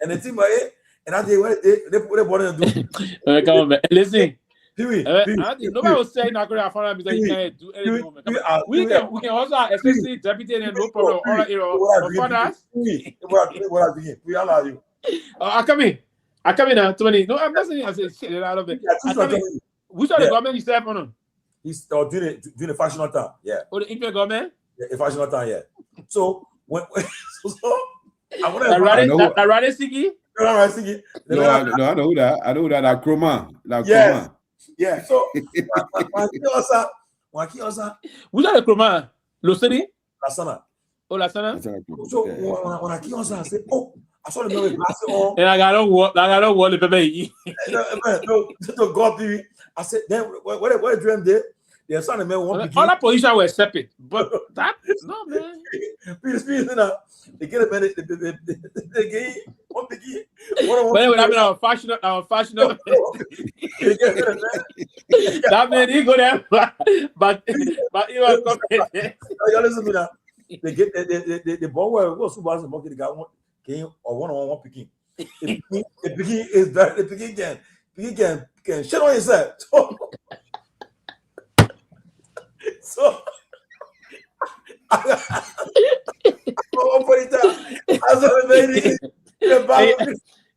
And the team, and I did what they want to do. Come on, man. Listen. Pewee, nobody was saying not going to find that you can't do anything. We can also especially deputy and no problem. All right, what I begin. We allow you. I come in now, Tony. No, I'm not saying I said shit out of it. Which are the government you step on? He's doing the fashion time. Yeah. Oh, the Indian government? Yeah, the fashion time, yeah. So when I want to Rade Sigi? No, I know that. I know that Kromah. Yes. Yeah. So which are the Kromah? Loseri? Lasana. Oh, Lasana. So when I came I said, oh, I saw the man with glasses on. And I got no the baby. No, to God, I said, then what dream there? Their son and man one Other position were separate, but that no man. Please, they get a minute. They get one biggie. But anyway, I mean, our fashion. That man, he go there, but you know, you listen to me now. They get the ball where we go super the monkey. The guy game or one picking. The picking is that the picking can shit on yourself. So I'll put it down.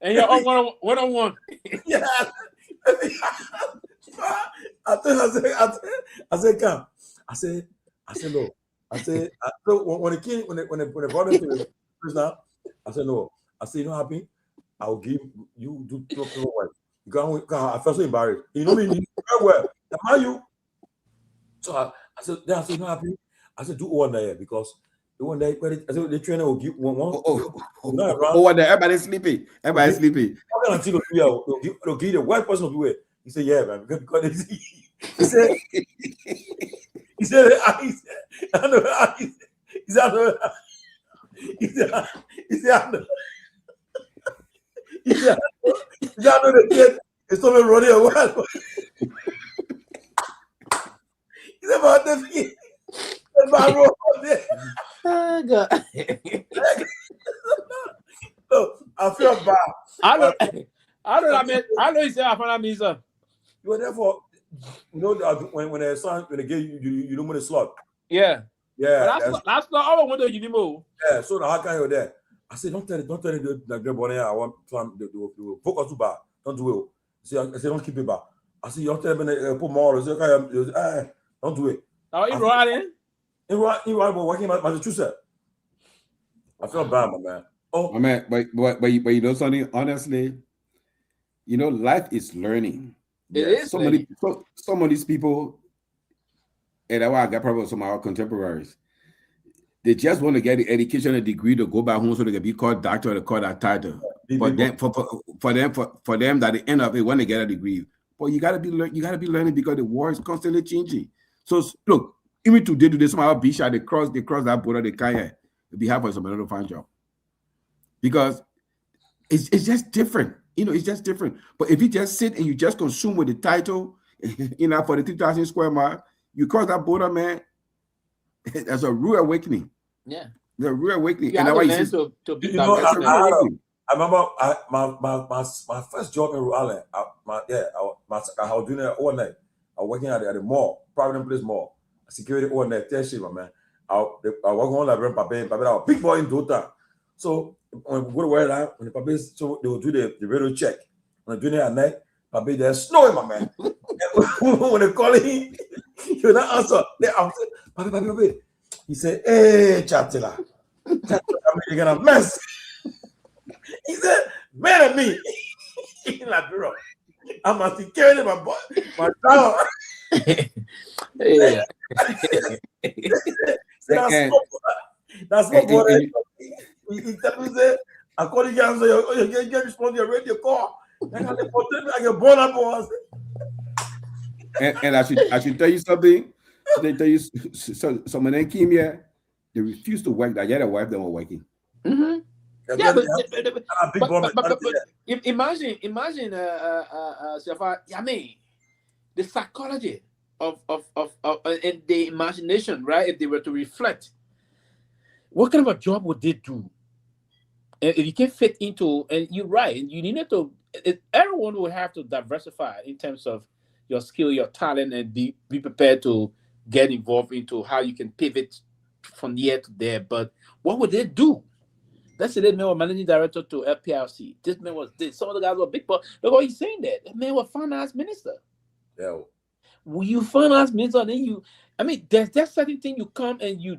And you're on one-on-one. Yeah. I said, come. I said, no. I said, when the brought him to the prisoner, I said, no. I said, you know happy? I'll give you do what? I felt so embarrassed. You know me very well. Am I you? So I said, you know happy? I said, do one day because the one day I said the trainer will give one. One day everybody's sleeping. Everybody's sleeping. I'm gonna tell you, they'll give the white person to it. He said, yeah, man, because he said, I know. He said, the kid is something running away. He said, about the kid. No, I feel bad. I know you say I found me, sir. You were therefore, you know, when they sign, when they get you don't want to slot. Yeah. Yeah. That's not all I want to you know. Yeah, so how can you there? I said, don't tell it like the bonnet. I want to focus too bad. Don't do it. See, I said, don't keep it back. I said, you don't tell me put more. I said, don't do it. Oh, you running? You right, but working Massachusetts. I feel bad, my man. Oh, my man, but you know something? Honestly, you know, life is learning. It is. Some of these people, and that's why I got problems with some of our contemporaries. They just want to get the education and degree to go back home so they can be called doctor or they call that title. For them, that the end of it, when they get a degree, but you gotta be learning because the war is constantly changing. So look, even today, some of our bishops they cross that border, they can't be happy for somebody to find a job because it's just different. You know, it's just different. But if you just sit and you just consume with the title, you know, for the 3,000 square mile, you cross that border, man. That's a rude awakening. Yeah, the rude awakening. And that's why I remember my first job in Rhode Island. I was doing it all night. I was working at the mall, Providence Place Mall. Security all night. Tell shit, my man. I work on like Papa, a big boy in Dota. So when we go to where when the Papa, so they will do the radio check. When I do it at night, Papa, there's snowing, my man. When they call him, he will not answer. They answer, Papa. He said, hey, Chatila, you're gonna mess. He said, man, me. Like, bro, I'm a security, my boy, my dog. Yeah. That's what boy. He tell me say, according to him, you get respond to your radio call. I get born up. And I should tell you something. They tell you so when they came here, they refused to work. That their wife they were working. Mm-hmm. Yeah, but imagine, I mean, the psychology of and the imagination, right? If they were to reflect, what kind of a job would they do? And if you can fit into, and you're right, you needed to. Everyone would have to diversify in terms of your skill, your talent, and be prepared to get involved into how you can pivot from here to there. But what would they do? Let's say that man was managing director to LPRC. This man was this. Some of the guys were big, but look what he's saying there. That man was finance minister. Yeah. When you finance minister, then there's that certain thing you come and you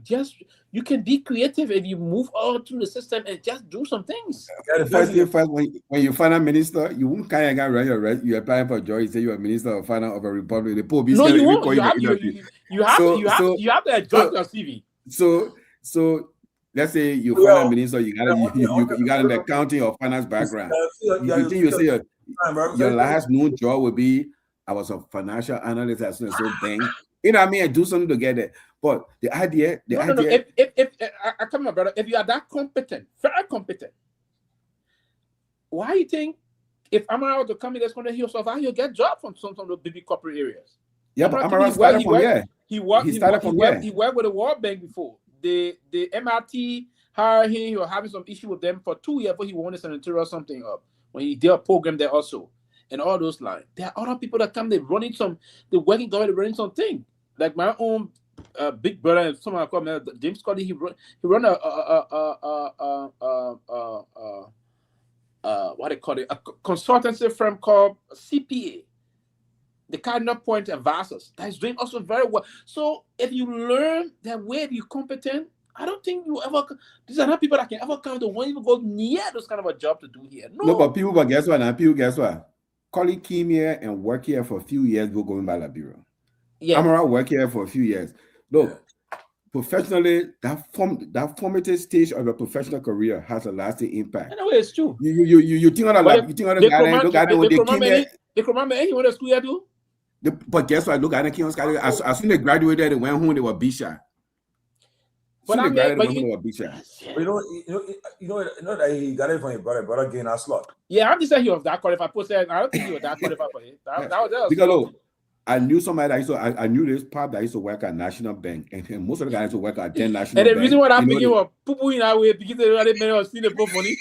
can be creative if you move all through the system and just do some things. When you finance minister, you won't kind of run your rest. You apply for a job, you say you're a minister of finance of a republic. The poor no, you won't. You have to adjust your CV. So let's say you finance minister, you got an accounting or finance background. You say your last known job would be I was a financial analyst as soon as so bang. You know what I mean? And do something together. But the idea, No. If I come on, brother, if you are that competent, very competent, why you think if Amara to come in, that's going to heal survive, he'll get job from some of the big corporate areas. Yeah, but Amara started from here. He worked with the World Bank before. The MRT hired him. He was having some issue with them for 2 years, but he wanted sanitary or something up when he did a program there also. And all those lines. There are other people that come, they're working government, running something. Like my own big brother and someone I call him James Scotty, he run a what they call it, a consultancy firm called CPA, the Cardinal Point Advisors, that is doing also very well. So if you learn that way, if you're competent, I don't think you ever. These are not people that can ever come to one even go near those kind of a job to do here. No, but guess what? Now people guess what? Colleague came here and worked here for a few years before going by Liberia. Yeah, Kamara worked here for a few years. Look, professionally, that formative stage of your professional career has a lasting impact. Anyway, it's true. You think on that? You think on the guy? Look at when they came here. They remember he went to school here too. But guess what? Look at the King's College. As soon as they graduated, they went home. They were B-shy. You know that he got it from his brother gained a slot. Yeah, I'm just saying he was that qualified. I don't think he was that qualified for it. That was because look, I knew somebody that I knew this pop that used to work at National Bank, and most of the guys used to work at then National Bank. And the reason why I'm thinking was poo in our way because they already made us see the book money.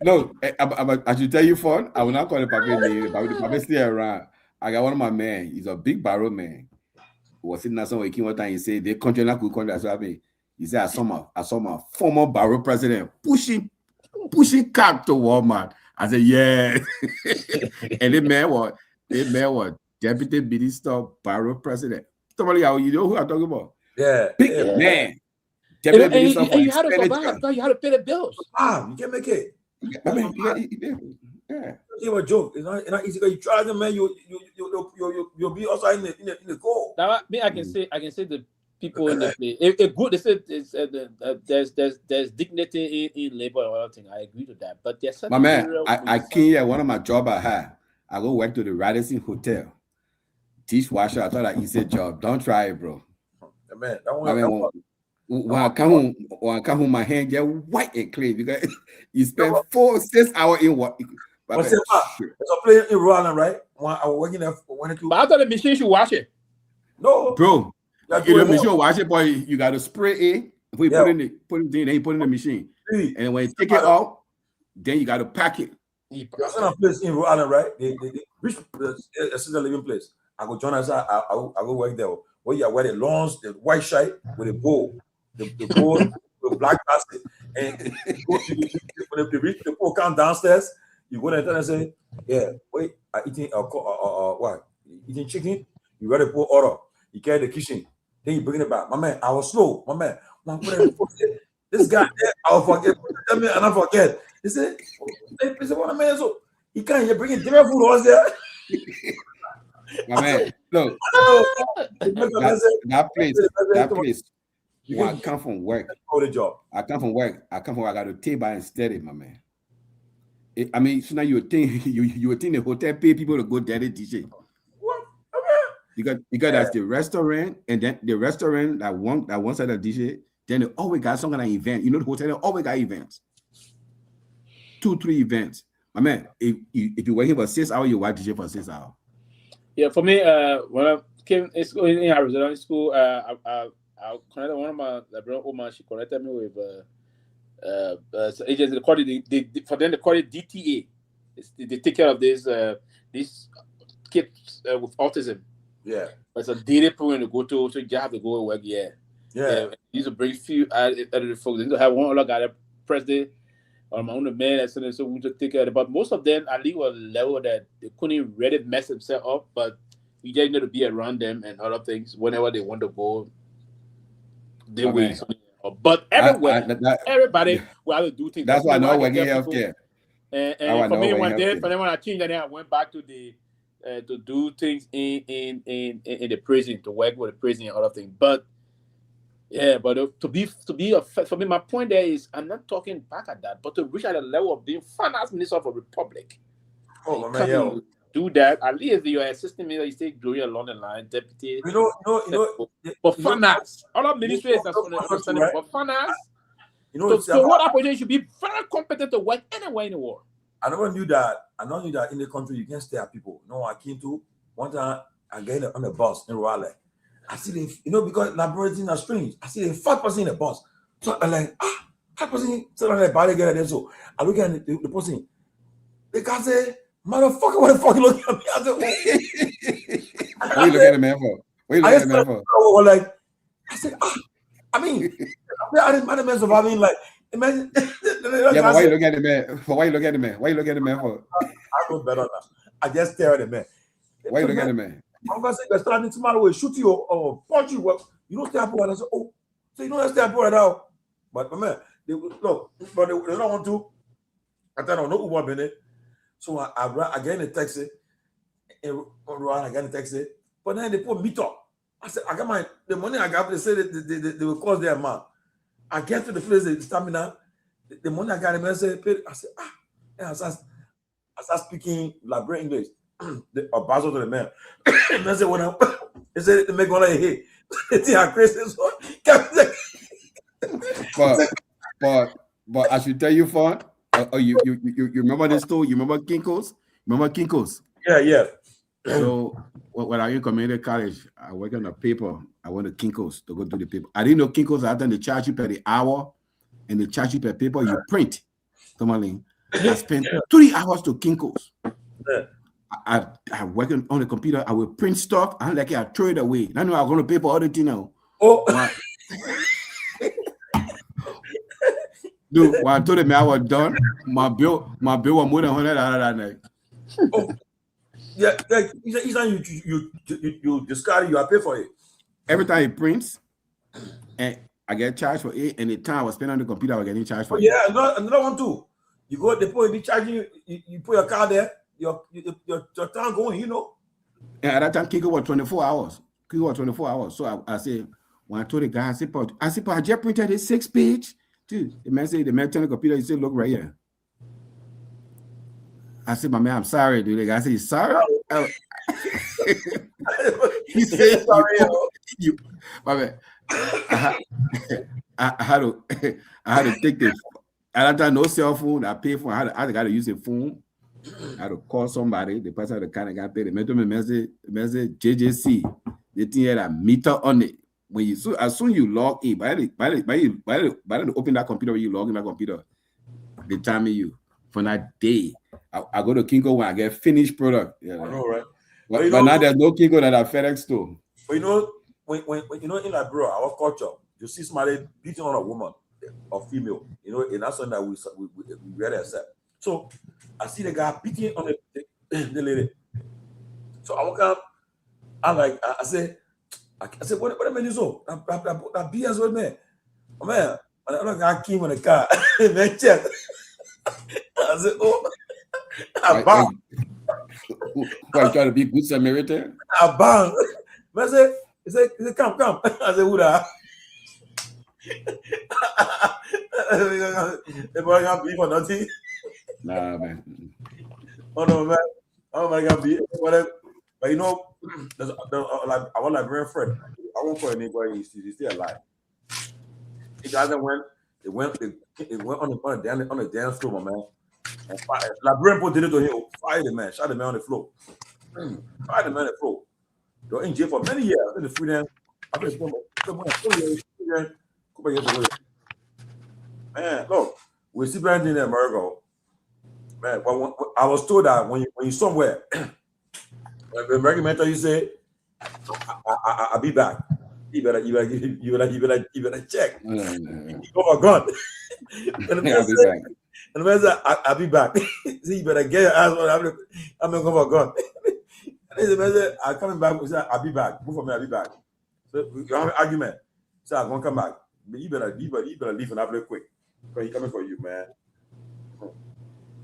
No, I should tell you, fun. I will not call the Papa name, but the Papa still around. I got one of my men. He's a big barrel man. He was sitting there somewhere. One time he said, "They country not good country." So he said, "I saw my former barrel president pushing cab to Walmart." I said, "Yeah," and the man was deputy minister barrel president. Somebody, you know who I'm talking about? Yeah, big man. And you had to survive. You had to pay the bills. You can't make it. I mean, yeah. It was a joke. It's not easy. You try them, man. You'll be also in the goal. Now, I can say the people in the play. It good. They said there's dignity in labor and all thing. I agree to that. But there's my man. I came here. One of my job I had. I go work to the Radisson Hotel. Dishwasher. I thought that easy job. Don't try it, bro. Man, when I come home, my hand get white and clean because you spend 4-6 hours in what. It's a place in Rwanda, right? When I was working there but I thought the machine should wash it. No, bro. The machine wash it, boy. You got to spray it. If we put it in, then you put it in the machine. And when you take it out, then you got to pack it. That's a place in Rwanda, right? They reach assisted living place. I go join us. I go work there. Where you wear the lawns, the white shirt with a bowl, the bowl with black basket, and when they reach the pool count downstairs, you go there and say, "Yeah, wait, I eating what? Eating chicken." You ready to pour order. You carry the kitchen, then you bring it back. My man, I was slow. My man, this guy, I will forget. Tell me, and I forget. He said, "What man? So he can't bring different food was there." My man, look, that place. When I come from work, I got to table and study, my man. I mean, so now you would think the hotel pay people to go there to DJ. Because that's the restaurant, and then the restaurant that one side of DJ, then they always got some kind of event. You know, the hotel they always got events. 2-3 events. My man, if you're working for 6 hours, you watch DJ for 6 hours. Yeah, for me, when I came in Arizona school, I connected one of my woman. She connected me with agents. They call it for them. They call it DTA. They take care of these kids with autism. Yeah, it's a daily program to go to, so you have to go and work. Yeah. You used to bring few other folks. They used to have one other guy that president. My own man, so we just take care of it. But most of them, at least, was level that they couldn't really mess themselves up. But we just need to be around them and other things whenever they want to go. They will. But everywhere, everybody will have to do things. That's why I know working healthcare. And for me, when I changed, and then I went back to to do things in the prison, to work with the prison and other things. But Yeah, but to be for me, my point there is I'm not talking back at that, but to reach at the level of being finance minister of a republic. Oh man, yeah. Do that at least you're assistant minister. You stay going along the line, deputy. You know. But finance, other ministries that's understanding. But finance, so what opposition should be very competent to work anywhere in the world. I never knew that. I never knew that in the country you can't stay at people. No, I came to one time. I get on the bus in Raleigh. I see the, because laboratories are strange. I see a fat person in the bus. So I'm like, fat person sit on the body get there. So I look at the person. The guy say, motherfucker, what the fuck you looking at me? I said, what are you looking at the man for? What are you looking at the man for? Like, I said, I mean, I didn't mind the man surviving. Like, imagine. Yeah, but why you looking at the man? Why you looking at the man? Why you looking at the man for? I know better now. I just stare at the man. Why you looking at the man? I'm gonna say they're starting tomorrow will shoot you or punch you. Well, you don't stay up and I say, oh, so you don't stay up right now. But man, they don't want to. I tell them no Uber minute. So I get in a taxi. I get in a taxi. But then they put meet up. I said, I got the money I got. They say they will cost their amount. I get to the place, they stamina. The money I got, I said, I start speaking Liberia English. A buzzer to the man. I said, when they said they make one like, hey, they are crazy. But I should tell you, Fon, you remember this too? You remember Kinko's? Remember Kinko's? Yeah. So when I was in community college, I worked on a paper. I went to Kinko's to go do the paper. I didn't know Kinko's had done the charge you per the hour and the charge you per paper you print. Tomalin. I spent 3 hours to Kinko's. I work on the computer. I will print stuff. I like it. I throw it away. I know I'm going to pay for other things now. Oh, dude, when I told them I was done, my bill was more than $100 that night. Oh, yeah. Each time you discard it, you are pay for it. Every time it prints, and I get charged for it, and the time I was spending on the computer, I was getting charged for it. Yeah, another one too. You go, they be charging you. You put your card there. Your time going, And at that time, Kiko was 24 hours. So I said, when I told the guy, I said, I just printed a 6-page. Dude, the man said, the man turned the computer, he said, look right here. I said, my man, I'm sorry, dude. The guy said, you sorry? He said, sorry, my man. I had to take this. At that time, no cell phone. I paid for it. I got to use a phone. I had to call somebody. The person that kind of got paid. They made me message JJC. The thing had a meter on it. When you as soon you log in, by the open that computer, when you log in that computer, they tell me you for that day. I go to Kinko when I get finished product. Yeah, I know, right? But now there's no Kinko that I FedEx store. But when in Liberia, our culture, you see somebody beating on a woman or female, and that's something that we really accept. So I see the guy beating on the lady. So I walk up. I say, what the man is so? That BS with me. Oh man, I guy came on the car. Man, check. I said, oh, I bang. Why you trying to be good Samaritan? I bang. Man, he said, come. I said, who that? The boy can't believe for nothing. Nah, man. Oh no, man. Oh my God, whatever. But our Liberian friend, I won't call anybody. He's still alive. He guys went on the dance floor, my man. And Liberian people did it to him. Fire the man, shot the man on the floor. Fire the man on the floor. They were in jail for many years. I think the freedom. I think man, look, we see brand in America. Man, I was told that when you somewhere, when the American mentor, you say, I'll be back. You better check. You go for gun. And the man said, I'll be back. See, you better get your ass on. I'm gonna go for a gun. And the man said, I'm coming back. He said, I'll be back. Move for me, I'll be back. So you have an argument. So I'm gonna come back. But you better leave and have it quick. Because he's coming for you, man.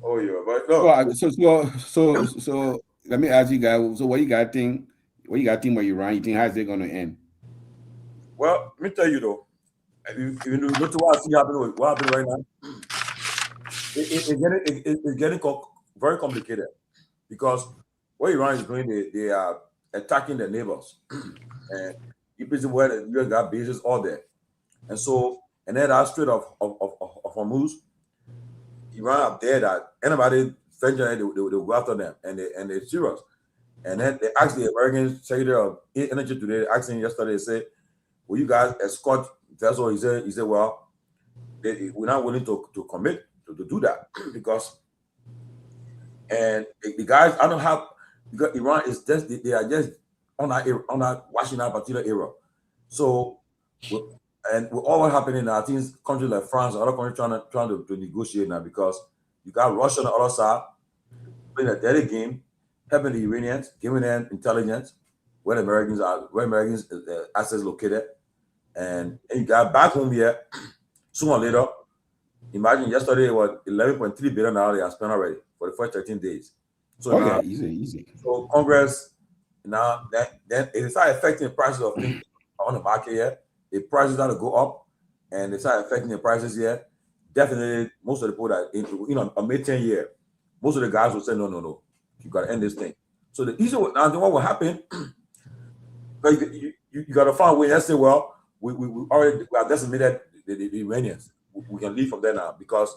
Oh yeah, but no. So let me ask you guys. So what you think when you run? You think how is it gonna end? Well, let me tell you though. If you look to what I see happening, what happened right now, it's getting very complicated because what Iran is doing, they are attacking their neighbors, and you basically where the US got bases all there, and then that Strait of Hormuz, Iran up there that anybody venture they will go after them, and they're serious. And then they asked the American Secretary of Energy today, asking yesterday, they said, will you guys escort vessels? He said, well, we're not willing to commit to do that because, and the guys, I don't have, because Iran is just, they are just on that watching that particular era. So, and with all what happening now, I think countries like France, other countries trying to negotiate now because you got Russia on the other side playing a dirty game, helping the Iranians, giving them intelligence where the Americans are, where Americans assets located, and you got back home here. Sooner or later, imagine yesterday it was $11.3 billion they have spent already for the first 13 days. So now, easy. So Congress now then it started affecting the prices of things on the market here. The prices are to go up, and they start affecting the prices here. Definitely, most of the people that a mid-10 year, most of the guys will say no. You got to end this thing. So the easy now, then what will happen? You got to find a way. Let's say, well, we have decimated the Iranians. We can leave from there now because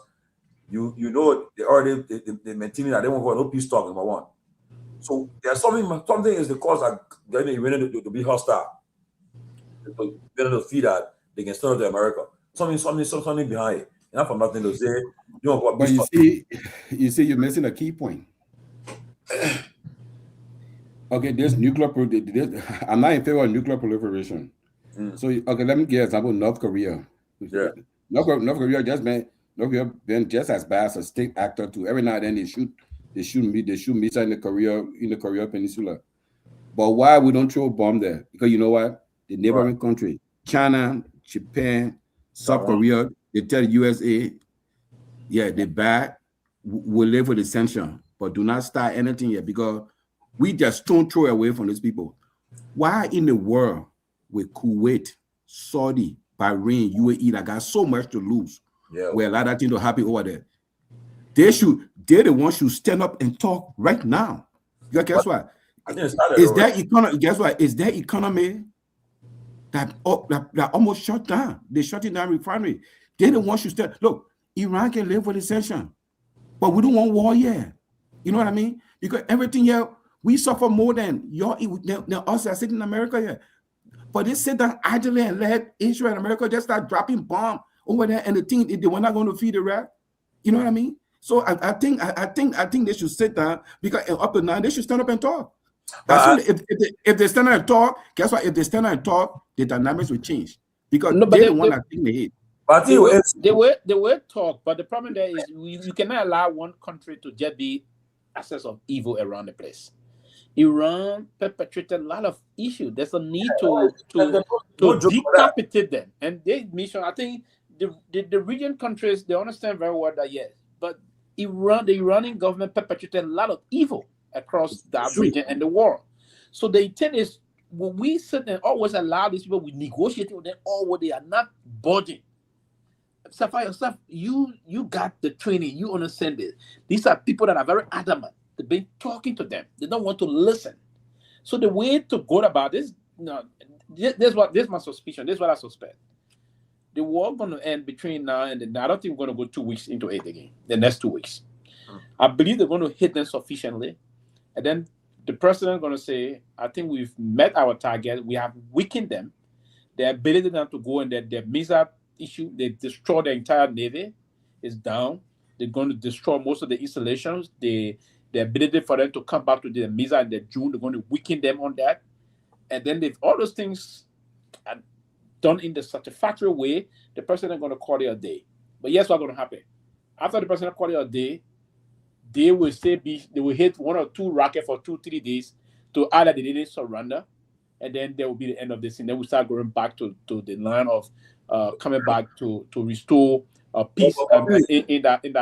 you know they already they maintaining that they won't go no peace talk, number one. So there's something is the cause that getting the Iranians to be hostile. To be able to feed that they can stand up to America. Something behind it. Enough from nothing to say. But you see, you're missing a key point. Okay, there's nuclear. I'm not in favor of nuclear proliferation. So okay, let me give an example. North Korea. Yeah. North Korea been just as bad as a state actor too. Every now and then they shoot missiles in the Korea Peninsula. But why we don't throw a bomb there? Because you know what? The neighboring country, China, Japan, South Korea, they tell the USA, yeah, they bad. We'll live with the sanction, but do not start anything yet because we just don't throw away from these people. Why in the world with Kuwait, Saudi, Bahrain, UAE that got so much to lose, where a lot of things are happy over there? They're the ones who stand up and talk right now. Because guess what? Is that economy? Guess what? Is that economy that almost shut down? They shut it down refinery. They're the ones who stand. Look, Iran can live with the sanction, but we don't want war yet. You know what I mean? Because everything here, we suffer more than us that sit in America here. But they sit down idly and let Israel and America just start dropping bombs over there, and they were not going to feed Iraq. You know what I mean? So I think they should sit down because up to now they should stand up and talk. If they stand up and talk, guess what? If they stand up and talk, the dynamics will change because they're the one that think they hate. But they will talk, but the problem there is you cannot allow one country to just be access of evil around the place. Iran perpetrated a lot of issues. There's a need to decapitate them, and they mission. I think the region countries they understand very well that yes, but the Iranian government perpetrated a lot of evil across that region and the world. So the intent is when we sit and always allow these people, we negotiate with them, or they are not budging. Sapphire yourself, you got the training, you understand it. These are people that are very adamant. They've been talking to them. They don't want to listen. So the way to go about this, this is my suspicion. This is what I suspect. The war going to end between now and then. I don't think we're going to go 2 weeks into it again. The next 2 weeks, I believe they're going to hit them sufficiently, and then the president is going to say, "I think we've met our target. We have weakened them. Their ability now to go and their missile issue, they destroy the entire navy is down. They're going to destroy most of the installations. The ability for them to come back to the missile in the June, they're going to weaken them on that. And then if all those things are done in the satisfactory way, the president is going to call it a day. But here's what's going to happen. After the president call it a day, they will hit 1 or 2 rockets for 2-3 days to add that they didn't surrender. And then there will be the end of this. And then we start going back to the line of coming back to restore peace in that. You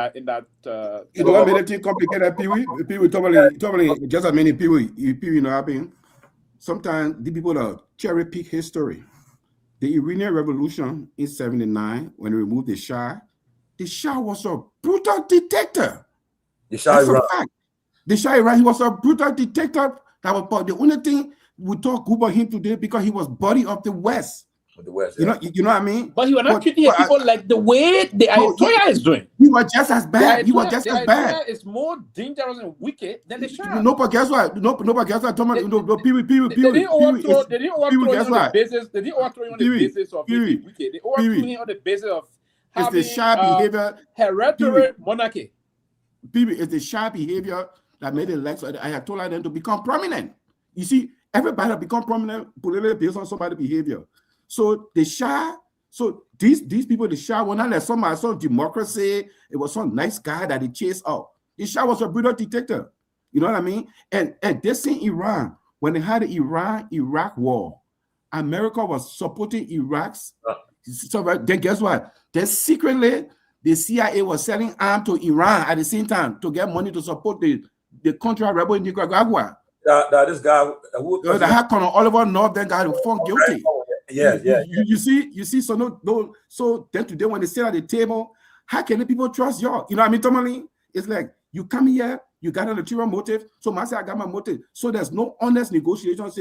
don't make anything complicated, Pewee. Totally. Just as many Pewee, you know, happening. Sometimes the people that cherry pick history. the Iranian Revolution in 79, when they removed the Shah was a brutal dictator. The Shah That's Iran. a fact. The Shah Iran, he was a brutal dictator. That was the only thing we talk about him today because he was body of the West. Of the West, you know what I mean? But he was not treating people like the way the Ayatollah is doing. He was just as bad. He was just as bad. The Ayatollah is more dangerous and wicked than the Shah. No, but guess what? No, but guess what? They didn't overthrow him on the basis. They didn't overthrow him on the basis of being wicked. They overthrew him on the basis of having the Shah behavior, hereditary monarchy. It's the Shah behavior that made the legs of the Ayatollah then to become prominent. You see, everybody that become prominent politically based on somebody's behavior. So the Shah, these people, the Shah were not like some democracy. It was some nice guy that they chased out. The Shah was a brutal dictator. You know what I mean? And this in Iran, when they had the Iran-Iraq war, America was supporting Iraq's. So then guess what? Then secretly, the CIA was selling arms to Iran at the same time to get money to support the contra-rebel in Nicaragua. This guy that had Colonel Oliver North then got found guilty. You see. So then today when they sit at the table, how can the people trust y'all? You know what I mean, Tomalin? It's like you come here, you got an ulterior motive. So I say I got my motive. So there's no honest negotiation at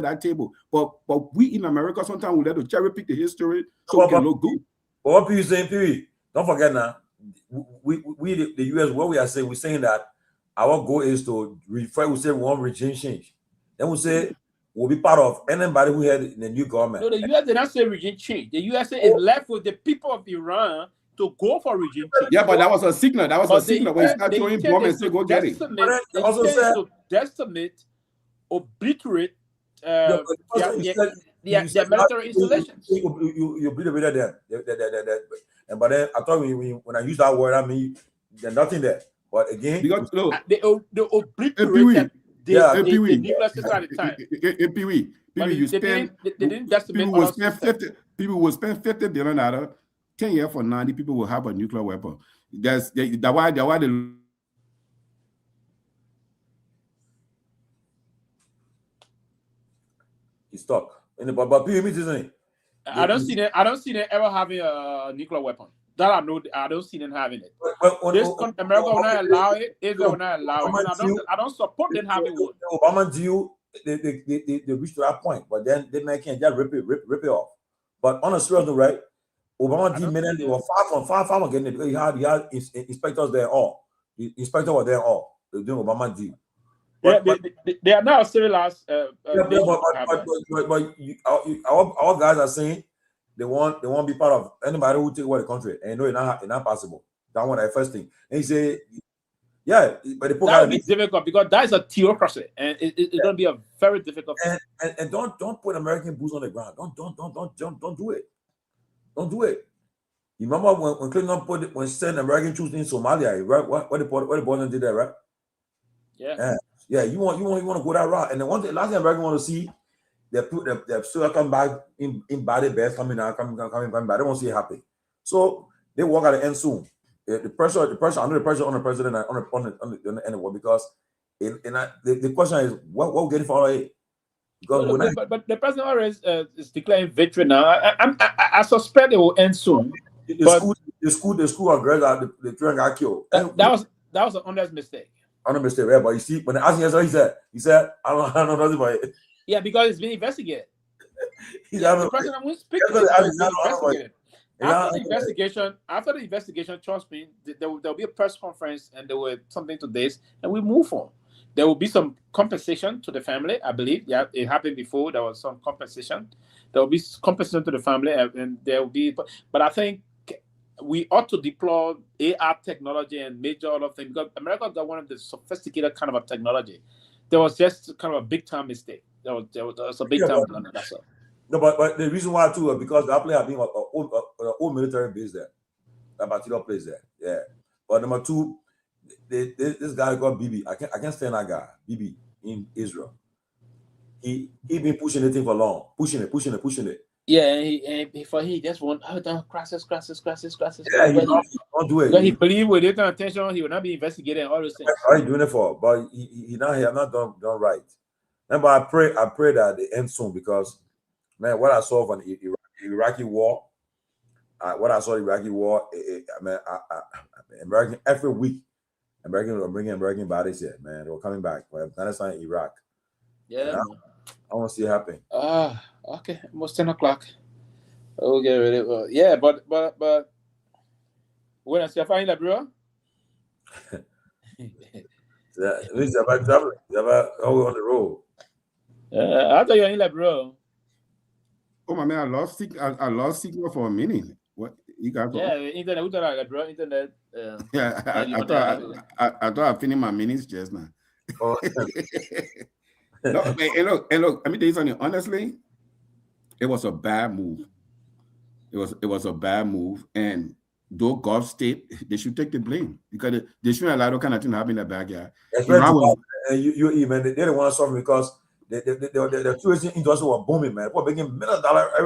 that table. But we in America sometimes we let to cherry pick the history so we can look good. But what Pewee saying, Pewee, don't forget now, we the US, what we are saying, we're saying that our goal is to we say we want regime change. Then we say we'll be part of anybody who had in the new government. No, the US did not say regime change. The USA is left with the people of Iran to go for regime change. Yeah, but that was a signal. That was a signal when you start throwing bombs and say, go get it. They also said to decimate, obliterate their military installations. You obliterate them. But then I thought when I use that word, I mean there's nothing there. But again, because they obliterated the nuclear system at the time. Pewee, you spend. They didn't decimate. People will spend $50 billion. 10 years from now, the people will have a nuclear weapon. That's why they. He's stuck. But Pewee means isn't it? I don't see them ever having a nuclear weapon. That I know, I don't see them having it. America will not allow it. Israel will not allow it. I don't support them having one. Obama deal, they reached to that point, but then they can't just rip it off. But on a serious note, right? Obama deal meant they were far from getting it because he had inspectors there all. The inspector were there all. They were doing Obama deal. They are now civilized. But our guys are saying they want to be part of anybody who take over the country, and you know it's not possible. That one, the first thing. And he say, yeah, but the that would be difficult because that is a theocracy, and it's going to be a very difficult. And don't put American boots on the ground. Don't do it. Don't do it. You remember when Clinton when sent American troops in Somalia, right? What the Boston did that, right? Yeah. You want to go that route, and the last thing Americans want to see. They're still coming back in body bags coming back. They won't see it happen. So they walk at the end soon. The pressure under the pressure on the president and on the end because the question is what we're getting for all it. Because but the president already is declaring victory now. I suspect it will end soon. The school of girls that the children got killed. That was an honest mistake. Honest mistake, right? But you see, when they asked him yesterday, he said, I don't know nothing about it. Yeah, because it's been investigated. The president won't speak to it. After the investigation, trust me, there will be a press conference and there will be something to this, and we move on. There will be some compensation to the family, I believe. Yeah, it happened before. There was some compensation. There will be compensation to the family, and there will be. But I think we ought to deploy AR technology and major other things because America got one of the sophisticated kind of a technology. There was just kind of a big time mistake. There was a big time blunder. That's all. No, but the reason why too because the play have been an old military base there, that particular place there. Yeah. But number two, this guy called Bibi. I can't stand that guy, Bibi in Israel. He been pushing the thing for long, pushing it. Yeah, he just want crisis. Yeah, he don't do it. Because he believe with it attention, he will not be investigating all those things. What are you doing it for? But he have not done right. And but I pray that they end soon because man, what I saw from the Iraqi war, American every week, Americans were bringing American bodies here, man. They were coming back from Afghanistan, Iraq. Yeah, I want to see it happen. Okay, almost 10 o'clock. Okay, really. Yeah, but when I see a fine bro. It's about traveling. It's about how on the road. I thought you're in bro. Oh my man, I lost signal for a minute. What you got? Yeah, internet. What I got, bro? Internet. Yeah, I thought I finished my minutes just now. Oh. No, and look. Let me tell you something. Honestly, it was a bad move. It was a bad move, and though Gulf State, they should take the blame because they shouldn't allow that kind of thing to happen in the backyard. You man, they didn't want to solve because the tourism industry was booming, man. People making $1 million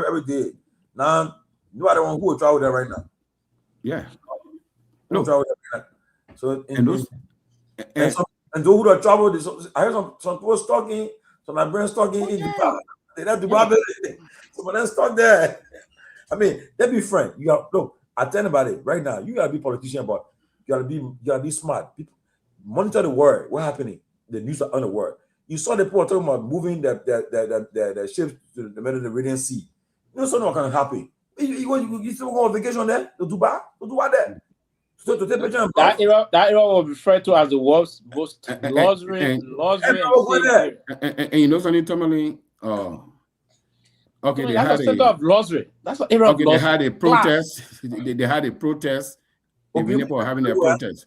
every day. Now, nobody who will travel there right now. Yeah. No. So and those who are travel, I heard some people talking, some of my friends talking in Dubai. They have Dubai. Some of them stuck there. I mean, they be friends. You got look. I tell anybody right now, you gotta be politician, but you gotta be smart. People monitor the word. What's happening? The news are on the word. You saw the people talking about moving the ships to the Mediterranean Sea. You know, something kind of happy. You still go on vacation there to Dubai? To Dubai there? So to take picture that era was referred to as the world's most luxury. And you know something, Tomalin? Okay, that's a center of luxury. That's what era of luxury. They had a protest. They had a protest. The Iranian having a protest.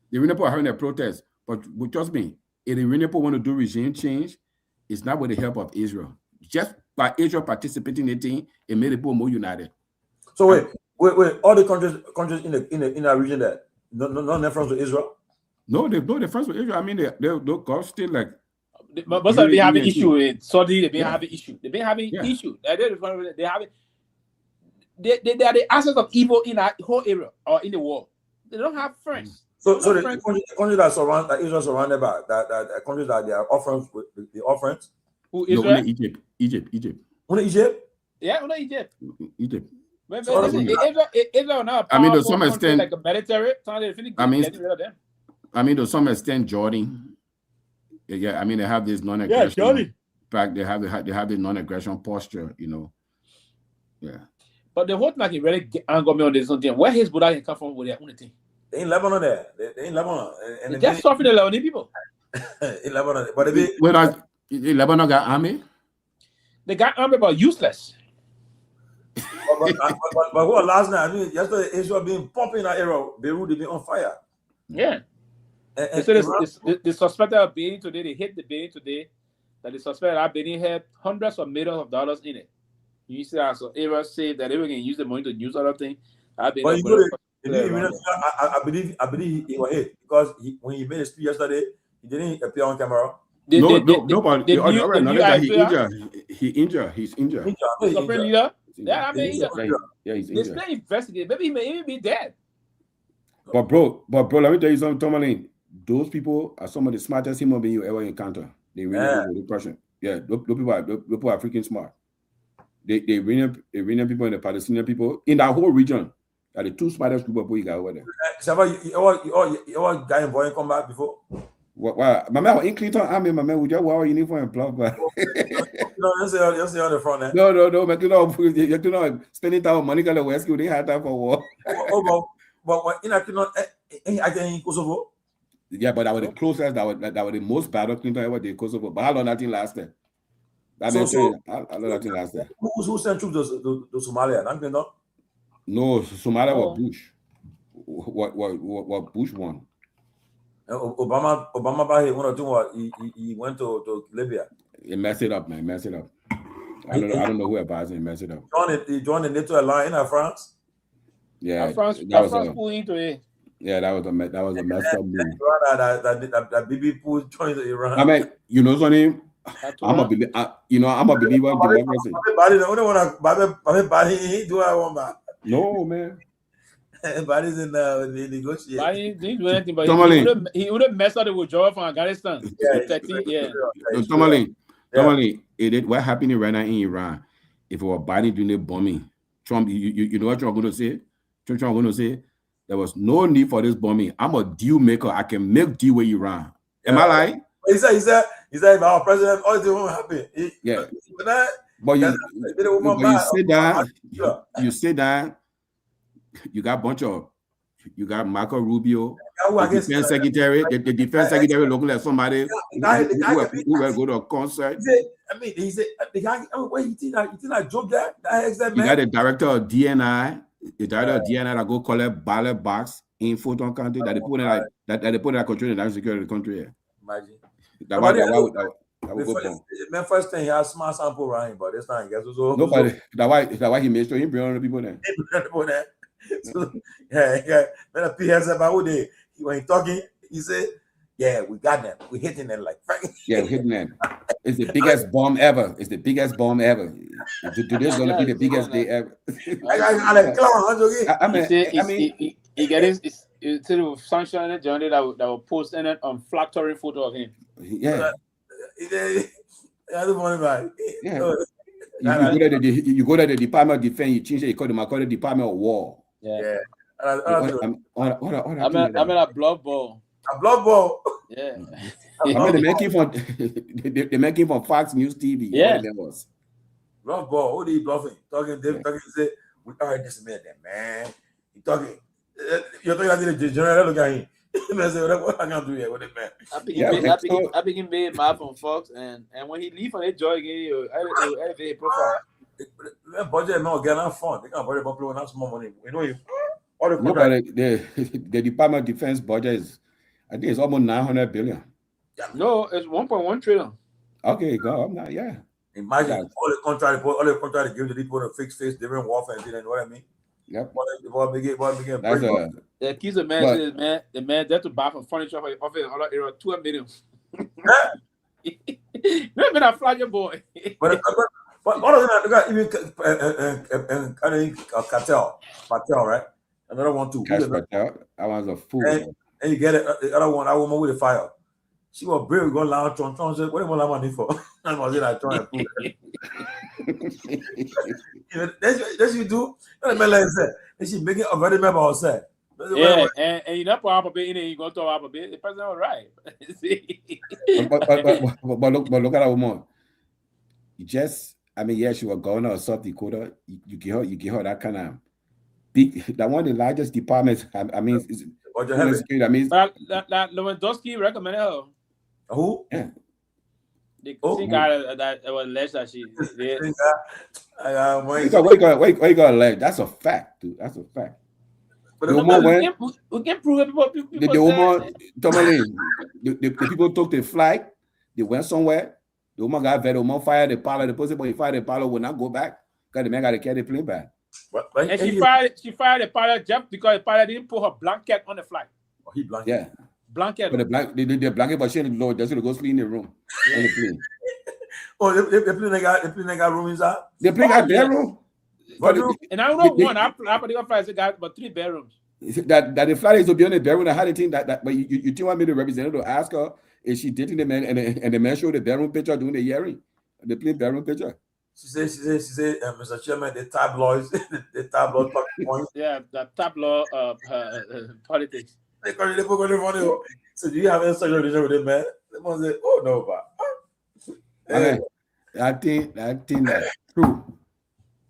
The Iranian having a protest. But trust me, if the Iranian want to do regime change, it's not with the help of Israel. Just by Israel participating in the thing, it made the people more united. So wait. All the countries in our region that no friends with Israel? No, they're friends with Israel. I mean, they're Gulf still like. But they've been having issue with Saudi. They've been having issue. They've been having issue. They are the assets of evil in our whole area or in the world. They don't have friends. So the countries that surround that Israel surrounded by that countries that they are offerings with the offerings. Who Israel? No, Egypt. Only Egypt? Yeah, only Egypt. Egypt. Israel now. I mean, to some extent, like a military. To some extent, Jordan. Yeah, I mean, they have this non-aggression. Fact, they have the non-aggression posture, you know. Yeah. But the whole thing really angered me on this thing. Where his Buddha can come from with their own thing. They in Lebanon there. They in Lebanon. And they just suffering the Lebanese people. In Lebanon, but Lebanon got army. They got army, but useless. but what last night? I mean, yesterday Israel been pumping that area. Beirut they been on fire. Yeah. And so the suspected of Benin today, they hit the Benin today. That the suspected of Benin had hundreds of millions of dollars in it. You see, so Israel said that they were going to use the money to use other things. I believe he was hit because when he made a speech yesterday, he didn't appear on camera. He's injured. He's leader? Yeah, I mean, he's injured. They investigate. Maybe he may even be dead. But bro, let me tell you something, Tomalin. Those people are some of the smartest human beings you ever encounter. They really do the question. Yeah, those people are freaking smart. They Iranian people and the Palestinian people in that whole region are the two smartest people you got over there. You all guy in Boeing come back before? Wow, my man in Clinton army, my man, would you wear uniform and plug back? You see on the front there. No, but you know, spending time on money because the West they had time for war. But in in Kosovo. Yeah, but that was the closest. That was the most battle Clinton ever did Kosovo. But how long that thing lasted? How long that thing lasted? Who sent troops to Somalia? No, Somalia was Bush. What Bush won? Obama back here, 1 or 2 what he went to Libya. He messed it up, man. I don't know who advised him. He messed it up. He joined the NATO alliance in France. Yeah, France pulled into it. Yeah, that was a messed up move. That BB Pool joined Iran. I mean, you know something? I'm a believer in democracy. No, man. Body's in the negotiation. Body didn't do anything, but he would have messed up the withdrawal from Afghanistan. Tomalin, Tomalin, what happening right now in Iran? If it were Biden doing the bombing, Trump, you know what Trump going to say? Trump going to say there was no need for this bombing. I'm a deal maker. I can make deal with Iran. Am I lying? He said, if our president, all this won't happen. But you say that, you got a bunch of, you got Marco Rubio, the defense secretary, the defense secretary looking like somebody who will go to a concert. He said, the guy, wait, you think I joke that? You got the director of DNI, that go collect ballot box in Fulton County that they put in that they put in control of the national security of the country. Imagine. That would go down. Man, first thing he has smart sample around, but this time guess what's nobody. That's why he made sure he bring on the people there. So, yeah. When a PS about who they when he talking, he said, "Yeah, we got them. We hitting them like yeah, we hitting them. It's the biggest bomb ever. It's the biggest bomb ever. Today's gonna be the biggest day ever." He get his to sanction it, Johnny that will post in it on flattering photo of him. Yeah. I don't want to yeah. You go to the Department of Defense, you change it, you call the Department of War. Yeah. I'm a blood ball. A blood ball. Yeah. They make him from Fox News TV. Yeah. Blood ball. Who are you bluffing? Talking, say, we heard this man. He talking. You're talking about the general look at him. What I can do here with it, man? I begin being mad from Fox, and when he leave on that joy again, I elevate profile. Budget not get enough fun. They can't budget popular enough small money. You know, all the Department of Defense budget is, I think it's almost 900 billion. No, it's 1.1 trillion. Okay, go. I'm not. Yeah. Imagine all the contract give the people a fixed face, different warfare, and you know what I mean. Yep. The accused the man there to buy for furniture of other area 2 million. Not been a flagger boy. But all of them even cartel, right? Another one too. Cartel. That one's a fool. And you get it. The other one, that woman with the fire. She was brave. Go loud. Tron said, "What do you want money for?" I was in. I try and prove it. That's you do. And she making a very member herself. Yeah, and you know, probably you go to our bit. The person all right. but look at that woman. You just, she was governor of South Dakota. You give her that kind of big. That one of the largest departments. Is Lewandowski recommended her. Who? Yeah. The guy that was alleged that she did. What you got alleged? That's a fact, dude. That's a fact. But we can prove it. The woman, Tomalin, the people took the flight. They went somewhere. The woman got vetted. The woman fired the pilot. The person, but he fired the pilot, will not go back because the man got to carry the plane back. And she fired the pilot just because the pilot didn't put her blanket on the flight. Oh, he blanket. Yeah. Blanket. But the blanket, but she didn't just to go sleep in the room. On the plane. Oh, the plane got room inside? The plane got bedroom. And I don't know one. I put the flight got about 3 bedrooms. That the flight is to be on the bedroom. I had a thing that but you think want me to representative to ask her is she dating the man and the man showed the bedroom picture doing the hearing, the plane bedroom picture. She said, Mr. Chairman, the tabloids, the tabloid points. Yeah, the tabloid politics. They put on the money. So do you have any sexual relationship with him, man? They must say, oh no, but I think that's true.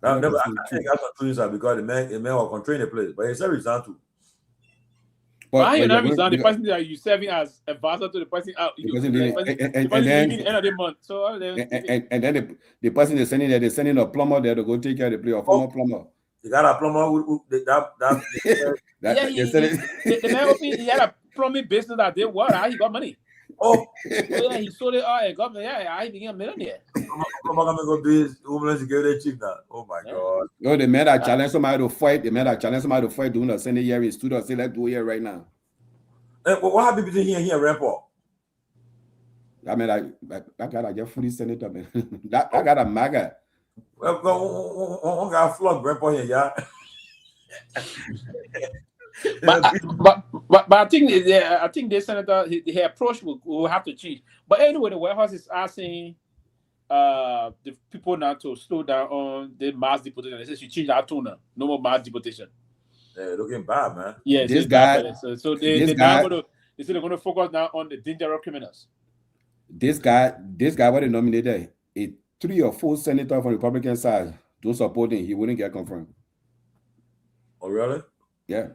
I think that's not true inside because the man was controlling the place, but he said resign too. Why you not resign? The person that you serving as advisor to the person out. And then the end of the month. So and then the person they're sending a plumber there to go take care of the place, a former plumber. You got a plumber the man opened, he had a plumbing business that did what? He got money. Oh, yeah, he sold it and got money. Yeah, he became a millionaire. I'm gonna go do his Homeland Security chief now. Oh my God. No, the man that challenged somebody to fight, doing a Senate hearing, stood up, say, let's do it here right now. What happened between here and here, Rampart? I got a just fully senator, man. I got a MAGA. One guy flogged Grandpa here, yeah. but I think the senator, the approach will have to change. But anyway, the White House is asking the people now to slow down on the mass deportation. They say she changed that tone now. No more mass deportation. They're looking bad, man. Yeah, this guy. So they now going to. They say they're going to focus now on the dangerous criminals. This guy, what they nominated, 3 or 4 senators from the Republican side don't support him. He wouldn't get confirmed. Oh, really? Yeah.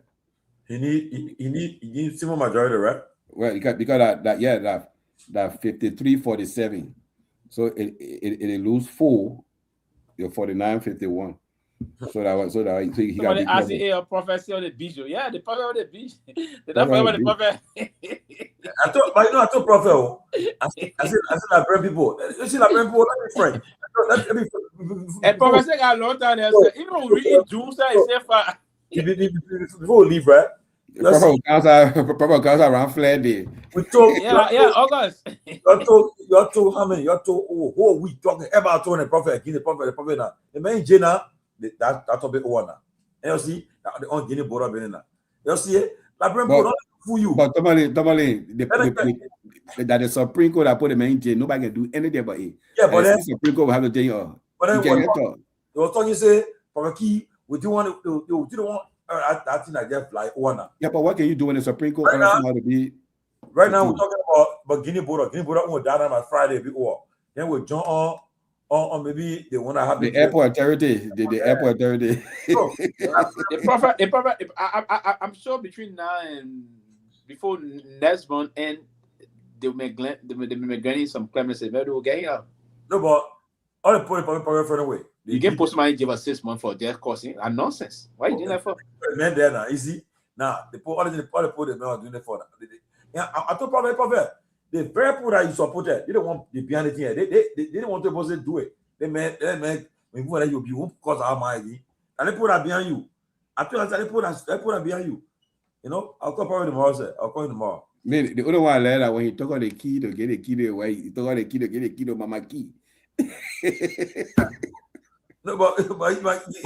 He needs simple majority, right? Well, because that 53-47. So it lose 4, 49-51. So he got the RCA prophecy on the beach. Yeah, the prophet on the beach. They don't follow the prophet. I told prophet. I said I bring people. You see, I bring people. Let me friend. And prophet got a long time. Even when we read Jews, it's safe. Before we leave, right? Prophet comes around Flare Day. We told August. You told how many? You told who we talking about? Told the prophet again. The prophet now. The man Jenna. That's a bit one now. And you see, the on Guinea border Benin. You see, la bring people for you. But Tomalin, that the Supreme Court that put the man in jail, nobody can do anything but it. Yeah, but then Supreme Court will have to tell you. But then they were talking, say, for a key, we do want that thing like that fly one. Yeah, but what can you do when the Supreme Court right now, right now we're talking about Guinea border. Guinea border will die on Friday before. Then we'll jump on maybe they want to have the airport authority. The airport authority. The prophet. I'm sure between now and before next month, and they may granting some clemency. Maybe we'll get here. No, but all the prophet further away. You get postman give us 6 months for their causing and nonsense. Why you doing that for? Man, there now, easy. Now the all the men are doing it for that. Yeah, I told prophet. The very people that you supported, they don't want the behind the thing. They didn't want to do it. They meant when you that you won't cause our mind. And they put that behind you. I told you they put that behind you. You know, I'll call probably tomorrow, sir. I'll call you tomorrow. Man, the other one like that when he took out the key to get the key away, he took out the key to get the key to mama key. No, but he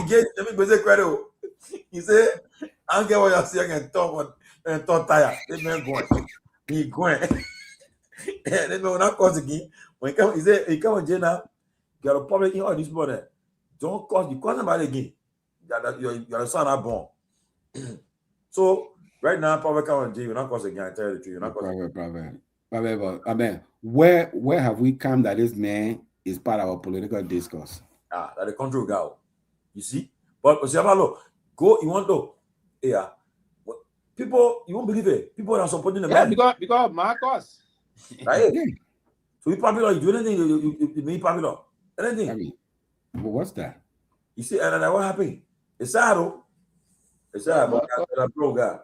gave me credit. He said, I don't get what you're saying and talk tire. They man going. He going. They may not cause again. When he said he come on jail now, you got a public in all this morning. Don't cause you cause somebody again. Your son are born. So right now, probably come on jail, you're not cause again. I tell you the truth, you're not cause. I mean, where have we come that this man is part of our political discourse? That the country will go. You see? But go, you want to, yeah. People, you won't believe it. People are supporting the man. Because Marcos. Right? Yeah. So you popular, you do anything, you make popular. Anything. I mean, what's that? You see, and what happened? It's sad, though. It's sad, but I'm pro guy.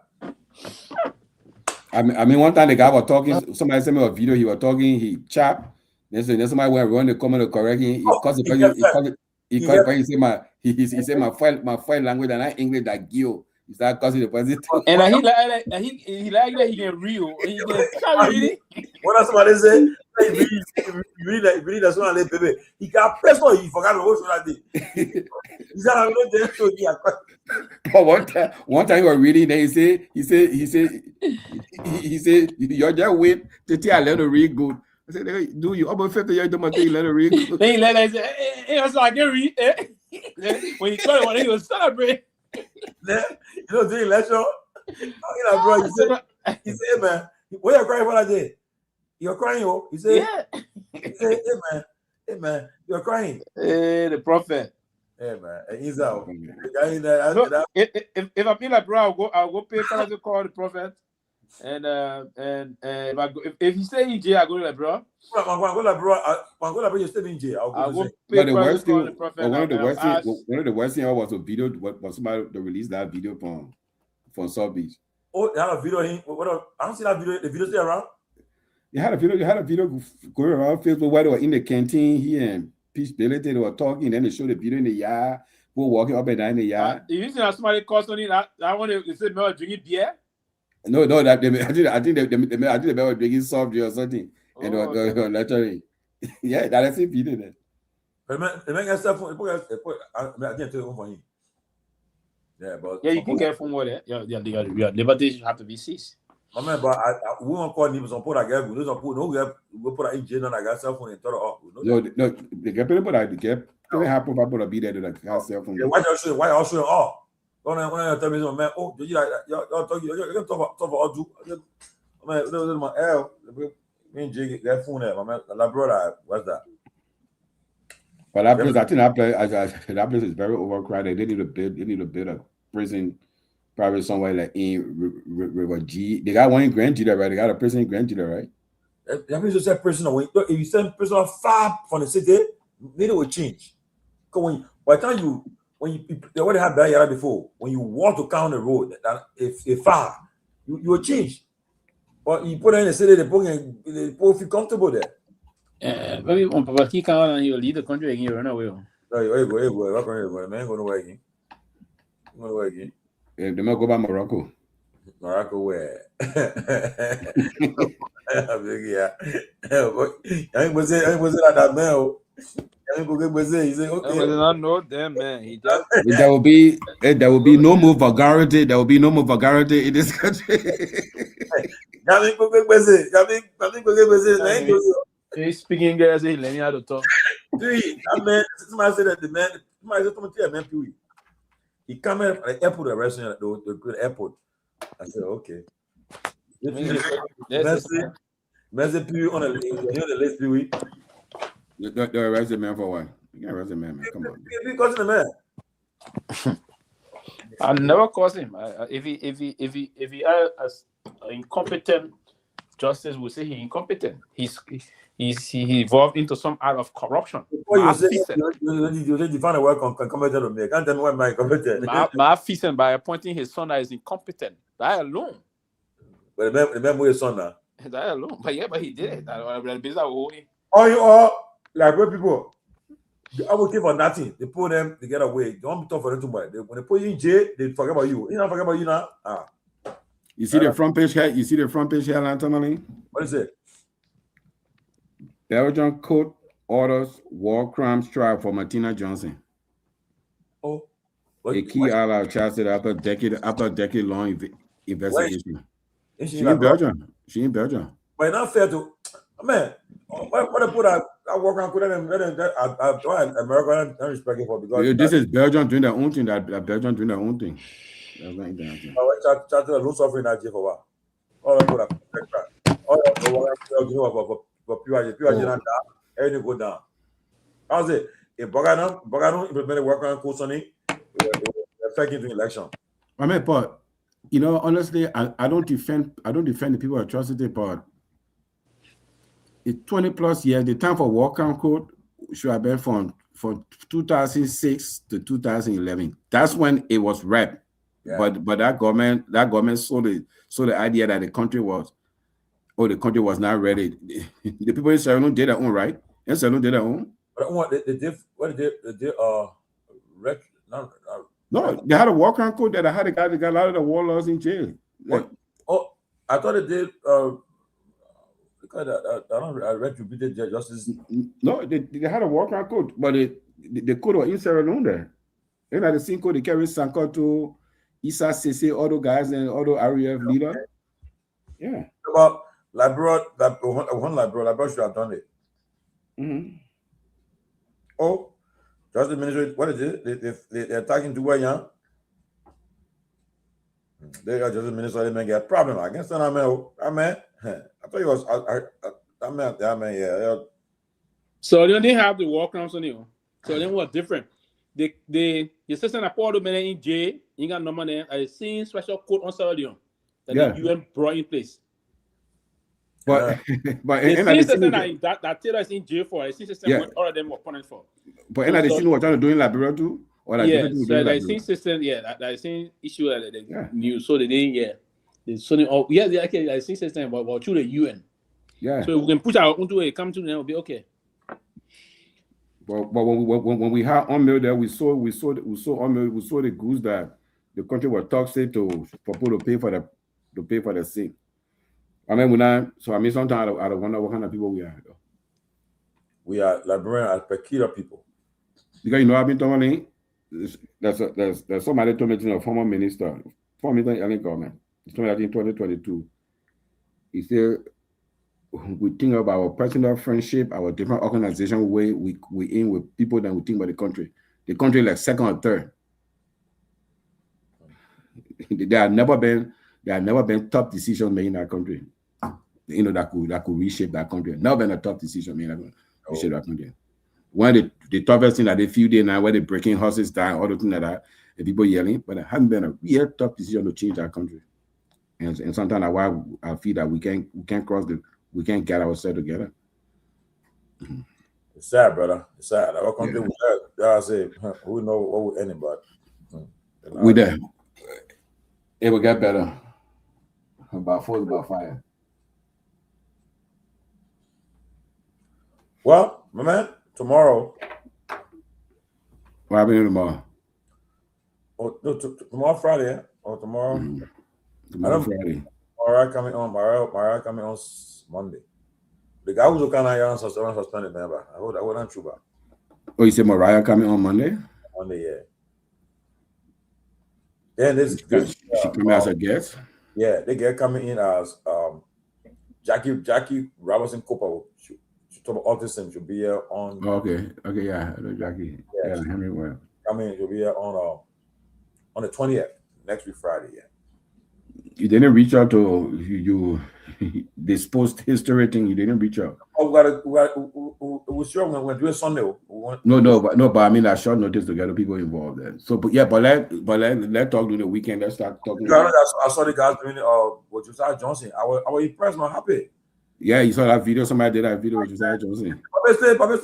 I mean, one time the guy was talking, somebody sent me a video, he was talking, he chapped. Then somebody went around the comment to correct him. He said my foreign language and not English that Gio. He started causing the president. And he like that he can real. He can read it. What does somebody say? You read that one, baby. He got pressed on. He forgot what that day. He said, "I'm not there to be." But one time he was reading, then he said, "You're just wait to tell let her read good." I said, "Hey, do you almost 50 years to my thing let her read good?" Then he let her say, "It was like a read." When he called it, he was celebrating. You know, doing lecture. Bro, he said, "Man, why you crying for that day? You're crying, oh." He said, "Yeah." He said, hey man, you're crying." Hey, the prophet. Hey man, he's out. If I feel like bro, I'll go pay for to call the prophet. And if he stay in jail, I go to like bro. I'm going to you stay in jail. I'll go pay the worst thing, one of the worst things was a video. Was somebody to release that video from South Beach? Oh, they had a video. I don't see that video. The video still around. You had a video going around Facebook where they were in the canteen. He and Peabody, they were talking. Then they showed the video in the yard. People walking up and down in the yard. You think that somebody calls on it? I want to say, "No, drinking beer." No, that I think they were drinking soft drink or something, and they were literally, yeah, that's it. Video then. The man got cell phone. I can't tell you for him. Yeah, but you can get from what? Your liberty have to be seized. My man, but we won't call him some put again. We don't put no we put in jail and I got cell phone and turn it off. No, they get people that they get. They have people to be there to cast cell phone. Why also all? When I tell me, man, oh, you like y'all talk about all do. Man, my L. Me and Jay that phone there, my man. La brother, what's that? But that place, I think that place is very overcrowded. They need to build a prison, probably somewhere like in River G. They got one in Grand Judah, right? They got a prison in Grand Judah, right? That means you say prison. If you send prison far from the city, it will change. Because by the time they already had that yard before. When you walk to down the road, if far, you will change. But you put it in the city, the people feel comfortable there. Maybe on Papa Key come and you leave the country again, you run away. Hey, go. Man, go away again. Go away again. Yeah, they might go by Morocco. Morocco where? Yeah. I ain't was it that man. I ain't go get he say okay. I did not know them, man. He just there will be no more vulgarity. There will be no more vulgarity in this country. He's speaking English. He's learning how to talk. Somebody said that the man, Pewee. He came at the airport, the restaurant, the airport. I said, okay. Messi Pewee on the list, Pewee. The arrest the man for what? You can't arrest the man. Come on. Because the man. I never cause him. If he has incompetent justice, we say he's incompetent. He evolved into some act of corruption. You define a word competent to me. Can't tell me why my competent. By appointing his son that is incompetent. That alone. But the man with his son now. That alone. But he did it. All you all like where people. I will give for nothing. They pull them, they get away. Don't be tough for them too much. When they put you in jail, they forget about you. You don't forget about you now. You see the front page here? You see the front page here, Tomalin? What is it? Belgian court orders war crimes trial for Martina Johnson. Oh. A key ally charged after a decade long investigation. She in Belgium. She in Belgium. But it's not fair to man. What I put I work around that America don't respect it for because this is Belgium doing their own thing. That Belgium doing their own thing. That's not anything. Chat to lose suffering that for what? All that for Peabody everything go down. How's it? If Bogano implemented work around Kusoni, affect into election. I mean, but you know, honestly, I don't defend the people atrocity, but it's 20 plus years. The time for war crime code should have been from 2006 to 2011. That's when it was rep. Yeah. But that government saw the idea that the country was not ready. The people in Sierra Leone did their own, right? And Sierra Leone did their own. But what they did no, they had a war crime code that I had a guy that got a lot of the warlords in jail. Like, I thought they did I read repeated justice. No, they had a war crime code, but the code was in Sierra Leone there. And at the same code, they carried Sankoto, Issa Sese, all those guys and all those REF leader. Yeah. About Liberia should have done it. Mm-hmm. Oh, just the ministry, what is it? They're attacking Torgbean. They are just the minister, they may get a problem against them. I thought it was yeah. So they didn't have the war crimes on you. So they were different. The system that Paul men in jail, you got no money. I seen special court on Sierra Leone that the UN brought in place. But the system that Taylor is in jail for, I see system what all of them were punished for. But the same what trying to do in Liberia too? Or like so the same system, that same issue that they knew. So they didn't, the same system, but through the UN. Yeah. So we can push our own to it, come to them, it'll be okay. But when we had unmail there, we saw the goods that the country was toxic for people to pay for the sick. I mean, sometimes I wonder what kind of people we are. Though. We are Liberian as peculiar people. Because I've been talking. There's somebody told me, former minister in Ellen government. He told me that in 2022. He said, we think of our personal friendship, our different organization way we in with people, then we think about the country. The country like second or third. There have never been tough decisions made in our country. That could reshape that country. Never been a tough decision made that reshape that country. One of the toughest thing that they few days now, where they're breaking horses down, all the things like that, the people yelling, but it hasn't been a real tough decision to change our country. And sometimes that's why I feel that we can't get ourselves together. It's sad, brother. It's sad. Our country, I say, we know what we're ending, but we there. It will get better. About 4 is about 5. Well, my man, tomorrow. What happening tomorrow? Oh, no, tomorrow Friday, or tomorrow. Tomorrow Friday. Mariah coming on Monday. The guy who's looking at you suspended, remember? I wouldn't true back. Oh, you said Mariah coming on Monday? Monday, yeah. Then this she coming as a guest? Yeah, they get coming in as Jackie Robinson Cooper. She told me autism. She'll be here on. Oh, okay, yeah, Jackie. Yeah, Henry well. Coming, she'll be here on the 20th, next week Friday. Yeah. You didn't reach out to you this post history thing. You didn't reach out. Oh, we're sure we're doing Sunday. But I mean, that short notice to get the people involved then. So, but let's talk during the weekend. Let's start talking. I saw the guys doing with Josiah Johnson. I was impressed. I'm happy. Yeah, you saw that video. Somebody did that video with Josiah Johnson. Papa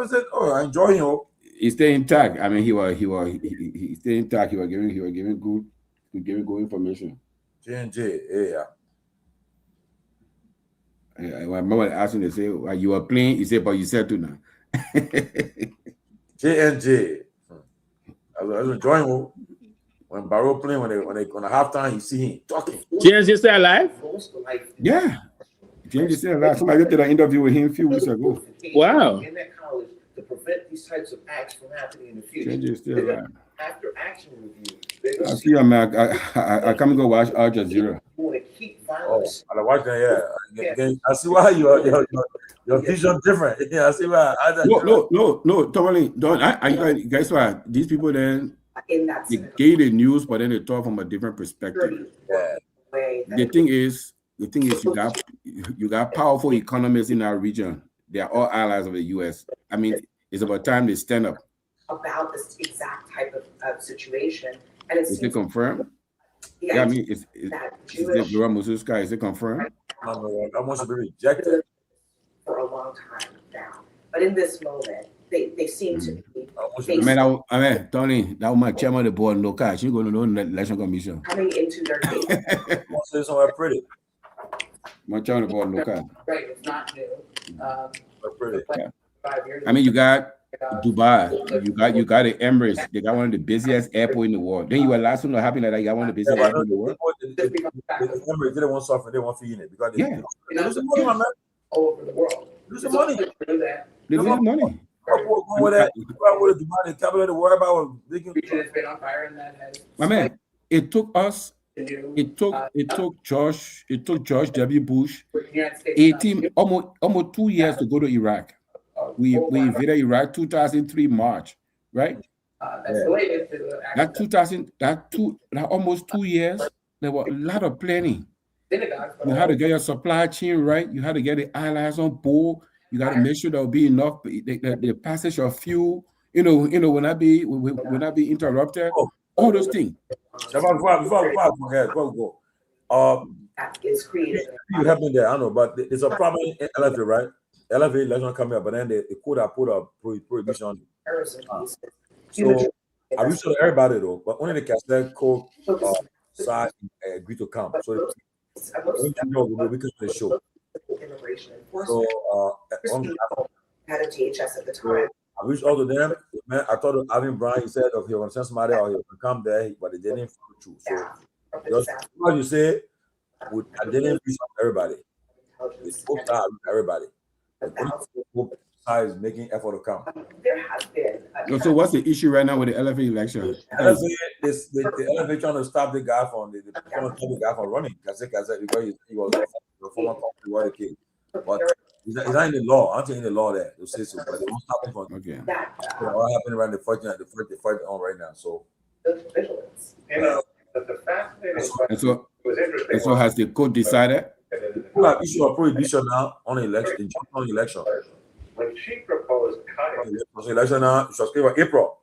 said, oh, I enjoy him. He stayed intact. I mean, he stayed intact. He was giving good information. J&J, yeah. I remember asking, they say, you were playing. He said, but you said to now. J&J. I was enjoying him. When Barrow playing, when they on the halftime, you see him talking. J&J still alive? Yeah. J&J still alive. Somebody did an interview with him a few weeks ago. Wow. In that college to prevent these types of acts from happening in the future. J&J still alive. After action review, I see him. I come and go watch Al Jazeera. want to keep violence. I watch that. Yeah. I see why your vision different. Yeah, I see why. No, Tomalin. Don't. Guess what? These people then they gave the news, but then they talk from a different perspective. Yeah. The thing is, you got powerful economists in our region. They are all allies of the U.S. I mean, it's about time they stand up. About this exact type of situation, and is it confirmed? Yeah, I mean, is it Jerome Gayman? Is it confirmed? I want to be rejected for a long time now, but in this moment, they seem to be. I mean, Tony, that was my chairman of the board. No cash. You're going to know the election commission coming into their case. Say somewhere pretty. My chairman of the board. No cash. Right, it's not new. Pretty. Yeah. I mean, you got Dubai, you got the Emirates. They got one of the busiest airports in the world. Then you were last one to happen that you got one of the busiest airports in the world. The Emirates didn't want suffer, they want feeding it because they lose money, man. All over the world. Losing money. They lose money. With the capital of the world about my man, it took us. It took George W. Bush 18 almost 2 years to go to Iraq. We invaded Iraq 2003 March, right? That almost 2 years, there were a lot of planning. You had to get your supply chain right. You had to get the allies on board. You got to make sure there will be enough the passage of fuel. Will not be interrupted. All those things. Before go. That is created. You have been there, I know, but it's a problem in LFA, right? LFA election coming up, but then they could have put a prohibition on it. So I reached out to everybody though, but only the Cassette Coke side agreed to come. So we can do the show. So had a DHS at the time. I reached out to them. Man, I thought of Alvin Brown. He said, "If he want to send somebody out, he will come there," but they didn't follow through. So, what you say, I didn't reach out to everybody. It's both sides, everybody. Both sides making effort to come. There has been. So, what's the issue right now with the LFA election? The LFA trying to stop the guy from running. Cassette, because he was the former country war kid. But it's not in the law. I don't think in the law there they'll say so, but they won't stop it from what happened around the fight on right now. So vigilance. But the fascinating question was interesting. And so has the court decided? People have issued a prohibition now on election. When she proposed cutting election now, she was given April.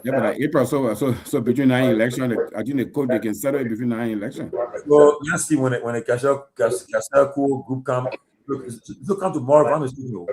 Yeah, but April, so between 9 elections, I think the court they can settle it between 9 elections. So you see when the Castle group come, look, it's come tomorrow. I'm speaking.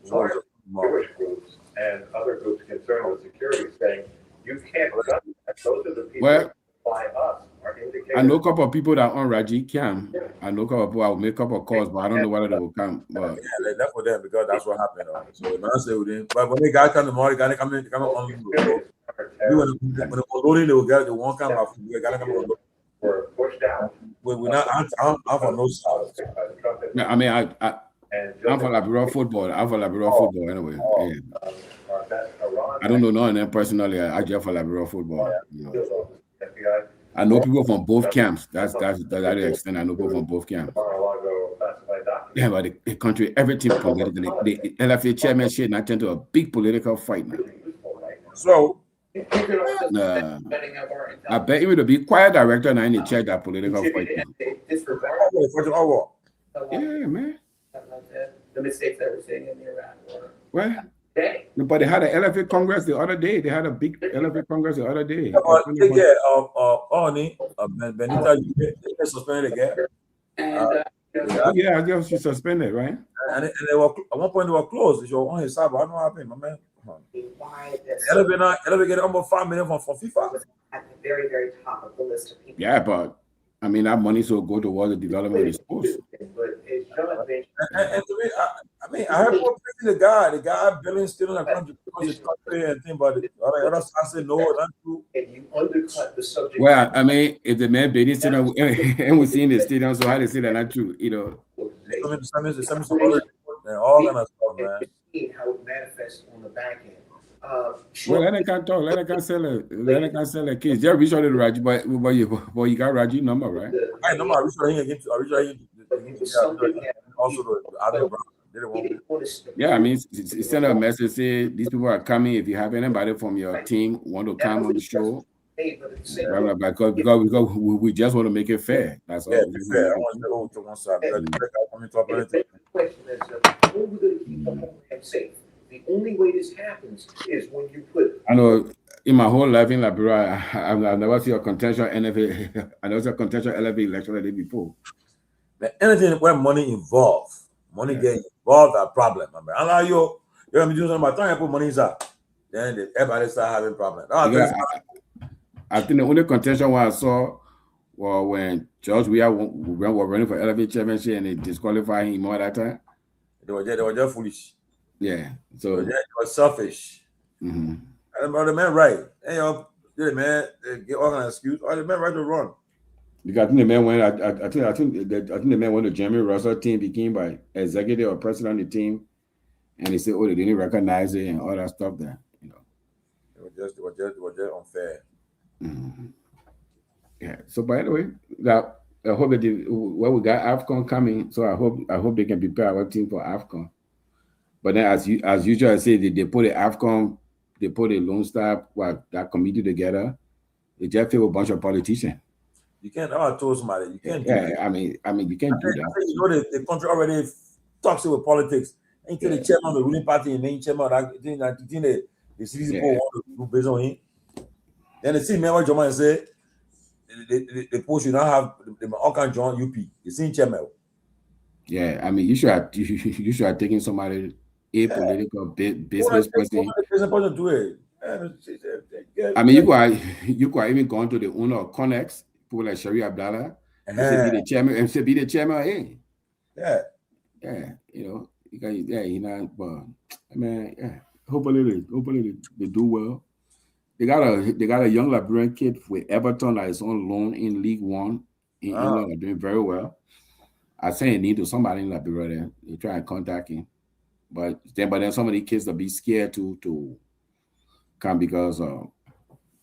Jewish groups and other groups concerned with security saying you can't cut that. Those are the people who by us are indicators. I know a couple of people that are on Raji Cam. I know a couple of people I'll make a couple of calls, but I don't know whether they will come. But yeah, that's for them because that's what happened. So the man say with him, but when they got come tomorrow, they gotta come on. When the loading, they will get the one come after they gotta come on. We're pushed down. We're not. I'm for no stars. I mean, I'm for Liberia football. I'm for Liberia football anyway. Yeah. I don't know none of them personally. I just for Liberia football. You know. I know people from both camps. That's the extent. I know people from both camps. Yeah, but the country, everything political. The LFA chairmanship not turned to a big political fight now. So, I bet you will be quiet director now in the check that political fight now. Yeah, man. The mistakes that we're seeing in the Iraq war. Well, but they had an LFA Congress the other day. They had a big LFA Congress the other day. Benita, they suspended again. Yeah, I guess she suspended, right? And they were at one point they were closed. They were on his side, but I don't know what happened, my man. LFA get almost $5 million from FIFA. At the very, very top of the list of people. Yeah, but I mean that money should go towards the development of the sports. And to me, I heard people praising the guy billing still in the country and thing, but the other side said no, not true. And you undercut the subject. Well, I mean, if the man Benny still and we see in the stadium, so how they say that not true, you know. All kind of stuff, man. How it manifests on the back end. Well, let them can't talk. Let them can't sell it. Let them can't sell a case. Just reach out to Raji, but you got Raji number, right? I know. I reach out also the other brand. Yeah, I mean, send a message. Say these people are coming. If you have anybody from your team want to come on the show, because we just want to make it fair. That's all. Yeah, fair. I want to go to one side. The question is, how are we going to keep the homeland safe? The only way this happens is when you put. I know in my whole life in Liberia, I've never seen a contentious NFA. I never seen a contentious LFA election the day before. But anything where money involved, get involved, a problem. I know you're gonna be doing something about time you put money inside. Then everybody start having problems. I think the only contention one I saw was when George Weah were running for LFA chairmanship and they disqualified him all that time. They were just foolish. Yeah, so they were selfish. Mm-hmm. And the man right. Hey, the man get all kind of excuse. Or the man right to run. Because I think the man went. I think the man went to Jeremy Russell team, became by executive or president of the team, and they said, "Oh, they didn't recognize it and all that stuff." There, you know, it was just unfair. Mm-hmm. Yeah. So by the way, that I hope that we got AFCON coming. So I hope they can prepare our team for AFCON. But then, as usual, I say they put the AFCON, they put a Lone Star, that committee together. They just fill a bunch of politicians. You can't. I told somebody you can't. I mean, you can't do that. You know, the country already talks with politics. Until the chairman of the ruling party and main chairman, the citizen people want to do based on him. Then the same man what Joma say, the post should not have the all can join UP. The same chairman. Yeah, I mean, you should have taken somebody. A political business person. I mean, you could even go to the owner of Connex, people like Sherry Abdallah, and say be the chairman, and say be the chairman. Hey, yeah, you know, but I mean, yeah. Hopefully they do well. They got a young Liberian kid with Everton that is on loan in League One in England, are doing very well. I say need to somebody in Liberia there. They try and contact him. But then some of the kids will be scared to come because of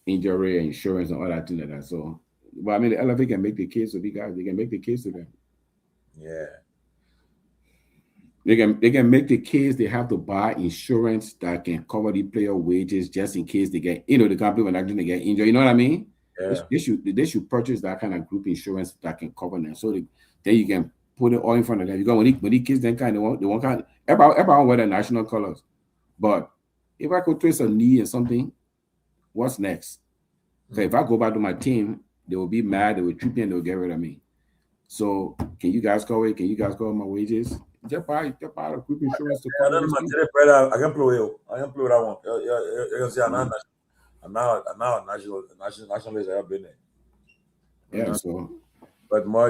injury, insurance, and all that thing like that. So, but I mean, the LFA can make the case to the guys. They can make the case to them. Yeah. They can make the case they have to buy insurance that can cover the player wages just in case they get, the company when actually get injured. You know what I mean? Yeah. They should purchase that kind of group insurance that can cover them. So then you can put it all in front of them. You go when the kids then kind of they want kind of everyone wear the national colors. But if I could twist a knee or something, what's next? So if I go back to my team, they will be mad, they will trip me and they'll get rid of me. So can you guys cover it? Can you guys cover my wages? Just buy a group insurance to cover I can play that one. You can see I'm now nationalist. I have been there. Yeah, so but more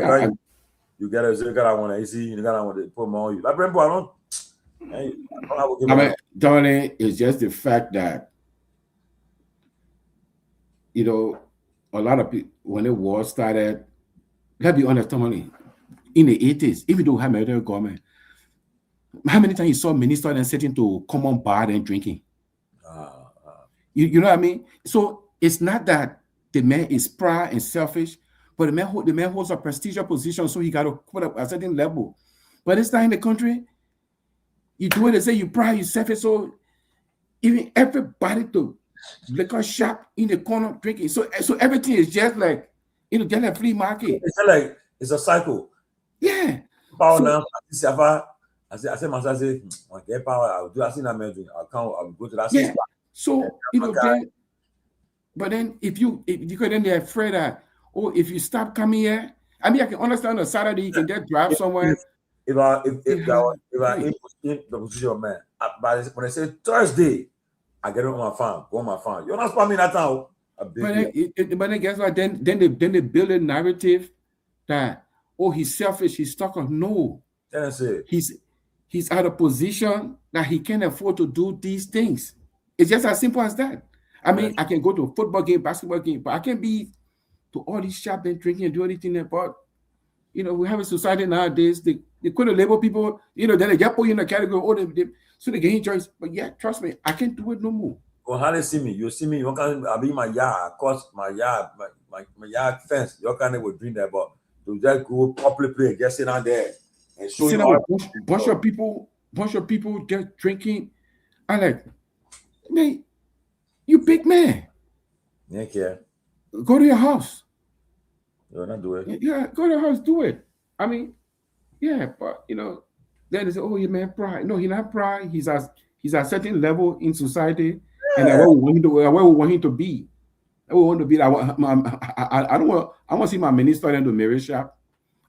you gotta want to see, you gotta want to put more on you. Like I mean, Dominic, it's just the fact that a lot of people when the war started, let's be honest, Tomalin, in the 80s, if you don't have military government, how many times you saw ministers and sitting to common bar and drinking? You know what I mean? So it's not that the man is proud and selfish, but the man holds a prestigious position, so he got to put up a certain level. But it's not in the country. You do it and say you proud, you selfish, so even everybody to liquor shop in the corner drinking. So everything is just like just like flea market. It's like it's a cycle. Yeah. Power now. I say myself, I get power. I'll do. I see that man doing. I'll go to that. Yeah. So but then if you could then they're afraid that if you stop coming here, I mean I can understand on Saturday you can just drive somewhere. If I in the position, man, but when I say Thursday, I get on my phone, go on my phone. You're not spamming that now. But then guess what? Then they build a narrative that he's selfish, he's stuck on. No, he's out of position that he can't afford to do these things. It's just as simple as that. I mean, I can go to a football game, basketball game, but I can't be to all these shops and drinking and do anything there. But we have a society nowadays. They couldn't label people. Then they just put you in a category. So they get choice. But yeah, trust me, I can't do it no more. Well, how they see me? You see me? You can I be my yard, cause my yard fence. You kind of would drink that, but to just go properly play, just sit down there and show you all bunch of people just drinking. I like, man, you big man. Yeah. Go to your house. You're not do it. Yeah, go to your house, do it. I mean, yeah, but then they say, "Oh, you man, pride." No, he's not pride. He's at a certain level in society, and where we want him to be. I want to be. I don't want. I want to see my minister in the marriage shop.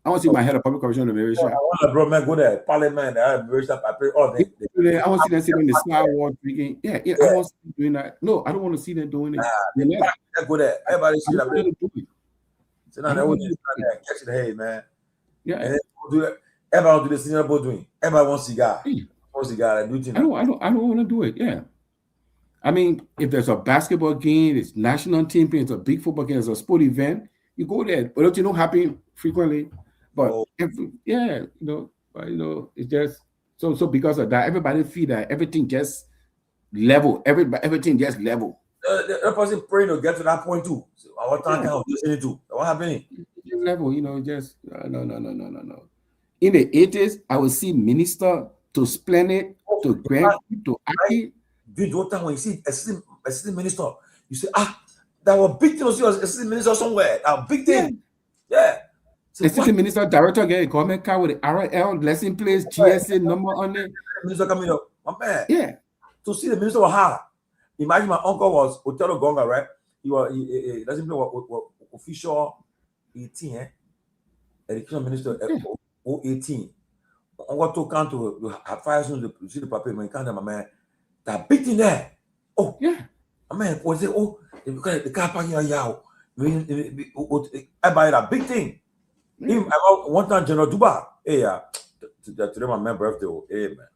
I want to see my head of public commission in the marriage shop. I want to bro man go there. Parliament, I have marriage shop. I pay all day. I want to see them sitting in the Sky Wall drinking. Yeah. I want to see them doing that. No, I don't want to see them doing it. Go there. Everybody see that. So now they want to catch the head, man. Yeah. And then do that. Everybody do the senior board doing. Everybody wants cigar. Want cigar and do things. I don't want to do it. Yeah. I mean, if there's a basketball game, it's national team, it's a big football game, it's a sport event, you go there. But don't happen frequently. But it's just so because of that, everybody feel that everything just level. Everything just level. The person praying to get to that point too. So our time now listening to what happening? Level, just no. In the 80s, I would see minister to Splendid, to Grant, to Aki. During the time when you see assistant minister, you say, that was big thing. Was assistant minister somewhere. A big thing. Yeah. So assistant minister director get a government car with the RL lesson place, GSA number on it. Minister coming up, my man. Yeah. To see the minister was hard. Imagine my uncle was Hotel Gonga, right? He doesn't know official 18, education minister 18. Uncle took count to have 5 soon to see the paper. My count, my man. That big thing there. Oh, yeah. I mean, was it? Oh, the car parking here. I buy that big thing. Even one time, General Duba. Hey, today my man birthday. Hey, man.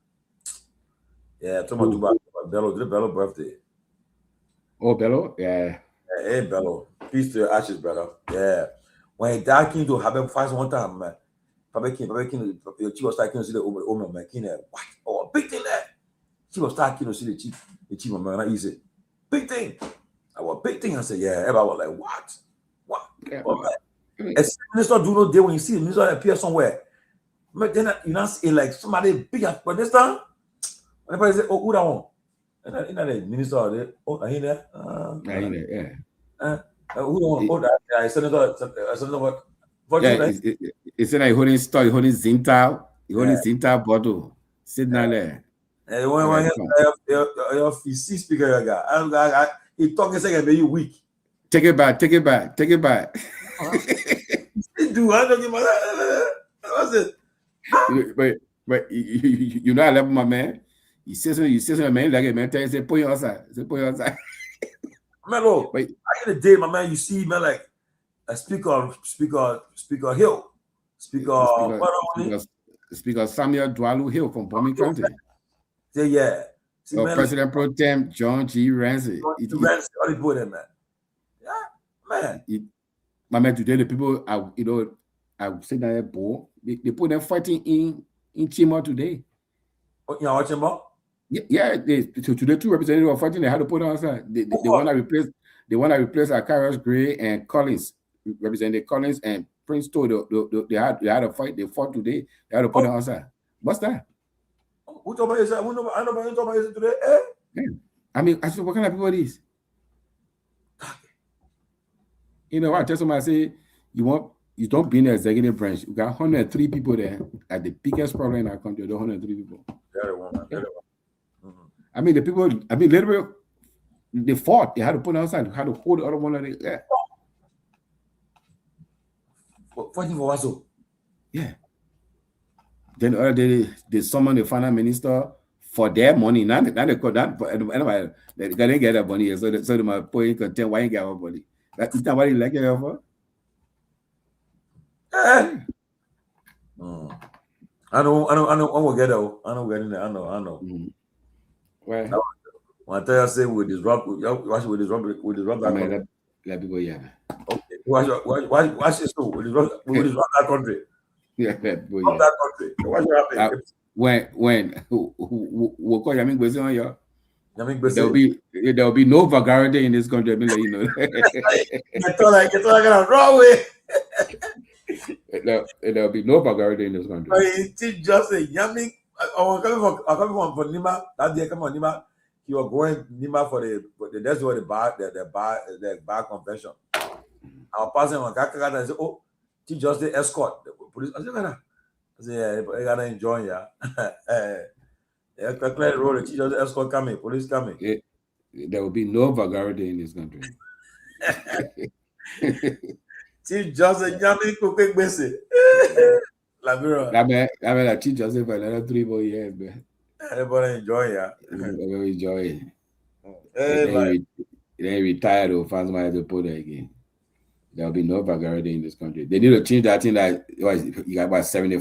Yeah, today my Duba. Bello birthday. Oh, Bello? Yeah. Hey, Bello. Peace to your ashes, brother. Yeah. When he died, came to have him fast one time, man. Papa King, your chief was starting to see the woman, man. What? Oh, a big thing there. She was starting to see the chief, man. Not easy. Big thing. I was big thing. I said, yeah. Everybody was like, what? Yeah. As minister do no day when you see the minister appear somewhere. But then you know, see like somebody big, but this time, when say, "Oh, who that one?" And the minister, oh, are you there? Yeah. Who the one? Oh, that senator. What? Yeah, it's like holding story, holding Zinta, holding Zinta bottle, sitting there. And when your PC speaker guy, he talking second, but you weak. Take it back. Do I don't give my what's it? But you know I love my man. You say something, man, like a man tell you, say put you outside. Man, look, back in the day, my man, you see, man, like a speaker Hill, Speaker Samuel Dwalu Hill from Bombing County. Yeah. See, man, President Pro Tem John G. Ramsey. all the put in, man. Yeah, man. My man, today the people I say that ball. They put them fighting in Chima today. You know what Chima? Yeah. Today two representatives were fighting. They had to put them outside. They want to replace Akarius Gray and Collins, Representative Collins and Prince Toad. They had a fight. They fought today. They had to put them outside. What's that? Who talking about this? I know about you talking about this today. Yeah. I mean, I said, what kind of people are these? You know, I tell somebody, I say, you don't be in the executive branch. You got 103 people there at the biggest problem in our country. The 103 people. I mean, literally, they fought. They had to put them outside. They had to hold the other one. Fighting for what? Yeah. Then the other day, they summoned the finance minister for their money. Now they call that. Anyway, they didn't get that money. So they might put in content. Why you get our money? That's not what you like it for. I know. I'm gonna get it. I know. Well, when I tell you, say we disrupt that country. Let people, yeah. Okay. Watch this too. We disrupt that country. Yeah, that country. What should happen? When we'll call Yamin Gwese on you. There'll be no vulgarity in this country. I mean, you know. It's all wrong way. There'll be no vulgarity in this country. It's just a Yamin. I'm coming from Nima. That day, come on, Nima. You are going Nima for the that's what the bar convention. Our person on Kakaka and say, "Oh, she just the escort." The police. I said, "Yeah, I gotta enjoy ya." Yeah, calculate roll. She just escort coming. Police coming. There will be no vulgarity in this country. She just a Yamin cooking message. I mean, teach yourself for another 3 more years, man. Everybody enjoy ya. Everybody enjoy it. They retired or find somebody to put it again. There'll be no vulgarity in this country. They need to change that thing that you got about 70,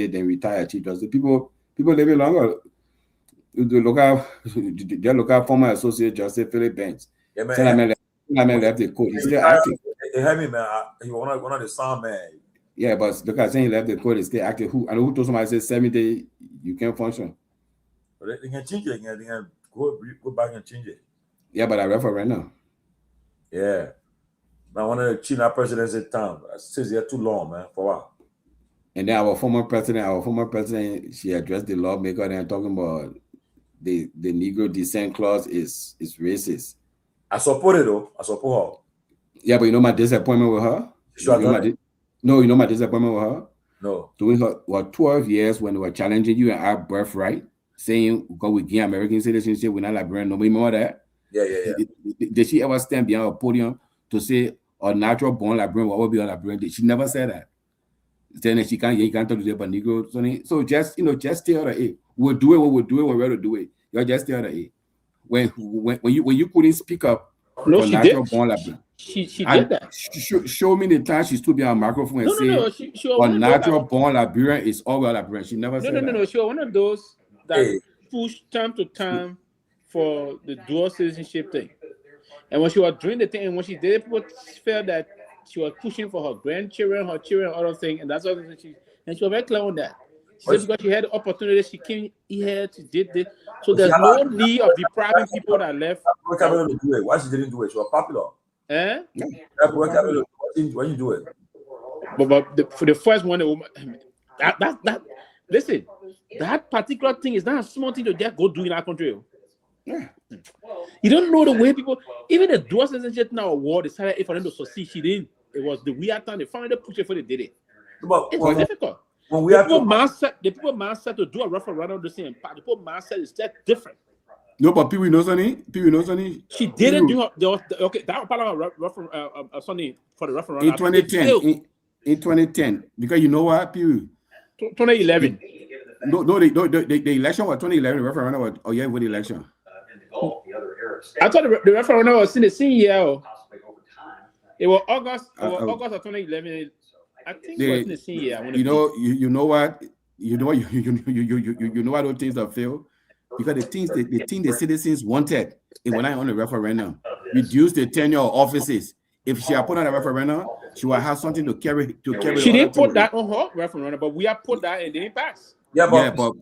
then retire. Chief Justice. People living longer. The local former associate Justice Philip Banks. Yeah, man. Left the court. He's still active. They had me, man. He was one of the sound man. Yeah, but look at saying he left the court, is still active. Who told somebody said 70 you can't function? But they can change it. They can go back and change it. Yeah, but I referendum. Yeah. Now one of the China presidents in town says they're too long, man. For what? And then our former president, she addressed the lawmaker and talking about the Negro descent clause is racist. I support it though. I support her. Yeah, but you know my disappointment with her? You know my disappointment with her? No. Doing her 12 years when they were challenging you and our birthright, saying because we gain American citizenship, we're not Liberian. Nobody remember that? Yeah. Did she ever stand behind a podium to say a natural born Liberian, what would be a Liberian? She never said that. Saying that you can't talk to them about Negro. So just stay out of it. We'll do it when we're ready to do it. You're just stay out of it. When you couldn't speak up for natural born Liberian. She did that. Show me the time she stood behind a microphone and said, a natural born Liberian is always Liberian. She never said that. No. She was one of those that pushed time to time for the dual citizenship thing. And when she was doing the thing, and when she did it, people felt that she was pushing for her grandchildren, her children, other things, and that's what she was very clear on that. She said because she had the opportunity, she came here, she did this. So there's no need of depriving people that left. Why she didn't do it? She was popular. Eh? When you do it. But for the first one, That. Listen, that particular thing is not a small thing to just go do in our country. Yeah. You don't know the way people, even the dual citizenship now award decided for them to succeed. She didn't. It was the weird time they finally pushed it before they did it. But it's difficult. When we the people mindset to do a referendum the same. The people mindset is just different. No, but Pewee knows any. She didn't do okay. That part of Sunday for the referendum in 2010. In 2010, because you know what, Pewee? 2011. No, the election was 2011. The referendum was with the election. I thought the referendum was in the same year. It was August. August of 2011. I think it was in the same year. You know what? You know why those things are failed? Because the things the citizens wanted, it went on the referendum. Reduce the tenure of offices. If she had put on a referendum, she would have something to carry. She didn't put that on her referendum, but we have put that and didn't pass. Yeah, but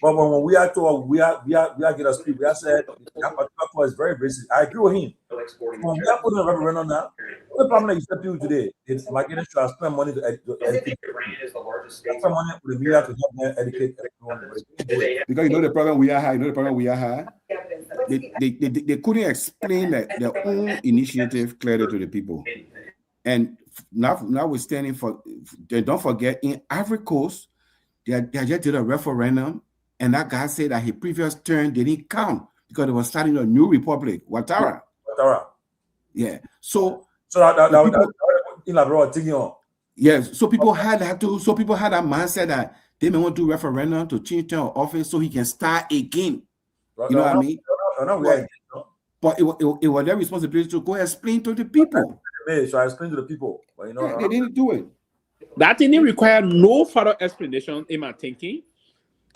when we are told we are get a speak, we are said that particular is very basic. I agree with him. When we are putting a referendum now, the problem that you said to today is my getting to spend money to educate. Spend money for the media to help them educate everyone. Because you know the problem we are high. They couldn't explain their own initiative clearly to the people. And now we're standing for. Don't forget, in Ivory Coast, they just did a referendum, and that guy said that his previous term didn't count because they were starting a new republic, Ouattara. Yeah. So people had that too. So people had that mindset that they may want to do referendum to change term of office so he can start again. You know what I mean? But it was their responsibility to go explain to the people. So I explained to the people, but they didn't do it. That didn't require no further explanation in my thinking,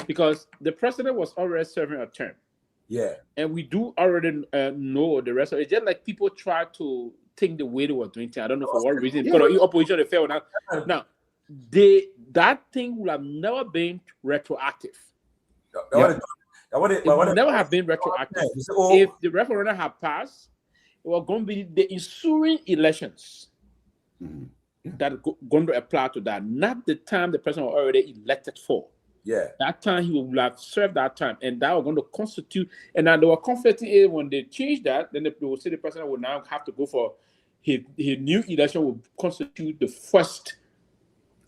because the president was already serving a term. Yeah, and we do already know the rest of it. It's just like people try to think the way they were doing things. I don't know for what reason. Because the opposition they failed now. Now, that thing would have never been retroactive. It would never have been retroactive. If the referendum had passed, it was going to be the ensuing elections that going to apply to that, not the time the president was already elected for. Yeah, that time he would have served that time, and that was going to constitute. And now they were conflicting when they changed that. Then they will say the president would now have to go for his new election will constitute the first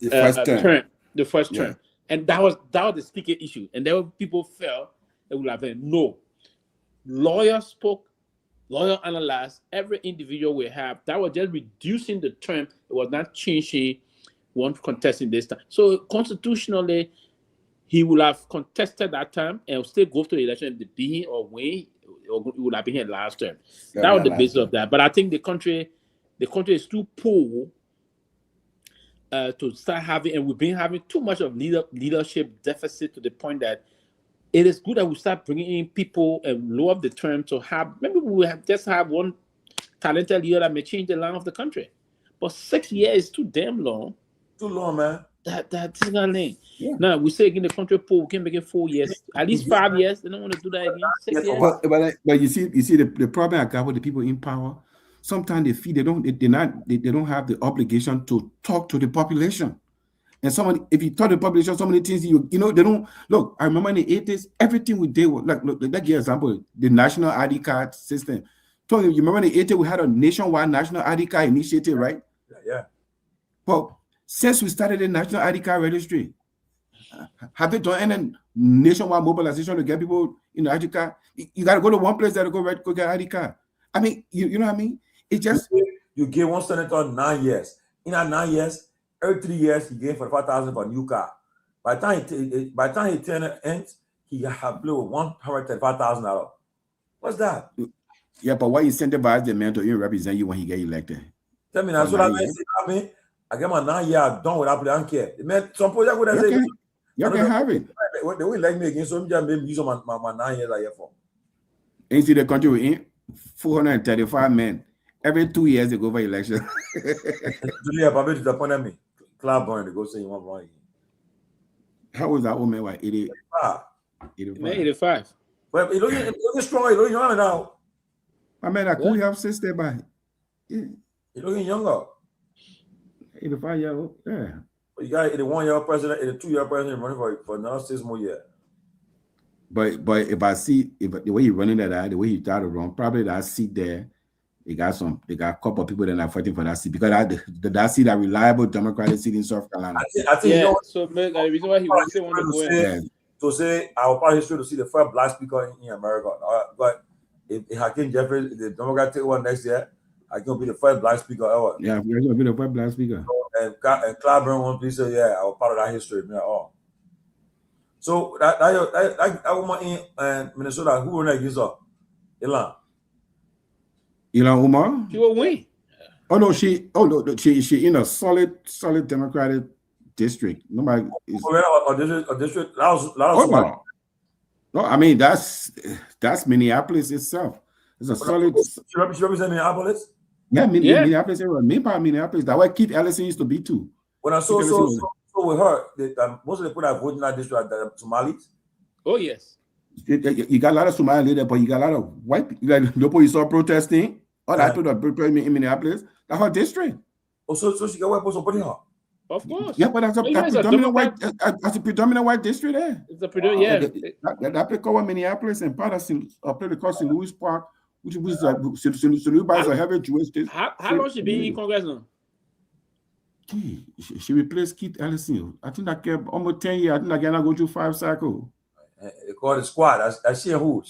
term. The first term, and that was the speaker issue. And there were people felt it would have been no. Lawyer spoke, lawyer analyzed. Every individual we have that was just reducing the term. It was not changing one contesting this time. So constitutionally, he would have contested that term and still go to the election if the be or win, or he would have been here last term. That was the basis of that. But I think the country is too poor to start having, and we've been having too much of leadership deficit to the point that it is good that we start bringing in people and lower the term to have. Maybe we just have one talented leader that may change the line of the country. But 6 years is too damn long. Too long, man. That's not lame. Yeah. Now we say again the country poor, we can make it 4 years, at least 5 years. They don't want to do that again. 6 years. But you see the problem I got with the people in power. Sometimes they feel they don't have the obligation to talk to the population. And if you talk to the population, so many things they don't look. I remember in the 80s, everything we did was like give you example, the national ID card system. Tony, you remember in the 80s we had a nationwide national ID card initiative, right? Yeah. Well, since we started the national ID card registry, have they done any nationwide mobilization to get people in the ID card? You got to go to one place to go get ID card. I mean, you know what I mean? It just you give one senator 9 years. In that 9 years, every 3 years he gave $45,000 for a new car. By the time he ends, he have blew $135,000. What's that? Yeah, but why you incentivize the man to even represent you when he get elected? Tell me that's what I mean. I get my 9 years done without I don't care. Man, some people would say you can have it. They will like me again, so I'm just use my 9 years I here for. Ain't see the country we're in 435 men. Every 2 years they go for election. Julia, Papa disappointed me. Club born to go say you want one. How was that old man? What 80? 85. Well, he looking strong. He looking younger now. I mean, I could have sister by. He looking younger. 85 years old. Yeah. You got a 1-year president, a 2-year president running for another 6 more years. But if I see the way he's running that, the way he tried to run, probably that seat there, they got a couple of people that are fighting for that seat because that seat a reliable Democratic seat in South Carolina. I think yeah. You know, So the reason why he wants to go in. To say our party history to see the first black speaker in America. But if Hakeem Jeffries, the Democrat take one next year, Hakeem will be the first black speaker ever. Yeah, we're going to be the first black speaker. And Claiborne won't please say, yeah, I was part of that history. So that woman in Minnesota, who won against her? Ilan Umar? She will win. She in a solid Democratic district. Nobody is a district. No, I mean that's Minneapolis itself. It's a solid. She represents Minneapolis. Yeah, Minneapolis. Main part of Minneapolis. That where Keith Ellison used to be too. When I saw with her, most of the people that vote in that district are Somalis. Oh yes. You got a lot of Somali there, but you got a lot of white people. Like Dopoh, you saw protesting. All that people that in Minneapolis. That's her district. Oh, so she got white people supporting her. Of course. Yeah, but that's a predominant white district there. It's a predominant, That place called Minneapolis and part of a place called St. Louis Park, which was St. Louis Park is a heavy Jewish district. How long she been in Congress now? She replaced Keith Ellison. I think that kept almost 10 years. I think that cannot go through 5 cycles. They call the squad. I see who?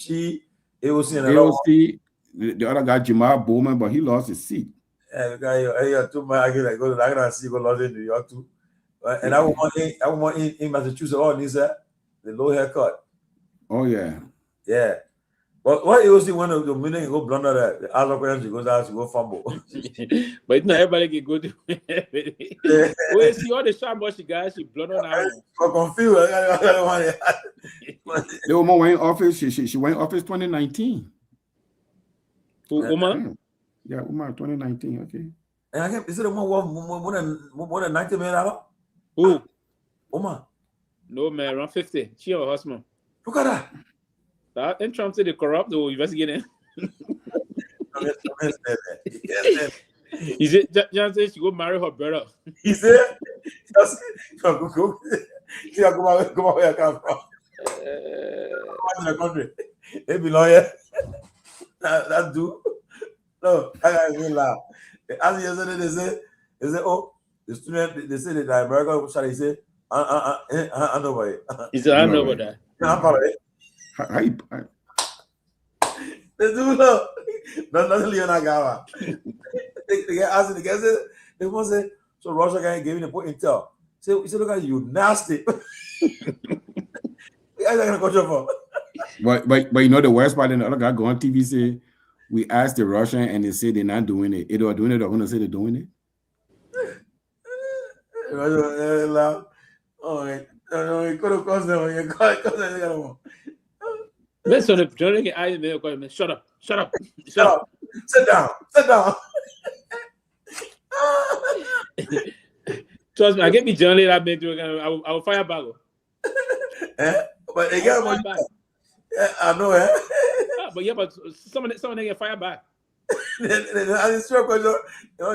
AOC, the other guy, Jamal Bowman, but he lost his seat. Yeah, the too much. I gotta see go lost in New York too. And I want in Massachusetts, the low haircut. Oh yeah. Yeah. But what AOC when the minute go blunder that the other person goes out to go fumble. But not everybody can go to wait, see all the shot she got, she blunder now. I'm confused. The woman went in office. She went in office 2019. Uma? Yeah, Uma 2019. Okay. And I can't. Is it the one more than $90 million? Who? Uma. No man, around 50. She her husband. Look at that. That and Trump said they corrupt. They will investigate him. He said, John said she go marry her brother. He said, come on, where I come from. In the country. They be lawyer. That do. No, I can't laugh. As yesterday, they say, oh, the student, they say that the American shall say, I know about it. He said, I know about that. I'm part of it. They do know. Nothing Leonard Gawa. They get asked, they want to say, so Russia guy gave me the point intel. He said, look at you, nasty. But you know the worst part, and the other guy go on TV say, we asked the Russian and they say they're not doing it. Either doing it or going to say they're doing it. Oh, it could have cost them. Shut up. Sit down. Trust me, I get me journey that big. I will fire back. But again, I know, but some of them get fired back. It's true question. You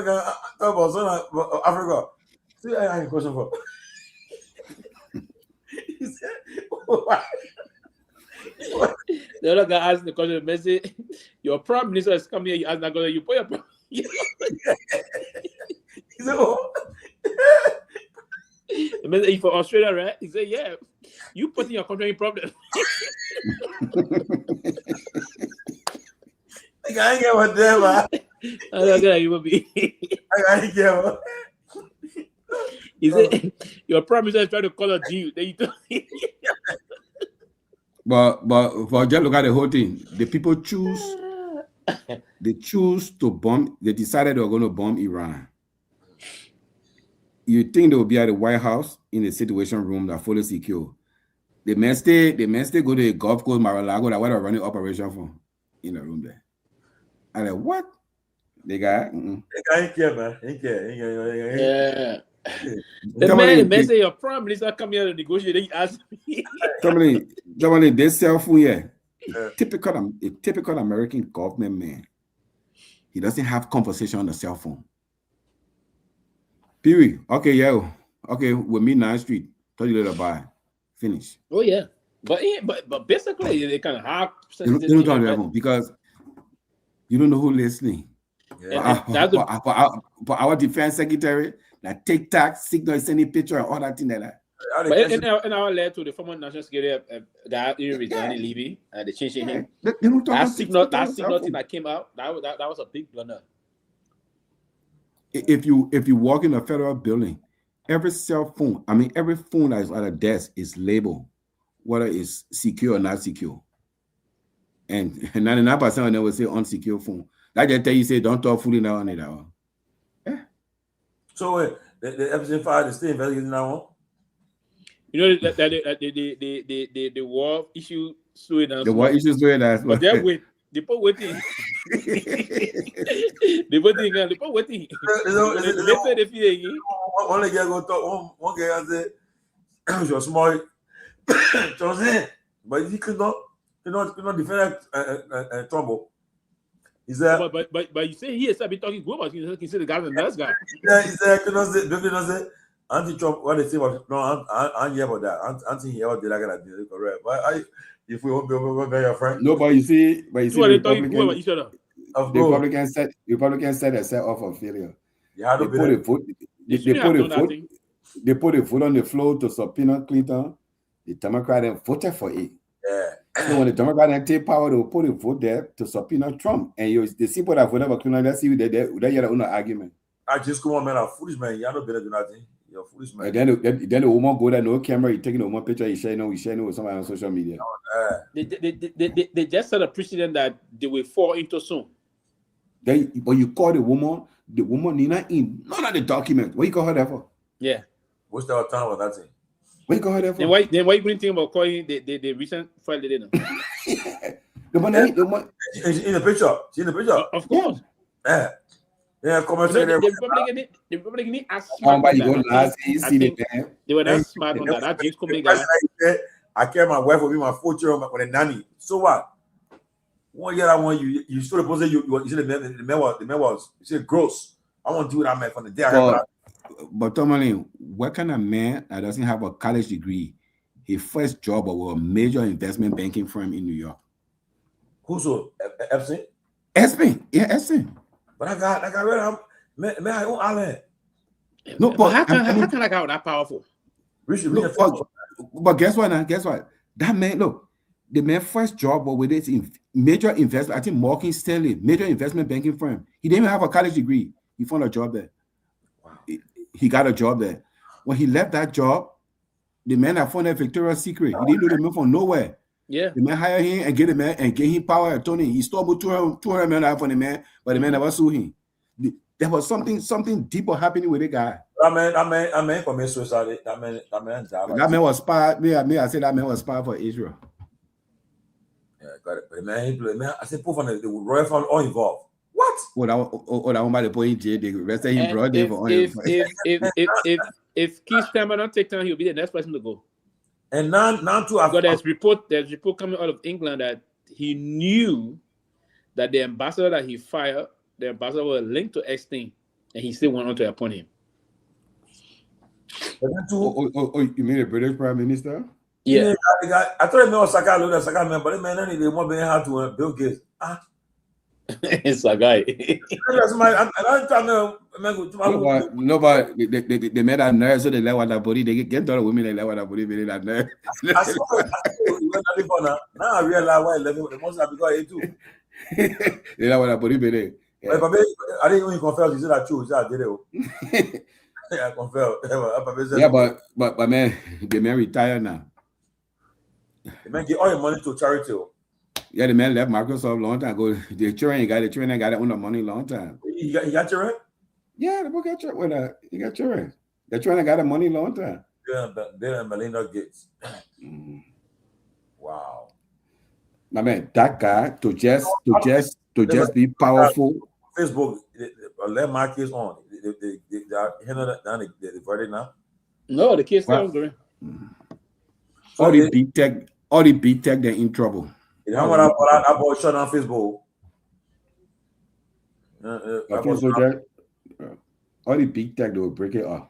talk about Africa. See, I have a question for. He said, "Why?" The other guy asked the question. Message, your prime minister is coming here. You ask that question. You put your prime. He said, "Oh." The message for Australia, right? He said, "Yeah, you put in your country in problem." I ain't get what damn. I will be. ain't get what. He said, your prime minister is trying to call a Jew. Then you But just look at the whole thing. The people choose. They choose to bomb. They decided they were going to bomb Iran. You think they will be at the White House in the Situation Room that fully secure? The men stay go to the Gulf Coast, Mar-a-Lago, that what are running operation for in the room there. And like, what? The guy? The guy ain't care, man. Ain't care. Yeah. The man say your prime minister come here to negotiate. He asked me. Tomalin, this cell phone here. Typical American government man. He doesn't have conversation on the cell phone. Pewee, okay, yeah. okay, we'll meet 9th Street. Tell you later, bye. Finish. Oh yeah, but basically they kind of hard. They don't talk to that because you don't know who listening. Yeah. But our defense secretary, like TikTok, signal, sending picture, and all that thing like that. But in our letter to the former national security guy, he resigned in Libya, and they changed him. That signal thing that came out, that was a big blunder. If you walk in a federal building, every cell phone, every phone that is on a desk is labeled, whether it's secure or not secure. And 99% of them will say unsecure phone. That just tell you, say, don't talk fully now on it. Yeah. So the FCC file is still investigating now. The war issue slowing down. The war issue slowing down. But they're waiting. They're waiting. They're waiting. One guy go talk. One guy say, "You're small, but he could not defend trouble." He said, "But you say he has been talking good about. He said the guy is a nice guy." Yeah, he said, "Cannot say." Anti-Trump, what they say was no. I'm here about that. Anti-here, what they like that. Correct. But if we won't be your friend. No, but you see, the Republicans said they set off of failure. Yeah, they put a foot on the floor to subpoena Clinton. The Democrats voted for it. Yeah. So when the Democrats take power, they will put a vote there to subpoena Trump. And the people that voted for Clinton, let's see they had an argument. I just come on, man. I'm foolish, man. You're not better than nothing. You're foolish, man. And then the woman go there, no camera, he taking the woman picture, he sharing with somebody on social media. They just set a precedent that they will fall into soon. But you call the woman Nina in none of the documents. What you call her there for? Yeah. What's the time with that thing? What you call her there for? Then why you think about calling the recent file they did? The one in the picture. See in the picture? Of course. Yeah. Yeah, the Republican as smart on that. They were not smart on that. James Comey guy. I care my wife will be my 4 children with a nanny. So what? 1 year I want you still supposed to you said the man was you said gross. I want to do that man from the day I heard. But Tomalin, what kind of man that doesn't have a college degree? His first job was a major investment banking firm in New York. Who's so Epstein? Epstein, yeah, Epstein. But I got rid of him. Man, I own Allen. No, but how can I got that powerful? But guess what now? Guess what? That man, look, the man's first job was with this major investment, I think Morgan Stanley, major investment banking firm. He didn't even have a college degree. He found a job there. Wow. He got a job there. When he left that job, the man that found a Victoria's Secret. He didn't do the man from nowhere. Yeah. The man hired him and gave him power and Tony. He stole $200 million from the man, but the man never sued him. There was something deeper happening with the guy. That man committed suicide. That man was spied. Me, I said that man was spied for Israel. Yeah, got it. But the man, I said, Fofana, the royal family all involved. What? That one by the point, they arrested him broad day for if Keith Starmer don't take time, he'll be the next person to go. And now too, I've got there's report coming out of England that he knew that the ambassador that he fired, the ambassador was linked to Epstein, and he still went on to appoint him. You mean the British Prime Minister? Yeah. I thought it was Saka man, but the man they want being hard to Bill Gates. It's a guy. Nobody, they made that nurse, so they let what body. They get other women, they let what body, they that nurse. Now I realize why I left it. Most have because too. They let what body, they. I didn't even confess. You said that true. I did it. Yeah, I confess. Yeah, but man, the man retired now. The man give all your money to charity. Yeah, the man left Microsoft long time ago. The children got it on the money long time. He got children? Yeah, the book got children. He got children. The children got the money long time. Yeah, but then Melinda Gates. Wow. My man, that guy to just be powerful. Facebook, let my kids on. They are handling the verdict now. No, the kids still going. All the big tech, they're in trouble. You know what I bought shot on Facebook. All the big tech, they will break it off.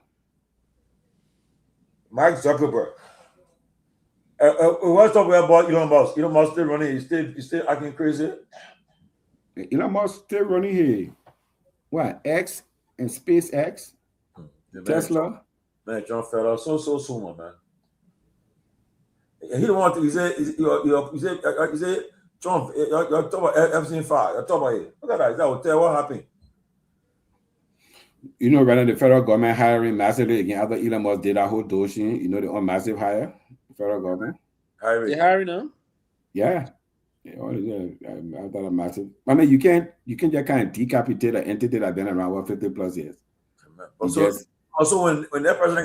Mark Zuckerberg. What's up about Elon Musk? Elon Musk still running. He's still acting crazy. Elon Musk still running here. What? X and SpaceX? Tesla? Man, John fell out so soon, man. He don't want to. He said, Trump, you're talking about Epstein file. You're talking about it. Look at that. Is that hotel? What happened? You know, rather the federal government hiring massively again after Elon Musk did that whole Doshi, you know, the massive hire, federal government. They're hiring them? Yeah. I thought a massive. I mean, you can't just kind of decapitate an entity that's been around for 50+ years. Also, when that person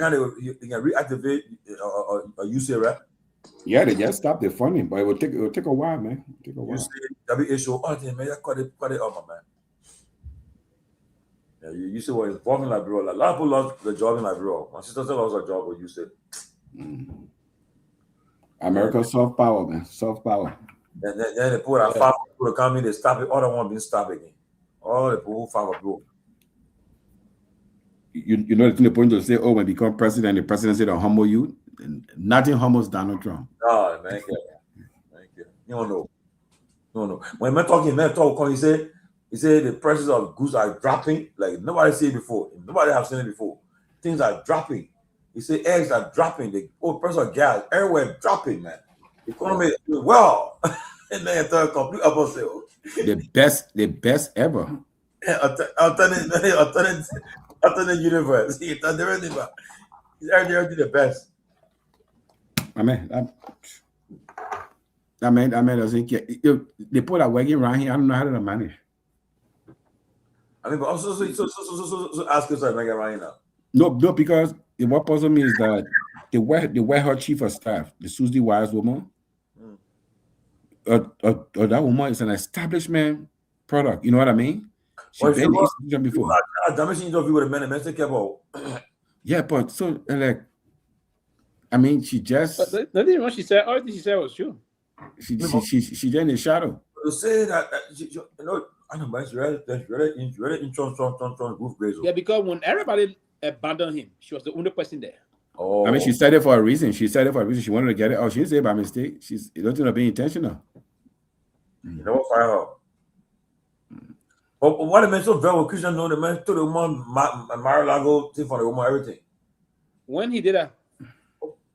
you can reactivate or use it, right? Yeah, they just stopped the funding, but it will take a while, man. You see WHO, man, you cut it off, man. Yeah, you see what involved in Liberia. A lot of people lost the job in Liberia. My sister still lost her job, but you said. America's soft power, man. Soft power. Then they put a 5 people to come in, they stop it, other one being stopped again. All the people who 5 people. You know the point to say, when you become president, the president said to humble you. Nothing humbles Donald Trump. Oh, man, thank you. You don't know. No. When man talk, he said the prices of goods are dropping like nobody seen it before. Nobody have seen it before. Things are dropping. He said eggs are dropping. The price of gas everywhere dropping, man. The economy is doing well. And then the complete opposite. The best ever. Alternate universe. He's everything the best. I mean, doesn't care. They put a wagon around here. I don't know how to manage. I mean, but also, so ask yourself, make it right now. No, because what puzzles me is that they were her chief of staff, the Susie Wise woman. That woman is an establishment product. You know what I mean? She's been in the institution before. I damage interview with a man and take about. Yeah, but so like, I mean, she just. But nothing what she said. Everything she said was true. She just in the shadow. To say that you know, I know, but it's really in Trump roof graze. Yeah, because when everybody abandoned him, she was the only person there. Oh. I mean, she said it for a reason. She wanted to get it out. She didn't say it by mistake. It doesn't be intentional. You never fire her. But what the man so very well, Christian know the man told the woman Mar-a-Lago thing for the woman everything. When he did that,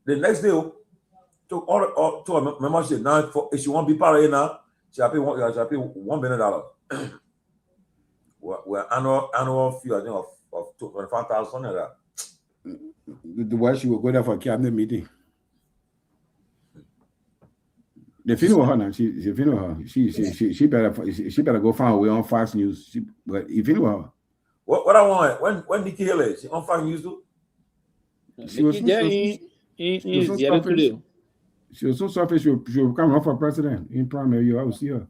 the next day, took all to her membership. Now, if she won't be part of it now, she pay $1 billion. Well, annual fee, I think of $25,000 something like that. The way she will go there for a cabinet meeting. They feel her now. She feel her. She better go find her way on Fox News. But if you know her. What I want when Nikki Haley, she on Fox News too. She was so selfish. She will come run for president in primary. I will see her.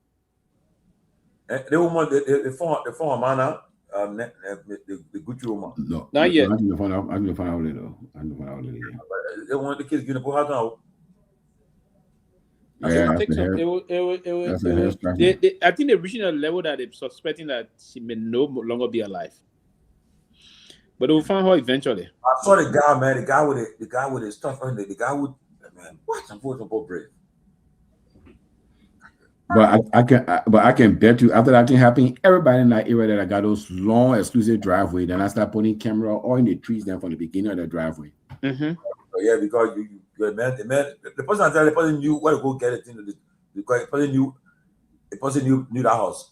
The woman, the former man, the Gucci woman. No, not yet. I didn't find out later. They want the kids getting put her down. I think they're reaching a level that they're suspecting that she may no longer be alive. But they will find her eventually. I saw the guy, man. The guy with his stuff on the guy with, man. What? I'm so brave. But I can bet you after that thing happened, everybody in that area that got those long exclusive driveway, then I start putting camera all in the trees then from the beginning of the driveway. Mm-hmm. So yeah, because the person I tell the person knew where to go get it into because the person knew that house.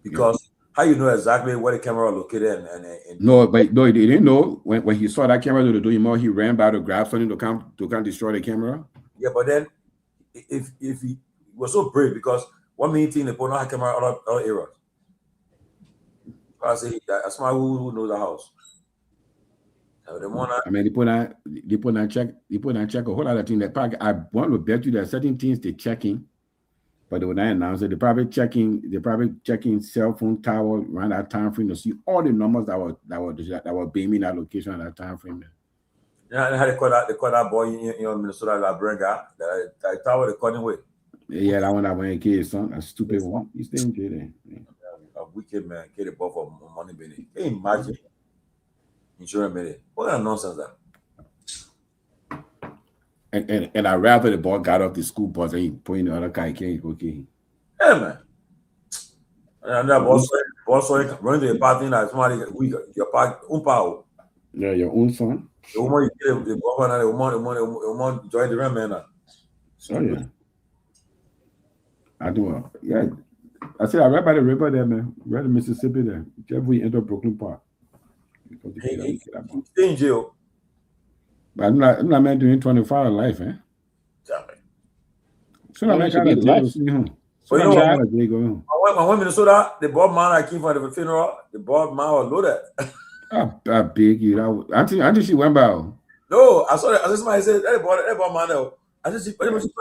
Because how you know exactly where the camera located and no, he didn't know when he saw that camera to do him more, he ran by to grab something to come destroy the camera. Yeah, but then if he was so brave because one meeting they put on camera other areas. I say that's my who knows the house. I mean, they put on check a whole lot of things. That I want to bet you that certain things they're checking, but they were not announced. They're probably checking cell phone tower around that time frame to see all the numbers that were beaming that location at that time frame. Yeah, and how they call that boy in Minnesota, that brand guy, that tower they cutting away. Yeah, that one that went in case, son. A stupid one. He's staying there. A wicked man, get a buff for money, Benny. Can you imagine? Insurance money. What kind of nonsense that? And I rather the boy got off the school bus and he put in the other car. He can't go. Yeah, man. And that also running the party that somebody your park Yeah, your own son. The woman you the governor, the woman join the man. So yeah. I do. Yeah. I said I read by the river there, man. Read the Mississippi there. Just we enter Brooklyn Park. He stay in jail. But I'm not man doing 25 life, eh? So I'm making life. So when went Minnesota, the Bob man I came for the funeral, the Bob man was loaded. I beg you. Until she went by. No, I saw that. I said somebody said that Bob man. I said she pregnant.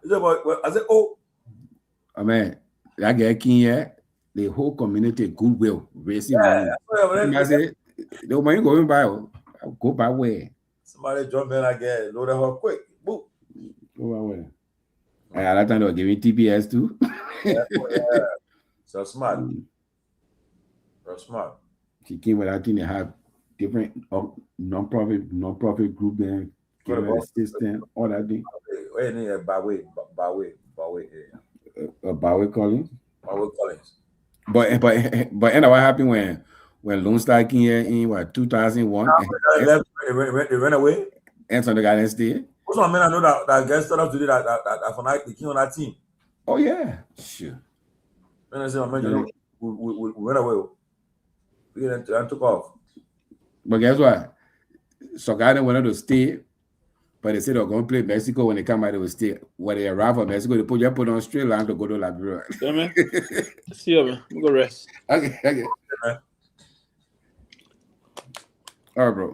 I said, oh. Oh man, I get here. The whole community goodwill raising money. I said, the money going by, I'll go by where? Somebody jump in again, load her quick. Boop. Go by where? At that time they were giving TPS too. Yeah. So smart. So smart. She came with that thing. They have different non-profit group there, give her assistant, all that thing. Wait, by way. Bowie Collins. Bowie Collins. But and what happened when Lone Star came here in what 2001? They ran away. And so the guy didn't stay. Also, I mean, I know that guys started up to do that for night. They came on that team. Oh yeah, sure. When I said, we ran away. We took off. But guess what? So guys wanted to stay. But they said they're going to play Mexico. When they come out, they will stay. When they arrive from Mexico, they put on straight line to go to Liberia. Yeah, man. See you, man. We'll go rest. Okay. Yeah, all right, bro.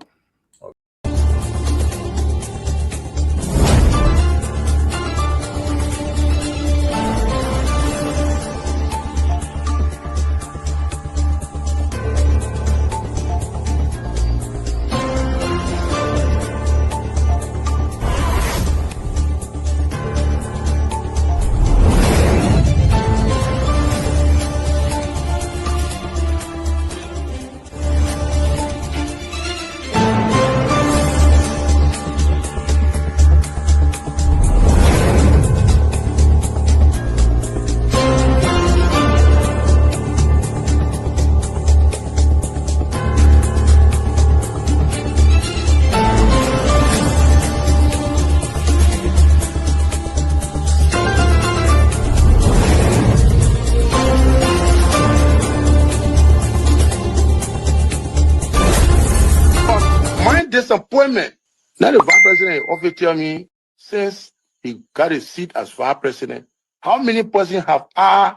Disappointment. Now the vice president often tell me since he got a seat as vice president, how many persons have I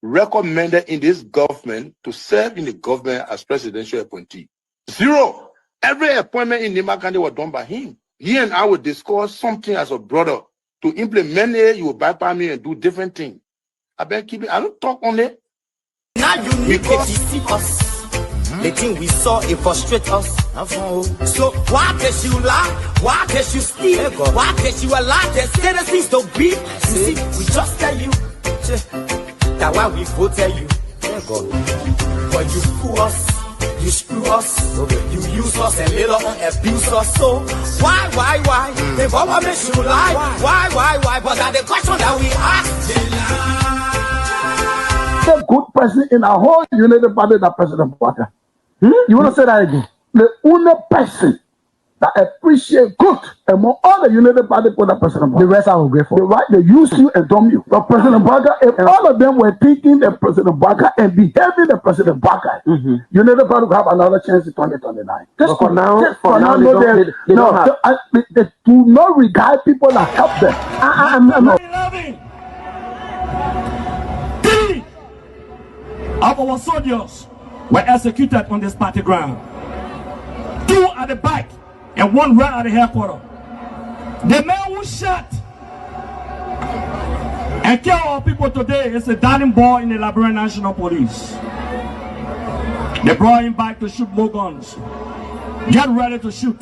recommended in this government to serve in the government as presidential appointee? 0. Every appointment in Nima County was done by him. He and I would discuss something as a brother to implement it. You will bypass me and do different things. I better keep it. I don't talk on it. Now you need to see us. The thing we saw, it frustrate us. So why can't you lie? Why can't you steal? Why can't you allow the citizens to be? You see, we just tell you that why we vote tell you. But you fool us, you screw us, you use us and later on abuse us. So why? The government makes you lie. Why? But that's the question that we ask. The good person in our whole United Party, that President Baka. You want to say that again? The only person that appreciate good among all the United Party for that President Baka. The rest are ungrateful. The right, they use you and dumb you. But President Baka, if all of them were thinking the President Baka and behaving the President Baka, United Party will have another chance in 2029. Just for now, they do not regard people that help them. I'm not. Of our soldiers were executed on this party ground. 2 at the back and 1 right at the headquarters. The man who shot and killed our people today is a darling boy in the Liberian National Police. They brought him back to shoot more guns. Get ready to shoot.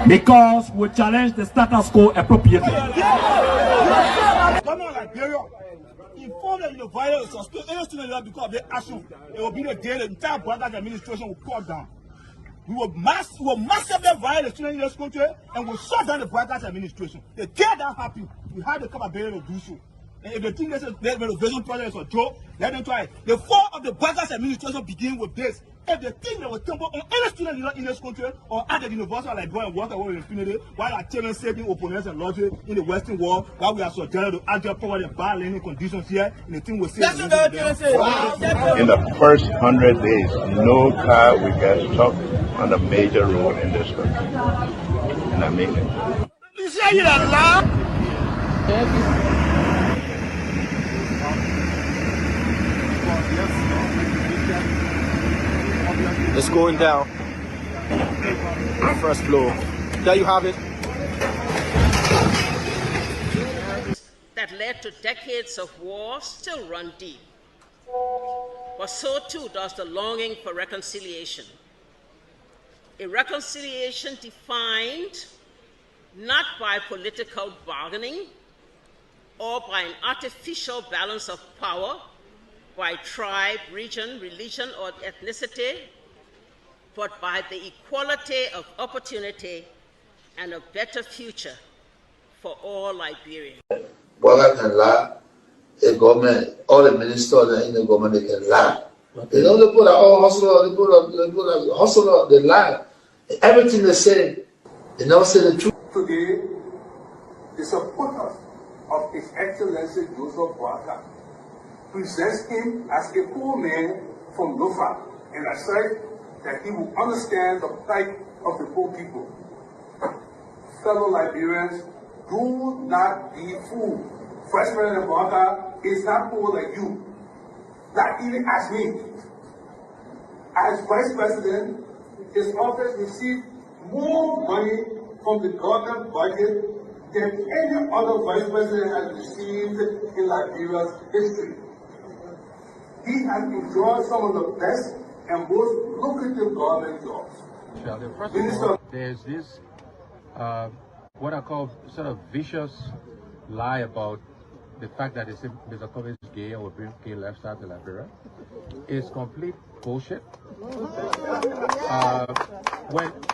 Because we challenge the status quo appropriately. Inform them in the violence or any student because of their action. It will be the day the entire Baka administration will cut down. We will massively violate the students in this country and we'll shut down the broadcast administration. They care that happy. We have the capability to do so. And if they think this renovation project is a joke, let them try it. The fall of the broadcast administration begin with this. If they think they will tumble on any student in this country or at the university like go and work away with impunity while our children saving opponents and logic in the Western world, while we are subjected to actual poverty and bad learning conditions here, and the thing will say. In the first 100 days, no car will get stuck on the major road in this country. And I mean it. It's going down. First floor. There you have it. That led to decades of war still run deep. But so too does the longing for reconciliation. A reconciliation defined not by political bargaining or by an artificial balance of power, by tribe, region, religion, or ethnicity, but by the equality of opportunity and a better future for all Liberians. Boga can lie, the government, all the ministers in the government, they can lie. They don't put all hustle, they put hustle, they lie. Everything they say, they never say the truth. Today, the supporters of His Excellency Joseph Boakai presents him as a poor man from Lofa, and I said that he will understand the plight of the poor people. Fellow Liberians, do not be fooled. Vice President Boakai is not poor like you, not even as me. As Vice President, his office received more money from the government budget than any other Vice President has received in Liberia's history. He has enjoyed some of the best and most lucrative government jobs. First of all, there's this, what I call sort of vicious lie about the fact that Mr. Pewee is gay or bring gay lifestyle to Liberia. It's complete bullshit.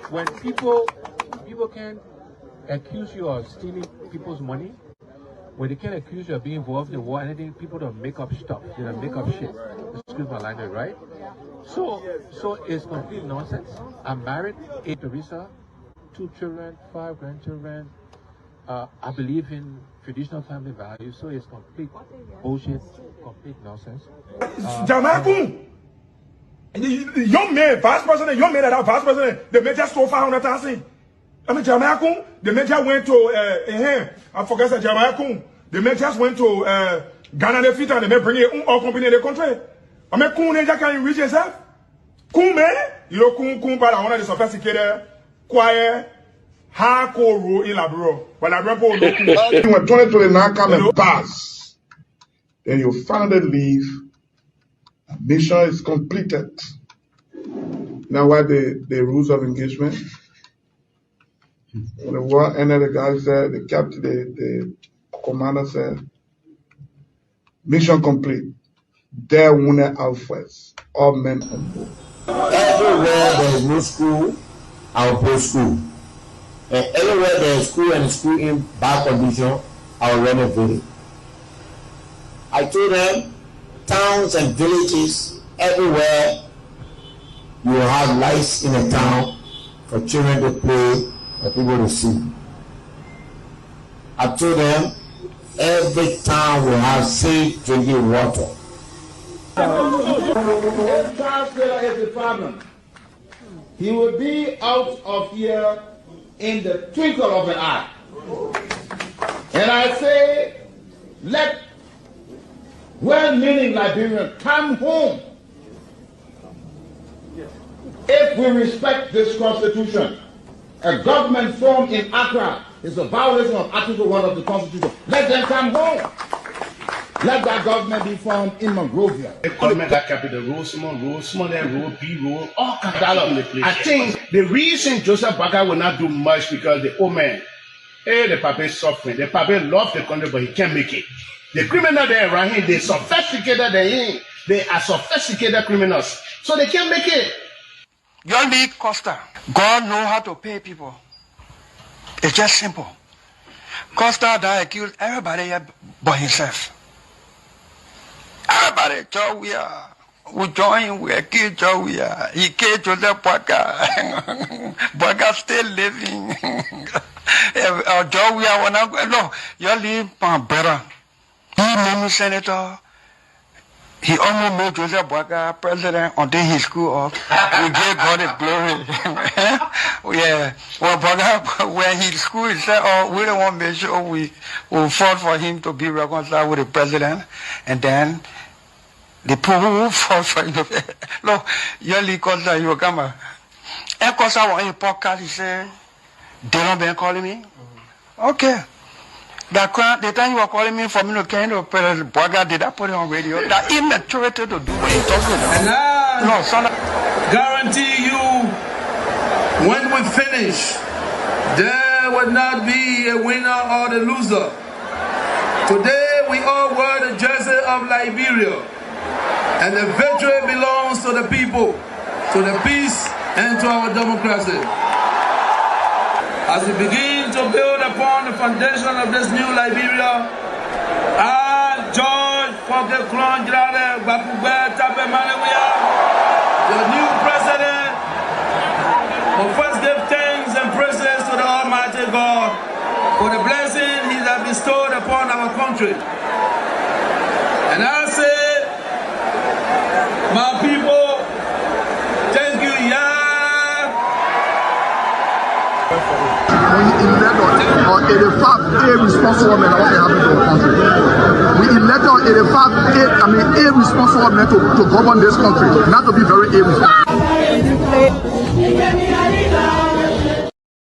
When people can accuse you of stealing people's money, when they can accuse you of being involved in war, anything, people don't make up stuff. They don't make up shit. Excuse my language, right? So it's complete nonsense. I'm married, 8 Teresa, 2 children, 5 grandchildren. I believe in traditional family values, so it's complete bullshit, complete nonsense. Jamaican, young man, vice president, young man that are vice president, the major stole 500,000. I mean, Jamaican, the major went to I forget that Jamaican, the majors went to Ghana, the fit, and they may bring it all company in the country. I mean, Kun can reach yourself. Kun man, you know, Kun, but I want to sophisticated, quiet. Hardcore rule in Liberia. When Liberia when 2029 come and pass, then your founded leave, mission is completed. Now, what the rules of engagement? When the war ended, the guy said, the captain, the commander said, mission complete. There wounded Alphas, all men on board. Everywhere there is no school, I'll put school. And everywhere there is school and school in bad condition, I'll renovate it. I told them, towns and villages, everywhere you will have lights in a town for children to play and people to see. I told them, every town will have safe drinking water. If Charles Taylor is the problem, he will be out of here in the twinkle of an eye. And I say, let well-meaning Liberians come home. If we respect this constitution, a government formed in Accra is a violation of Article 1 of the Constitution. Let them come home. Let that government be formed in Monrovia. Government that capital road, small, B road, all kinds of place. I think the reason Joseph Boakai will not do much because the old man, the papa is suffering. The papa loves the country, but he can't make it. The criminal there around him, they sophisticated than him. They are sophisticated criminals, so they can't make it. Your league Costa. God know how to pay people. It's just simple. Costa that accused everybody here but himself. Everybody, Joe, we join, we accuse Joe, he killed Joseph Boyka. Boyka still living. Joe, no, you leave better. He made me senator. He almost made Joseph Boyka president until he screwed up. We gave God the glory. Yeah. Well, Boyka, when he screwed, he said, oh, we don't want to make sure we will fought for him to be reconciled with the president. And then the people who fought for him. Look, yearly Costa, you will come. And Costa was in a podcast, he said, they don't been calling me? Okay. The time you were calling me for me to kind of Boyka, did I put it on radio? That immaturity to do what you're talking about. And I no, son, guarantee you, when we finish, there will not be a winner or the loser. Today we all wear the jersey of Liberia, and the victory belongs to the people, to the peace, and to our democracy. As we begin to build upon the foundation of this new Liberia, I, George Seleke Kromah, the new president, will first give thanks and praises to the Almighty God for the blessing He has bestowed upon our country. And I say, my people, thank you, We elect on 85 irresponsible men what happened to our country. We elect on 85 irresponsible men to govern this country, not to be very irresponsible.